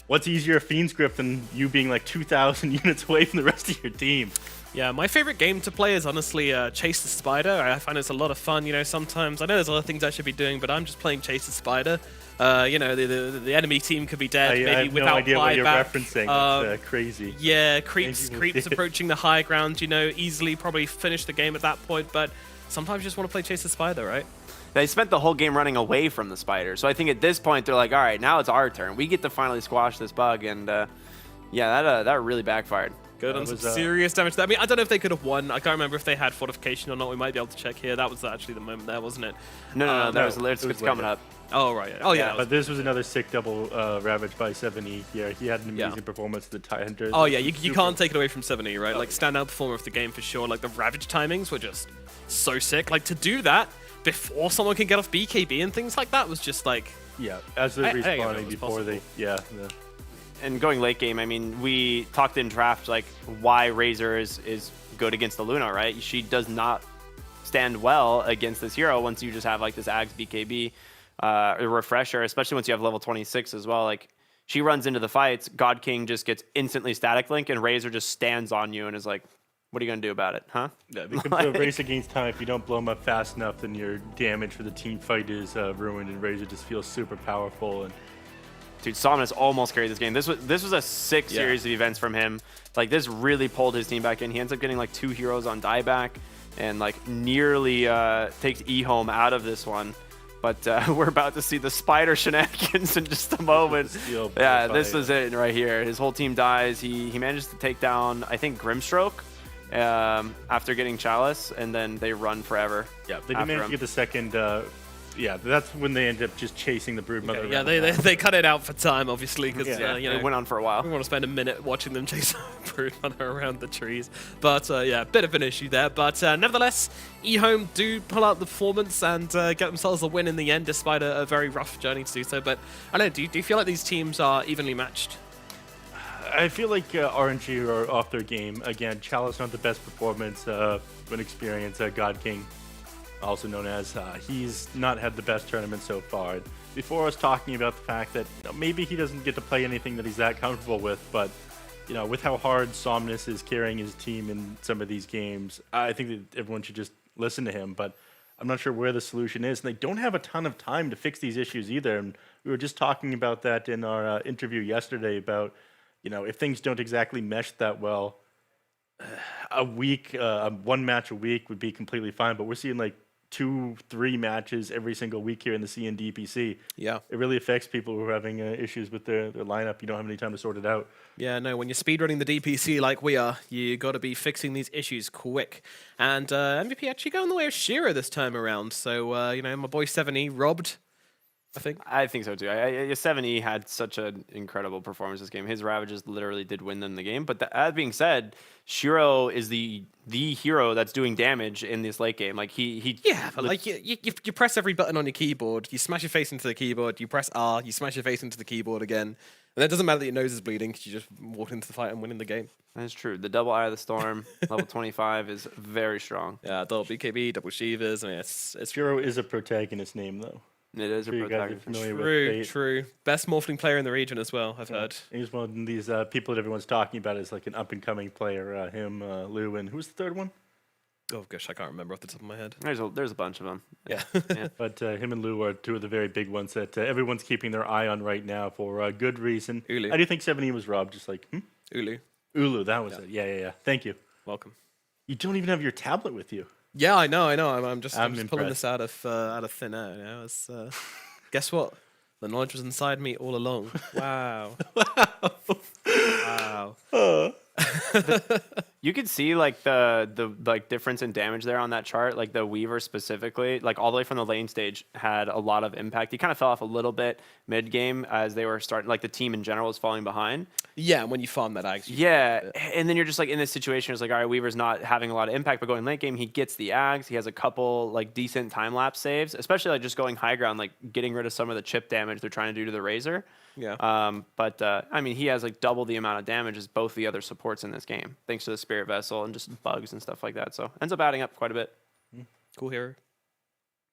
What's easier, Fiend's Grip, than you being 2,000 units away from the rest of your team? Yeah, my favorite game to play is honestly Chase the Spider. I find it's a lot of fun. Sometimes I know there's other things I should be doing, but I'm just playing Chase the Spider. The enemy team could be dead I maybe have without no idea what you're buyback. referencing. That's crazy. Yeah, creeps approaching the high ground. Easily probably finish the game at that point. But sometimes you just want to play Chase the Spider, right? They spent the whole game running away from the spider. So I think at this point, they're like, all right, now it's our turn. We get to finally squash this bug. And that really backfired. Good on some serious damage there. I mean, I don't know if they could have won. I can't remember if they had fortification or not. We might be able to check here. That was actually the moment there, wasn't it? No, it's coming up. Oh, right. Oh, yeah. But this was another sick double Ravage by 7E. Yeah, he had an amazing performance to the Tidehunter. Oh, yeah, you can't take it away from 7E, right? Standout performer of the game for sure. The Ravage timings were just so sick. To do that before someone can get off BKB and things like that was just Yeah, as they're respawning before they... Yeah. And going late game, I mean, we talked in draft why Razor is good against the Luna, right? She does not stand well against this hero once you just have this Ags BKB refresher, especially once you have level 26 as well. She runs into the fights, God King just gets instantly static link, and Razor just stands on you and is like, what are you going to do about it, huh? Yeah, they can play a race against time. If you don't blow them up fast enough, then your damage for the team fight is ruined, and Razor just feels super powerful. And dude, Somnus almost carried this game. This was a sick series of events from him. This really pulled his team back in. He ends up getting 2 heroes on dieback and nearly takes EHOME out of this one. But we're about to see the spider shenanigans in just a moment. Yeah, this was it right here. His whole team dies. He manages to take down, I think, Grimstroke after getting Chalice, and then they run forever. Yeah, they did manage to get the second... yeah, that's when they end up just chasing the Broodmother. Yeah, they cut it out for time, obviously, because it went on for a while. We want to spend a minute watching them chase Broodmother around the trees. But yeah, bit of an issue there. But nevertheless, EHOME do pull out the performance and get themselves a win in the end, despite a very rough journey to do so. But I don't know, do you feel like these teams are evenly matched? I feel like RNG are off their game. Again, Chalice not the best performance when experienced God King, also known as, he's not had the best tournament so far. Before I was talking about the fact that maybe he doesn't get to play anything that he's that comfortable with, but with how hard Somnus is carrying his team in some of these games, I think that everyone should just listen to him. But I'm not sure where the solution is, and they don't have a ton of time to fix these issues either. And we were just talking about that in our interview yesterday about, if things don't exactly mesh that well, a week, 1 match a week would be completely fine. But we're seeing 2-3 matches every single week here in the C and DPC. Yeah. It really affects people who are having issues with their lineup. You don't have any time to sort it out. Yeah, no, when you're speedrunning the DPC like we are, you got to be fixing these issues quick. And MVP actually going the way of Shira this time around. So, my boy 7E robbed, I think so too. 7E had such an incredible performance this game. His Ravages literally did win them the game. But that being said, Shiro is the hero that's doing damage in this late game. But you press every button on your keyboard, you smash your face into the keyboard, you press R, you smash your face into the keyboard again. And it doesn't matter that your nose is bleeding because you just walk into the fight and winning the game. That's true. The double Eye of the Storm, level 25, is very strong. Yeah, double BKB, double Shivas. I mean, it's Shiro is a protagonist name, though. It is a Sure you guys are protagonist. familiar with True, Fate. true. Best Morphling player in the region as well, I've heard. And he's one of these people that everyone's talking about as like an up-and-coming player. Him, Lou, and who's the third one? Oh gosh, I can't remember off the top of my head. There's a bunch of them. Yeah. But him and Lou are two of the very big ones that everyone's keeping their eye on right now for good reason. Ulu. How do you think 7E was robbed? Just like, Ulu, Ulu, that was it. Yeah. Thank you. welcome. You don't even have your tablet with you. Yeah, I know. I'm just I'm pulling impressed. this out of thin air. You know, it's, guess what? The knowledge was inside me all along. Wow. Wow. You could see like the like difference in damage there on that chart. Like the Weaver specifically, like all the way from the lane stage had a lot of impact. He kind of fell off a little bit mid game as they were starting. Like the team in general was falling behind. Yeah, when you farm that axe. Yeah, and then you're just like in this situation. It's like, all right, Weaver's not having a lot of impact, but going late game, he gets the axe. He has a couple like decent time lapse saves, especially like just going high ground, like getting rid of some of the chip damage they're trying to do to the Razor. Yeah. But I mean, he has like double the amount of damage as both the other supports in this game, thanks to the Spirit Vessel and just bugs and stuff like that. So ends up adding up quite a bit. Cool hero.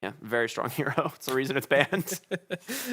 Yeah, very strong hero. It's the reason it's banned.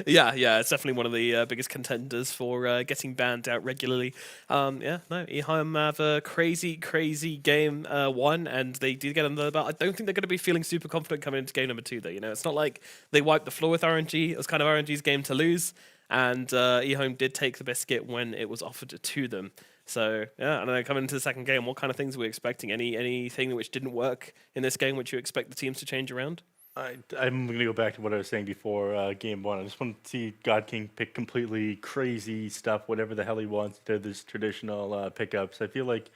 Yeah, it's definitely one of the biggest contenders for getting banned out regularly. EHOME have a crazy game one, and they did get under the belt. I don't think they're going to be feeling super confident coming into game number 2, though. You know, it's not like they wiped the floor with RNG. It was kind of RNG's game to lose, and EHOME did take the biscuit when it was offered to them. So, yeah, I don't know, coming into the second game, what kind of things are we expecting? Anything which didn't work in this game which you expect the teams to change around? I'm going to go back to what I was saying before game one. I just want to see God King pick completely crazy stuff, whatever the hell he wants to this traditional pickups. I feel like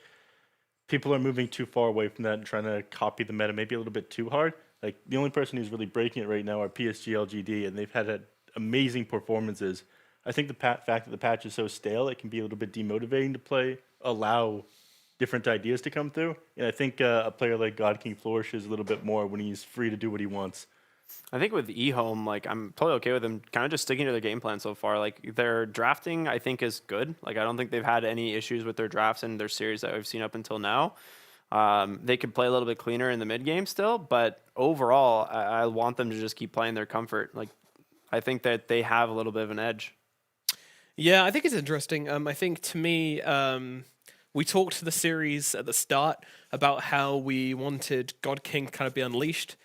people are moving too far away from that and trying to copy the meta maybe a little bit too hard. Like the only person who's really breaking it right now are PSG LGD, and they've had amazing performances. I think the fact that the patch is so stale, it can be a little bit demotivating to play, allow different ideas to come through. And I think a player like God King flourishes a little bit more when he's free to do what he wants. I think with EHOME, like I'm totally okay with them kind of just sticking to their game plan so far. Like their drafting, I think, is good. Like I don't think they've had any issues with their drafts in their series that we've seen up until now. They could play a little bit cleaner in the mid game still, but overall, I want them to just keep playing their comfort. Like I think that they have a little bit of an edge. Yeah, I think it's interesting. I think to me, we talked to the series at the start about how we wanted God King to kind of be unleashed,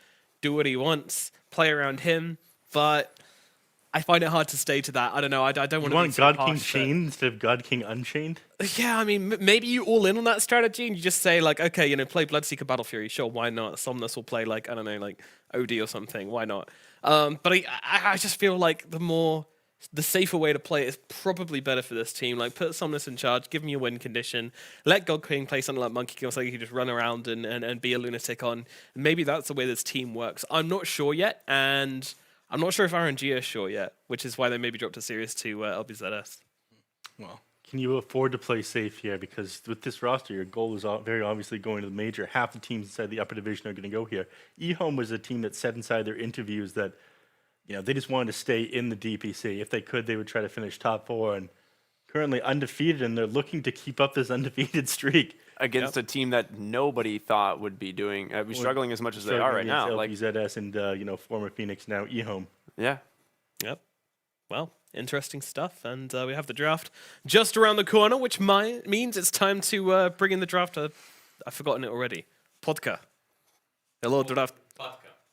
do what he wants, play around him, but I find it hard to stay to that. I don't know. I don't want to. You want God King chained instead of God King unchained? Yeah, I mean, maybe you all in on that strategy and you just say like, okay, you know, play Bloodseeker Battle Fury. Sure, why not? Somnus will play like, I don't know, like OD or something. Why not? But I just feel like the safer way to play it is probably better for this team. Like, put Somnus in charge, give him your win condition, let God King play something like Monkey King, so you can just run around and be a lunatic on. And maybe that's the way this team works. I'm not sure yet, and I'm not sure if RNG is sure yet, which is why they maybe dropped a series to LBZS. Well, can you afford to play safe here? Because with this roster, your goal is very obviously going to the major. Half the teams inside the upper division are going to go here. EHOME was a team that said inside their interviews that they just wanted to stay in the DPC. If they could, they would try to finish top 4, and currently undefeated, and they're looking to keep up this undefeated streak against a team that nobody thought would be doing, struggling as much as they are right now. Like LBZS and former Phoenix, now EHOME. Yeah. Yep. Well, interesting stuff, and we have the draft just around the corner, which means it's time to bring in the draft. I've forgotten it already. Podka. Hello, draft.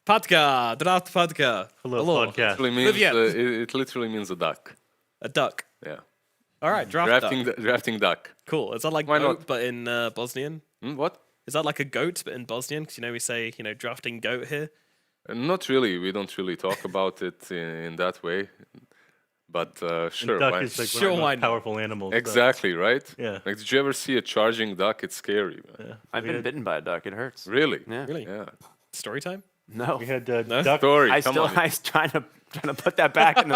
Podka, draft Podka. Hello, podcast. It literally means a duck. A duck. Yeah. All right, drafting duck. Cool. Is that like Why goat, not? but in Bosnian? What? Is that like a goat, but in Bosnian? Because we say drafting goat here. Not really. We don't really talk about it in that way. But sure. Duck is like one of the most powerful animals. Exactly, right? Yeah. Like, did you ever see a charging duck? It's scary. Yeah. I've been bitten by a duck. It hurts. Really? Yeah. Really? Yeah. Story time? No. We had No? duck. Story. I come still, on. I was trying to put that back in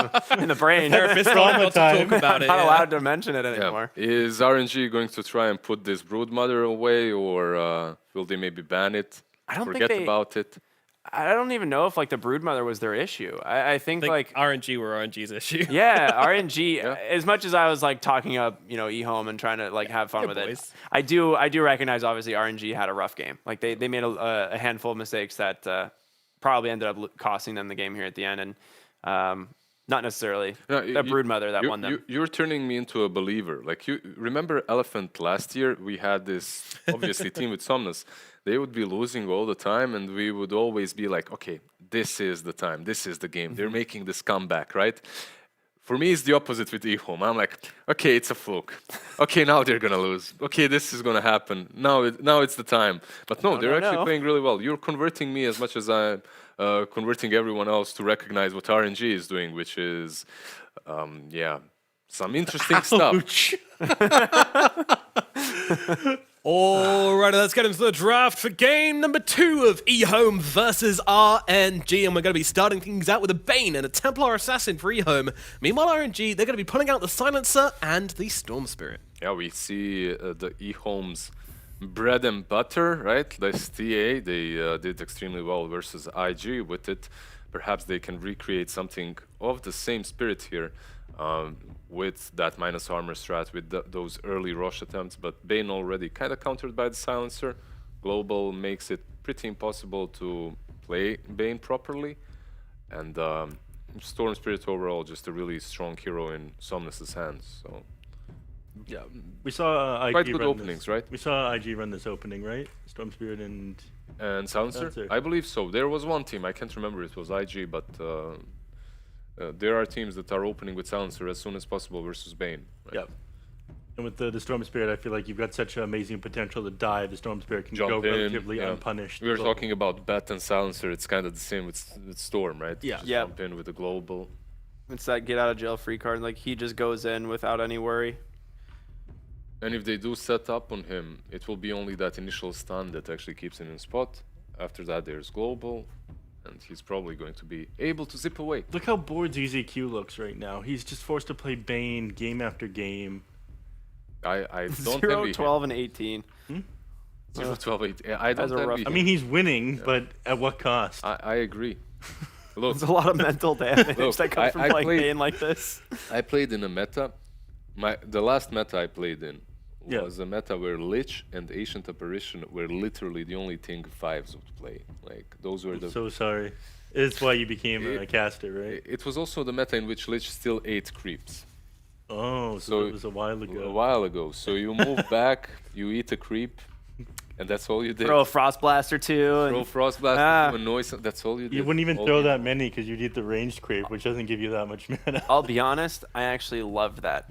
the brain. Therapist told not to talk about it. Not yeah. allowed to mention it anymore. Is RNG going to try and put this broodmother away, or will they maybe ban it? I don't Forget think about it. I don't even know if like the broodmother was their issue. I think like RNG were RNG's issue. yeah, RNG. As much as I was like talking up, EHOME and trying to like have fun with boys. it, I do recognize obviously RNG had a rough game. Like they made a handful of mistakes that probably ended up costing them the game here at the end. And Not necessarily No, a broodmother that won them. You're turning me into a believer. Like, you remember Elephant last year? We had this obviously team with Somnus. They would be losing all the time, and we would always be like, okay, this is the time, this is the game. They're making this comeback, right? For me, it's the opposite with EHOME. I'm like, okay, it's a fluke. Okay, now they're gonna lose. Okay, this is gonna happen. Now it's the time. But no, they're actually playing really well. You're converting me as much as I'm converting everyone else to recognize what RNG is doing, which is, some interesting stuff. Alrighty, let's get into the draft for game number 2 of EHOME versus RNG. And we're going to be starting things out with a Bane and a Templar Assassin for EHOME. Meanwhile, RNG, they're going to be pulling out the Silencer and the Storm Spirit. Yeah, we see the EHOME's bread and butter, right? This TA, they did extremely well versus IG with it. Perhaps they can recreate something of the same spirit here. With that minus armor strat, with those early rush attempts, but Bane already kind of countered by the Silencer. Global makes it pretty impossible to play Bane properly, and Storm Spirit overall just a really strong hero in Somnus's hands. So yeah, we saw IG quite good run openings, this. right? We saw IG run this opening, right? Storm Spirit and Silencer? I believe so. There was one team, I can't remember, it was IG, but there are teams that are opening with Silencer as soon as possible versus Bane. Right? Yep. And with the Storm Spirit, I feel like you've got such amazing potential to dive. The Storm Spirit can Jump go in, relatively unpunished. We were talking about Bat and Silencer. It's kind of the same with Storm, right? Yeah. Just jump in with the global. It's that get out of jail free card. Like, he just goes in without any worry. And if they do set up on him, it will be only that initial stun that actually keeps him in spot. After that, there's global. And he's probably going to be able to zip away. Look how bored ZZQ looks right now. He's just forced to play Bane game after game. I don't 0, envy 12, and 18. 0, 12, 18. I don't envy him. I mean, he's winning, but at what cost? I agree. Look, There's a lot of mental damage that comes from playing Bane like this. I played in a meta. The last meta I played in was a meta where Lich and Ancient Apparition were literally the only thing 5s would play. Like, those were the... So sorry. It's why you became a caster, right? It was also the meta in which Lich still ate creeps. Oh, so it was a while ago. A while ago. So you move back, you eat a creep, and that's all you did. Throw a Frost Blast or two. Throw Frost Blast, annoy that's all you did. You wouldn't even throw that many because you'd eat the ranged creep, which doesn't give you that much mana. I'll be honest, I actually loved that.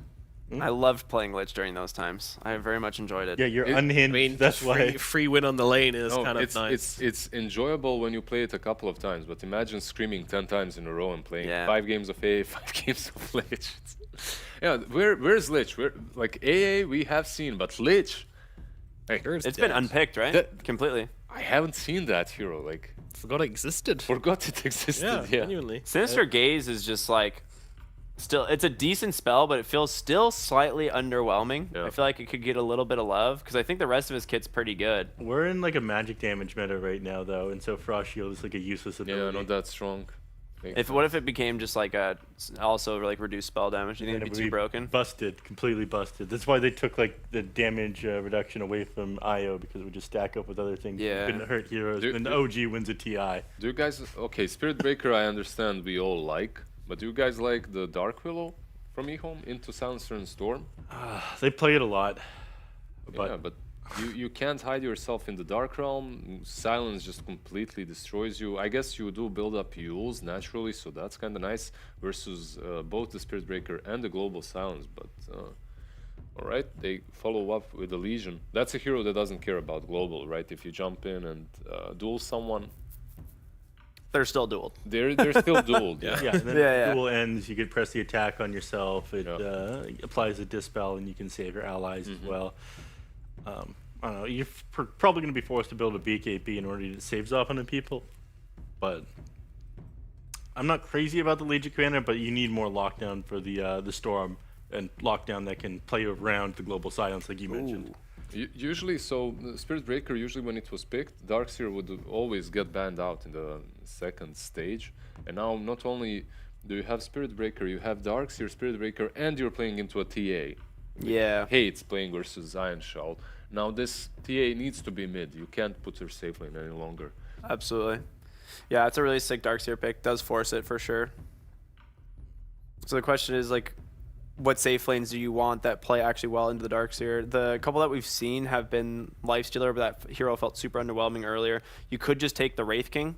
I loved playing Lich during those times. I very much enjoyed it. Yeah, you're unhinged. I mean, that's why. Free win on the lane is kind of nice. It's enjoyable when you play it a couple of times, but imagine screaming 10 times in a row and playing 5 games of AA, 5 games of Lich. Yeah, where's Lich? Like, AA we have seen, but Lich... Like, it's been unpicked, right? Completely. I haven't seen that hero, like... Forgot it existed. Forgot it existed, yeah. Genuinely. Sinister Gaze is just like... Still, it's a decent spell, but it feels still slightly underwhelming. Yeah. I feel like it could get a little bit of love, because I think the rest of his kit's pretty good. We're in like a magic damage meta right now, though, and so Frost Shield is like a useless ability. Yeah, not that strong. What if it became just like a also like reduced spell damage? Do you think it'd be too broken? Busted, completely busted. That's why they took like the damage reduction away from IO, because we just stack up with other things. Yeah. Couldn't hurt heroes. And OG wins a TI. Do you guys? Okay, Spirit Breaker, I understand we all like, but do you guys like the Dark Willow from EHOME into Silencer and Storm? They play it a lot. But yeah, but you can't hide yourself in the Dark Realm. Silence just completely destroys you. I guess you do build up Yules naturally, so that's kind of nice, versus both the Spirit Breaker and the Global Silence. But alright, they follow up with the Legion. That's a hero that doesn't care about Global, right? If you jump in and duel someone, they're still dueled. They're still dueled. Yeah, and then duel ends, you could press the attack on yourself. It applies a dispel, and you can save your allies as well. I don't know. You're probably going to be forced to build a BKB in order to save off on the people, but I'm not crazy about the Legion Commander. But you need more lockdown for the Storm, and lockdown that can play around the Global Silence, like you mentioned. Usually, so the Spirit Breaker, usually when it was picked, Darkseer would always get banned out in the second stage. And now not only do you have Spirit Breaker, you have Darkseer, Spirit Breaker, and you're playing into a TA. Yeah. Hates playing versus Iron Shell. Now this TA needs to be mid. You can't put her safe lane any longer. Absolutely. Yeah, it's a really sick Darkseer pick. Does force it for sure. So the question is like, what safe lanes do you want that play actually well into the Darkseer? The couple that we've seen have been Lifestealer, but that hero felt super underwhelming earlier. You could just take the Wraith King,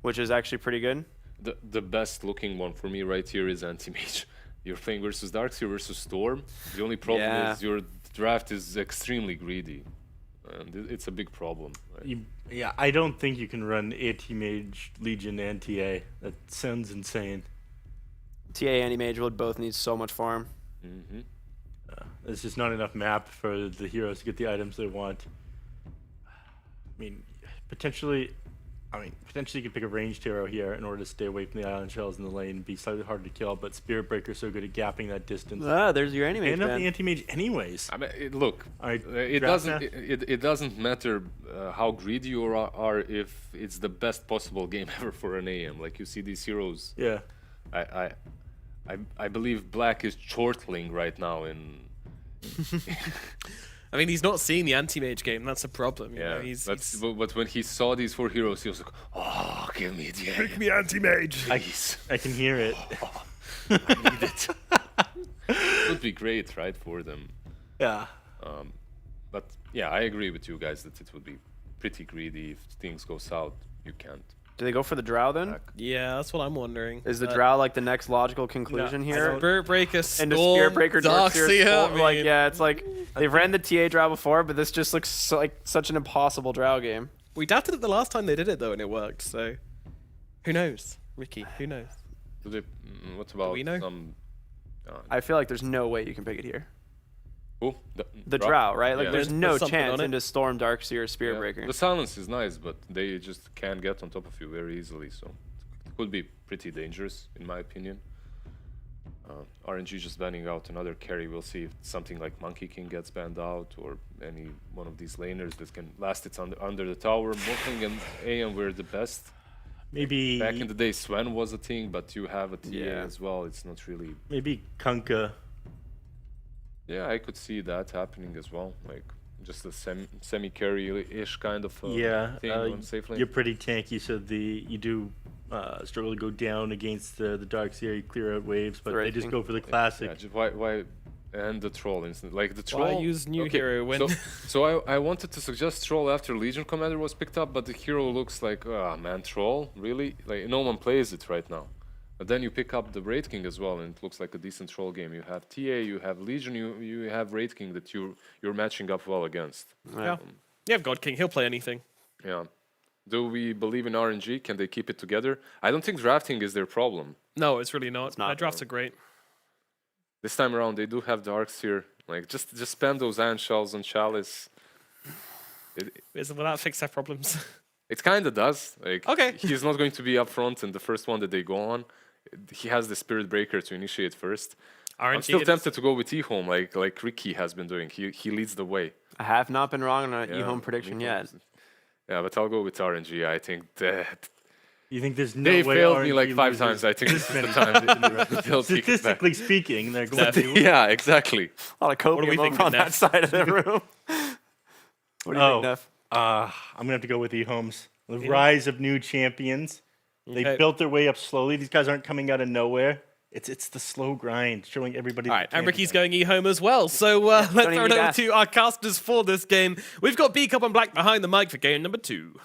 which is actually pretty good. The best looking one for me right here is Anti-Mage. You're playing versus Darkseer versus Storm. The only problem is your draft is extremely greedy. And it's a big problem. Right? Yeah, I don't think you can run Anti-Mage, Legion, and TA. That sounds insane. TA and Mage would both need so much farm. There's just not enough map for the heroes to get the items they want. I mean, potentially you could pick a ranged hero here in order to stay away from the island shells in the lane and be slightly harder to kill, but Spirit Breaker's so good at gapping that distance. There's your Anti-Mage. And not the Anti-Mage anyways. I mean, look, Alright, it doesn't matter how greedy you are if it's the best possible game ever for an AM. Like you see these heroes. Yeah. I believe Black is chortling right now in. I mean, he's not seeing the anti-mage game. That's a problem. You know? But when he saw these 4 heroes, he was like, "Oh, give me the Pick me anti-mage." I can hear it. I need it." It would be great, right, for them. Yeah. But yeah, I agree with you guys that it would be pretty greedy if things go south. You can't. Do they go for the Drow then? Yeah, that's what I'm wondering. Is the Drow like the next logical conclusion here? Spirit Breaker, Storm, And the Spirit Breaker, Darkseer. Storm, like, yeah, it's like they've ran the TA Drow before, but this just looks like such an impossible Drow game. We doubted it the last time they did it though, and it worked. So, who knows, Ricky? Who knows? What about we know? some? I feel like there's no way you can pick it here. Who? The Drow, right? Like, there's no something chance on it. into Storm, Darkseer, Spirit Breaker. The silence is nice, but they just can't get on top of you very easily, so it could be pretty dangerous, in my opinion. RNG just banning out another carry. We'll see if something like Monkey King gets banned out, or any one of these laners that can last it under the tower. Morphling and AM were the best. Maybe back in the day, Sven was a thing, but you have a TA as well. It's not really. Maybe Kunkka. Yeah, I could see that happening as well. Like just a semi carry-ish kind of thing on safe lane. You're pretty tanky, so you do struggle to go down against the Darkseer. You clear out waves, but they just go for the classic. Yeah, just why and the troll instant. Like the troll. Why use new hero when? So I wanted to suggest troll after Legion Commander was picked up, but the hero looks like man, troll really? Like no one plays it right now. But then you pick up the Wraith King as well, and it looks like a decent troll game. You have TA, you have Legion, you have Wraith King that you're matching up well against. Yeah, you have God King. He'll play anything. Yeah. Do we believe in RNG? Can they keep it together? I don't think drafting is their problem. No, it's really not. It's not. Their drafts are great. This time around, they do have Darkseer. Like just spam those Iron Shells on Chalice. Will that fix their problems? It kind of does. Like okay, he's not going to be up front in the first one that they go on. He has the Spirit Breaker to initiate first. I'm still tempted to go with EHOME, like Ricky has been doing. He leads the way. I have not been wrong on an EHOME prediction yet. Yeah, but I'll go with RNG. I think that. You think there's no they way failed RNG me like 5 times. I think this is the time they'll take it back. Statistically speaking, they're going to. Yeah, exactly. A lot of copium over on that side of the room. What do you think, Neff? I'm going to have to go with EHOME's. The rise of new champions. They built their way up slowly. These guys aren't coming out of nowhere. It's the slow grind, showing everybody. All right, and Ricky's going EHOME as well. So let's throw it over to our casters for this game. We've got B Cup and Black behind the mic for game number 2.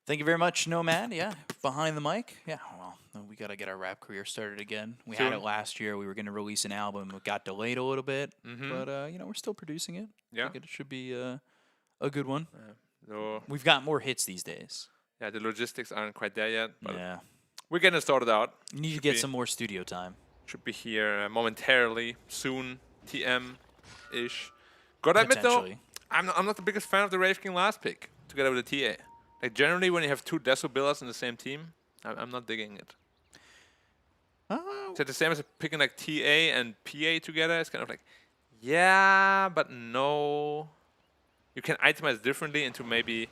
Thank you very much, Nomad. Yeah, behind the mic. Yeah, well, we got to get our rap career started again. We had it last year. We were going to release an album. It got delayed a little bit, but we're still producing it. Yeah, I think it should be a good one. So we've got more hits these days. Yeah, the logistics aren't quite there yet, but yeah, we're getting started out. You need to get some more studio time. Should be here momentarily, soon, TM-ish. Gotta admit though, I'm not the biggest fan of the Wraith King last pick together with the TA. Like generally, when you have 2 Deso Billas in the same team, I'm not digging it. So the same as picking like TA and PA together. It's kind of like, yeah, but no. You can itemize differently into maybe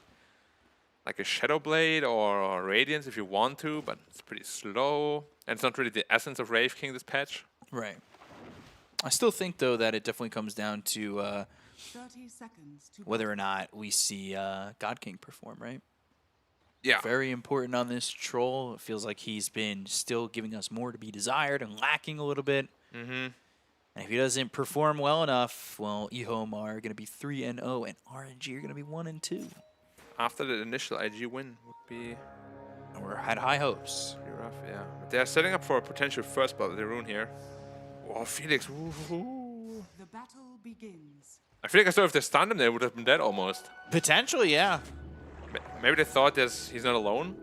like a Shadow Blade or Radiance if you want to, but it's pretty slow. And it's not really the essence of Wraith King, this patch. Right. I still think, though, that it definitely comes down to 30 seconds to whether or not we see God King perform, right? Yeah. very important on this troll. It feels like he's been still giving us more to be desired and lacking a little bit. Mm-hmm. And if he doesn't perform well enough, well, EHOME are going to be 3-0, and RNG are going to be 1-2. After the initial IG win would be Or had high hopes. pretty rough, yeah. But they're setting up for a potential first blood of the rune here. Oh, Felix. Ooh. The battle begins. I feel like I saw if they stunned him, they would have been dead almost. Potentially, yeah. Maybe they thought he's not alone.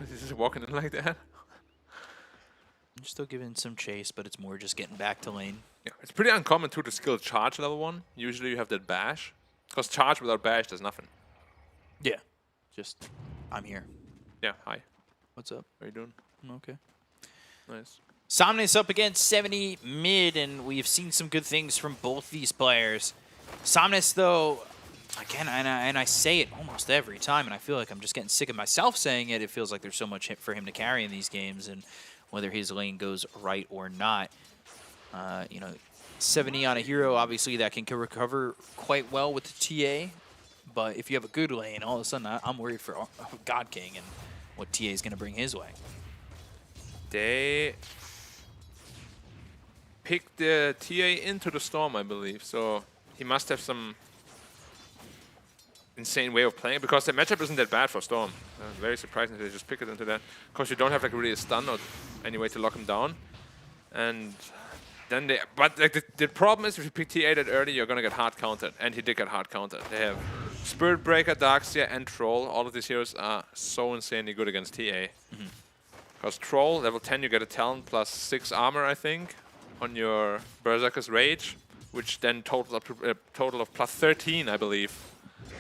He's just walking in like that. I'm still giving some chase, but it's more just getting back to lane. Yeah, it's pretty uncommon too to skill charge level 1. Usually you have that bash. Because charge without bash does nothing. Yeah. Just, I'm here. Yeah, hi. What's up? How you doing? Okay. Nice. Somnus up against 70 mid, and we've seen some good things from both these players. Somnus, though, again, and I say it almost every time, and I feel like I'm just getting sick of myself saying it. It feels like there's so much for him to carry in these games, and whether his lane goes right or not. 70 on a hero, obviously, that can recover quite well with the TA. But if you have a good lane, all of a sudden, I'm worried for God King and what TA is going to bring his way. They picked the TA into the storm, I believe. So he must have some insane way of playing because the matchup isn't that bad for Storm. Very surprising that they just pick it into that because you don't have like really a stun or any way to lock him down. And then the problem is if you pick TA that early, you're gonna get hard countered, and he did get hard countered. They have Spirit Breaker, Darkseer, and Troll. All of these heroes are so insanely good against TA. Because Troll, level 10, you get a talent plus 6 armor, I think, on your Berserker's Rage, which then totals up to a total of plus 13, I believe.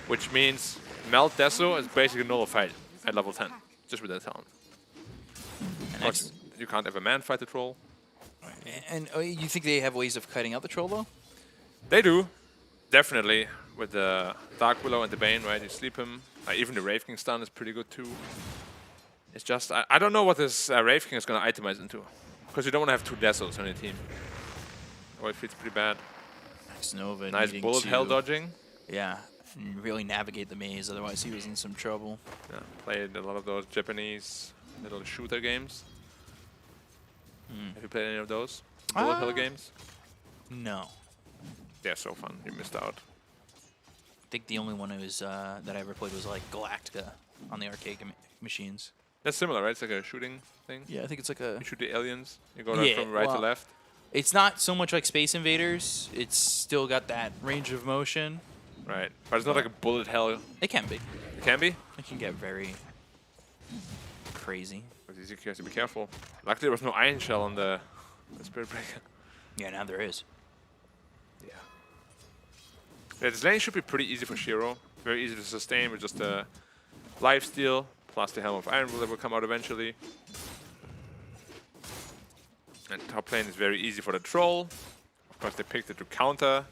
Which means Melt Deso is basically nullified at level 10, just with that talent. Of course, you can't ever man fight the Troll. And you think they have ways of cutting out the troll, though? They do, definitely. With the Dark Willow and the Bane, right? You sleep him. Even the Wraith King stun is pretty good too. It's just, I don't know what this Wraith King is going to itemize into. Because you don't want to have 2 Desos on your team. Or it feels pretty bad. Nova nice bullet hell dodging. Yeah, and really navigate the maze, otherwise he was in some trouble. Yeah, played a lot of those Japanese little shooter games. Have you played any of those? Bullet hell games? No. They're so fun. You missed out. I think the only one was, that I ever played was like Galactica on the arcade machines. That's similar, right? It's like a shooting thing? Yeah, I think it's like a... You shoot the aliens. You go like from right to left. It's not so much like Space Invaders. It's still got that range of motion. Right. But it's not like a bullet hell. It can be. It can be? It can get very crazy. But you have to be careful. Luckily there was no Iron Shell on the Spirit Breaker. Yeah, now there is. Yeah, this lane should be pretty easy for Shiro. Very easy to sustain with just a lifesteal plus the Helm of Iron that will come out eventually. And top lane is very easy for the Troll. Of course, they picked it to counter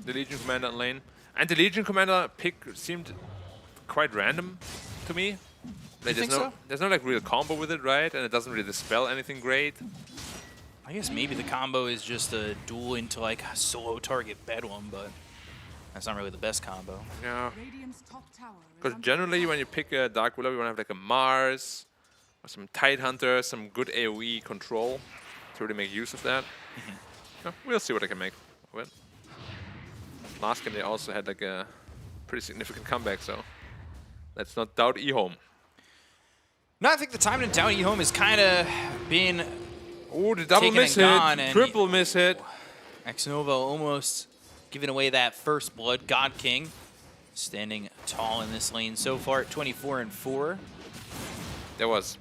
the Legion Commander in lane. And the Legion Commander pick seemed quite random to me. Like, there's no like real combo with it, right? And it doesn't really dispel anything great. I guess maybe the combo is just a duel into like a solo target Bedlam, but that's not really the best combo. Yeah. Radiant's top tower is Because under generally when you pick a Dark Willow, you want to have like a Mars, or some Tidehunter, some good AoE control to really make use of that. Yeah, we'll see what I can make of it. Last game they also had like a pretty significant comeback, so let's not doubt EHOME. No, I think the time to down EHOME has kind of been Oh, the double miss hit, triple miss hit. Xnova almost giving away that first blood. God King standing tall in this lane so far at 24-4. There was,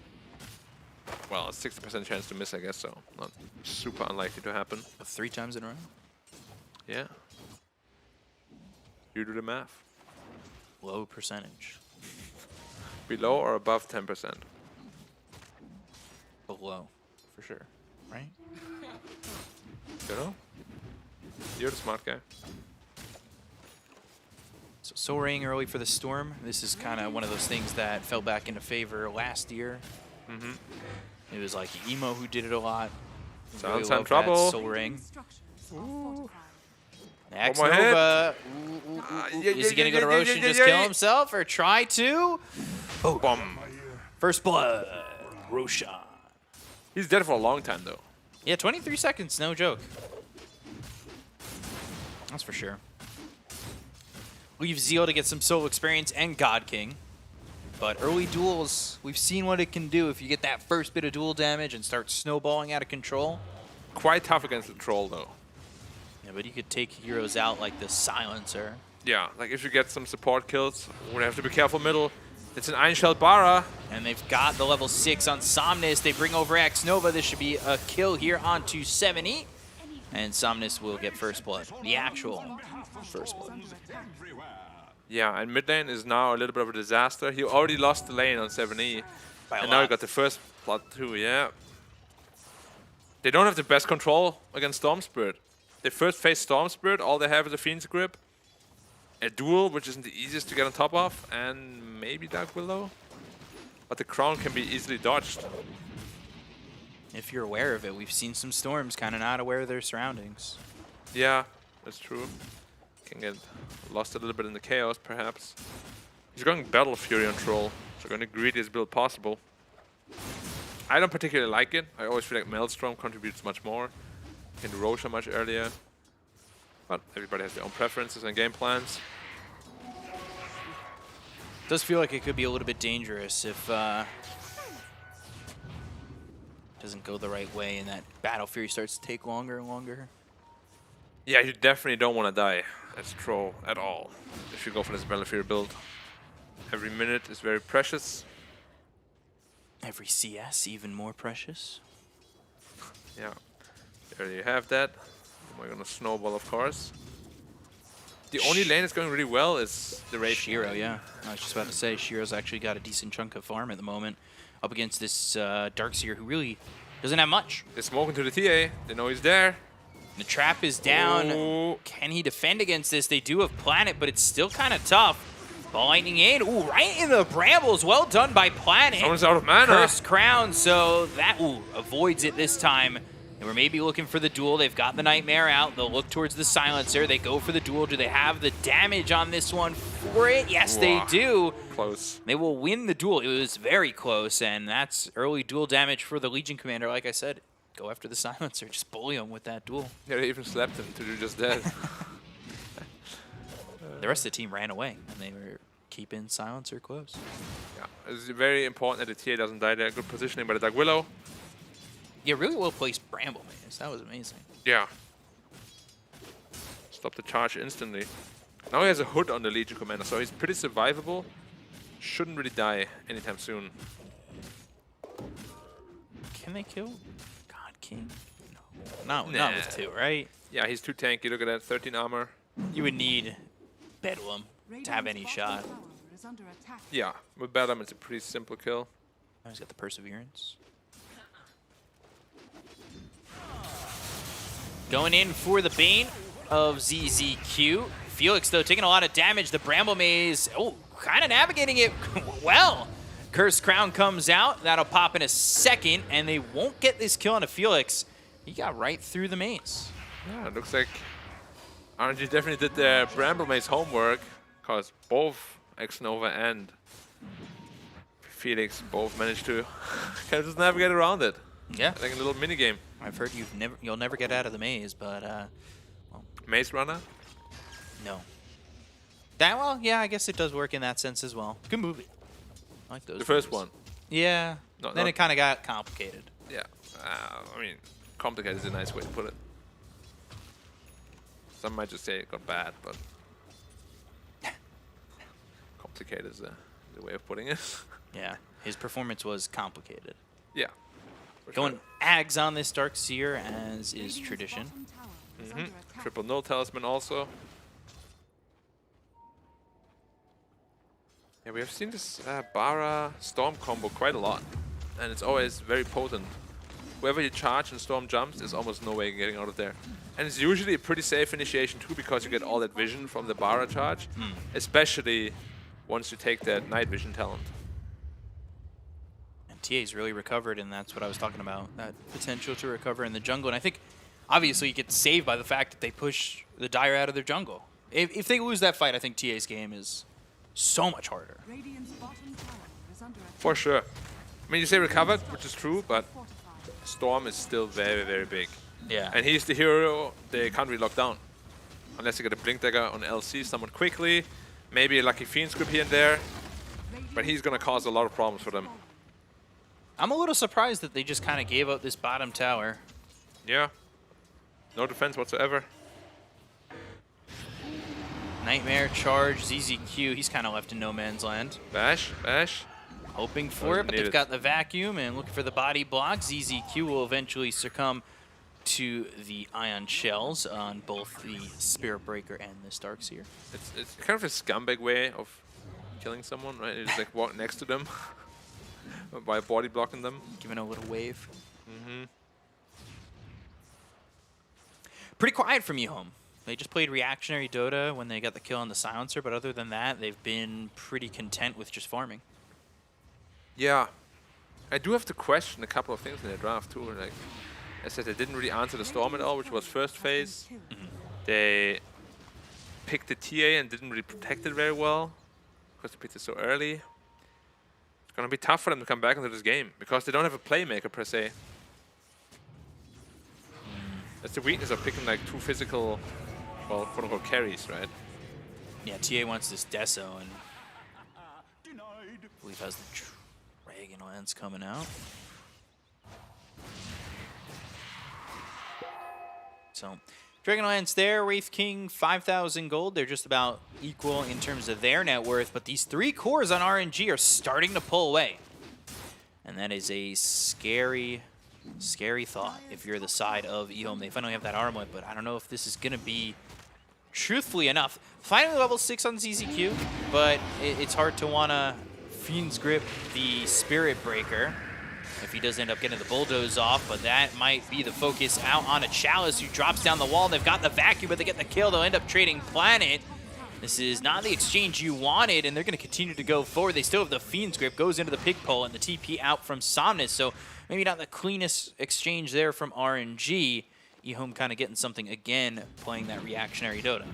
well, a 60% chance to miss, I guess, so not super unlikely to happen. 3 times in a row? Yeah. You do the math. Low percentage. Below or above 10%? Below, for sure. Right? You know? You're the smart guy. So Soaring early for the Storm. This is kind of one of those things that fell back into favor last year. It was like Emo who did it a lot. Sounds in trouble. Soaring. structures are fortified. Xnova. Is he going to go to Roche and just kill himself or try to? Oh, Bomb. first blood. Roshan. He's dead for a long time, though. Yeah, 23 seconds, no joke. That's for sure. Leave Zeal to get some solo experience and God King. But early duels, we've seen what it can do if you get that first bit of duel damage and start snowballing out of control. Quite tough against the troll, though. Yeah, but you could take heroes out like the Silencer. Yeah, like if you get some support kills, we're gonna have to be careful middle. It's an Einshell Bara. And they've got the level 6 on Somnus. They bring over X Nova. This should be a kill here onto 70. And Somnus will get first blood. The actual first blood. Yeah, and mid lane is now a little bit of a disaster. He already lost the lane on 7E. And now he got the first blood too, yeah. They don't have the best control against Storm Spirit. They first face Storm Spirit, all they have is a Fiend's Grip, a duel, which isn't the easiest to get on top of, and maybe Dark Willow. But the crown can be easily dodged. If you're aware of it, we've seen some Storms kind of not aware of their surroundings. Yeah, that's true. Can get lost a little bit in the chaos, perhaps. He's going Battle Fury on Troll, so going the greediest build possible. I don't particularly like it. I always feel like Maelstrom contributes much more. Can do Roshan much earlier. But everybody has their own preferences and game plans. Does feel like it could be a little bit dangerous if doesn't go the right way and that Battle Fury starts to take longer and longer. Yeah, you definitely don't want to die as Troll at all if you go for this Battle Fury build. Every minute is very precious. Every CS even more precious. Yeah, there you have that. We're gonna snowball, of course. The only lane that's going really well is the Wraith. Shiro, yeah. I was just about to say, Shiro's actually got a decent chunk of farm at the moment up against this Darkseer who really doesn't have much. They smoke into the TA. They know he's there. The trap is down. Ooh. Can he defend against this? They do have Planet, but it's still kind of tough. Ball lightning in. Ooh, right in the brambles. Well done by Planet. Someone's out of mana. Cursed Crown, so that avoids it this time. And we're maybe looking for the duel. They've got the Nightmare out. They'll look towards the Silencer. They go for the duel. Do they have the damage on this one for it? Yes, they do. Close. They will win the duel. It was very close, and that's early duel damage for the Legion Commander. Like I said, go after the Silencer. Just bully him with that duel. Yeah, they even slapped him to do just that. The rest of the team ran away, and they were keeping Silencer close. Yeah, it's very important that the TA doesn't die there. Good positioning by the Dark Willow. Yeah, really well placed Bramble Maze. That was amazing. Yeah. Stop the charge instantly. Now he has a hood on the Legion Commander, so he's pretty survivable. Shouldn't really die anytime soon. Can they kill God King? No. Not with 2, right? Yeah, he's too tanky. Look at that, 13 armor. You would need Bedlam to have any shot. Yeah, with Bedlam it's a pretty simple kill. Now he's got the Perseverance. Going in for the Bane of ZZQ. Felix, though, taking a lot of damage. The Bramble Maze, kind of navigating it well. Cursed Crown comes out. That'll pop in a second, and they won't get this kill on a Felix. He got right through the maze. Yeah, it looks like RNG definitely did their Bramble Maze homework, because both X-Nova and Felix both managed to kind of just navigate around it. Yeah. Like a little mini game. I've heard you'll never get out of the maze, but Maze Runner? no. Yeah, I guess it does work in that sense as well. Good movie. I like those. The first movies. one. Yeah. No, then not- it kind of got complicated. Yeah. I mean, complicated is a nice way to put it. Some might just say it got bad, but complicated is the way of putting it. Yeah, his performance was complicated. Yeah. Going Ags on this Darkseer, as is tradition. Triple null talisman also. Yeah, we have seen this Bara Storm combo quite a lot, and it's always very potent. Wherever you charge and Storm jumps, there's almost no way getting out of there. And it's usually a pretty safe initiation too, because you get all that vision from the Bara charge, especially once you take that night vision talent. And TA's really recovered, and that's what I was talking about, that potential to recover in the jungle. And I think, obviously, you get saved by the fact that they push the Dire out of their jungle. If they lose that fight, I think TA's game is so much harder. For sure. I mean, you say recovered, which is true, but Storm is still very, very big. Yeah. And he's the hero they can't really lock down. Unless you get a Blink Dagger on LC somewhat quickly. Maybe a lucky Fiend Script here and there. But he's going to cause a lot of problems for them. I'm a little surprised that they just kind of gave up this bottom tower. Yeah. No defense whatsoever. Nightmare, charge, ZZQ. He's kind of left in no man's land. Bash, bash. Hoping for it, but they've got the vacuum and looking for the body block. ZZQ will eventually succumb to the ion shells on both the Spirit Breaker and this Darkseer. It's kind of a scumbag way of killing someone, right? You just like walk next to them by body blocking them. Giving a little wave. Mm-hmm. Pretty quiet from EHOME. They just played reactionary Dota when they got the kill on the silencer, but other than that, they've been pretty content with just farming. Yeah. I do have to question a couple of things in the draft too. Like I said, they didn't really answer the Storm at all, which was first phase. They picked the TA and didn't really protect it very well because they picked it so early. It's going to be tough for them to come back into this game because they don't have a playmaker per se. That's the weakness of picking like two physical, well, quote unquote carries, right? Yeah, TA wants this Deso and I believe has the Dragonlance coming out. So, Dragonlance there, Wraith King, 5,000 gold. They're just about equal in terms of their net worth, but these 3 cores on RNG are starting to pull away. And that is a scary thought if you're the side of EHOME. They finally have that armlet, but I don't know if this is going to be truthfully enough. Finally level 6 on ZZQ, but it's hard to want to Fiend's Grip the Spirit Breaker if he does end up getting the Bulldoze off, but that might be the focus out on a Chalice who drops down the wall. They've got the vacuum, but they get the kill. They'll end up trading Planet. This is not the exchange you wanted, and they're going to continue to go forward. They still have the Fiend's Grip, goes into the pig pole, and the TP out from Somnus, so maybe not the cleanest exchange there from RNG. EHOME kind of getting something again, playing that reactionary Dota.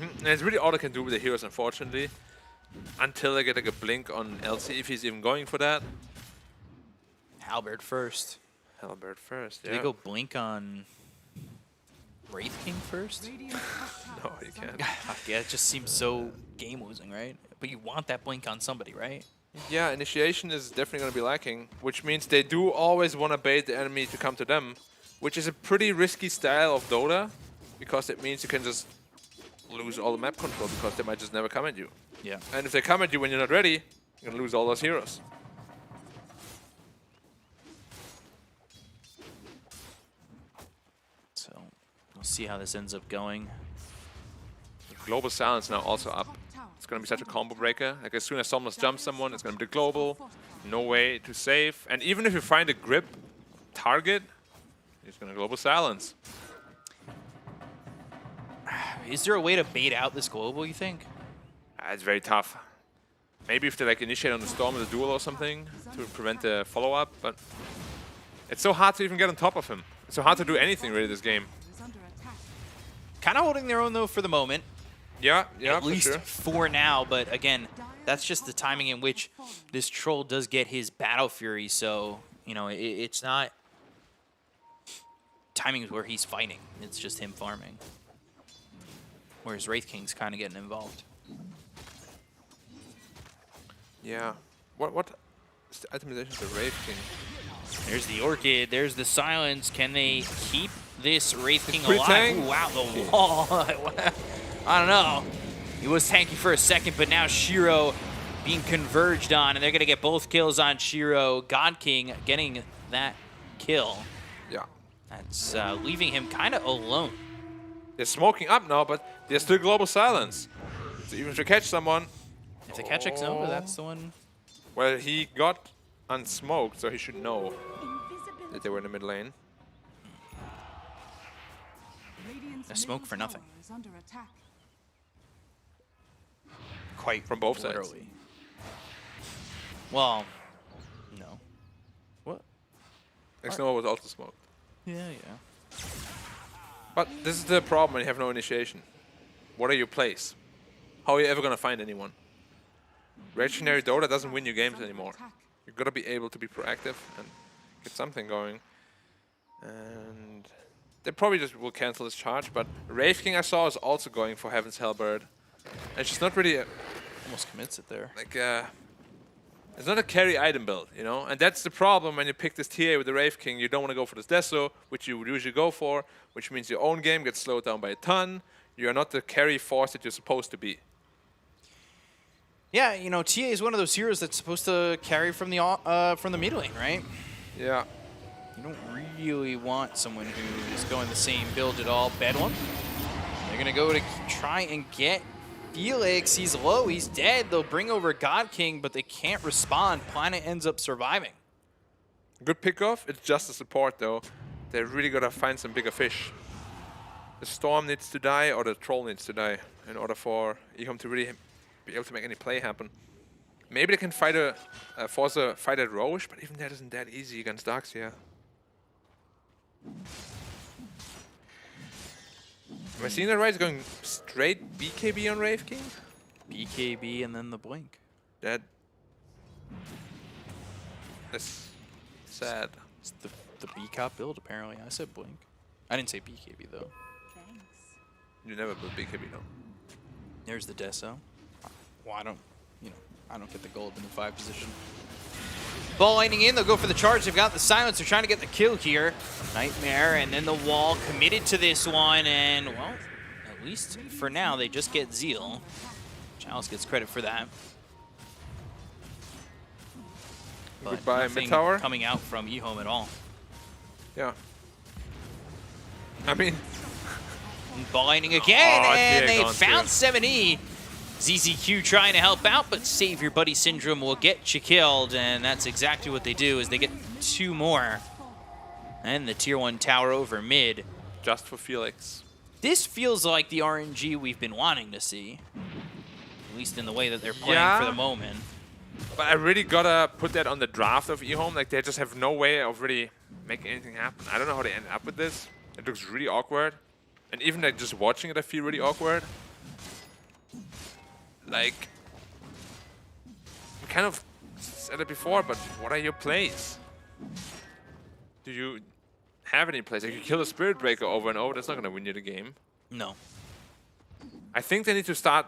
And it's really all they can do with the heroes, unfortunately, until they get like a blink on LC, if he's even going for that. Halberd first. Halberd first, Do yeah. they go blink on Wraith King first? No, you can't. Yeah, it just seems so game-losing, right? But you want that blink on somebody, right? Yeah, initiation is definitely going to be lacking, which means they do always want to bait the enemy to come to them, which is a pretty risky style of Dota, because it means you can just lose all the map control, because they might just never come at you. Yeah. And if they come at you when you're not ready, you're going to lose all those heroes. So, we'll see how this ends up going. Global Silence now also up. It's going to be such a combo breaker. Like as soon as someone jumps someone, it's going to be global. No way to save. And even if you find a grip target, it's going to Global Silence. Is there a way to bait out this global, you think? It's very tough. Maybe if they like initiate on the Storm with a duel or something to prevent the follow-up, but it's so hard to even get on top of him. It's so hard to do anything really this game. Kind of holding their own though for the moment. Yeah, At least sure. for now, but again, that's just the timing in which this troll does get his Battle Fury, so, you know, it's not timings where he's fighting. It's just him farming. Whereas Wraith King's kind of getting involved. Yeah. What is the itemization of the Wraith King? There's the Orchid, there's the Silence. Can they keep this Wraith King pretty alive? tank. Ooh, wow, the wall. I don't know. He was tanky for a second, but now Shiro being converged on, and they're going to get both kills on Shiro. God King getting that kill. Yeah. That's leaving him kind of alone. They're smoking up now, but there's still Global Silence. So even if they catch someone... If they catch Exnova, that's the one. Well, he got unsmoked, so he should know that they were in the mid lane. A smoke for nothing. Quite from both sides. Literally. Well, no. What? Exnova was also smoked. Yeah, yeah. But this is the problem when you have no initiation. What are your plays? How are you ever going to find anyone? reactionary Dota doesn't win you games anymore. You've got to be able to be proactive and get something going. And they probably just will cancel this charge, but Wraith King I saw is also going for Heaven's Hellbird. And she's not really Almost commits it there. like it's not a carry item build, you know? And that's the problem when you pick this TA with the Wraith King. You don't want to go for this Deso, which you would usually go for, which means your own game gets slowed down by a ton. You're not the carry force that you're supposed to be. Yeah, you know, TA is one of those heroes that's supposed to carry from the mid lane, right? Yeah. You don't really want someone who is going the same build at all. Bedlam. They're gonna go to try and get Felix. He's low, he's dead. They'll bring over God King, but they can't respond. Planet ends up surviving. Good pickoff. It's just a support though. They're really gotta find some bigger fish. The Storm needs to die or the Troll needs to die in order for EHOME to really be able to make any play happen. Maybe they can fight force a fight at Roche, but even that isn't that easy against Darkseer. Am I seeing that right? It's going straight BKB on Wraith King? BKB and then the blink. That's sad. It's the B-Cop build, apparently. I said blink. I didn't say BKB, though. You never put BKB, no. There's the Deso. Well, I don't get the gold in the 5 position. Ball lining in, they'll go for the charge. They've got the silence. They're trying to get the kill here. Nightmare, and then the wall committed to this one, and, well, at least for now, they just get Zeal. Chalice gets credit for that. But Goodbye, nothing mid tower. coming out from EHOME at all. Yeah. I mean, Ball lining again, Oh, and dear they God, found dear. 7E. ZZQ trying to help out, but Save Your Buddy Syndrome will get you killed, and that's exactly what they do, is they get 2 more. And the tier 1 tower over mid. just for Felix. This feels like the RNG we've been wanting to see, at least in the way that they're playing Yeah. for the moment. But I really gotta put that on the draft of EHOME. Like, they just have no way of really making anything happen. I don't know how they ended up with this. It looks really awkward. And even like just watching it, I feel really awkward. Like, we kind of said it before, but what are your plays? Do you have any plays? Like, you kill a Spirit Breaker over and over, that's not gonna win you the game. No. I think they need to start,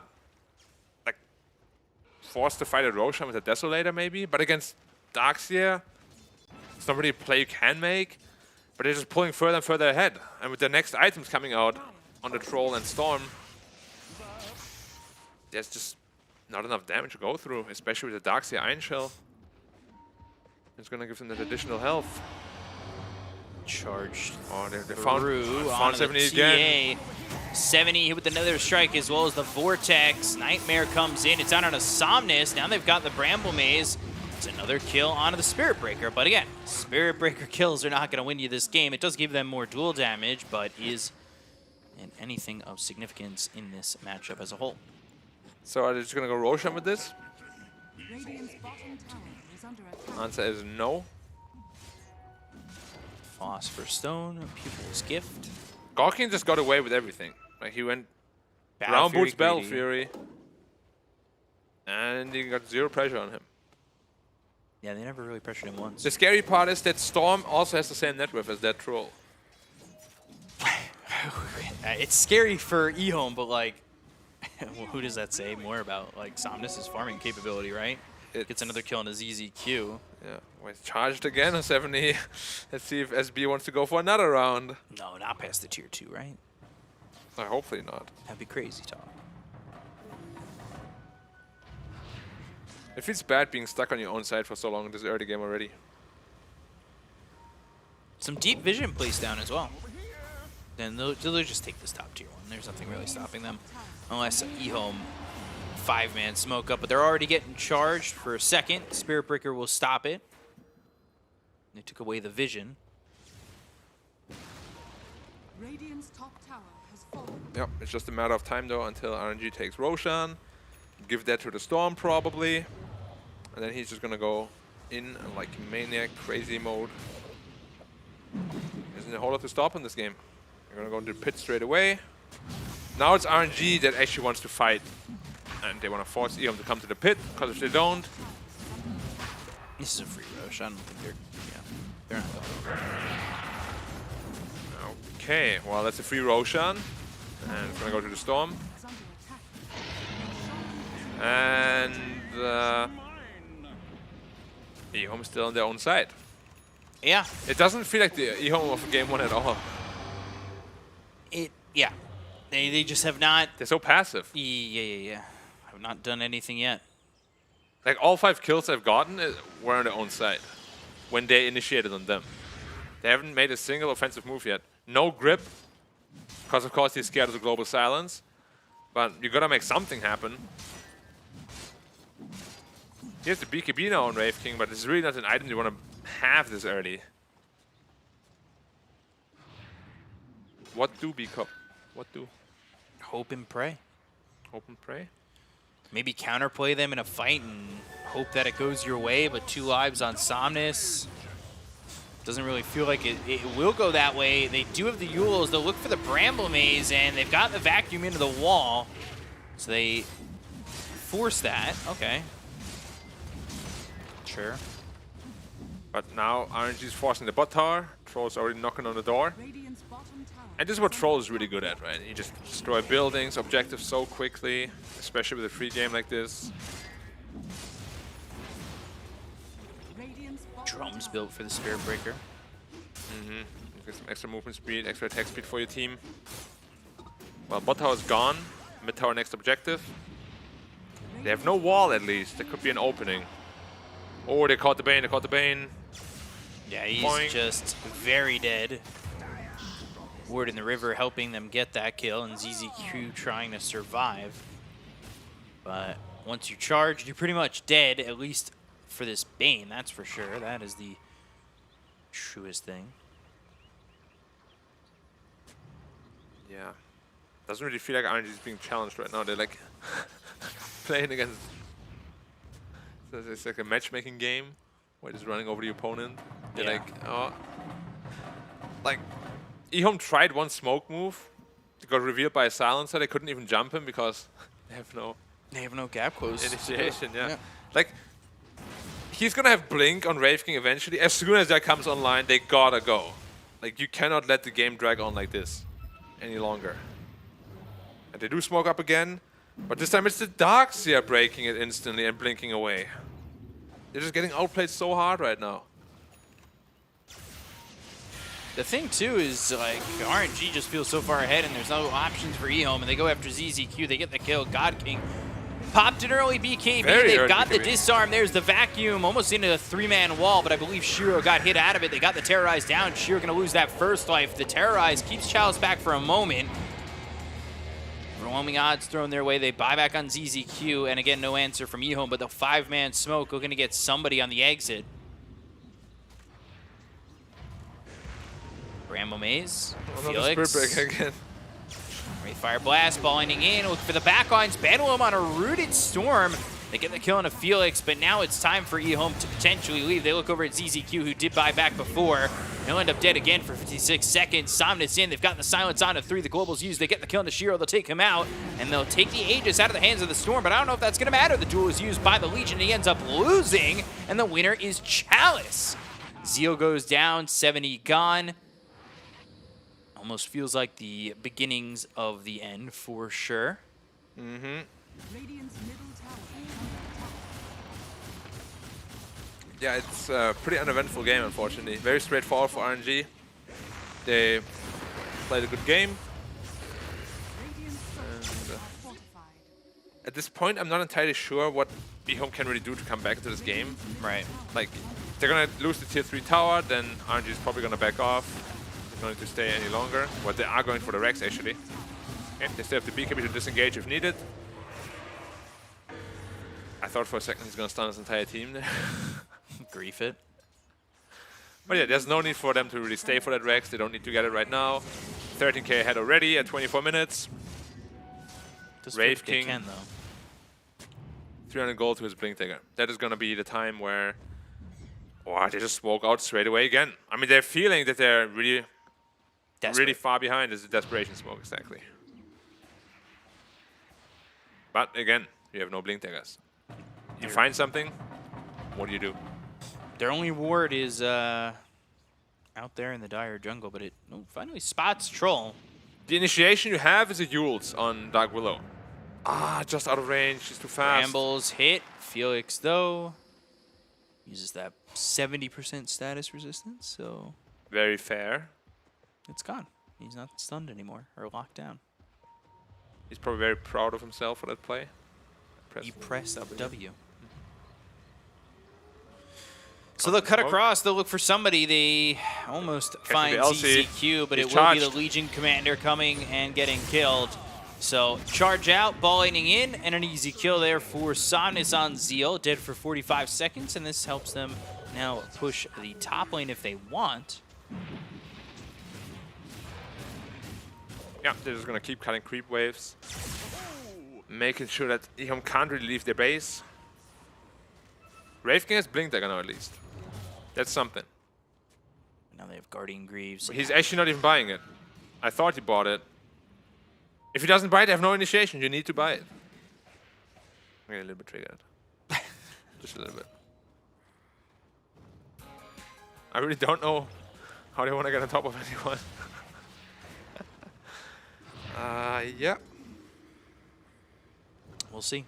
like, force to fight a Roshan with a Desolator maybe, but against Darkseer, it's not really a play you can make, but they're just pulling further and further ahead. And with the next items coming out on the Troll and Storm, there's just not enough damage to go through, especially with the Darkseer Iron Shell. It's gonna give them that additional health. Charged Oh, they found onto 70 the again. TA. 70 hit with another strike as well as the Vortex. Nightmare comes in. It's out on a Somnus. Now they've got the Bramble Maze. It's another kill onto the Spirit Breaker. But again, Spirit Breaker kills are not going to win you this game. It does give them more dual damage, but is in anything of significance in this matchup as a whole. So are they just gonna go Roshan with this? Radiant's bottom tower is under attack. Answer is no. Phosphorus Stone, Pupil's Gift. Gawking just got away with everything. Like, he went Battle Ground Fury Boots Battle greedy. Fury, and he got 0 pressure on him. Yeah, they never really pressured him once. The scary part is that Storm also has the same net worth as that Troll. It's scary for EHOME, but like, well, who does that say more about? Like, Somnus' farming capability, right? Gets another kill on a ZZQ. Yeah, well, it's charged again on 70. Let's see if SB wants to go for another round. No, not past the tier 2, right? Hopefully not. That'd be crazy talk. It feels bad being stuck on your own side for so long in this early game already. Some deep vision placed down as well. Then they'll just take this top tier 1. There's nothing really stopping them. Unless EHOME 5-man smoke up, but they're already getting charged for a second. Spirit Breaker will stop it. They took away the vision. Radiant's top tower has fallen. Yep, it's just a matter of time though until RNG takes Roshan. Give that to the Storm probably. And then he's just gonna go in like maniac crazy mode. Isn't a whole lot to stop in this game. They're gonna go into the pit straight away. Now it's RNG that actually wants to fight. And they want to force EHOME to come to the pit, because if they don't... This is a free Roche. I don't think they're not going. Okay, well, that's a free Roshan. And it's going to go to the Storm. And EHOME is still on their own side. Yeah. It doesn't feel like the EHOME of game 1 at all. Yeah. They just have not... They're so passive. Yeah. Have not done anything yet. Like, all 5 kills I've gotten were on their own side when they initiated on them. They haven't made a single offensive move yet. No grip, because of course he's scared of the global silence. But you gotta make something happen. Here's the BKB now on Wraith King, but it's really not an item you want to have this early. What do BKB? What do? Hope and pray. Hope and pray? Maybe counterplay them in a fight and hope that it goes your way, but 2 lives on Somnus. Doesn't really feel like it will go that way. They do have the Yules. They'll look for the Bramble Maze, and they've got the vacuum into the wall. So they force that. Okay. Sure. But now RNG is forcing the bot tower. Troll's already knocking on the door. And this is what Troll is really good at, right? You just destroy buildings, objectives so quickly, especially with a free game like this. Drums built for the Spirit Breaker. You get some extra movement speed, extra attack speed for your team. Well, bot tower is gone. Mid tower next objective. They have no wall at least. There could be an opening. Oh, they caught the Bane, Yeah, he's Boing. just very dead. Ward in the river helping them get that kill, and ZZQ trying to survive. But once you charge, you're pretty much dead, at least for this Bane, that's for sure. That is the truest thing. Yeah. Doesn't really feel like RNG is being challenged right now. They're like playing against... So it's like a matchmaking game where just running over the opponent. They're like, oh. Like, EHOME tried one smoke move. It got revealed by a silencer. They couldn't even jump him because they have no gap close initiation. Yeah. Like, he's gonna have Blink on Wraith King eventually. As soon as that comes online, they gotta go. Like, you cannot let the game drag on like this any longer. And they do smoke up again, but this time it's the Darkseer breaking it instantly and blinking away. They're just getting outplayed so hard right now. The thing, too, is like RNG just feels so far ahead and there's no options for EHOME, and they go after ZZQ. They get the kill. God King popped an early BKB. They've got the disarm. There's the vacuum almost into the 3-man wall, but I believe Shiro got hit out of it. They got the Terrorize down. Shiro going to lose that first life. The Terrorize keeps Chalice back for a moment. Overwhelming odds thrown their way. They buy back on ZZQ, and again, no answer from EHOME, but the 5-man smoke looking to get somebody on the exit. Bramble Maze, Felix. Spirit Breaker again. Fire Blast ballinging in, look for the backlines. Bandolum on a Rooted Storm. They get the kill on a Felix, but now it's time for EHOME to potentially leave. They look over at ZZQ, who did buy back before. He'll end up dead again for 56 seconds. Somnus in, they've got the silence on at 3. The Global's used, they get the kill on the Shiro, they'll take him out, and they'll take the Aegis out of the hands of the Storm, but I don't know if that's gonna matter. The duel is used by the Legion, he ends up losing, and the winner is Chalice. Zeal goes down, 70 gone. Almost feels like the beginnings of the end for sure. Yeah, it's a pretty uneventful game, unfortunately. Very straightforward for RNG. They played a good game. And, at this point, I'm not entirely sure what EHOME can really do to come back into this game. Right. Like, they're going to lose the tier 3 tower, then RNG is probably going to back off. Going to stay any longer. But they are going for the Rex, actually. Okay, they still have the BKB to disengage if needed. I thought for a second he's going to stun his entire team there. Grief it. But yeah, there's no need for them to really stay for that Rex. They don't need to get it right now. 13k ahead already at 24 minutes. Wraith King. Can, though. 300 gold to his Blink Dagger. That is going to be the time where... Oh, they just smoke out straight away again. I mean, they're feeling that they're really... really far behind is the Desperation Smoke, exactly. But again, You have no blink daggers. You find something, what do you do? Their only ward is out there in the dire jungle, but it finally spots Troll. The initiation you have is a Yules on Dark Willow. Ah, just out of range. She's too fast. Brambles hit. Felix, though, uses that 70% status resistance, so Very fair. it's gone. He's not stunned anymore or locked down. He's probably very proud of himself for that play. He pressed W. So they'll cut across. They'll look for somebody. They almost find the LC. ZZQ, but He's it will be charged. the Legion commander coming and getting killed. So charge out, ball lightning in, and an easy kill there for Somnus on Zeal. Dead for 45 seconds, and this helps them now push the top lane if they want. Yeah, they're just gonna keep cutting creep waves. Making sure that EHOME can't really leave their base. Wraith King has Blink Dagger now at least. That's something. Now they have Guardian Greaves. But he's actually not even buying it. I thought he bought it. If he doesn't buy it, they have no initiation. You need to buy it. I'm getting a little bit triggered. Just a little bit. I really don't know how they want to get on top of anyone. Yeah. We'll see.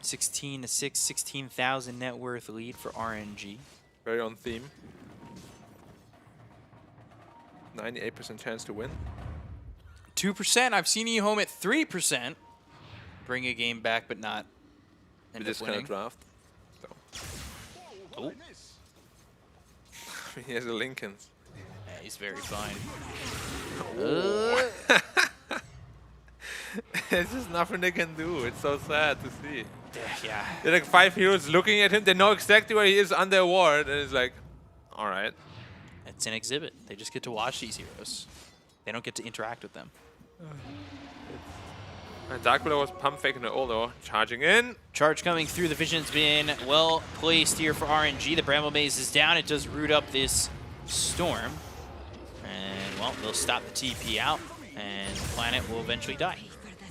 16 to 6, 16,000 net worth lead for RNG. Very on theme. 98% chance to win. 2%. I've seen EHOME at 3%. Bring a game back, but not With end this up kind winning. of draft. So. Oh. He has a Lincolns. Yeah, he's very fine. There's just nothing they can do. It's so sad to see. Yeah. They're like 5 heroes looking at him. They know exactly where he is under a ward. And it's like, all right. It's an exhibit. They just get to watch these heroes. They don't get to interact with them. And Dark Willow was pump faking the ult though. Charging in. Charge coming through. The Vision's been well placed here for RNG. The Bramble Maze is down. It does root up this Storm. And, well, they'll stop the TP out. And the planet will eventually die.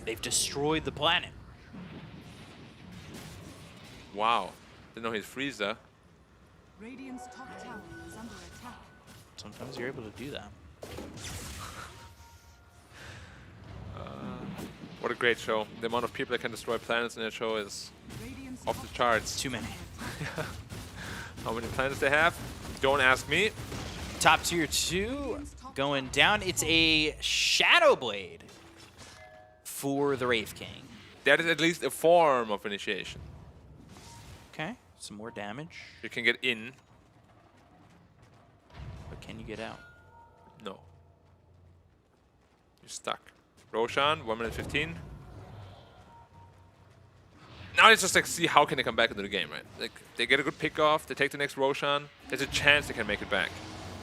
They've destroyed the planet. Wow. Didn't know he's Freezer. Radiant's top tower is under attack. Sometimes you're able to do that. What a great show. The amount of people that can destroy planets in that show is off the charts. Too many. How many planets they have? Don't ask me. Top tier 2 going down. It's a Shadow Blade for the Wraith King. That is at least a form of initiation. Okay, some more damage. You can get in. But can you get out? No. You're stuck. Roshan, 1 minute 15. Now it's just like see how can they come back into the game, right? Like they get a good pick off, they take the next Roshan, there's a chance they can make it back.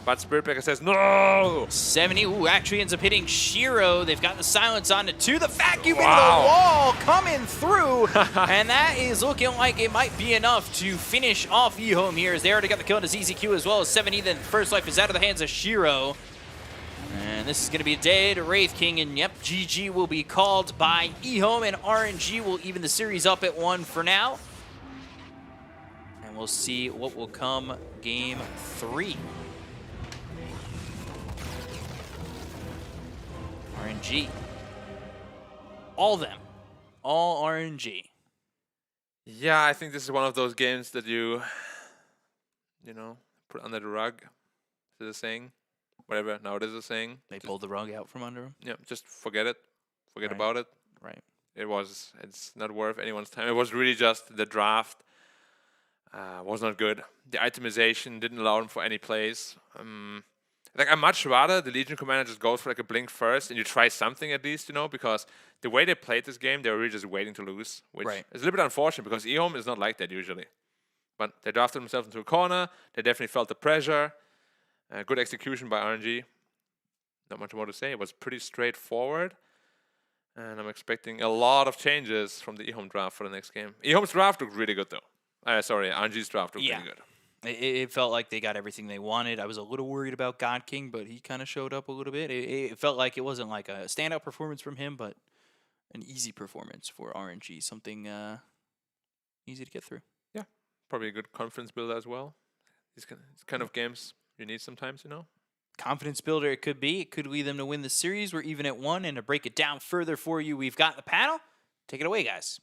But Spiritbreaker says no! 70, ooh, actually ends up hitting Shiro. They've got the silence on it too. The vacuum into Wow. the wall coming through. And that is looking like it might be enough to finish off EHOME here as they already got the kill into ZZQ as well as 70. Then first life is out of the hands of Shiro. And this is going to be a dead Wraith King. And yep, GG will be called by EHOME, and RNG will even the series up at 1 for now. And we'll see what will come game 3. RNG. All of them. All RNG. Yeah, I think this is one of those games that you know, put under the rug. Is it a saying? Whatever, now it is a saying. They pulled the rug out from under them. Yeah, just forget it. Forget Right. about it. Right. It's not worth anyone's time. It was really just the draft was not good. The itemization didn't allow them for any plays. Like I'd much rather the Legion commander just goes for like a blink first and you try something at least, you know, because the way they played this game, they were really just waiting to lose, which Right. is a little bit unfortunate because EHOME is not like that usually. But they drafted themselves into a corner. They definitely felt the pressure. Good execution by RNG. Not much more to say. It was pretty straightforward. And I'm expecting a lot of changes from the EHOME draft for the next game. EHOME's draft looked really good though. Sorry, RNG's draft looked really good. It felt like they got everything they wanted. I was a little worried about God King, but he kind of showed up a little bit. It felt like it wasn't like a standout performance from him, but an easy performance for RNG, something easy to get through. Yeah, probably a good confidence builder as well. These kind of games you need sometimes, you know. Confidence builder it could be. It could lead them to win the series. We're even at 1, and to break it down further for you, we've got the panel. Take it away, guys.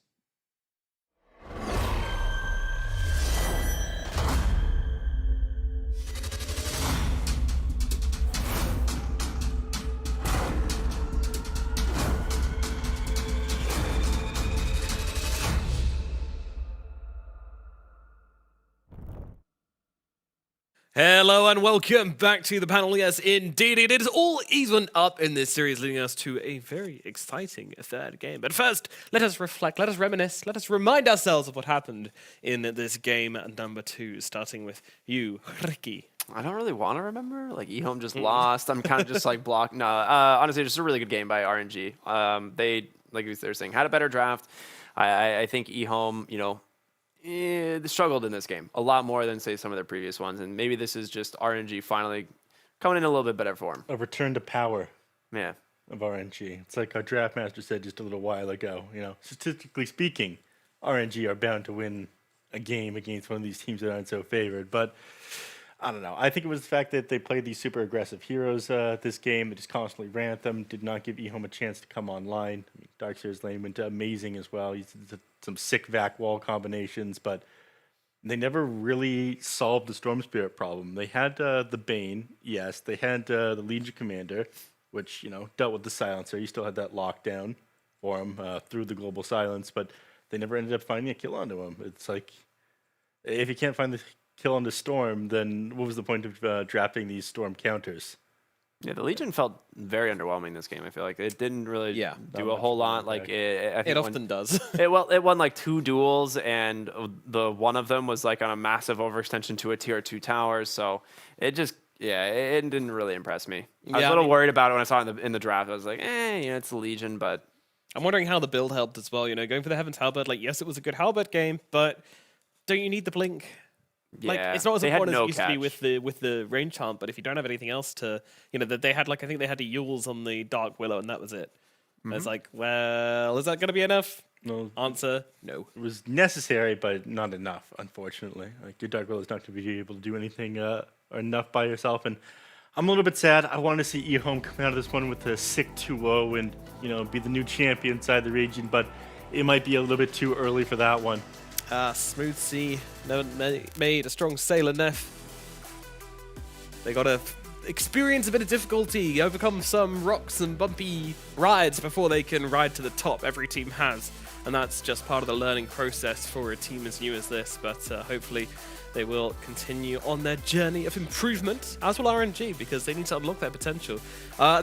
Hello and welcome back to the panel. Yes, indeed, it is all even up in this series, leading us to a very exciting third game. But first, let us reflect, let us reminisce, let us remind ourselves of what happened in this game number 2, starting with you, Ricky. I don't really want to remember. Like, EHOME just lost. I'm kind of just like blocked. No, honestly, just a really good game by RNG. They, like they were saying, had a better draft. I think EHOME, they struggled in this game a lot more than, say, some of their previous ones. And maybe this is just RNG finally coming in a little bit better form. A return to power. Yeah. Of RNG. It's like our draft master said just a little while ago. Statistically speaking, RNG are bound to win a game against one of these teams that aren't so favored. But I don't know. I think it was the fact that they played these super aggressive heroes this game. They just constantly ran at them, did not give EHOME a chance to come online. I mean, Darkseer's lane went amazing as well. He did some sick vac wall combinations, but they never really solved the Storm Spirit problem. They had the Bane, yes. They had the Legion Commander, which, dealt with the Silencer. You still had that lockdown for him through the Global Silence, but they never ended up finding a kill onto him. It's like, if you can't find the kill on the Storm, then what was the point of drafting these Storm counters? Yeah, the Legion felt very underwhelming this game. I feel like it didn't really do a whole lot. Like it often does. It won like 2 duels, and the one of them was like on a massive overextension to a tier 2 tower. So it just it didn't really impress me. I was a little worried about it when I saw it in the draft. I was like, it's the Legion, but I'm wondering how the build helped as well. Going for the Heaven's Halberd. Like, yes, it was a good Halberd game, but don't you need the blink? Like, it's not as important as it used to be with the range hunt, but if you don't have anything else to, that they had, like, I think they had the Yules on the Dark Willow, and that was it. Mm-hmm. It's like, well, is that going to be enough? No. Answer, no. It was necessary, but not enough, unfortunately. Like, your Dark Willow is not going to be able to do anything or enough by yourself, and I'm a little bit sad. I want to see EHOME come out of this one with a sick 2-0 and, be the new champion inside the region, but it might be a little bit too early for that one. Smooth Sea made a strong sailor Neff. They got to experience a bit of difficulty, overcome some rocks and bumpy rides before they can ride to the top. Every team has, and that's just part of the learning process for a team as new as this. But hopefully they will continue on their journey of improvement, as will RNG, because they need to unlock their potential.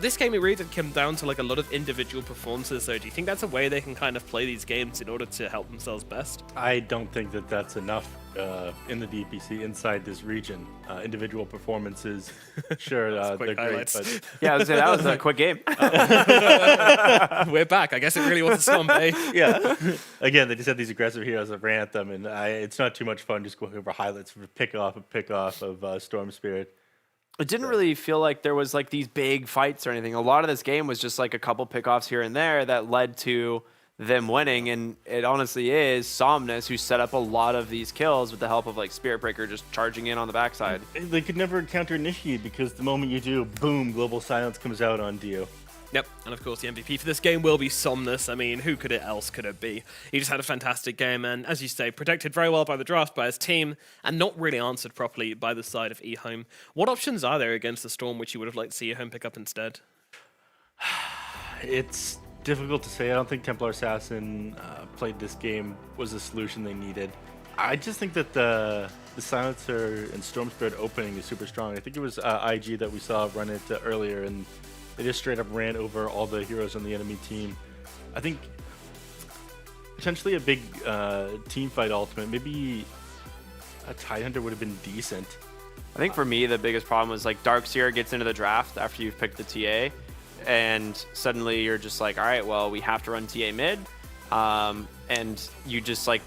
This game, it really did come down to like a lot of individual performances. So do you think that's a way they can kind of play these games in order to help themselves best? I don't think that that's enough in the DPC inside this region. Individual performances, sure, they're great, but yeah, I was saying, that was a quick game. We're back. I guess it really was a slump, eh? Yeah. Again, they just had these aggressive heroes that ran at them, and it's not too much fun just going over highlights for pick off of Storm Spirit. It didn't really feel like there was like these big fights or anything. A lot of this game was just like a couple pickoffs here and there that led to them winning, and it honestly is Somnus who set up a lot of these kills with the help of like Spirit Breaker just charging in on the backside. They could never counter initiate because the moment you do, boom, Global Silence comes out on Dio. Yep, and of course the MVP for this game will be Somnus. I mean, who else could it be? He just had a fantastic game, and as you say, protected very well by the draft, by his team, and not really answered properly by the side of EHOME. What options are there against the Storm which you would have liked to see EHOME pick up instead? It's difficult to say. I don't think Templar Assassin played this game was the solution they needed. I just think that the Silencer and Storm Spirit opening is super strong. I think it was IG that we saw run it earlier, and they just straight up ran over all the heroes on the enemy team. I think potentially a big team fight ultimate, maybe a Tidehunter would have been decent. I think for me, the biggest problem was like Darkseer gets into the draft after you've picked the TA, and suddenly you're just like, all right, well, we have to run TA mid, and you just like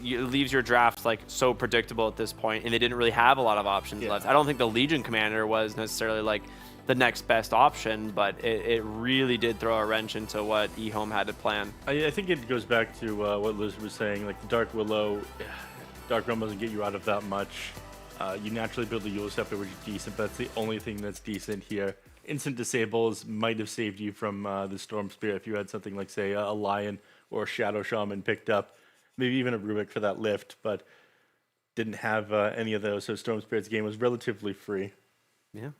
it leaves your draft like so predictable at this point, and they didn't really have a lot of options left. I don't think the Legion Commander was necessarily like the next best option, but it really did throw a wrench into what EHOME had to plan. I think it goes back to what Liz was saying, like the Dark Willow. Dark Realm doesn't get you out of that much. You naturally build the Eul Scepter, which is decent, but that's the only thing that's decent here. Instant disables might have saved you from the Storm Spear if you had something like, say, a Lion or a Shadow Shaman picked up. Maybe even a Rubik for that lift, but didn't have any of those, so Storm Spirit's game was relatively free. Yeah.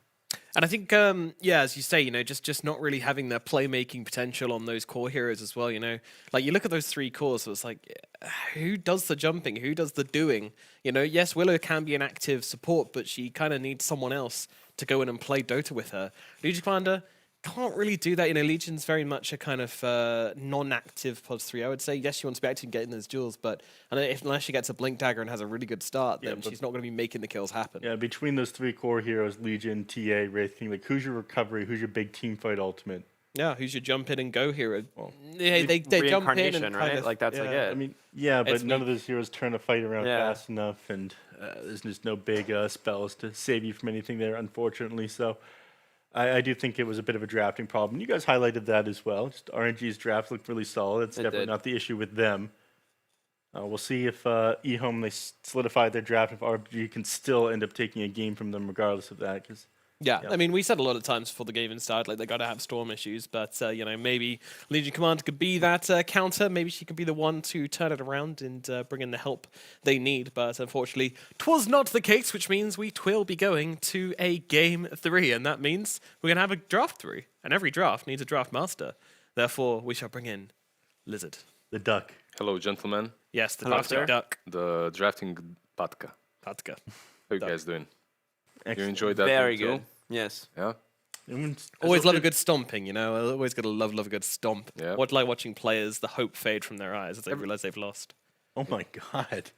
And I think, yeah, as you say, you know, just not really having the playmaking potential on those core heroes as well, you know. Like, you look at those 3 cores, so it's like, who does the jumping? Who does the doing? You know, yes, Willow can be an active support, but she kind of needs someone else to go in and play Dota with her. Legion Commander can't really do that. You know, Legion's very much a kind of non-active Pod 3, I would say. Yes, she wants to be active and get in those duels, but unless she gets a Blink Dagger and has a really good start, then she's not going to be making the kills happen. Yeah, between those 3 core heroes, Legion, TA, Wraith King, like who's your recovery? Who's your big team fight ultimate? Yeah, who's your jump in and go hero? Well, they jump in and right? Like that's like it. I mean, yeah, but none of those heroes turn a fight around Yeah. fast enough, and there's just no big spells to save you from anything there, unfortunately. So I do think it was a bit of a drafting problem. You guys highlighted that as well. Just RNG's draft looked really solid. It's definitely did. not the issue with them. We'll see if EHOME, they solidify their draft, if RNG can still end up taking a game from them regardless of that. Cause, Yeah, I mean, we said a lot of times before the game even started, like, they got to have Storm issues, but, you know, maybe Legion Commander could be that counter. Maybe she could be the one to turn it around and bring in the help they need, but unfortunately, 'twas not the case, which means we will be going to a Game 3, and that means we're going to have a Draft 3, and every draft needs a Draft Master. Therefore, we shall bring in Lizard. the duck. Hello, gentlemen. Yes, the Hello, drafting sir. duck. The drafting Patka. Patka. How you guys doing? You Excellent. enjoyed that Very game good. too? Yes. Yeah. Always love a good stomping, you know. I always gotta love a good stomp. Yeah. What like watching players, the hope fade from their eyes as they realize they've lost. Oh my god.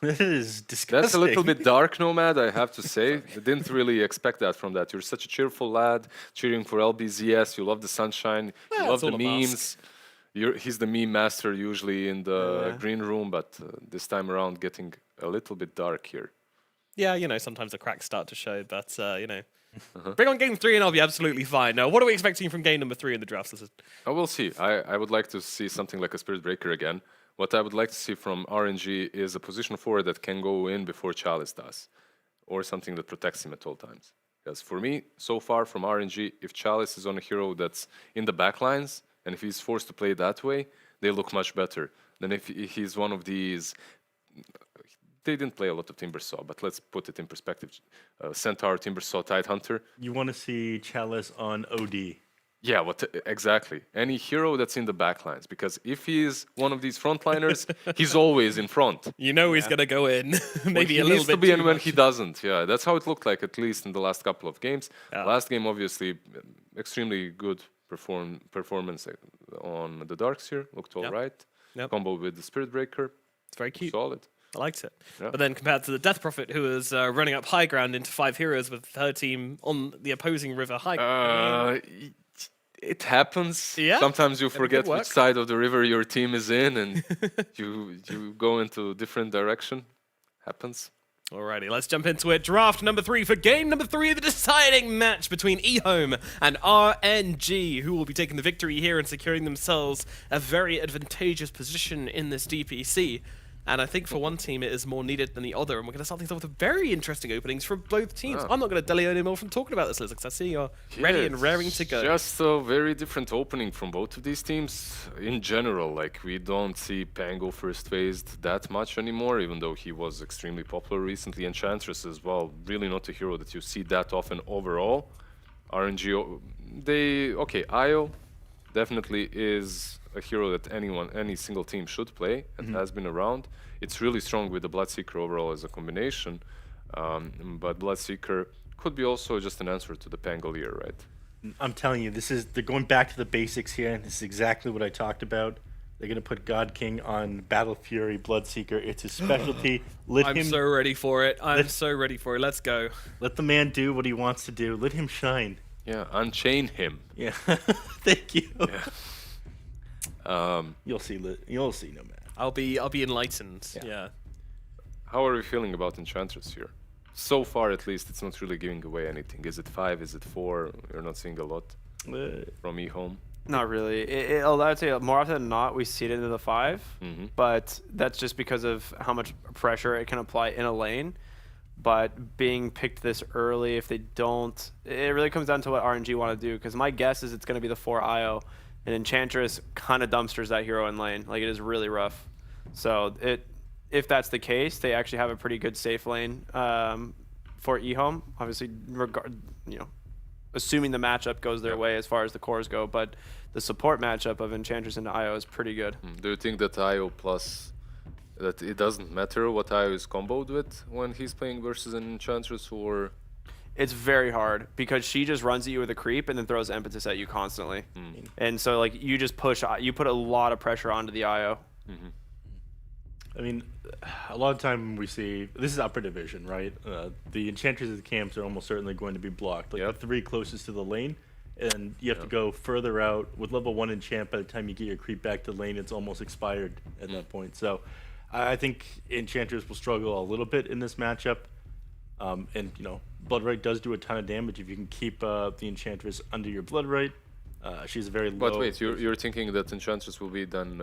This is disgusting. That's a little bit dark, Nomad, I have to say. I didn't really expect that from that. You're such a cheerful lad, cheering for LBZS. You love the sunshine. Yeah, you love it's the all a mask. memes. He's the meme master usually in the green room, but this time around getting a little bit dark here. Yeah, you know, sometimes the cracks start to show, but, you know. Bring on game 3 and I'll be absolutely fine. Now, what are we expecting from game number 3 in the draft? This is We'll see. I would like to see something like a Spirit Breaker again. What I would like to see from RNG is a position forward that can go in before Chalice does, or something that protects him at all times. Because for me, so far from RNG, if Chalice is on a hero that's in the backlines, and if he's forced to play that way, they look much better than if he's one of these. They didn't play a lot of Timbersaw, but let's put it in perspective. Centaur, Timbersaw, Tidehunter. You want to see Chalice on OD. Yeah, exactly. Any hero that's in the backlines, because if he's one of these frontliners, he's always in front. you know he's gonna go in. Maybe a He little needs bit to be too in when much. he doesn't. Yeah, that's how it looked like, at least in the last couple of games. Yeah. Last game, obviously, extremely good performance on the Darks here. Looked all right. Yep. Combo with the Spirit Breaker. It's very cute. Solid. I liked it. Yeah. But then compared to the Death Prophet, who was running up high ground into 5 heroes with her team on the opposing river high. It happens. Yeah, Sometimes you it could forget work. which side of the river your team is in, and you go into a different direction. Happens. Alrighty, let's jump into it. Draft number 3 for game number 3, the deciding match between EHOME and RNG, who will be taking the victory here and securing themselves a very advantageous position in this DPC. And I think for one team it is more needed than the other, and we're going to start things off with very interesting openings from both teams. I'm not going to delay anymore from talking about this, Liz, because I see you're ready and raring to go. Just a very different opening from both of these teams. In general, like, we don't see Pango first phased that much anymore, even though he was extremely popular recently. Enchantress as well, really not a hero that you see that often overall. RNG, IO definitely is a hero that any single team should play and has been around. It's really strong with the Bloodseeker overall as a combination, but Bloodseeker could be also just an answer to the Pangolier, right? I'm telling you, they're going back to the basics here, and this is exactly what I talked about. They're going to put God King on Battle Fury, Bloodseeker. It's his specialty. I'm so ready for it. I'm so ready for it. Let's go. Let the man do what he wants to do. Let him shine. Yeah, unchain him. Yeah. Thank you. Yeah. You'll see, Nomad. I'll be enlightened. Yeah. How are we feeling about Enchantress here? So far, at least, it's not really giving away anything. Is it 5? Is it 4? You're not seeing a lot from EHOME. Not really. Although I'd say more often than not, we see it into the 5, but that's just because of how much pressure it can apply in a lane. But being picked this early, if they don't, it really comes down to what RNG want to do. Because my guess is it's going to be the 4 IO, and Enchantress kind of dumpsters that hero in lane. Like, it is really rough. So if that's the case, they actually have a pretty good safe lane for EHOME. Obviously, assuming the matchup goes their way as far as the cores go, but the support matchup of Enchantress into IO is pretty good. Do you think that IO plus, that it doesn't matter what IO is comboed with when he's playing versus an Enchantress, or? It's very hard because she just runs at you with a creep and then throws impetus at you constantly. And so like you just you put a lot of pressure onto the IO. I mean, a lot of time we see, this is upper division, right? The Enchantress' camps are almost certainly going to be blocked. Like the 3 closest to the lane, and you have to go further out. With level 1 enchant, by the time you get your creep back to lane, it's almost expired at that point. So I think Enchantress will struggle a little bit in this matchup. And, Bloodright does do a ton of damage if you can keep the Enchantress under your Bloodright. She's a very low... But wait, you're thinking that Enchantress will be done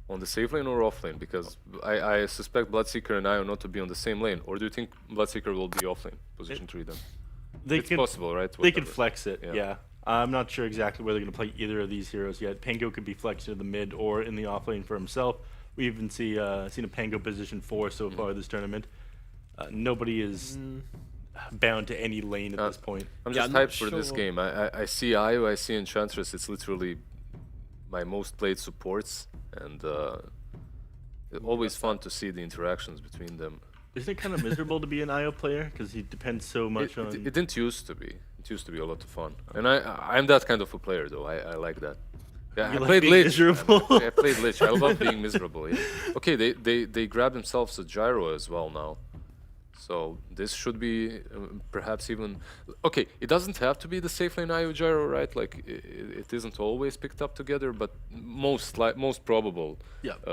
on the safe lane or off lane? Because I suspect Bloodseeker and IO not to be on the same lane. Or do you think Bloodseeker will be off lane, position 3 then? It's possible, right? They could flex it, yeah. I'm not sure exactly where they're going to play either of these heroes yet. Pango could be flexed into the mid or in the off lane for himself. We even seen a Pango position 4 so far this tournament. Nobody is bound to any lane at this point. I'm just hyped for this game. I see IO, I see Enchantress. It's literally my most played supports, and it's always fun to see the interactions between them. Isn't it kind of miserable to be an IO player because he depends so much on? It didn't used to be. It used to be a lot of fun, and I'm that kind of a player though. I like that. Yeah, I played Lich. I played Lich. I love being miserable. Yeah. Okay, they grab themselves a gyro as well now. So this should be perhaps even... Okay, it doesn't have to be the safe lane IO gyro, right? Like, it isn't always picked up together, but most probable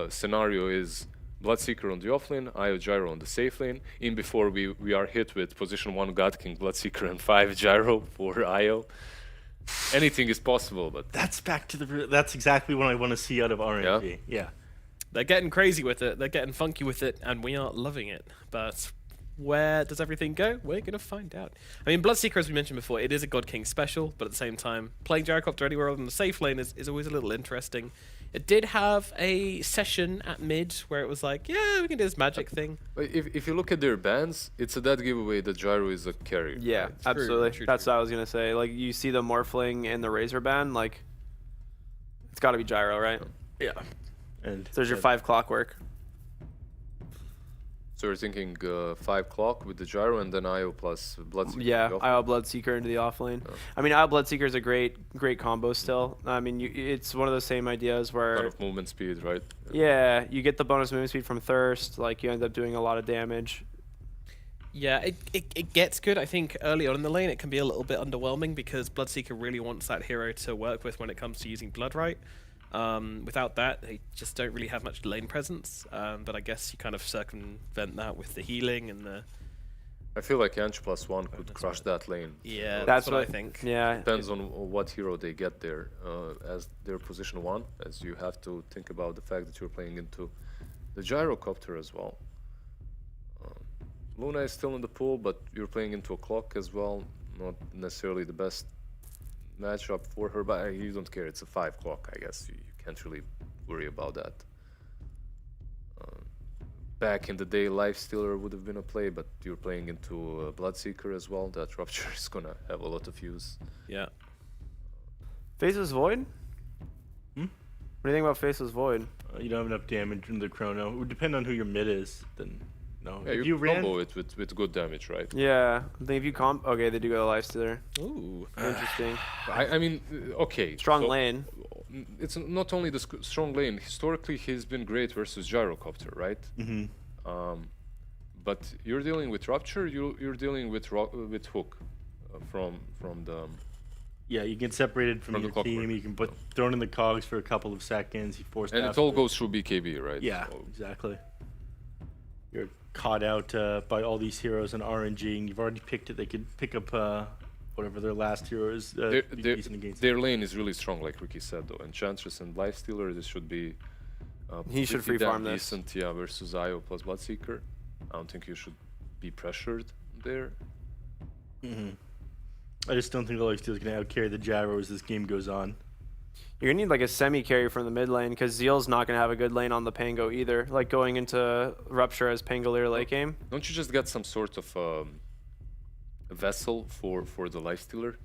scenario is Bloodseeker on the offlane, IO gyro on the safe lane. In before we are hit with position 1 God King, Bloodseeker, and 5 gyro for IO. Anything is possible, but... That's back to the... That's exactly what I want to see out of RNG. Yeah. They're getting crazy with it, they're getting funky with it, and we are loving it. But... where does everything go? We're going to find out. I mean, Bloodseeker, as we mentioned before, it is a God King special, but at the same time, playing Gyrocopter anywhere other than the safe lane is always a little interesting. It did have a session at mid where it was like, yeah, we can do this magic thing. If you look at their bans, it's a dead giveaway that Gyro is a carry. Yeah, right? absolutely. True. That's what I was going to say. Like, you see the Morphling and the Razor ban, like, it's got to be Gyro, right? Yeah. And so there's your 5 clockwork. So you're thinking 5 clock with the gyro and then IO plus Bloodseeker. Yeah, IO Bloodseeker into the offlane. Oh. I mean, IO Bloodseeker is a great combo still. I mean, it's one of those same ideas where... A lot of movement speed, right? Yeah, you get the bonus movement speed from Thirst. Like, you end up doing a lot of damage. Yeah, it gets good. I think early on in the lane, it can be a little bit underwhelming because Bloodseeker really wants that hero to work with when it comes to using Bloodright. Without that, they just don't really have much lane presence. But I guess you kind of circumvent that with the healing and the... I feel like Anch +1 could crush that lane. Yeah, that's what I think. Yeah, depends on what hero they get there as their position 1, as you have to think about the fact that you're playing into the Gyrocopter as well. Luna is still in the pool, but you're playing into a clock as well. Not necessarily the best matchup for her, but you don't care. It's a 5 clock, I guess. You can't really worry about that. Back in the day, Lifestealer would have been a play, but you're playing into Bloodseeker as well. That Rupture is gonna have a lot of use. Yeah. Faceless Void? What do you think about Faceless Void? You don't have enough damage in the chrono. It would depend on who your mid is. Then no. Yeah, if you combo it with good damage, right? Yeah. I think if you okay, they do go Lifestealer. Ooh, interesting. I mean, okay. Strong lane. It's not only the strong lane. Historically, he's been great versus Gyrocopter, right? But you're dealing with Rupture. You're dealing with Hook from the Yeah, you get separated from From the your clockwork. team. You can put thrown in the cogs for a couple of seconds. You force And it all goes through BKB, right? Yeah, So exactly. You're caught out by all these heroes in RNG, and you've already picked it. They could pick up whatever their last hero is. Be decent against their lane is really strong, like Ricky said, though. Enchantress and Lifestealer, this should be. He should pretty free farm damn this. decent, yeah, versus IO plus Bloodseeker. I don't think you should be pressured there. I just don't think the Lifesteal is going to outcarry the Gyro as this game goes on. You're gonna need like a semi carry from the mid lane because Zeal's not gonna have a good lane on the Pango either. Like going into Rupture as Pangolier late game. Don't you just get some sort of a vessel for the Lifestealer?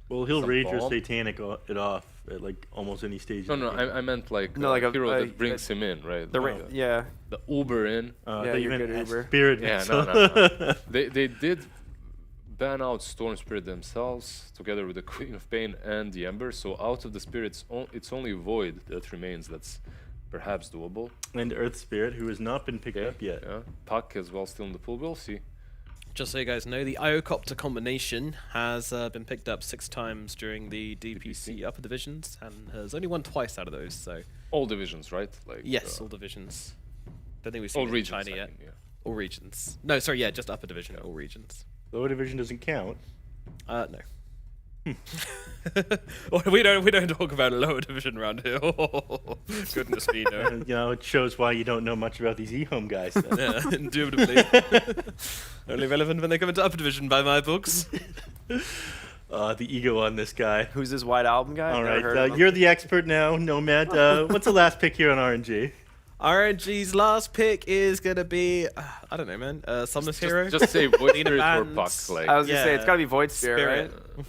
Well, he'll some Rage or bomb? Satanic it off at like almost any stage. No, of the no, game. I meant like No, a like a- hero a- that brings him in, right? The Like, yeah. the Uber in. Yeah, they you're even good had Uber. Spirit Yeah, Vessel. no. They did ban out Storm Spirit themselves together with the Queen of Pain and the Ember. So out of the spirits, it's only Void that remains. That's perhaps doable. And Earth Spirit, who has not been picked Okay, up yet. Yeah, Puck as well still in the pool. We'll see. Just so you guys know, the Iocopter combination has been picked up 6 times during the DPC upper divisions and has only won twice out of those. So All divisions, right? Like yes, all divisions. Don't think we've seen all it in regions. China I yet. mean, yeah. All regions. No, sorry, yeah, just upper division. All regions. Lower division doesn't count. No. Well, we don't talk about lower division around here. Goodness me, no. You know, it shows why you don't know much about these EHOME guys. Then. Yeah, indubitably. Only relevant when they come into upper division by my books. The ego on this guy. Who's this White Album guy? All Never heard of right, him. you're the expert now, Nomad. What's the last pick here on RNG? RNG's last pick is gonna be I don't know, man. Summoners Hero. Just say Void Lena Spirit or Puck. Bands. Like, I was gonna say it's Yeah. gotta be Void Spirit, right?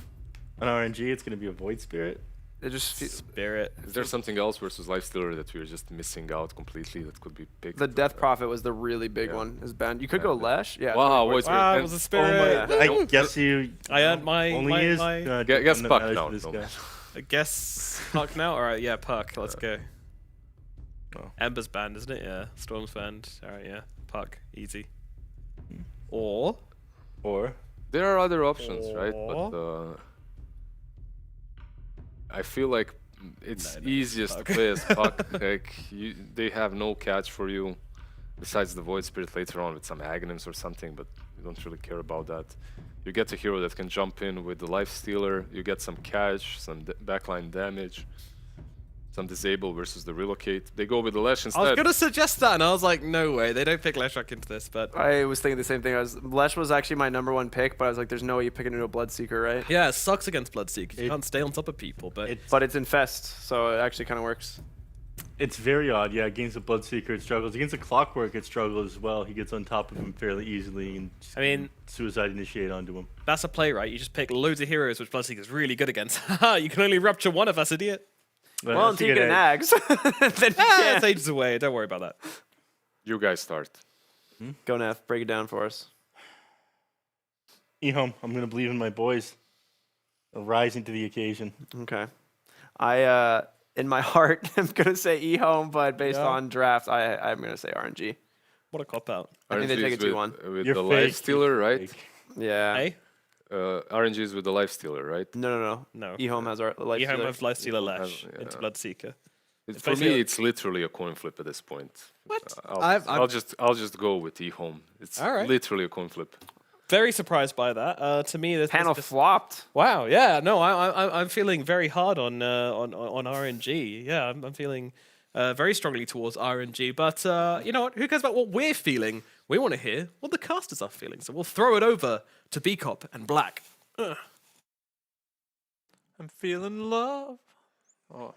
On RNG, it's going to be a Void Spirit. It just Spirit. is there something else versus Lifestealer that we're just missing out completely that could be picked? the Death Prophet was the really big Yeah. one. Is banned. You could go Lesh. Yeah. Wow, Void Void Spirit. Wow, it And was a Oh spirit. my! I guess you. I earned my only my, is. my Guess one that Puck matters now, for this no. guy. I guess Puck now. All right, yeah, Puck. Let's go. Oh. Ember's banned, isn't it? Yeah. Storm's banned. All right, yeah. Puck, easy. Or There are other options, right? Or- But I feel like it's No, easiest Puck. to play as Puck. Like they have no catch for you, besides the Void Spirit later on with some Aghanims or something. But you don't really care about that. You get a hero that can jump in with the Lifestealer. You get some catch, some backline damage, some disable versus the relocate. They go with the Lesh I was instead. gonna suggest that, and I was like, no way. They don't pick Leshrac into this, but I was thinking the same thing. Lesh was actually my #1 pick, but I was like, there's no way you pick it into a Bloodseeker, right? yeah, it sucks against Bloodseeker. You It- can't stay on top of people, but But it's Infest, so it actually kind of works. It's very odd, yeah. Against the Bloodseeker, it struggles. Against the Clockwork, it struggles as well. He gets on top of him fairly easily and just I mean, suicide initiate onto him. that's a play, right? You just pick loads of heroes which Bloodseeker's really good against. Haha, you can only rupture one of us, idiot. Well, that's until a you good get an edge. Ags. Then you Ah, can't. it's ages away. Don't worry about that. You guys start. Go Neff, break it down for us. EHOME, I'm going to believe in my boys. They'll rise into the occasion. Okay. I in my heart I'm gonna say EHOME, but based Yeah. on draft, I'm gonna say RNG. What a cop out. I think they RNG take is it 2-1. with You're the fake, Lifestealer, you're right? fake. Yeah. Hey? RNG is with the Lifestealer, right? No. No. EHOME has our life. You have Lifestealer EHOME Lash has- into yeah. Bloodseeker. For basically me, a- it's literally a coin flip at this point. What? I'll just go with EHOME. It's All right. literally a coin flip. Very surprised by that. To me, this Panel this- flopped. Wow. Yeah. No, I'm feeling very hard on RNG. Yeah, I'm feeling very strongly towards RNG. But you know what? Who cares about what we're feeling? We want to hear what the casters are feeling. So we'll throw it over to B-Cop and Black. I'm feeling love. Oh,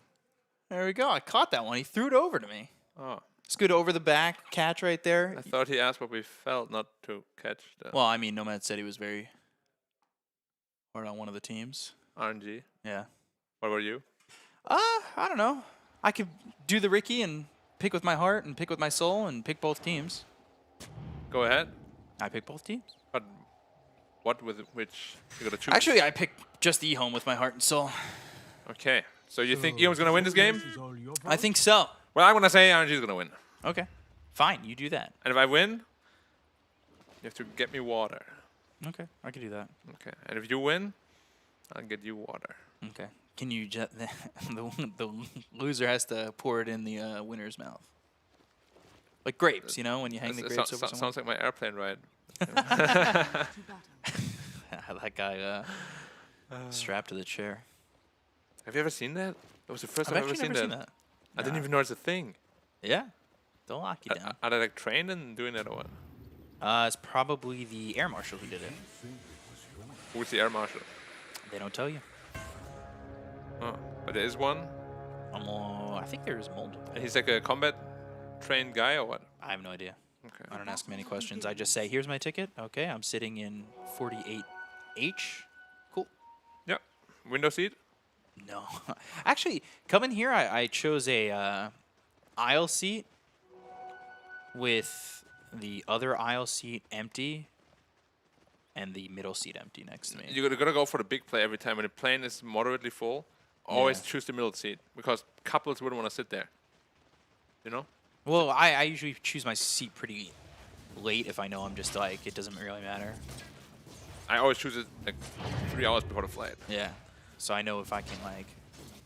There we go. I caught that one. He threw it over to me. oh. It's good over the back catch right there. I thought he asked what we felt, not to catch the Well, I mean, Nomad said he was very hard on one of the teams. RNG. Yeah. What about you? I don't know. I could do the Ricky and pick with my heart and pick with my soul and pick both teams. Go ahead. I pick both teams. But what with which you gotta choose? Actually, I pick just EHOME with my heart and soul. Okay. So you think Eon's gonna win this game? I think so. Well, I'm gonna say RNG's gonna win. Okay. Fine, you do that. And if I win, you have to get me water. Okay, I can do that. Okay. And if you win, I'll get you water. Okay. Can you just the loser has to pour it in the winner's mouth, like grapes, you know, when you hang the grapes over someone. Sounds like my airplane ride. That guy strapped to the chair. Have you ever seen that? That was the first I've time I've ever actually seen never that. seen that. I didn't even know it's a thing. Yeah, they'll lock you down. Are they like trained in doing that or what? It's probably the air marshal who did it. Who's the air marshal? They don't tell you. Oh, but there is one. I think there's multiple. And he's like a combat trained guy or what? I have no idea. Okay. I don't ask him any questions. I just say, here's my ticket. Okay, I'm sitting in 48H. Cool. Yep. Window seat? No. Actually, coming here, I chose a aisle seat with the other aisle seat empty and the middle seat empty next to me. You're gonna go for the big play every time. When the plane is moderately full, always choose the middle seat because couples wouldn't want to sit there. You know? Well, I usually choose my seat pretty late if I know I'm just like, it doesn't really matter. I always choose it like 3 hours before the flight. Yeah. So I know if I can like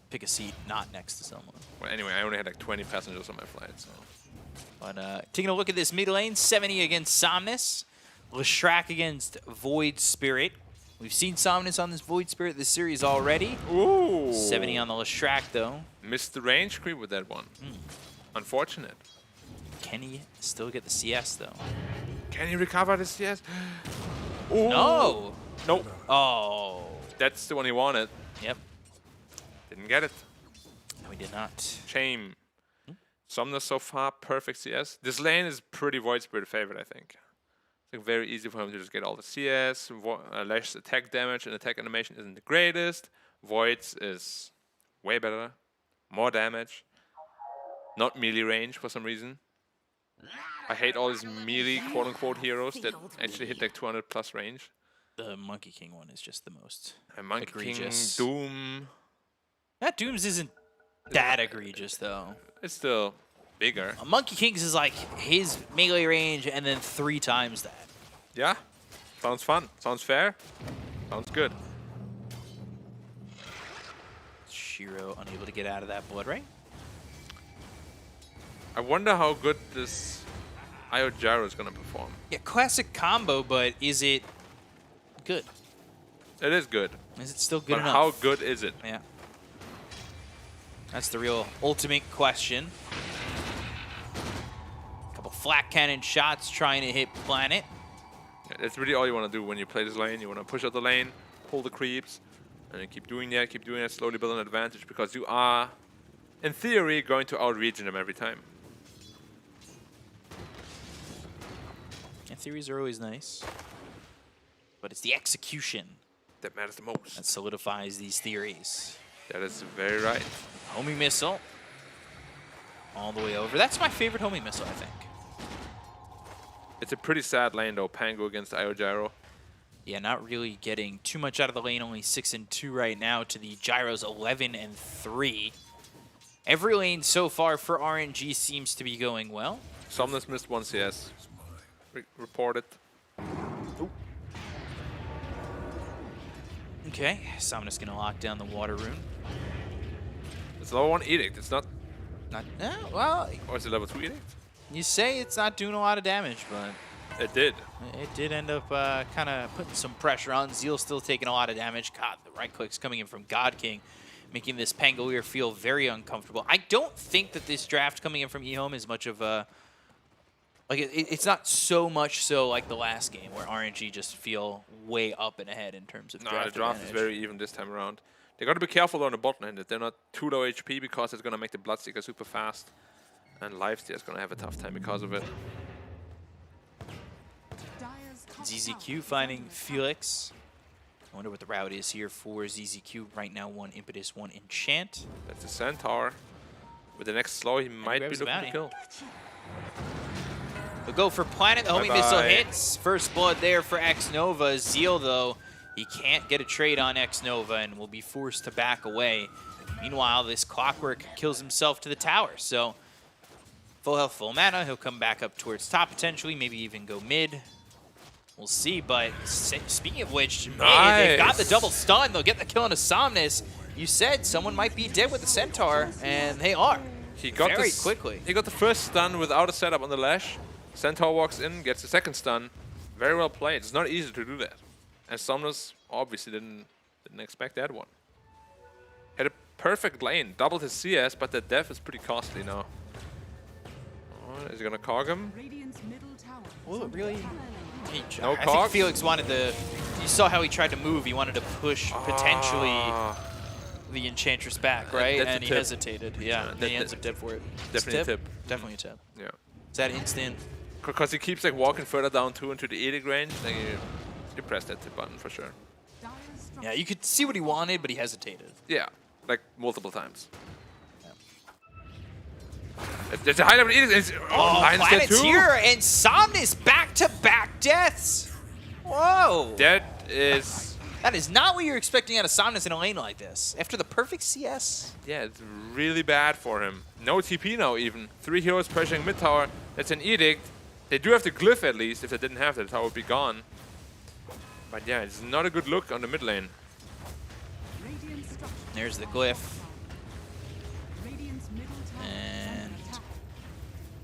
pick a seat not next to someone. Well, anyway, I only had like 20 passengers on my flight, so. But taking a look at this mid lane, 70 against Somnus, Leshrac against Void Spirit. We've seen Somnus on this Void Spirit this series already. Ooh. 70 on the Leshrac though. Missed the range creep with that one. Unfortunate. Can he still get the CS though? Can he recover the CS? Ooh. No. Nope. Oh. That's the one he wanted. Yep. Didn't get it. No, he did not. Shame. Somnus so far, perfect CS. This lane is pretty Void Spirit favorite, I think. It's like very easy for him to just get all the CS. Less attack damage and attack animation isn't the greatest. Void's is way better. More damage. Not melee range for some reason. I hate all these melee quote-unquote heroes that actually hit like 200 plus range. The Monkey King one is just the most Monkey egregious. King, Doom. That Doom's isn't that egregious though. It's still bigger. A Monkey King's is like his melee range and then 3 times that. Yeah. Sounds fun. Sounds fair. Sounds good. Shiro unable to get out of that blood ray. I wonder how good this Io Gyro is going to perform. Yeah, classic combo, but is it good? It is good. Is it still good But enough? how good is it? Yeah. That's the real ultimate question. Couple flat cannon shots trying to hit Planet. Yeah, that's really all you want to do when you play this lane. You want to push out the lane, pull the creeps, and then keep doing that, slowly build an advantage because you are, in theory, going to out-region them every time. Yeah, theories are always nice. But it's the execution That matters the most. that solidifies these theories. That is very right. Homing missile. All the way over. That's my favorite homing missile, I think. It's a pretty sad lane though, Pango against Io Gyro. Yeah, not really getting too much out of the lane. Only 6-2 right now to the Gyro's 11-3. Every lane so far for RNG seems to be going well. Somnus missed 1 CS. Reported. Okay, Somnus gonna lock down the water rune. It's level 1 Edict. It's not... Well, Or is it level 2 Edict? you say it's not doing a lot of damage, but It did. it did end up kind of putting some pressure on. Zeal still taking a lot of damage. God, the right clicks coming in from God King, making this Pangolier feel very uncomfortable. I don't think that this draft coming in from EHOME is much of a... Like, it's not so much so like the last game where RNG just feel way up and ahead in terms of No, draft the draft advantage. is very even this time around. They got to be careful on the bot lane that they're not too low HP because it's going to make the Bloodseeker super fast. And Lifesteal is going to have a tough time because of it. ZZQ finding Felix. I wonder what the route is here for ZZQ. Right now, 1 Impetus, 1 Enchant. That's a Centaur. With the next slow, he might be grabs the looking to bounty. kill. We'll go for Planet. The homing missile hits. First blood there for X-Nova. Zeal, though, he can't get a trade on X-Nova and will be forced to back away. Meanwhile, this Clockwork kills himself to the tower. So, full health, full mana. He'll come back up towards top, potentially. Maybe even go mid. We'll see, but speaking of which, hey, they've got the double stun. They'll get the kill on a Somnus. You said someone might be dead with the Centaur, and they are. He got very quickly. He got the first stun without a setup on the Lash. Centaur walks in, gets the second stun. Very well played. It's not easy to do that. And Somnus obviously didn't expect that one. Had a perfect lane, doubled his CS, but the death is pretty costly now. Oh, is he gonna cog him? Radiant's middle tower is Will it under really? attack. No I think cog? Felix wanted to. You saw how he tried to move. He wanted to push potentially Ah, the Enchantress back, right? that's a And he tip. hesitated. Yeah, and he ends up dead for it. It's definitely a tip. Definitely a tip. Yeah. Is that instant? Because he keeps like walking further down too into the Edict range, then you press that tip button for sure. Dire's structure Yeah, you could see what he wanted, but he hesitated. Yeah, like multiple times. There's a high level Edict. It's, Lion's dead too. Planeteer and Somnus back-to-back deaths. Whoa. That is, That is not what you're expecting out of Somnus in a lane like this. After the perfect CS. yeah, it's really bad for him. No TP now even. 3 heroes pressuring mid tower. That's an Edict. They do have the glyph at least. If they didn't have that, the tower would be gone. But yeah, it's not a good look on the mid lane. Radiant structure. There's the glyph. Radiant's middle tower is And under attack.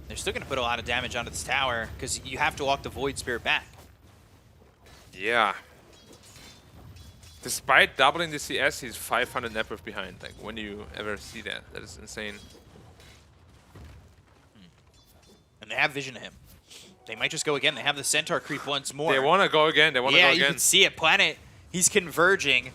they're still going to put a lot of damage onto this tower because you have to walk the Void Spirit back. Yeah. Despite doubling the CS, he's 500 net worth behind. Like, when do you ever see that? That is insane. And they have vision of him. They might just go again. They have the Centaur creep once more. They want to go again. They want to yeah, go you again. can see it. Planet, he's converging.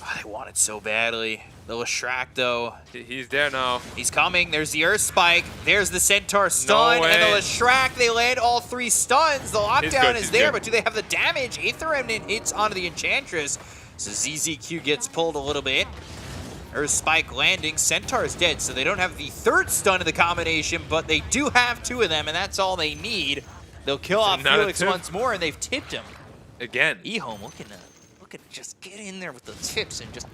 Oh, they want it so badly. The Leshrac, though, He's there now. he's coming. There's the Earth Spike. There's the Centaur stun. way. And the Leshrac, they land all 3 stuns. The lockdown good, is he's there, good. but do they have the damage? Aether Remnant hits onto the Enchantress. So ZZQ gets pulled a little bit. Earth Spike landing. Centaur is dead, so they don't have the 3rd stun of the combination, but they do have 2 of them, and that's all they need. They'll kill off Another Felix tip. once more, and they've tipped him. Again. EHOME looking to just get in there with the tips and just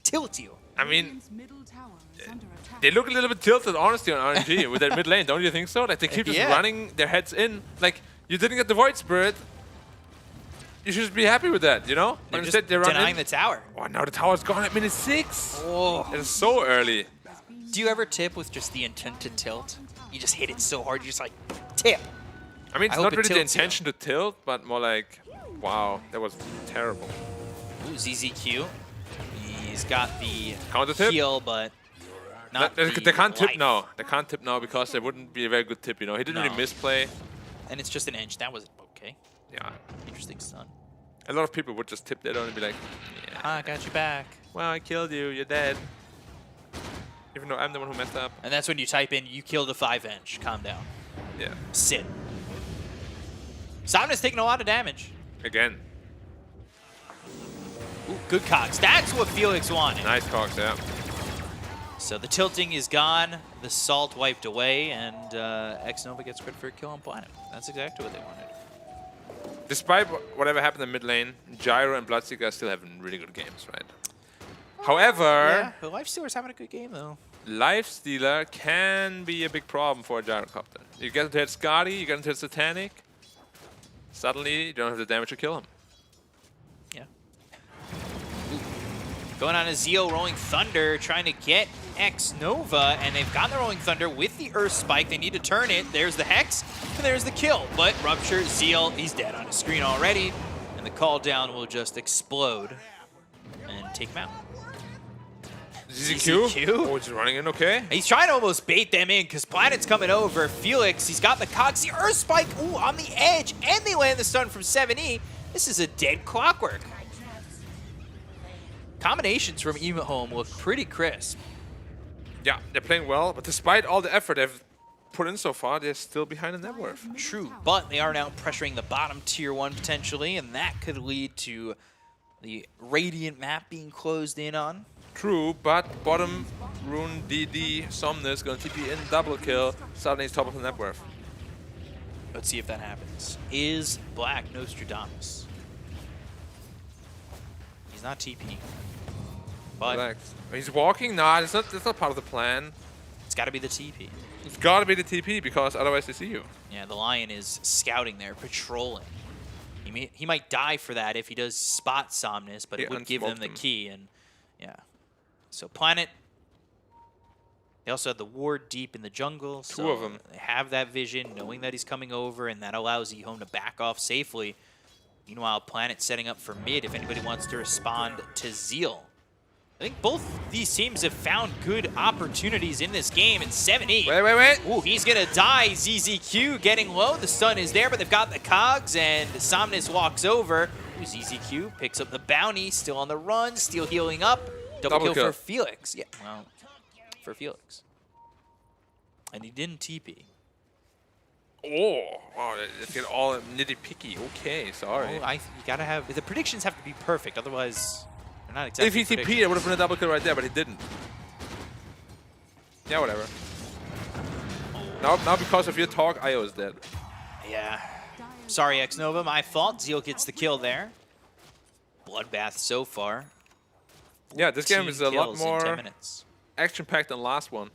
tilt you. I mean, Radiant's middle tower is under attack. they look a little bit tilted, honestly, on RNG with that mid lane. Don't you think so? Like, they keep just Yeah. running their heads in. Like, you didn't get the Void Spirit. You should just be happy with that, you know? But They're instead, just they run denying in. the tower. Oh, now the tower's gone at minute 6. Oh. It is so early. Do you ever tip with just the intent to tilt? You just hit it so hard, you just like, tip. I mean, it's I not hope it really the tilts you. intention to tilt, but more like, wow, that was terrible. Ooh, ZZQ. He's got the Counter tip? heal, but not They the can't tip life. now. They can't tip now because it wouldn't be a very good tip, you know? He didn't No. really misplay. And it's just an inch. That was okay. Yeah. Interesting stun. A lot of people would just tip that on and be like, yeah, I got you back. well, I killed you, you're dead. Even though I'm the one who messed up. And that's when you type in, you killed a 5-inch. Calm down. Yeah. Sit. Somnus taking a lot of damage. Again. Ooh, good cocks. That's what Felix wanted. Nice cogs, yeah. So the tilting is gone, the salt wiped away, and X-Nova gets credit for a kill on Planet. That's exactly what they wanted. Despite whatever happened in mid lane, Gyro and Bloodseeker are still having really good games, right? However, Yeah, the Lifestealer's having a good game, though. Lifestealer can be a big problem for a Gyrocopter. You get into hit Scotty, you get into hit Satanic, suddenly you don't have the damage to kill him. Yeah. Ooh. Going on a Zeo Rolling Thunder, trying to get X-Nova, and they've got the Rolling Thunder with the Earth Spike. They need to turn it. There's the Hex, and there's the kill. But Rupture, Zeal, he's dead on his screen already, and the call down will just explode and take him out. ZZQ? Oh, he's running in okay. He's trying to almost bait them in because Planet's coming over. Felix, he's got the cogs, the Earth Spike, ooh, on the edge, and they land the stun from 7E. This is a dead clockwork. Combinations from EHOME look pretty crisp. Yeah, they're playing well, but despite all the effort they've put in so far, they're still behind in net worth. True, but they are now pressuring the bottom tier 1 potentially, and that could lead to the Radiant map being closed in on. True, but bottom Rune DD Somnus gonna TP in double kill. Suddenly he's top of the net worth. Let's see if that happens. Is Black Nostradamus? He's not TP. But Relax. He's walking? Nah, that's not part of the plan. it's got to be the TP. It's gotta be the TP because otherwise they see you. Yeah, the Lion is scouting there, patrolling. He might die for that if he does spot Somnus, but He it would give them unsmoked the him. key. And yeah. So Planet. They also have the ward deep in the jungle. Two of so 'em. They have that vision, knowing that he's coming over, and that allows EHOME to back off safely. Meanwhile, Planet setting up for mid if anybody wants to respond to Zeal. I think both these teams have found good opportunities in this game, and 7E. Wait. Ooh, he's gonna die. ZZQ getting low. The stun is there, but they've got the cogs, and Somnus walks over. Ooh, ZZQ picks up the bounty, still on the run, still healing up. Double kill for Felix. Yeah, well, for Felix. And he didn't TP. Oh, wow, it's get all nitty-picky. Okay, sorry. Oh, you gotta have, the predictions have to be perfect, otherwise they're not exactly If he TP'd, it would have been a double kill right there, but he didn't. Yeah, whatever. Now because of your talk, IO is dead. Yeah. Sorry, X-Nova, my fault. Zeal gets the kill there. Bloodbath so far. Yeah, this game is a lot 14 kills in 10 more minutes. action-packed than the last one.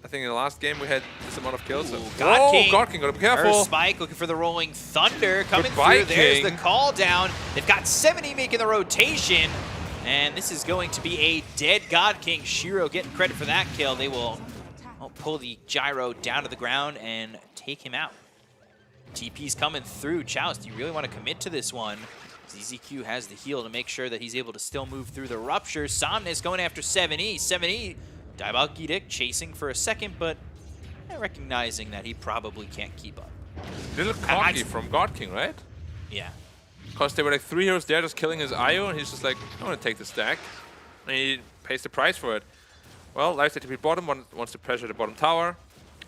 I think in the last game we had this amount of kills. Ooh, God King. God King, gotta be careful. Earth Spike looking for the rolling thunder coming Goodbye, through. There's the King. call down. They've got 70 making the rotation. And this is going to be a dead God King. Shiro getting credit for that kill. They will pull the gyro down to the ground and take him out. TP's coming through. Chouse, do you really want to commit to this one? ZZQ has the heal to make sure that he's able to still move through the rupture. Somnus going after 7E. 7E, Diabolic Edict chasing for a second, but recognizing that he probably can't keep up. Little cocky from God King, right? Yeah. Because there were like 3 heroes there just killing his IO, and he's just like, I want to take the stack. And he pays the price for it. Well, Life TP bottom wants to pressure the bottom tower.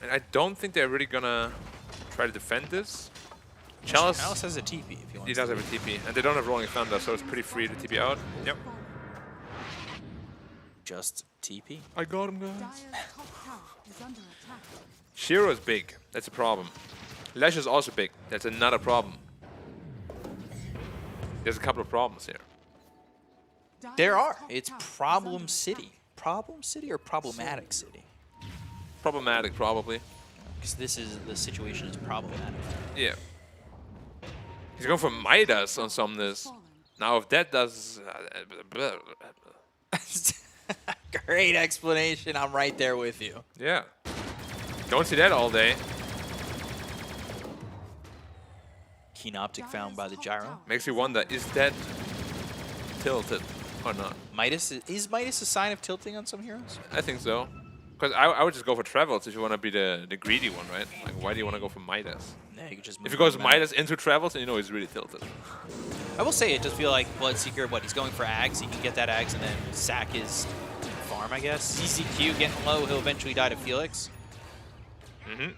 And I don't think they're really gonna try to defend this. Chalice has a TP if you want. He does have a TP, and they don't have Rolling Thunder, so it's pretty free to TP out. Yep. Just TP. I got him, guys. Dire's top tower is under attack. Shiro is big. That's a problem. Lash is also big. That's another problem. There's a couple of problems here. There Dire's are. top It's tower is Problem under City. Problem City or Problematic City? Problematic, probably. Because the situation is problematic. Yeah. He's going for Midas on Somnus. Now, if that does... Great explanation. I'm right there with you. yeah. Don't see that all day. Keen optic found by the gyro. Makes you wonder, is that tilted or not? Midas is Midas a sign of tilting on some heroes? I think so. Because I would just go for Travels if you want to be the greedy one, right? Like, why do you want to go for Midas? Yeah, you could just. If he goes Midas into Travels, then you know he's really tilted. I will say it does feel like Bloodseeker. He's going for Ags. He can get that Ags and then sack his farm, I guess. ZZQ getting low. He'll eventually die to Felix. Mm-hmm.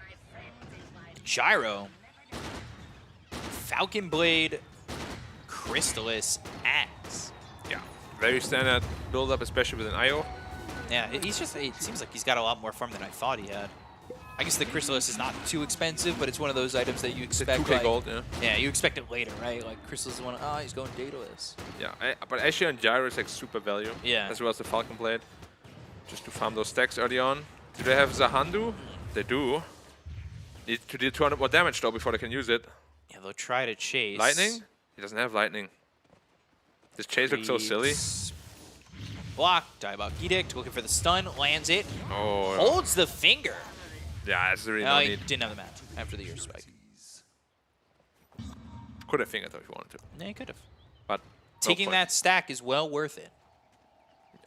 Gyro. Falcon Blade. Crystallis. Axe. Yeah. Very standard build-up, especially with an IO. Yeah, he's just. It seems like he's got a lot more farm than I thought he had. I guess the Crystallis is not too expensive, but it's one of those items that you expect. 2K like, gold, yeah. Yeah, you expect it later, right? Like Crystallis is one. Oh, he's going dataless. Yeah, but Ashe and Gyro is like super value. Yeah. As well as the Falcon Blade. Just to farm those stacks early on. Do they have Zahandu? They do. Need to do 200 more damage though before they can use it. Yeah, they'll try to chase. Lightning? He doesn't have lightning. This chase looks so silly. Block, Diabolic Edict, looking for the stun, lands it, Oh. holds the finger. Yeah, that's really No, no he need. didn't have the match after the ear spike. Could have fingered though if you wanted to. Yeah, he could have. But no Taking point. that stack is well worth it.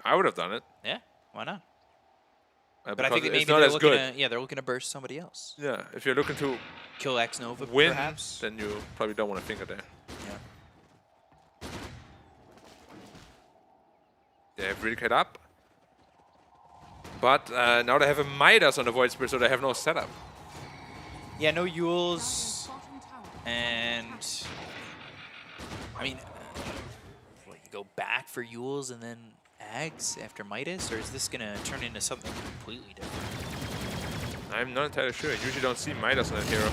I would have done it. Yeah, why not? But But I think that maybe it's not they're as looking good. to, yeah, they're looking to burst somebody else. Yeah, if you're looking to Kill X Nova, win, perhaps. then you probably don't want to finger there. Yeah. They have really cut up. But now they have a Midas on the Void Spirit, so they have no setup. Yeah, no Yules, Bottom tower. and I mean, what, you go back for Yules and then Ags after Midas, or is this gonna turn into something completely different? I'm not entirely sure. I usually don't see Midas on that hero.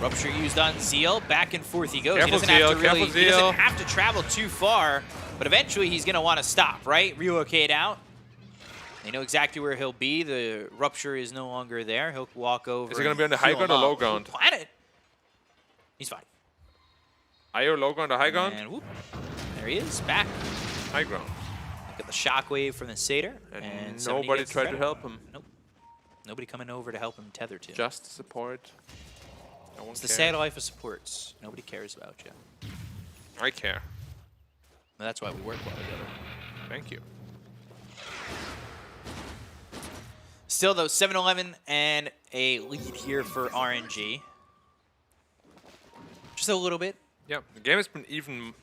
Rupture used on Zeal. Back and forth he goes. Careful, he doesn't have to Zeal, really. careful, He Zeal. doesn't have to travel too far, but eventually he's gonna want to stop, right? Relocate out. They know exactly where he'll be. The Rupture is no longer there. He'll walk over. Is he gonna be on the and high heal ground him or low up. ground? Planet. He's fine. IO low ground to high ground. And whoop, there he is, back. High ground. Look at the shockwave from the Satyr. And 70 nobody gets tried to credit. help him. Nope. Nobody coming over to help him tether to. Just support. No one It's the cares. sad life of supports. Nobody cares about you. I care. And that's why we work well together. Thank you. Still, though, 7-11 and a lead here for RNG. Just a little bit. Yeah, the game has been even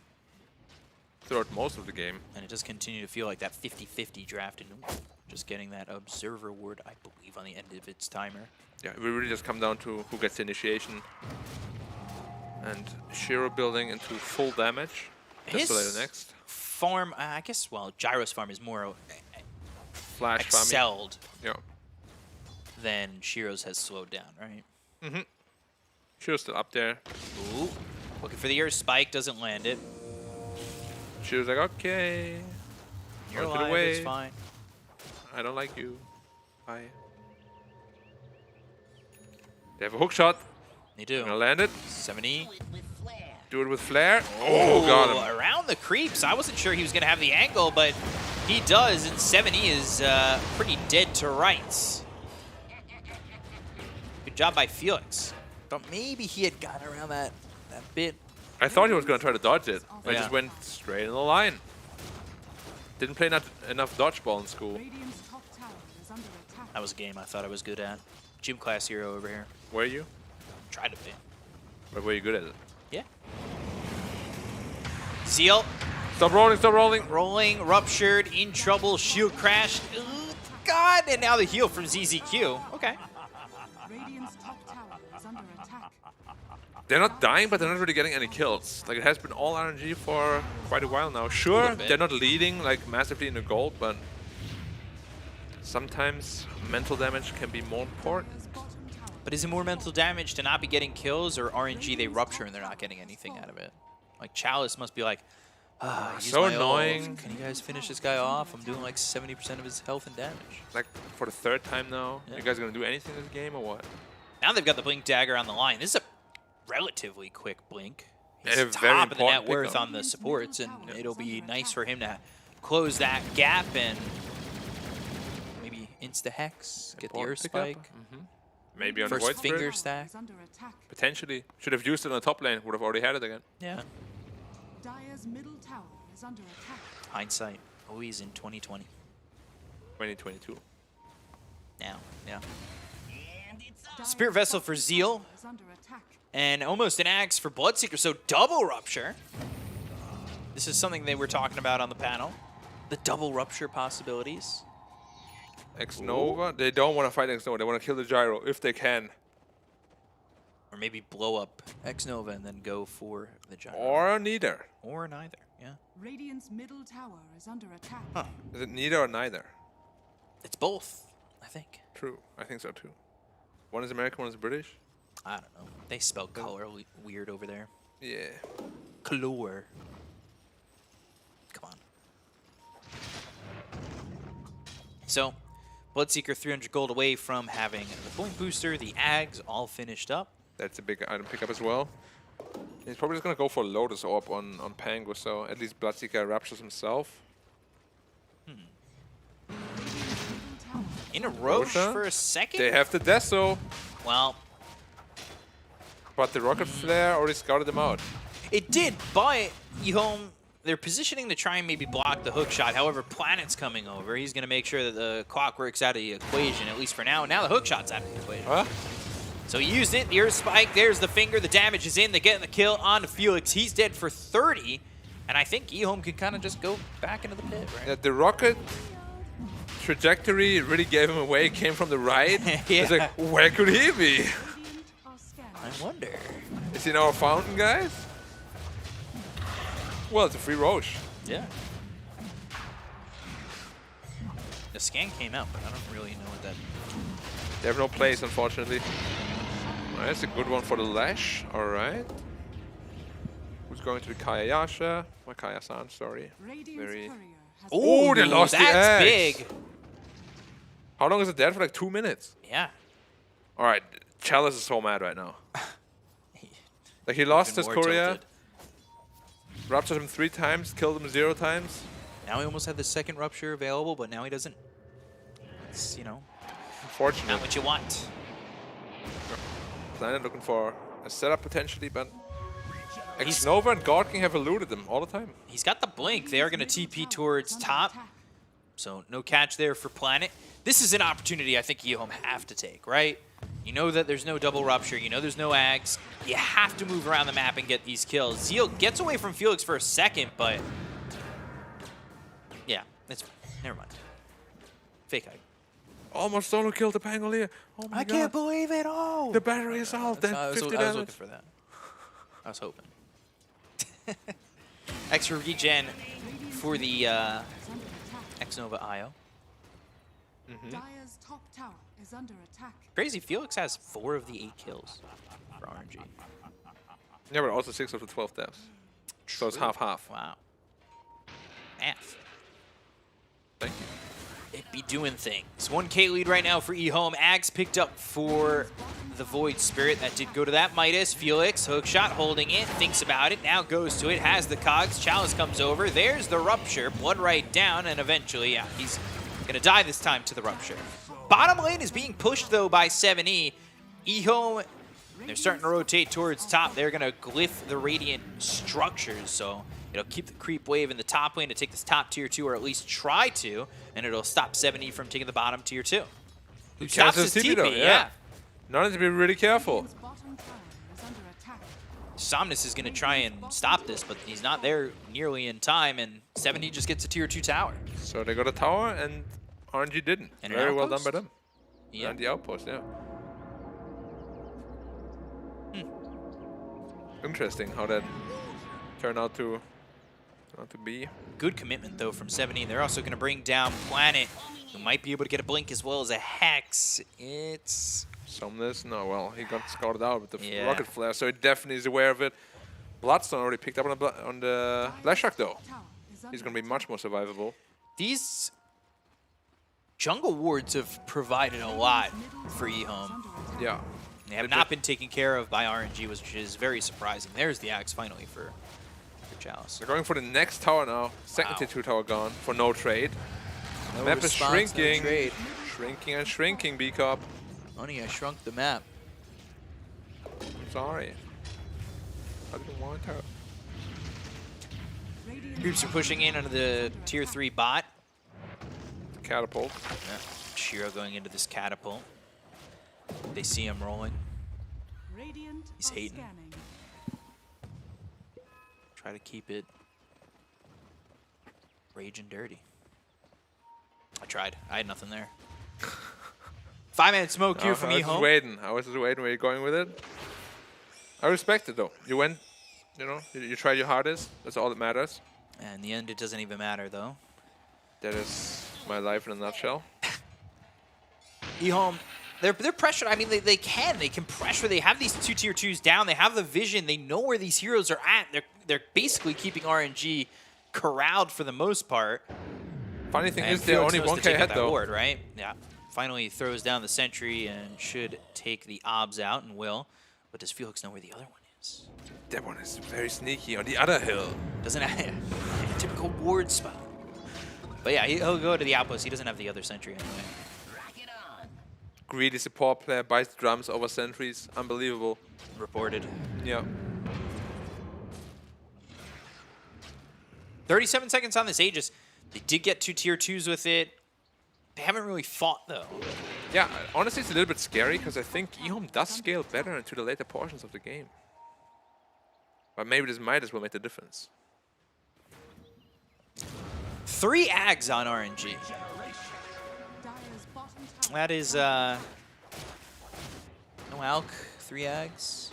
throughout most of the game. And it does continue to feel like that 50-50 draft. And just getting that Observer Award, I believe, on the end of its timer. Yeah, it will really just come down to who gets the initiation. And Shiro building into full damage. His Desolator next. farm, I guess, well, Gyro's farm is more Flash farming. excelled Yeah. than Shiro's has slowed down, right? Mm-hmm. Shiro's still up there. Ooh. Looking for the air spike, doesn't land it. Shiro's like, okay. You're Going to the alive, it's wave. fine. I don't like you. Bye. They have a hook shot. They do. Gonna land it. 70. Do it with flare. Oh, got him. Around the creeps. I wasn't sure he was going to have the angle, but he does, and 70 is pretty dead to rights. Good job by Felix. Thought maybe he had gotten around that bit. I thought he was gonna try to dodge it. I Yeah. just went straight in the line. Didn't play enough dodgeball in school. Radiant's top tower is under attack. That was a game I thought I was good at. Gym class hero over here. Were you? Tried to be. But were you good at it? Yeah. Zeal. Stop rolling, stop rolling. Rolling, ruptured, in trouble, shield crashed. Ooh, God, and now the heal from ZZQ. Okay. Radiant's top tower is under attack. They're not dying, but they're not really getting any kills. Like, it has been all RNG for quite a while now. Sure, bit. they're not leading, like, massively in the gold, but sometimes mental damage can be more important. But is it more mental damage to not be getting kills, or RNG they rupture and they're not getting anything out of it? Like, Chalice must be like, I used So my ult. annoying. Can you guys finish this guy off? I'm doing like 70% of his health and damage. Like, for the third time now. Yeah. You guys gonna do anything in this game or what? Now they've got the Blink Dagger on the line. This is a relatively quick blink. He's And a very top of the net important worth pickup. on the supports, and it'll be nice for him to close that gap and maybe insta-hex, get the Earth Important pickup. Spike. Maybe on the First Void Spirit? finger stack. Is under attack. Potentially. Should have used it on the top lane. Would have already had it again. Yeah. Dire's middle tower is under attack. Hindsight. Always in 2020. 2022. Now, yeah. Spirit Vessel for Zeal. Is under attack. And almost an axe for Bloodseeker, so double rupture. This is something they were talking about on the panel. The double rupture possibilities. X-Nova? They don't want to fight X-Nova. They want to kill the Gyro if they can. Or maybe blow up X-Nova and then go for the Gyro. Or neither. Or neither, yeah. Radiant's middle tower is under attack. Is it neither or neither? It's both, I think. True. I think so too. One is American, one is British. I don't know. They spell color weird over there. Yeah. Color. Come on. So, Bloodseeker 300 gold away from having the point booster, the Ags all finished up. That's a big item pickup as well. He's probably just going to go for Lotus Orb on Pango, so at least Bloodseeker raptures himself. In a Roche Roshan? for a second? They have the Deso, Well, but the Rocket Flare already scouted them out. it did, but EHOME, they're positioning to try and maybe block the hook shot. However, Planet's coming over. He's going to make sure that the clock works out of the equation, at least for now. Now the hook shot's out of the equation. Huh? So he used it. The Earth Spike. There's the finger. The damage is in. They're getting the kill on Felix. He's dead for 30. And I think EHOME can kind of just go back into the pit, right? Yeah, the Rocket trajectory really gave him away. Came from the right. Yeah. It's like, where could he be? Radiant are scanning. I wonder. Is he in our fountain, guys? Well, it's a free Roche. Yeah. The scan came out, but I don't really know what that... They have no place, unfortunately. Well, that's a good one for the Lash. All right. Who's going to the Kayayasha? Or Kaya-san, sorry. Radiant's Very... courier has Oh, they lost the that's axe. big. How long is it dead for? Like 2 minutes. Yeah. All right. Chalice is so mad right now. Like, he lost Even his more courier. tilted. Ruptured him 3 times, killed him 0 times. Now he almost had the second rupture available, but now he doesn't. It's, you know, Unfortunate. not what you want. Planet looking for a setup potentially, but Nova and God King have eluded them all the time. He's got the blink. They are going to TP towards top. So no catch there for Planet. This is an opportunity I think EHOME have to take, right? You know that there's no double rupture. You know there's no Ags. You have to move around the map and get these kills. Zeal gets away from Felix for a second, but yeah, it's never mind. Fake Ag. Almost solo killed the Pangolier. Oh my I God. can't believe it. Oh, The battery is out. Then I was 50 looking damage. for that. I was hoping. Extra regen for the X-Nova IO. Dire's top tower is under attack. Crazy, Felix has 4 of the 8 kills for RNG. Yeah, but also 6 of the 12 deaths. So it's half-half. Wow. Math. Thank you. It be doing things. 1K lead right now for EHOME. Ags picked up for the Void Spirit. That did go to that Midas. Felix, hookshot, holding it, thinks about it, now goes to it, has the cogs. Chalice comes over. There's the rupture. Blood right down, and eventually, yeah, he's going to die this time to the rupture. Bottom lane is being pushed, though, by 7E. EHOME, they're starting to rotate towards top. They're going to glyph the Radiant structures, so it'll keep the creep wave in the top lane to take this top tier 2, or at least try to, and it'll stop 7E from taking the bottom tier 2. Who stops his TP, though, yeah. Now need to be really careful. Radiant's bottom tower is under attack. Somnus is going to try and stop this, but he's not there nearly in time, and 7E just gets a tier 2 tower. So they got a tower, and RNG didn't. And an Very well done outpost? by them. Yeah. And the outpost, yeah. Interesting how that turned out to be. Good commitment, though, from 7E. They're also going to bring down Planet, who might be able to get a blink as well as a Hex. It's... Somnus, no, well, he got scouted out with the Yeah. rocket flare, so he definitely is aware of it. Bloodstone already picked up on the Flashback, though. Tower is under He's going to be much more survivable. These jungle wards have provided a lot for EHOME. Yeah. They have not been taken care of by RNG, which is very surprising. There's the axe finally for Chalice. They're going for the next tower now. Second Wow. tier 2 tower gone for no trade. No Map is response, no shrinking. trade. Shrinking and shrinking, B-Cop. Honey, I shrunk the map. I'm sorry. I didn't want to. Groups are pushing in under the tier 3 bot. Catapult. Yeah. Shiro going into this catapult. They see him rolling. Radiant He's are hating. scanning. Try to keep it rage and dirty. I tried. I had nothing there. 5-man smoke here from I was just EHOME. waiting. I was just waiting where you're going with it. I respect it, though. You went, you know, you tried your hardest. That's all that matters. And in the end, it doesn't even matter, though. That is my life in a nutshell. EHOME, they're pressured. I mean, they can pressure. They have these 2 tier 2s down. They have the vision. They know where these heroes are at. They're basically keeping RNG corralled for the most part. Funny thing And is, they're Felix only knows to 1k take out ahead, that though. ward, right? Yeah. Finally throws down the sentry and should take the obs out and will. But does Felix know where the other one is? That one is very sneaky on the other hill. Doesn't have a typical ward spot. But yeah, he'll go to the outpost. He doesn't have the other sentry anyway. Greedy support player buys drums over sentries. Unbelievable. Reported. Yeah. 37 seconds on this Aegis. They did get 2 tier 2s with it. They haven't really fought, though. Yeah, honestly, it's a little bit scary because I think EHOME does scale better into the later portions of the game. But maybe this Midas will make the difference. 3 Ags on RNG. Dire's bottom tower That is, no Alk, 3 Ags.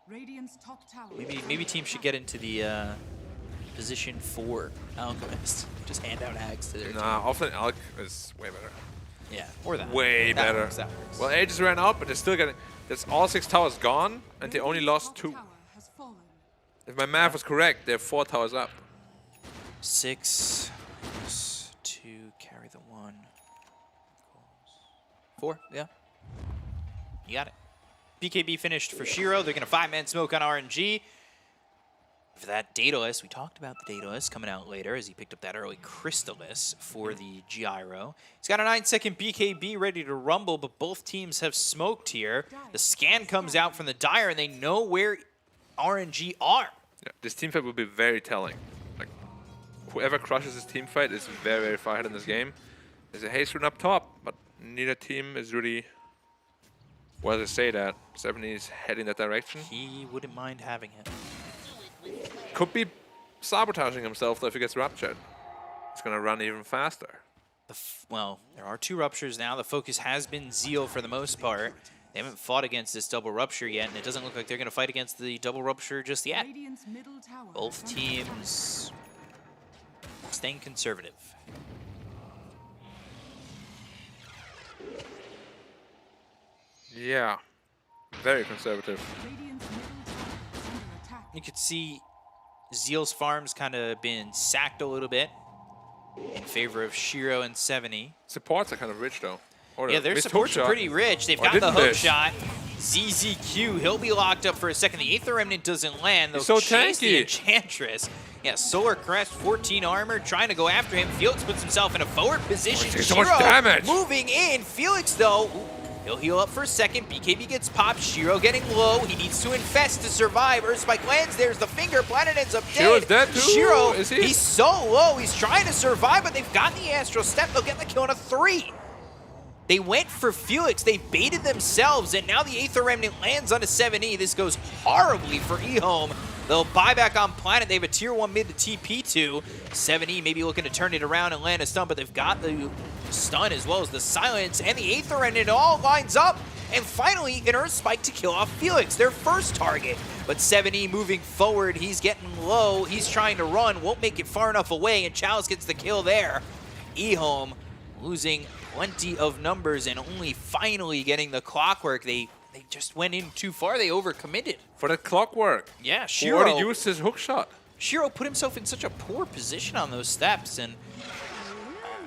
Radiant's top tower. Maybe teams should get into the position 4 Alchemist. Just hand out Ags to their team. Nah, often Alk is way better. Yeah, or that. Way That better. works, that works. Well, Aegis ran out, but they're still getting... There's all 6 towers gone, and they only Radiant's lost top 2. tower has fallen. If my math was correct, they're 4 towers up. 6 minus 2, carry the 1. 4, yeah. You got it. BKB finished for Shiro. They're going to 5-man smoke on RNG. For that Daedalus, we talked about the Daedalus coming out later as he picked up that early Crystallis for the Gyro. He's got a 9-second BKB ready to rumble, but both teams have smoked here. The scan comes out from the Dire, and they know where RNG are. Yeah, this team fight will be very telling. Like, whoever crushes this team fight is very, very far ahead in this game. There's a haste rune up top, but neither team is really... Well, they say that 70 is heading that direction. He wouldn't mind having it. Could be sabotaging himself though if he gets ruptured. He's gonna run even faster. Well, there are 2 ruptures now. The focus has been Zeal for the most part. They haven't fought against this double rupture yet, and it doesn't look like they're going to fight against the double rupture just yet. Both teams staying conservative. Yeah, very conservative. You could see Zeal's farm's kind of been sacked a little bit in favor of Shiro and 70. Supports are kind of rich though. Or Yeah, their missed supports hook are shot. pretty rich. They've Or got the didn't hook miss. shot. ZZQ, he'll be locked up for a second. The Aether Remnant doesn't land. They'll He's so chase the tanky. Enchantress. Yeah, Solar Crest, 14 armor, trying to go after him. Felix puts himself in a forward position. taking so much Shiro damage. moving in. Felix, though, he'll heal up for a second. BKB gets popped. Shiro getting low. He needs to infest to survive. Earthspike lands. There's the finger. Planet ends up dead. Shiro's dead too? Shiro, Is he? he's so low. He's trying to survive, but they've got the Astral Step. They'll get the kill on a 3. They went for Felix. They baited themselves, and now the Aether Remnant lands on a 7E. This goes horribly for EHOME. They'll buy back on Planet. They have a tier 1 mid to TP to. 7E maybe looking to turn it around and land a stun, but they've got the stun as well as the silence, and the Aether Remnant all lines up. And finally, an Earth Spike to kill off Felix, their first target. But 7E moving forward, he's getting low. He's trying to run, won't make it far enough away, and Chalice gets the kill there. EHOME losing plenty of numbers and only finally getting the clockwork. They just went in too far. They overcommitted. For that clockwork. Yeah, Who already Shiro. used his hook shot. Shiro put himself in such a poor position on those steps, and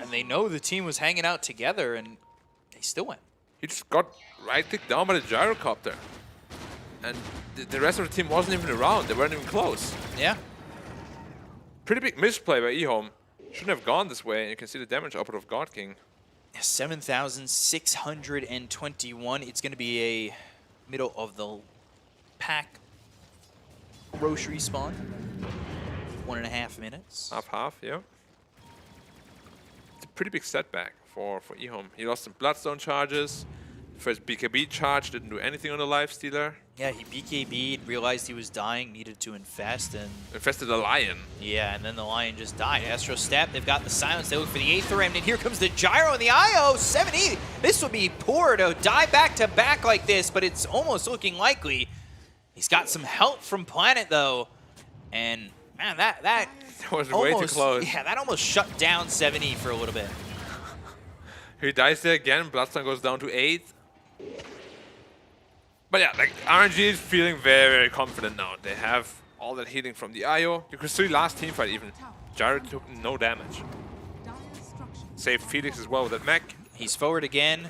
they know the team was hanging out together, and they still went. He just got right-clicked down by the gyrocopter. And the rest of the team wasn't even around. They weren't even close. Yeah. Pretty big misplay by EHOME. Shouldn't have gone this way, and you can see the damage output of God King. 7,621. It's going to be a middle of the pack Roche respawn. 1.5 minutes. Half, yeah. It's a pretty big setback for EHOME. He lost some Bloodstone charges. First BKB charge, didn't do anything on the Lifestealer. Yeah, he BKB'd, realized he was dying, needed to infest, and... Infested a Lion. Yeah, and then the Lion just died. Astro Step, they've got the silence, they look for the Aether Remnant. Here comes the Gyro and the IO, 7E. This would be poor to die back-to-back like this, but it's almost looking likely. He's got some help from Planet, though. And, man, that was almost, way too close. Yeah, that almost shut down 7E for a little bit. He dies there again, Bloodstone goes down to 8. But yeah, like RNG is feeling very, very confident now. They have all that healing from the IO. You could see last team fight even. Jared took no damage. Saved Felix as well with that mech. He's forward again.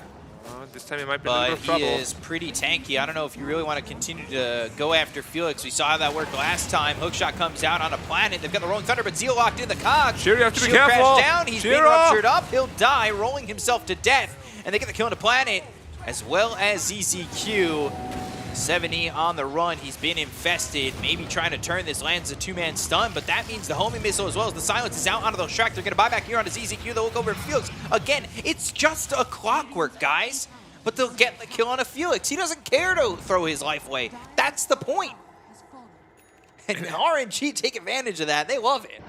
This time he might be in a little But trouble. he is pretty tanky. I don't know if you really want to continue to go after Felix. We saw how that worked last time. Hookshot comes out on a Planet. They've got the Rolling Thunder, but Zeal locked in the cog. Shiro, you have to be Shield careful. crashed down. He's being Shiro! ruptured up. He'll die, rolling himself to death. And they get the kill on the Planet, as well as ZZQ. 7E on the run. He's been infested. Maybe trying to turn this, lands a 2-man stun, but that means the homing missile as well as the silence is out onto the track. They're going to buy back here onto ZZQ. They'll look over at Felix. Again, it's just a clockwork, guys. But they'll get the kill on a Felix. He doesn't care to throw his life away. That's the point. And RNG take advantage of that. They love it.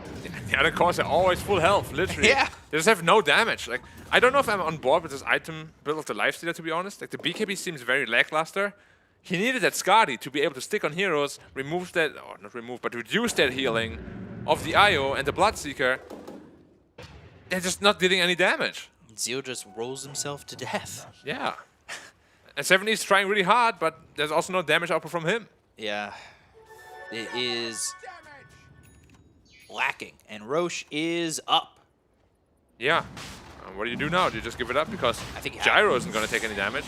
The other cores are always full health, literally. Yeah. They just have no damage. Like, I don't know if I'm on board with this item build of the Lifestealer, to be honest. Like, the BKB seems very lackluster. He needed that Skadi to be able to stick on heroes, remove that, or not remove, but reduce that healing of the IO and the Bloodseeker. They're just not dealing any damage. Zeal just rolls himself to death. Yeah. And 70 is trying really hard, but there's also no damage output from him. Yeah. It is lacking. And Roche is up. Yeah. What do you do now? Do you just give it up because I think Gyro isn't going to take any damage?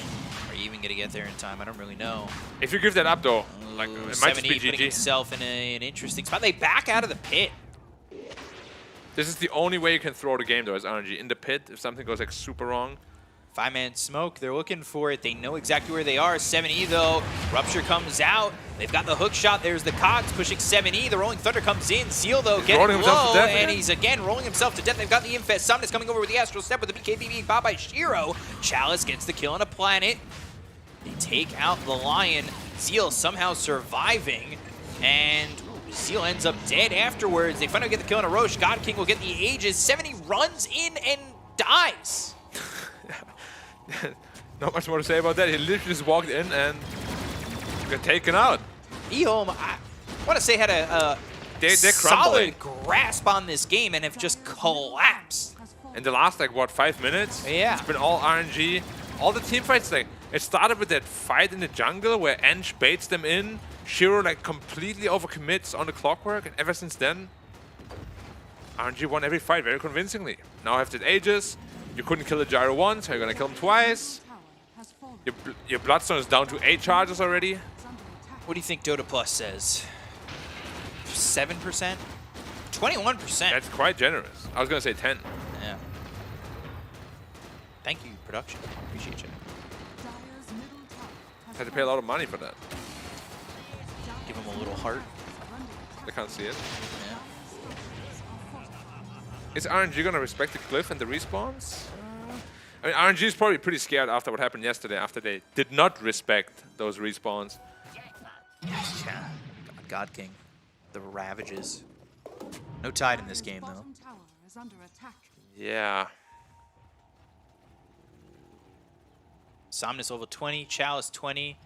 Or even even going to get there in time. I don't really know. If you give that up, though, like, it might just be 7E putting GG. himself in an interesting spot. They back out of the pit. This is the only way you can throw the game, though, as RNG. In the pit, if something goes like super wrong. 5-man smoke, they're looking for it. They know exactly where they are. 7E though, Rupture comes out. They've got the hook shot. There's the Cogs pushing 7E. The Rolling Thunder comes in. Seal though getting low, and he's again rolling himself to death. They've got the Infest. Somnus coming over with the Astral Step with the BKB being popped by Shiro. Chalice gets the kill on a planet. They take out the Lion. Zeal somehow surviving, and Zeal ends up dead afterwards. They finally get the kill on a Roche. God King will get the Aegis. 7E runs in and dies. Not much more to say about that. He literally just walked in and got taken out. EHOME, I want to say, had a They're solid grasp on this game and have just collapsed. In the last, like, what, 5 minutes? Yeah. It's been all RNG. All the team fights, like, it started with that fight in the jungle where Ench baits them in. Shiro, like, completely overcommits on the Clockwork, and ever since then, RNG won every fight very convincingly. Now I have the Aegis. You couldn't kill the Gyro once, so you're gonna kill him twice. Your Bloodstone is down to 8 charges already. What do you think Dota Plus says? 7%? 21%. That's quite generous. I was gonna say 10. Yeah. Thank you, production. Appreciate you. Had to pay a lot of money for that. Give him a little heart. They can't see it. Yeah. Is RNG gonna respect the glyph and the respawns? I mean, RNG is probably pretty scared after what happened yesterday, after they did not respect those respawns. Yeah. God King. The Ravages. No tide in this game, though. Yeah. Somnus level 20, Chalice 20,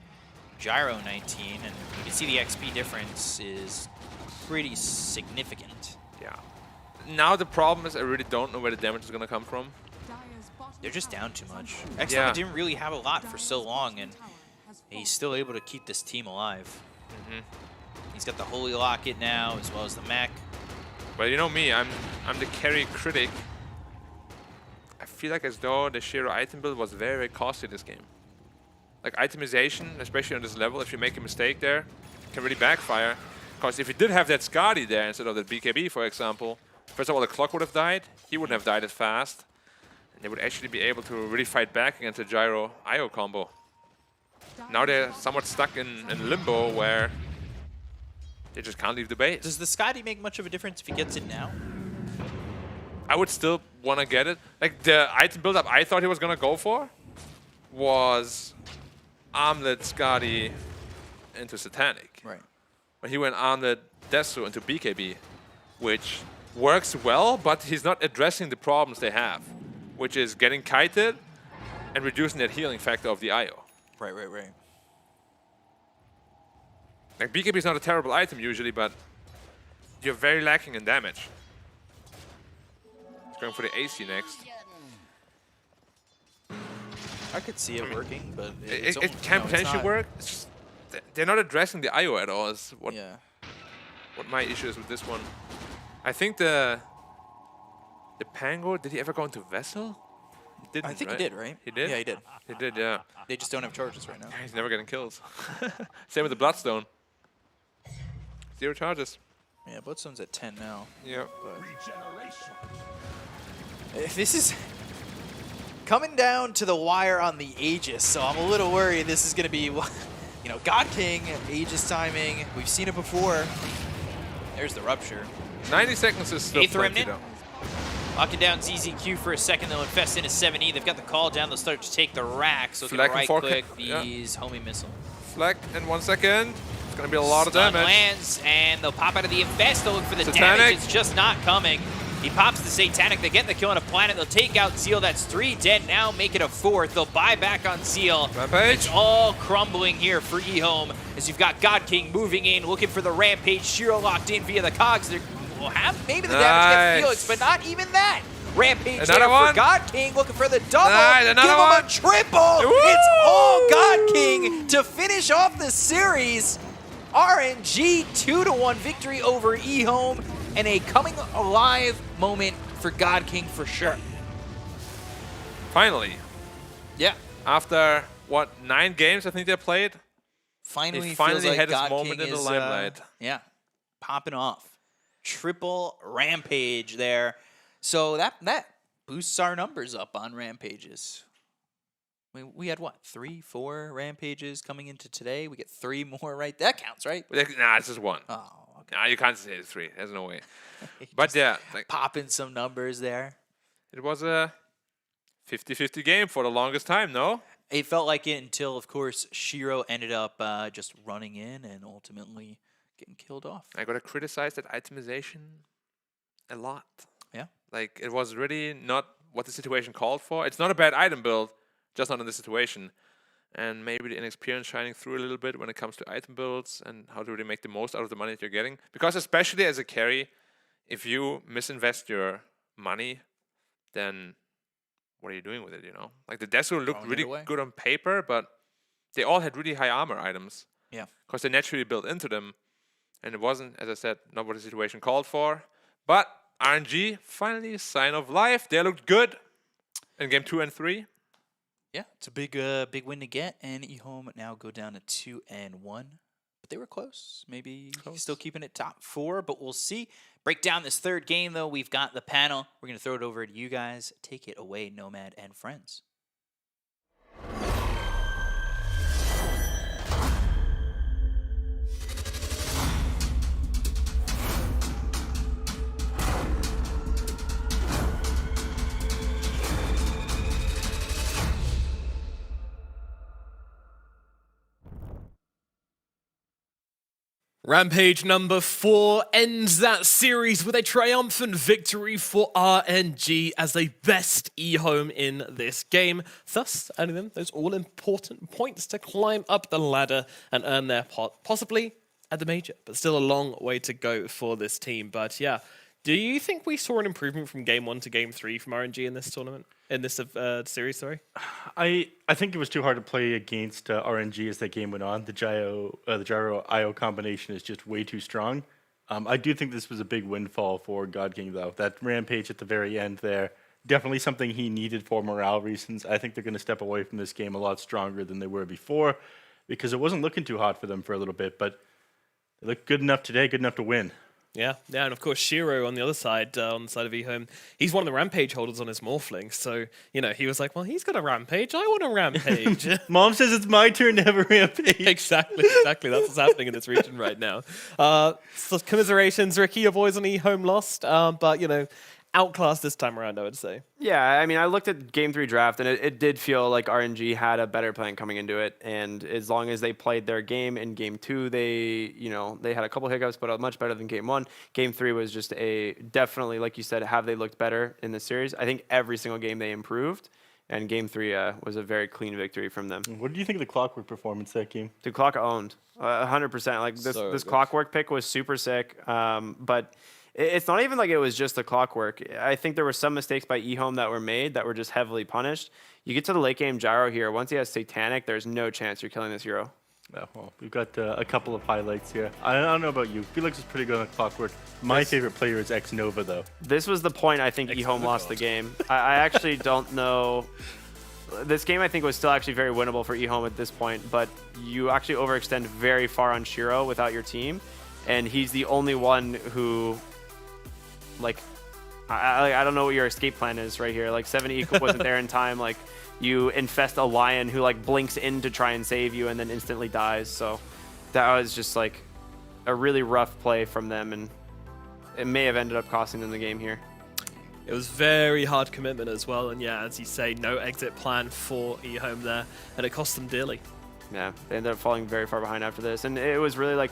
Gyro 19, and you can see the XP difference is pretty significant. Yeah. Now the problem is I really don't know where the damage is going to come from. They're just down too much. X-Lemon didn't really have a lot for so long, and he's still able to keep this team alive. He's got the Holy Locket now, as well as the mech. But you know me, I'm the carry critic. I feel like as though the Shiro item build was very, very costly this game. Like itemization, especially on this level, if you make a mistake there, can really backfire. Because if you did have that Skadi there instead of that BKB, for example, first of all, the clock would have died. He wouldn't have died as fast. And they would actually be able to really fight back against the Gyro IO combo. Now they're somewhat stuck in limbo where they just can't leave the base. Does the Skadi make much of a difference if he gets it now? I would still want to get it. Like, the item build-up I thought he was going to go for was Armlet, Skadi into Satanic. Right. But he went Armlet, Desu into BKB, which works well, but he's not addressing the problems they have, which is getting kited and reducing that healing factor of the IO. Right. Like, BKB is not a terrible item usually, but you're very lacking in damage. He's going for the AC next. I could see it working, but it can potentially work. It's just, they're not addressing the IO at all. Is what my issue is with this one. I think the Pango, did he ever go into Vessel? He didn't, I think right? he did, right? He did? Yeah, he did. He did, yeah. They just don't have charges right now. He's never getting kills. Same with the Bloodstone. 0 charges. Yeah, Bloodstone's at 10 now. Yeah. This is coming down to the wire on the Aegis, so I'm a little worried this is going to be, you know, God King, Aegis timing. We've seen it before. There's the Rupture. 90 seconds is still 8th plenty, Remnant. though. Locking down ZZQ for a second. They'll infest into 7E. They've got the call down. They'll start to take the rack. So Fleck can and right-click yeah. these homing missile. Fleck in 1 second. It's going to be a lot of Stun damage. lands, and they'll pop out of the infest. They'll look for the Satanic. damage. It's just not coming. He pops the Satanic. They get the kill on a planet. They'll take out Zeal. That's 3 dead now. Make it a 4th. They'll buy back on Zeal. Rampage. It's all crumbling here for EHOME as you've got God King moving in, looking for the Rampage. Shiro locked in via the Cogs. They will have maybe the damage against Felix, but not even that. Rampage Another there one. for God King, looking for the double. Nice, Give another him one. a triple. Woo! It's all God King to finish off the series. RNG 2-1 victory over EHOME, and a coming alive moment for God King for sure. Finally. Yeah. After what, 9 games I think they played. Finally, He finally feels like had his God moment King in the is, limelight. Yeah, popping off. Triple Rampage there. So that boosts our numbers up on Rampages. We had what, 3, 4 Rampages coming into today? We get 3 more, right? That counts, right? Nah, it's just 1. Oh, okay. Nah, you can't say it's 3. There's no way. But yeah, like, Popping some numbers there. it was a 50-50 game for the longest time, no? It felt like it until, of course, Shiro ended up just running in and ultimately getting killed off. I gotta criticize that itemization a lot. Yeah. Like, it was really not what the situation called for. It's not a bad item build, just not in this situation. And maybe the inexperience shining through a little bit when it comes to item builds and how to really make the most out of the money that you're getting. Because especially as a carry, if you misinvest your money, then what are you doing with it, you know? Like, the Desu looked really good on paper, but they all had really high armor items. Yeah. Because they naturally built into them. And it wasn't, as I said, not what the situation called for. But RNG, finally, sign of life. They looked good in game 2 and 3. Yeah, it's a big win to get, and EHOME now go down to 2-1. But they were close. Maybe still keeping it top 4, but we'll see. Break down this third game, though. We've got the panel. We're going to throw it over to you guys. Take it away, Nomad and friends. Rampage number 4 ends that series with a triumphant victory for RNG as they best EHOME in this game, thus earning them those all-important points to climb up the ladder and earn their pot, possibly at the major, but still a long way to go for this team. But yeah, do you think we saw an improvement from game 1 to game 3 from RNG in this tournament? In this series, sorry? I think it was too hard to play against RNG as that game went on. The gyro IO combination is just way too strong. I do think this was a big windfall for God King, though. That Rampage at the very end there, definitely something he needed for morale reasons. I think they're going to step away from this game a lot stronger than they were before because it wasn't looking too hot for them for a little bit, but they looked good enough today, good enough to win. Yeah, and of course Shiro on the other side, on the side of EHOME, he's one of the Rampage holders on his Morphling, so, you know, he was like, well, he's got a Rampage, I want a Rampage. Mom says it's my turn to have a Rampage. Exactly, that's what's happening in this region right now. So commiserations, Ricky, your boys on EHOME lost, but, you know, outclassed this time around, I would say. Yeah, I mean, I looked at Game 3 draft, and it did feel like RNG had a better plan coming into it. And as long as they played their game in Game 2, they had a couple hiccups, but much better than Game 1. Game 3 was just definitely, like you said, have they looked better in the series? I think every single game they improved, and Game 3 was a very clean victory from them. What did you think of the Clockwork performance that game? The Clock owned 100%. Like this Clockwork pick was super sick, but it's not even like it was just the Clockwork. I think there were some mistakes by EHOME that were made that were just heavily punished. You get to the late game gyro here. Once he has Satanic, there's no chance you're killing this hero. Yeah, well, we've got a couple of highlights here. I don't know about you. Felix is pretty good on Clockwork. My favorite player is X Nova, though. This was the point I think EHOME lost the game. I actually don't know. This game, I think, was still actually very winnable for EHOME at this point, but you actually overextend very far on Shiro without your team, and he's the only one who... Like, I don't know what your escape plan is right here. Like, 70 Equip wasn't there in time. Like, you infest a lion who, like, blinks in to try and save you and then instantly dies. So that was just, like, a really rough play from them, and it may have ended up costing them the game here. It was very hard commitment as well, and yeah, as you say, no exit plan for EHOME there, and it cost them dearly. Yeah, they ended up falling very far behind after this, and it was really like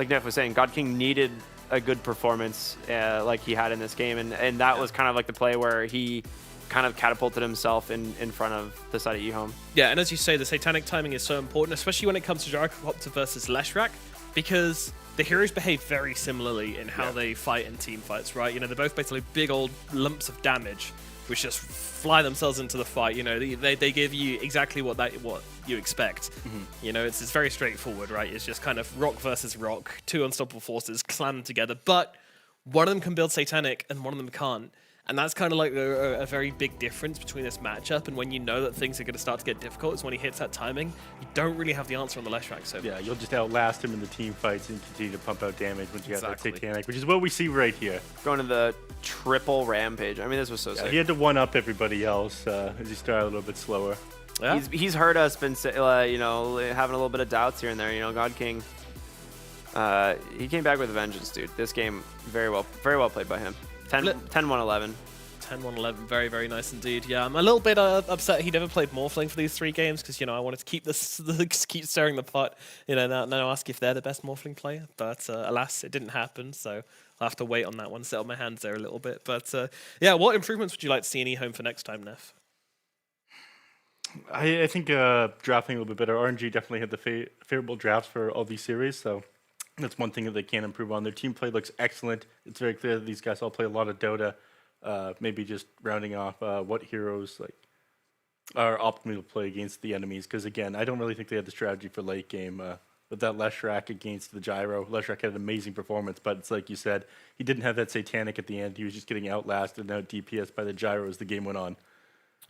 Neff was saying, God King needed a good performance like he had in this game, and that was kind of like the play where he kind of catapulted himself in front of the side of EHOME. Yeah, and as you say, the Satanic timing is so important, especially when it comes to Gyrocopter versus Leshrac, because the heroes behave very similarly in how they fight in team fights, right? You know, they're both basically big old lumps of damage, which just fly themselves into the fight. You know, they give you exactly what you expect. Mm-hmm. You know, it's very straightforward, right? It's just kind of rock versus rock, two unstoppable forces clammed together, but one of them can build Satanic and one of them can't. And that's kind of like a very big difference between this matchup and when you know that things are going to start to get difficult is when he hits that timing. You don't really have the answer on the Leshrac. So yeah, you'll just outlast him in the team fights and continue to pump out damage once you got that Exactly. Satanic, which is what we see right here. Going to the triple rampage. I mean, this was so sick. He had to one-up everybody else as he started a little bit slower. Yeah. He's hurt us, been you know, having a little bit of doubts here and there. You know, God King, he came back with a vengeance, dude. This game, very well played by him. 10-1-11. 10-1-11, very, very nice indeed. Yeah, I'm a little bit upset he never played Morphling for these 3 games because, you know, I wanted to keep this, keep stirring the pot, you know, now ask if they're the best Morphling player. But alas, it didn't happen, so I'll have to wait on that one, settle my hands there a little bit. But yeah, what improvements would you like to see in EHOME for next time, Neff? I think drafting a little bit better. RNG definitely had the favorable drafts for all these series, so that's one thing that they can improve on. Their team play looks excellent. It's very clear that these guys all play a lot of Dota. Maybe just rounding off what heroes like are optimal to play against the enemies. Because again, I don't really think they had the strategy for late game. With that Leshrac against the Gyro, Leshrac had an amazing performance, but it's like you said, he didn't have that Satanic at the end. He was just getting outlasted and out DPS by the Gyro as the game went on.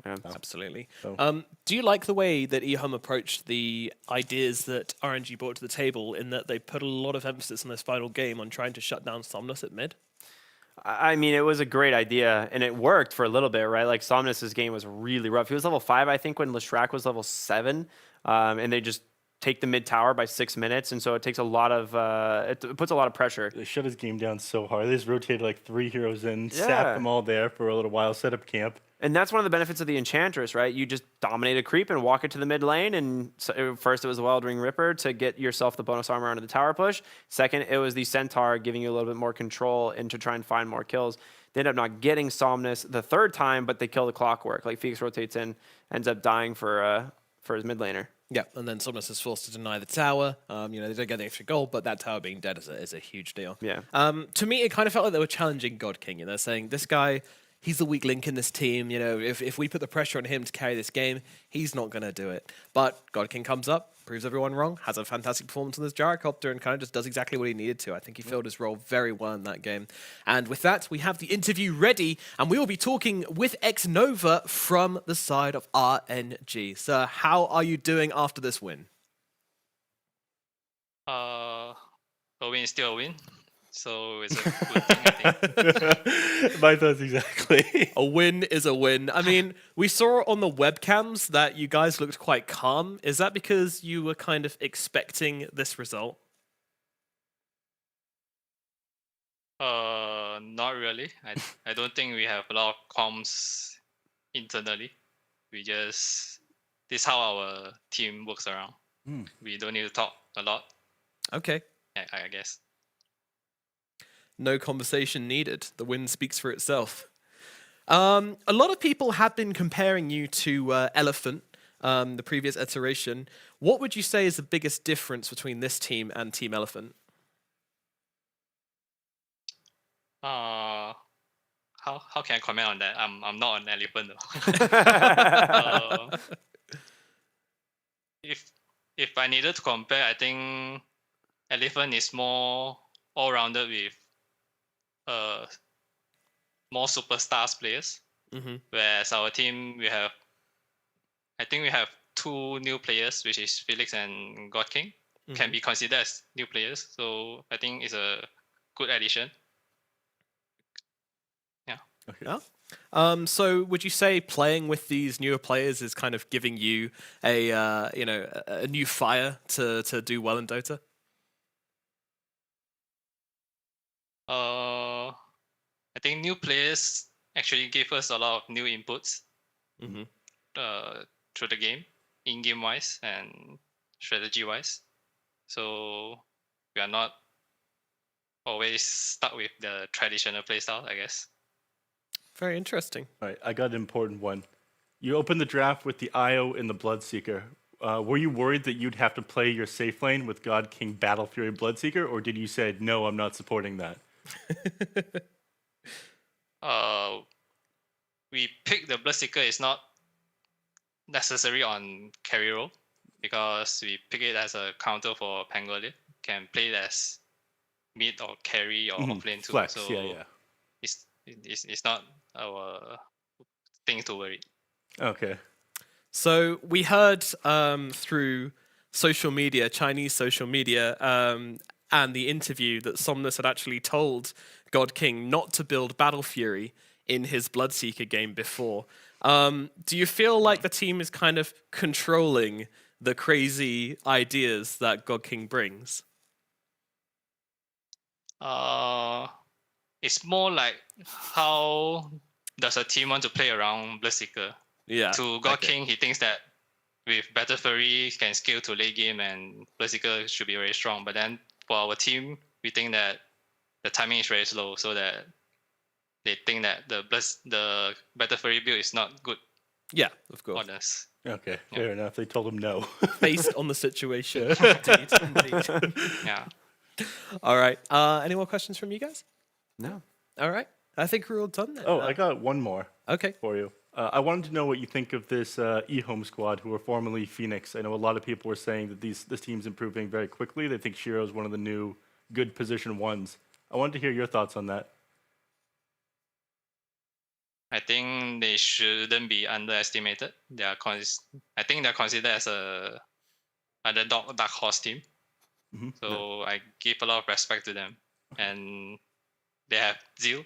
Yeah, absolutely. So. Do you like the way that EHOME approached the ideas that RNG brought to the table in that they put a lot of emphasis in this final game on trying to shut down Somnus at mid? I mean, it was a great idea, and it worked for a little bit, right? Like, Somnus's game was really rough. He was level 5, I think, when Leshrac was level 7, and they just take the mid tower by 6 minutes, and so it takes a lot of it puts a lot of pressure. They shut his game down so hard. They just rotated like 3 heroes in, Yeah. sat them all there for a little while, set up camp. And that's one of the benefits of the Enchantress, right? You just dominate a creep and walk it to the mid lane. And so first, it was the Wild Ring Ripper to get yourself the bonus armor onto the tower push. Second, it was the Centaur giving you a little bit more control and to try and find more kills. They end up not getting Somnus the 3rd time, but they kill the Clockwork. Like, Phoenix rotates in, ends up dying for his mid laner. Yeah, and then Somnus is forced to deny the tower. You know, they don't get the extra gold, but that tower being dead is a huge deal. Yeah. To me, it kind of felt like they were challenging God King. You know, saying this guy, he's the weak link in this team. You know, if we put the pressure on him to carry this game, he's not going to do it. But God King comes up, proves everyone wrong, has a fantastic performance on this gyrocopter, and kind of just does exactly what he needed to. I think he filled his role very well in that game. And with that, we have the interview ready, and we will be talking with X-Nova from the side of RNG. Sir, how are you doing after this win? A win is still a win. So it's a good thing, I think. My thoughts exactly. A win is a win. I mean, we saw on the webcams that you guys looked quite calm. Is that because you were kind of expecting this result? Not really. I don't think we have a lot of comms internally. This is how our team works around. We don't need to talk a lot. Okay. I guess. No conversation needed. The win speaks for itself. A lot of people have been comparing you to Elephant, the previous iteration. What would you say is the biggest difference between this team and Team Elephant? How can I comment on that? I'm not an elephant though. If I needed to compare, I think Elephant is more all-rounded with more superstars players. Whereas our team, I think we have 2 new players, which is Felix and God King, can be considered as new players. So I think it's a good addition. Yeah. Okay. Yeah. So would you say playing with these newer players is kind of giving you a new fire to do well in Dota? I think new players actually give us a lot of new inputs through the game, in-game wise and strategy wise. So we are not always stuck with the traditional playstyle, I guess. Very interesting. All right, I got an important one. You opened the draft with the IO and the Bloodseeker. Were you worried that you'd have to play your safe lane with God King Battle Fury Bloodseeker, or did you say, no, I'm not supporting that? We picked the Bloodseeker is not necessary on carry role because we pick it as a counter for Pangolier. Can play it as mid or carry or off lane too. Flex, so yeah. it's not our thing to worry. Okay. So we heard through social media, Chinese social media, and the interview that Somnus had actually told God King not to build Battle Fury in his Bloodseeker game before. Do you feel like the team is kind of controlling the crazy ideas that God King brings? It's more like how does a team want to play around Bloodseeker? Yeah. To God King, he thinks that with Battle Fury can scale to late game and Bloodseeker should be very strong. But then for our team, we think that the timing is very slow, so that they think that the Battle Fury build is not good Yeah, of course. on us. Okay, fair enough. They told him no. Based on the situation. Indeed. Yeah. All right. Any more questions from you guys? No. All right. I think we're all done then. Oh, I got one more Okay. for you. I wanted to know what you think of this EHOME squad, who were formerly Phoenix. I know a lot of people were saying that this team's improving very quickly. They think Shiro's one of the new good position ones. I wanted to hear your thoughts on that. I think they shouldn't be underestimated. I think they're considered as a underdog dark horse team. Mhm. So I give a lot of respect to them. And they have Zeal.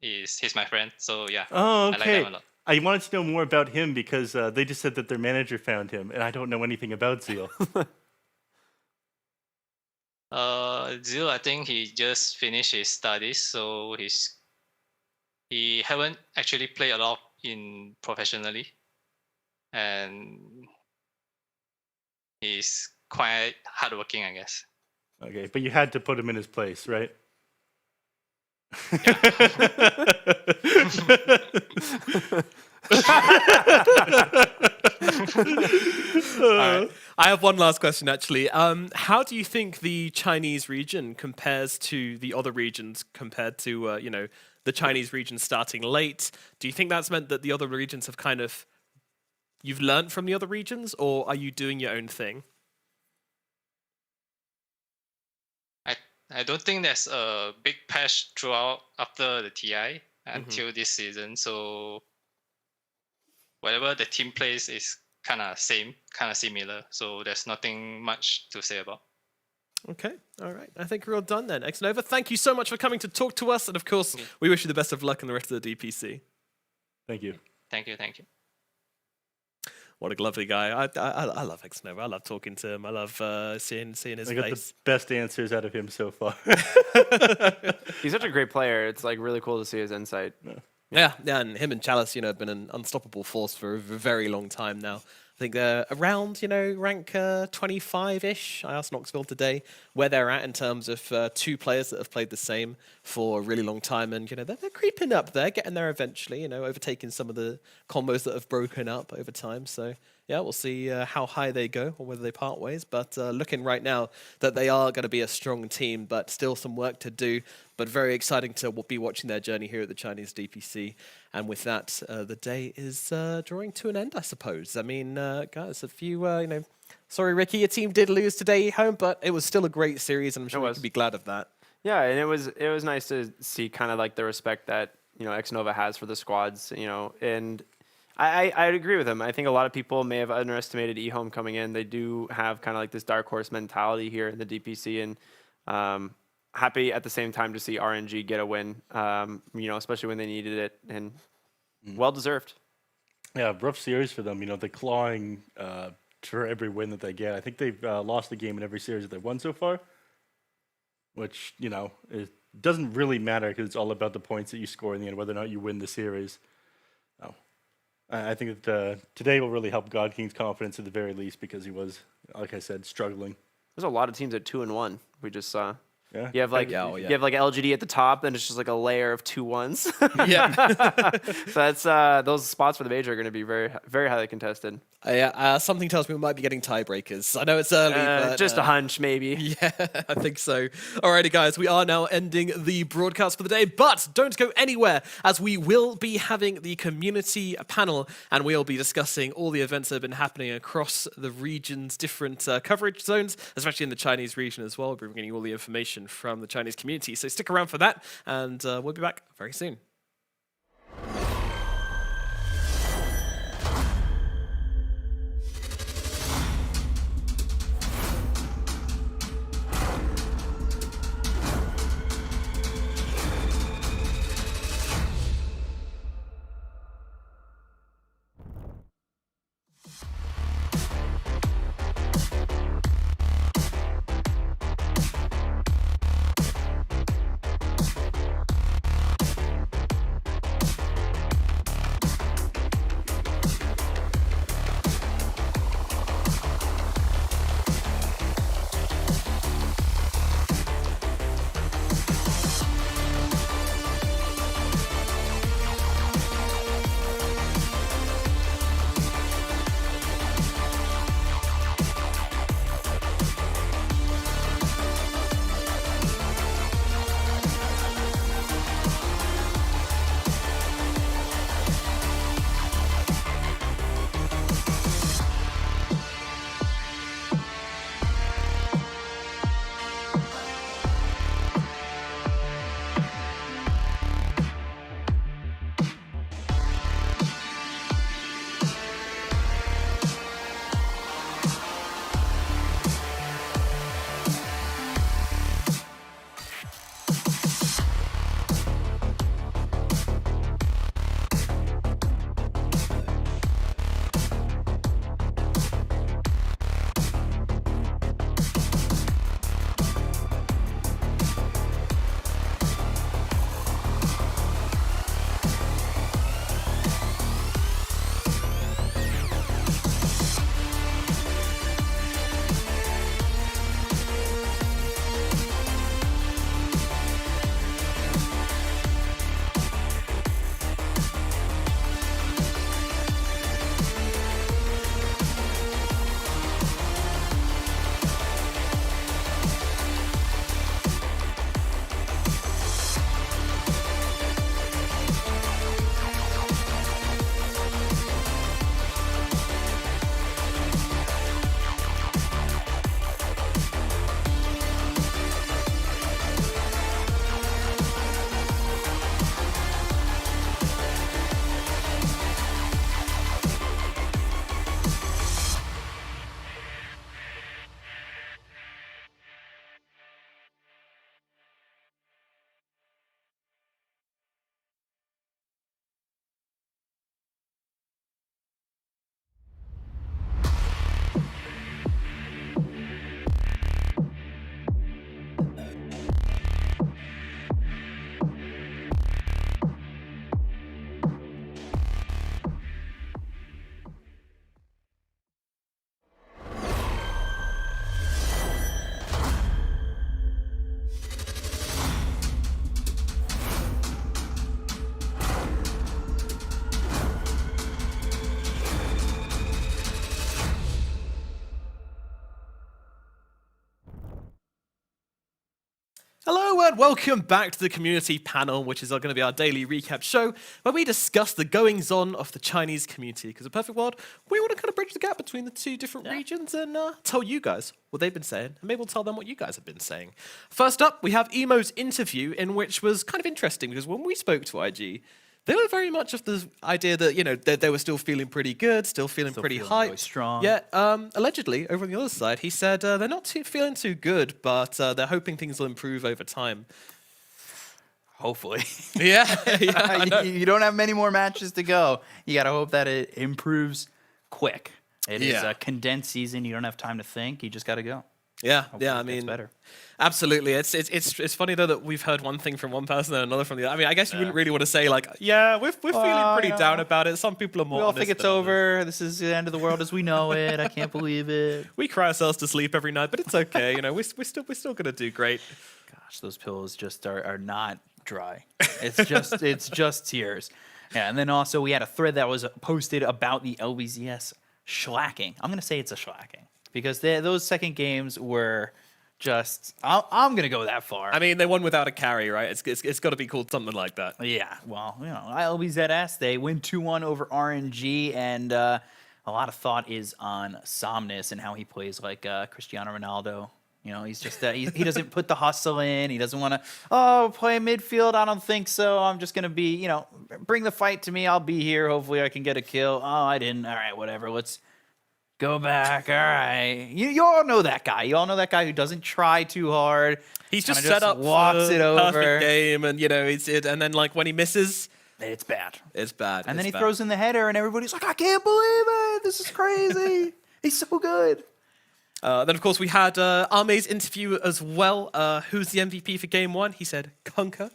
He's my friend. So yeah, Oh, I like okay. them a lot. I wanted to know more about him because they just said that their manager found him, and I don't know anything about Zeal. Zeal, I think he just finished his studies, so he haven't actually played a lot in professionally, and he's quite hardworking, I guess. Okay, but you had to put him in his place, right? All right. I have one last question, actually. How do you think the Chinese region compares to the other regions compared to, the Chinese region starting late? Do you think that's meant that the other regions have kind of, you've learned from the other regions, or are you doing your own thing? I don't think there's a big patch throughout after the TI until this season. So whatever the team plays is kind of similar. So there's nothing much to say about. Okay, all right. I think we're all done then. Xnova, thank you so much for coming to talk to us. And of course, we wish you the best of luck in the rest of the DPC. Thank you. Thank you. What a lovely guy. I love Xnova. I love talking to him. I love seeing his I got the face. best answers out of him so far. He's such a great player. It's like really cool to see his insight. Yeah, and him and Chalice, have been an unstoppable force for a very long time now. I think they're around, rank 25-ish. I asked Knoxville today where they're at in terms of two players that have played the same for a really long time. And, they're creeping up there, getting there eventually, overtaking some of the combos that have broken up over time. So, yeah, we'll see how high they go or whether they part ways. But looking right now that they are going to be a strong team, but still some work to do. But very exciting to be watching their journey here at the Chinese DPC. And with that, the day is drawing to an end, I suppose. I mean, guys, a few, sorry, Ricky, your team did lose today, home, but it was still a great series, and I'm sure we can be glad of that. Yeah, and it was nice to see kind of like the respect that Xnova has for the squads, and I'd agree with him. I think a lot of people may have underestimated EHOME coming in. They do have kind of like this dark horse mentality here in the DPC, and happy at the same time to see RNG get a win, especially when they needed it, and well deserved. Yeah, rough series for them. The clawing for every win that they get. I think they've lost a game in every series that they've won so far, which, it doesn't really matter because it's all about the points that you score in the end, whether or not you win the series. I think that today will really help God King's confidence at the very least because he was, like I said, struggling. There's a lot of teams at 2-1. We just saw. Yeah. You have like LGD at the top, then it's just like a layer of 2 1s. Yeah. So that's those spots for the major are going to be very, very highly contested. Something tells me we might be getting tiebreakers. I know it's early, but just a hunch, maybe. Yeah, I think so. Alrighty, guys, we are now ending the broadcast for the day, but don't go anywhere as we will be having the community panel, and we'll be discussing all the events that have been happening across the region's different coverage zones, especially in the Chinese region as well. We'll be bringing you all the information reaction from the Chinese community. So stick around for that, and we'll be back very soon. Hello and welcome back to the community panel, which is going to be our daily recap show where we discuss the goings-on of the Chinese community. Because in a perfect world, we want to kind of bridge the gap between the two different regions and tell you guys what they've been saying, and maybe we'll tell them what you guys have been saying. First up, we have Emo's interview, in which was kind of interesting because when we spoke to IG, they were very much of the idea that, you know, they were still feeling pretty good, still feeling pretty hyped. Really strong. Yet, allegedly, over on the other side, he said they're not feeling too good, but they're hoping things will improve over time. Hopefully. Yeah, I know. You don't have many more matches to go. You got to hope that it improves quick. It is a condensed season. You don't have time to think. You just got to go. Yeah, Hopefully yeah. I it gets mean, better. Absolutely. It's funny though that we've heard one thing from one person and another from the other. I mean, I guess you wouldn't really want to say like, yeah, we're feeling pretty down about it. Some people are more. We all honest think it's than over. others. This is the end of the world as we know it. I can't believe it. We cry ourselves to sleep every night, but it's okay. You know, we're still gonna do great. Gosh, those pillows just are not dry. It's just tears. Yeah, and then also we had a thread that was posted about the LBZS shellacking. I'm gonna say it's a shellacking because those second games were just. I'm gonna go that far. I mean, they won without a carry, right? It's got to be called something like that. Yeah, well, you know, LBZS, they win 2-1 over RNG, and a lot of thought is on Somnus and how he plays like Cristiano Ronaldo. You know, he's just he doesn't put the hustle in. He doesn't want to play midfield. I don't think so. I'm just gonna be, bring the fight to me. I'll be here. Hopefully I can get a kill. Oh, I didn't. All right, whatever. Let's go back. All right. You all know that guy. You all know that guy who doesn't try too hard. He's just set up walks for it the over. perfect game, and and then like when he misses, it's bad. It's bad. And then he throws in the header, and everybody's like, I can't believe it. This is crazy. He's so good. Then, of course, we had Arme's interview as well. Who's the MVP for Game 1? He said, Kunkka.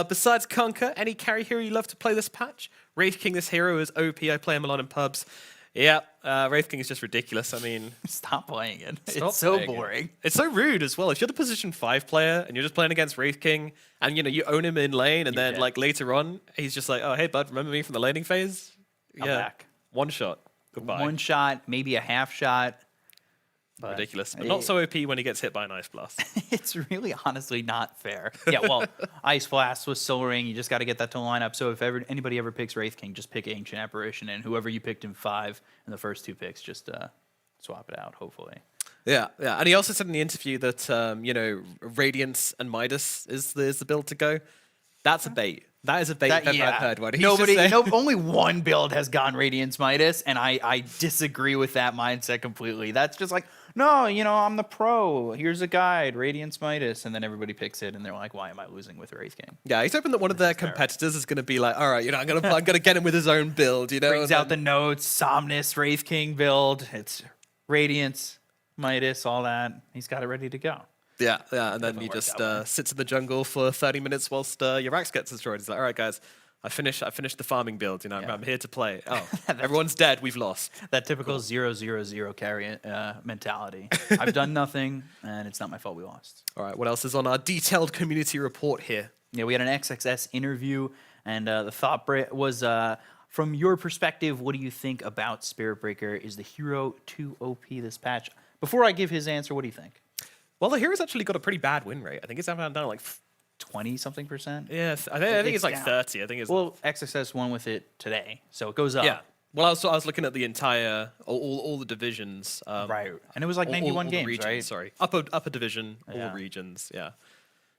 Besides Kunkka, any carry hero you love to play this patch? Wraith King, this hero is OP. I play him a lot in pubs. Yeah, Wraith King is just ridiculous. I mean... Stop playing it. Stop It's so playing boring. It. It's so rude as well. If you're the position 5 player and you're just playing against Wraith King and, you own him in lane and then, like, later on, he's just like, oh, hey, bud, remember me from the laning phase? I'm back. One shot. Goodbye. One shot, maybe a half shot. But ridiculous. But not so OP when he gets hit by an Ice Blast. It's really honestly not fair. Yeah, well, Ice Blast was Soaring. You just got to get that to line up. So if anybody ever picks Wraith King, just pick Ancient Apparition. And whoever you picked in 5 in the first 2 picks, just swap it out, hopefully. Yeah. And he also said in the interview that, Radiance and Midas is the build to go. That's a bait. That is a bait I've heard. Only one build has gone Radiance Midas, and I disagree with that mindset completely. That's just like, no, I'm the pro. Here's a guide, Radiance Midas, and then everybody picks it, and they're like, why am I losing with Wraith King? Yeah, he's hoping that one of their competitors is going to be like, all right, I'm gonna get him with his own build. Brings out the notes, Somnus, Wraith King build. It's Radiance, Midas, all that. He's got it ready to go. Yeah, and then he just sits in the jungle for 30 minutes whilst your Rax gets destroyed. He's like, all right, guys, I finished the farming build. I'm here to play. Oh, everyone's dead. We've lost. That typical 0-0-0 carry mentality. I've done nothing, and it's not my fault we lost. All right, what else is on our detailed community report here? Yeah, we had an XXS interview, and the thought was, from your perspective, what do you think about Spirit Breaker? Is the hero too OP this patch? Before I give his answer, what do you think? Well, the hero's actually got a pretty bad win rate. I think it's down like 20-something%. Yes, I think it's like down. 30. I think it's XXS won with it today, so it goes up. Yeah. Well, I was looking at the entire all the divisions. Right, and it was like 91 games, regions, right? Sorry, upper division, all regions. Yeah,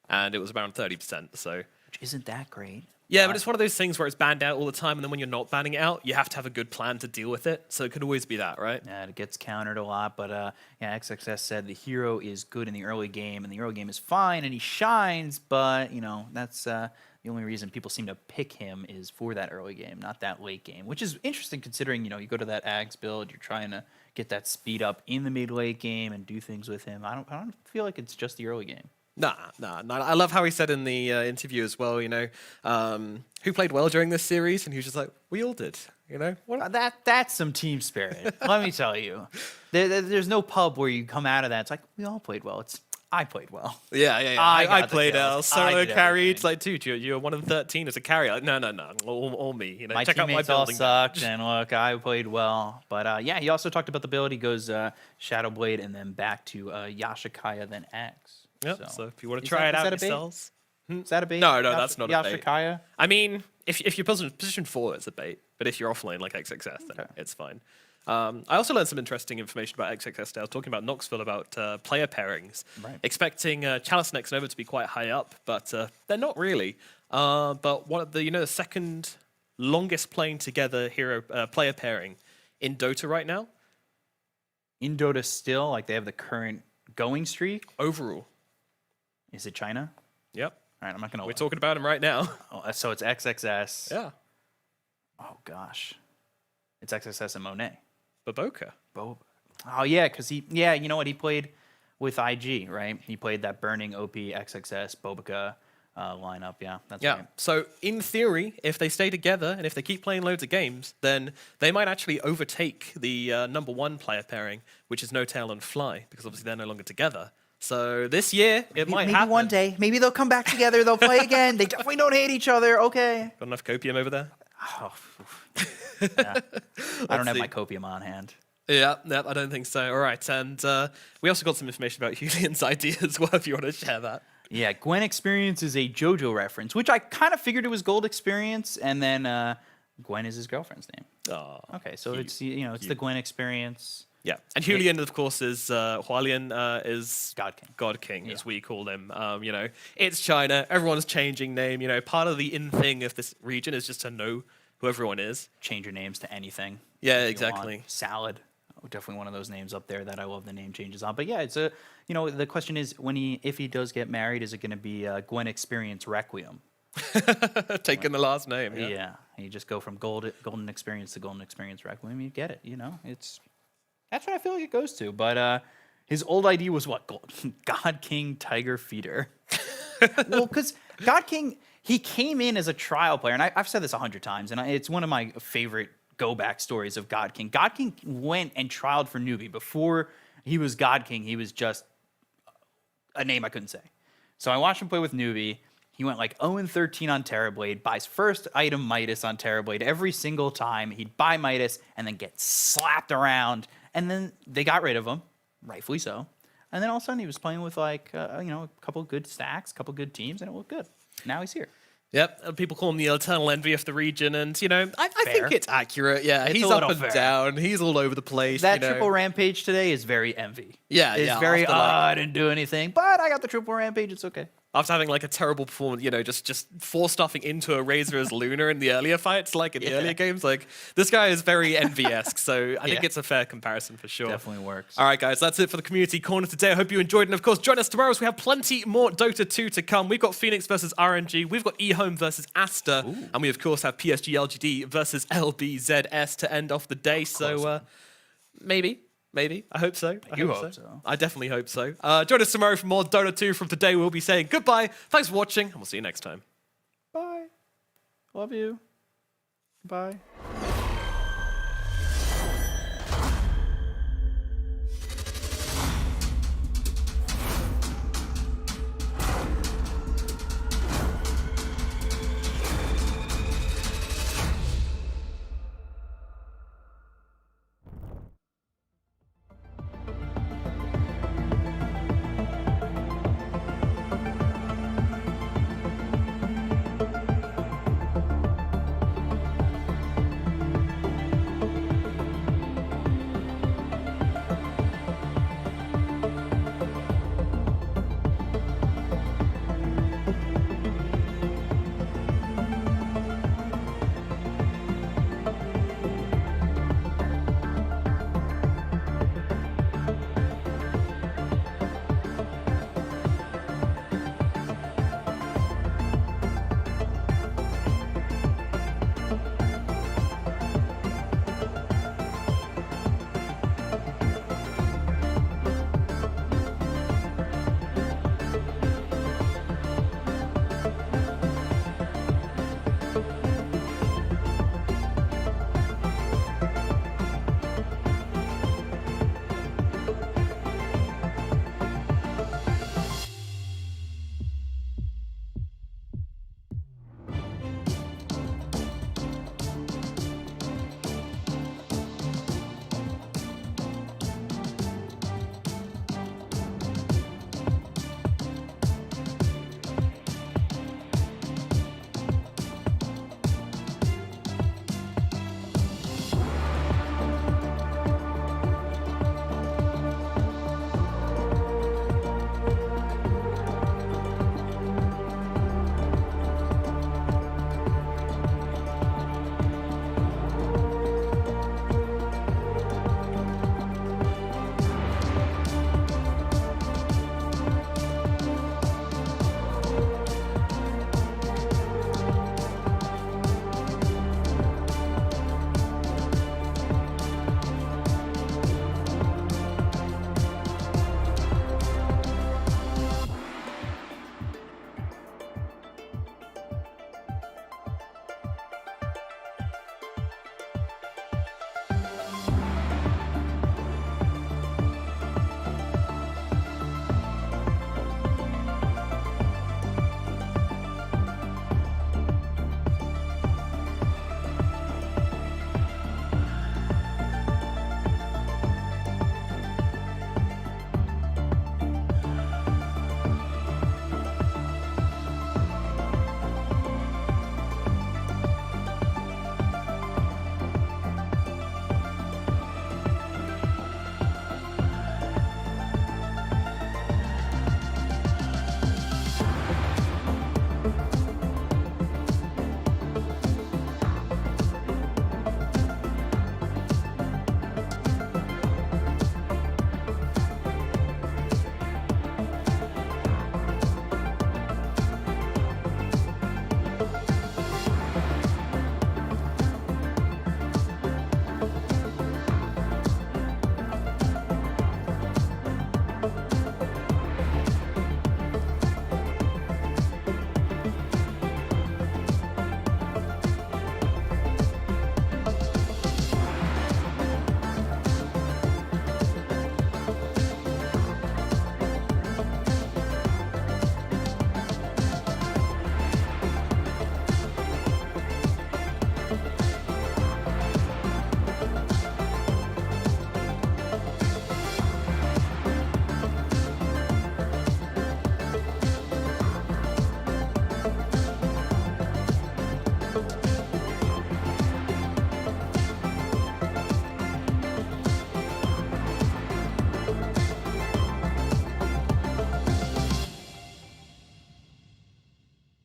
and it was around 30%. So, which isn't that great. Yeah, but it's one of those things where it's banned out all the time, and then when you're not banning it out, you have to have a good plan to deal with it. So it could always be that, right? Yeah, it gets countered a lot, but XXS said the hero is good in the early game, and the early game is fine, and he shines, but, that's the only reason people seem to pick him is for that early game, not that late game, which is interesting considering, you go to that Ags build, you're trying to get that speed up in the mid-late game and do things with him. I don't feel like it's just the early game. Nah. I love how he said in the interview as well, who played well during this series, and he was just like, we all did, That's some team spirit. Let me tell you. There's no pub where you come out of that. It's like, we all played well. I played well. Yeah. I played solo carried. It's like, dude, you're one of the 13 as a carry. Like, no, all me. My check out my teammates all building. sucked, and look, I played well. But he also talked about the build. He goes Shadowblade and then back to Yashikaya, then Axe. Yep. So if you want to try it out yourselves. Is that a bait? No, that's not a bait. Yashikaya? I mean, if you're position 4, it's a bait. But if you're offlane like XXS, then it's fine. I also learned some interesting information about XXS. I was talking about Knoxville about player pairings. Right. Expecting Chalice Next Nova to be quite high up, but they're not really. But one of the second longest playing together hero player pairing in Dota right now. In Dota still, like they have the current going streak? Overall. Is it China? Yep. All right, I'm not going to... We're talking about him right now. Oh, so it's XXS. Yeah. Oh, gosh. It's XXS and Monet. Baboka. Oh, yeah, because you know what? He played with IG, right? He played that burning OP XXS Bobica lineup. Yeah, that's right. So in theory, if they stay together and if they keep playing loads of games, then they might actually overtake the #1 player pairing, which is No Tail and Fly, because obviously they're no longer together. So this year, might happen. Maybe one day. Maybe they'll come back together. They'll play again. They definitely don't hate each other. Okay. Got enough copium over there? Oh, yeah. I don't have my copium on hand. Yeah, I don't think so. All right, and we also got some information about Julian's idea as well, if you want to share that. Yeah, Gwen Experience is a JoJo reference, which I kind of figured it was Gold Experience, and then Gwen is his girlfriend's name. Oh, okay, so it's the Gwen Experience. Yeah, and Julian, of course, is Hualien is God King. as we call him. It's China. Everyone's changing name. Part of the in thing of this region is just to know who everyone is. Change your names to anything. Yeah, if you exactly. want. Salad, definitely one of those names up there that I love the name changes on. But yeah, it's a the question is if he does get married, is it going to be Gwen Experience Requiem? Taking the last name. Yeah, you just go from golden experience to golden experience Requiem. You get it. That's what I feel like it goes to. But his old ID was what? God King Tiger Feeder. Well, because God King, he came in as a trial player, and I've said this 100 times, and it's one of my favorite go-back stories of God King. God King went and trialed for newbie. Before he was God King, he was just a name I couldn't say. So I watched him play with newbie. He went like 0-13 on Terrorblade, buys first item Midas on Terrorblade every single time. He'd buy Midas and then get slapped around. And then they got rid of him, rightfully so. And then all of a sudden he was playing with like, a couple good stacks, a couple good teams, and it looked good. Now he's here. Yep, people call him the eternal envy of the region, and I think it's accurate. Yeah, It's he's a up little and fair. down. He's all over the place. That triple rampage today is very envy. Yeah, It's yeah, very, after, like- I didn't do anything, but I got the triple rampage. It's okay. After having like a terrible performance, just force stuffing into a Razor as Lunar in the earlier fights, like in the earlier games, like this guy is very envy-esque. So I think it's a fair comparison for sure. Definitely works. All right, guys, that's it for the community corner today. I hope you enjoyed, and of course, join us tomorrow as we have plenty more Dota 2 to come. We've got Phoenix versus RNG, we've got EHOME versus Asta, and we of course have PSG LGD versus LBZS to end off the day. So maybe. I hope so. I hope so. I definitely hope so. Join us tomorrow for more Dota 2 from today. We'll be saying goodbye. Thanks for watching, and we'll see you next time. Bye. Love you. Bye.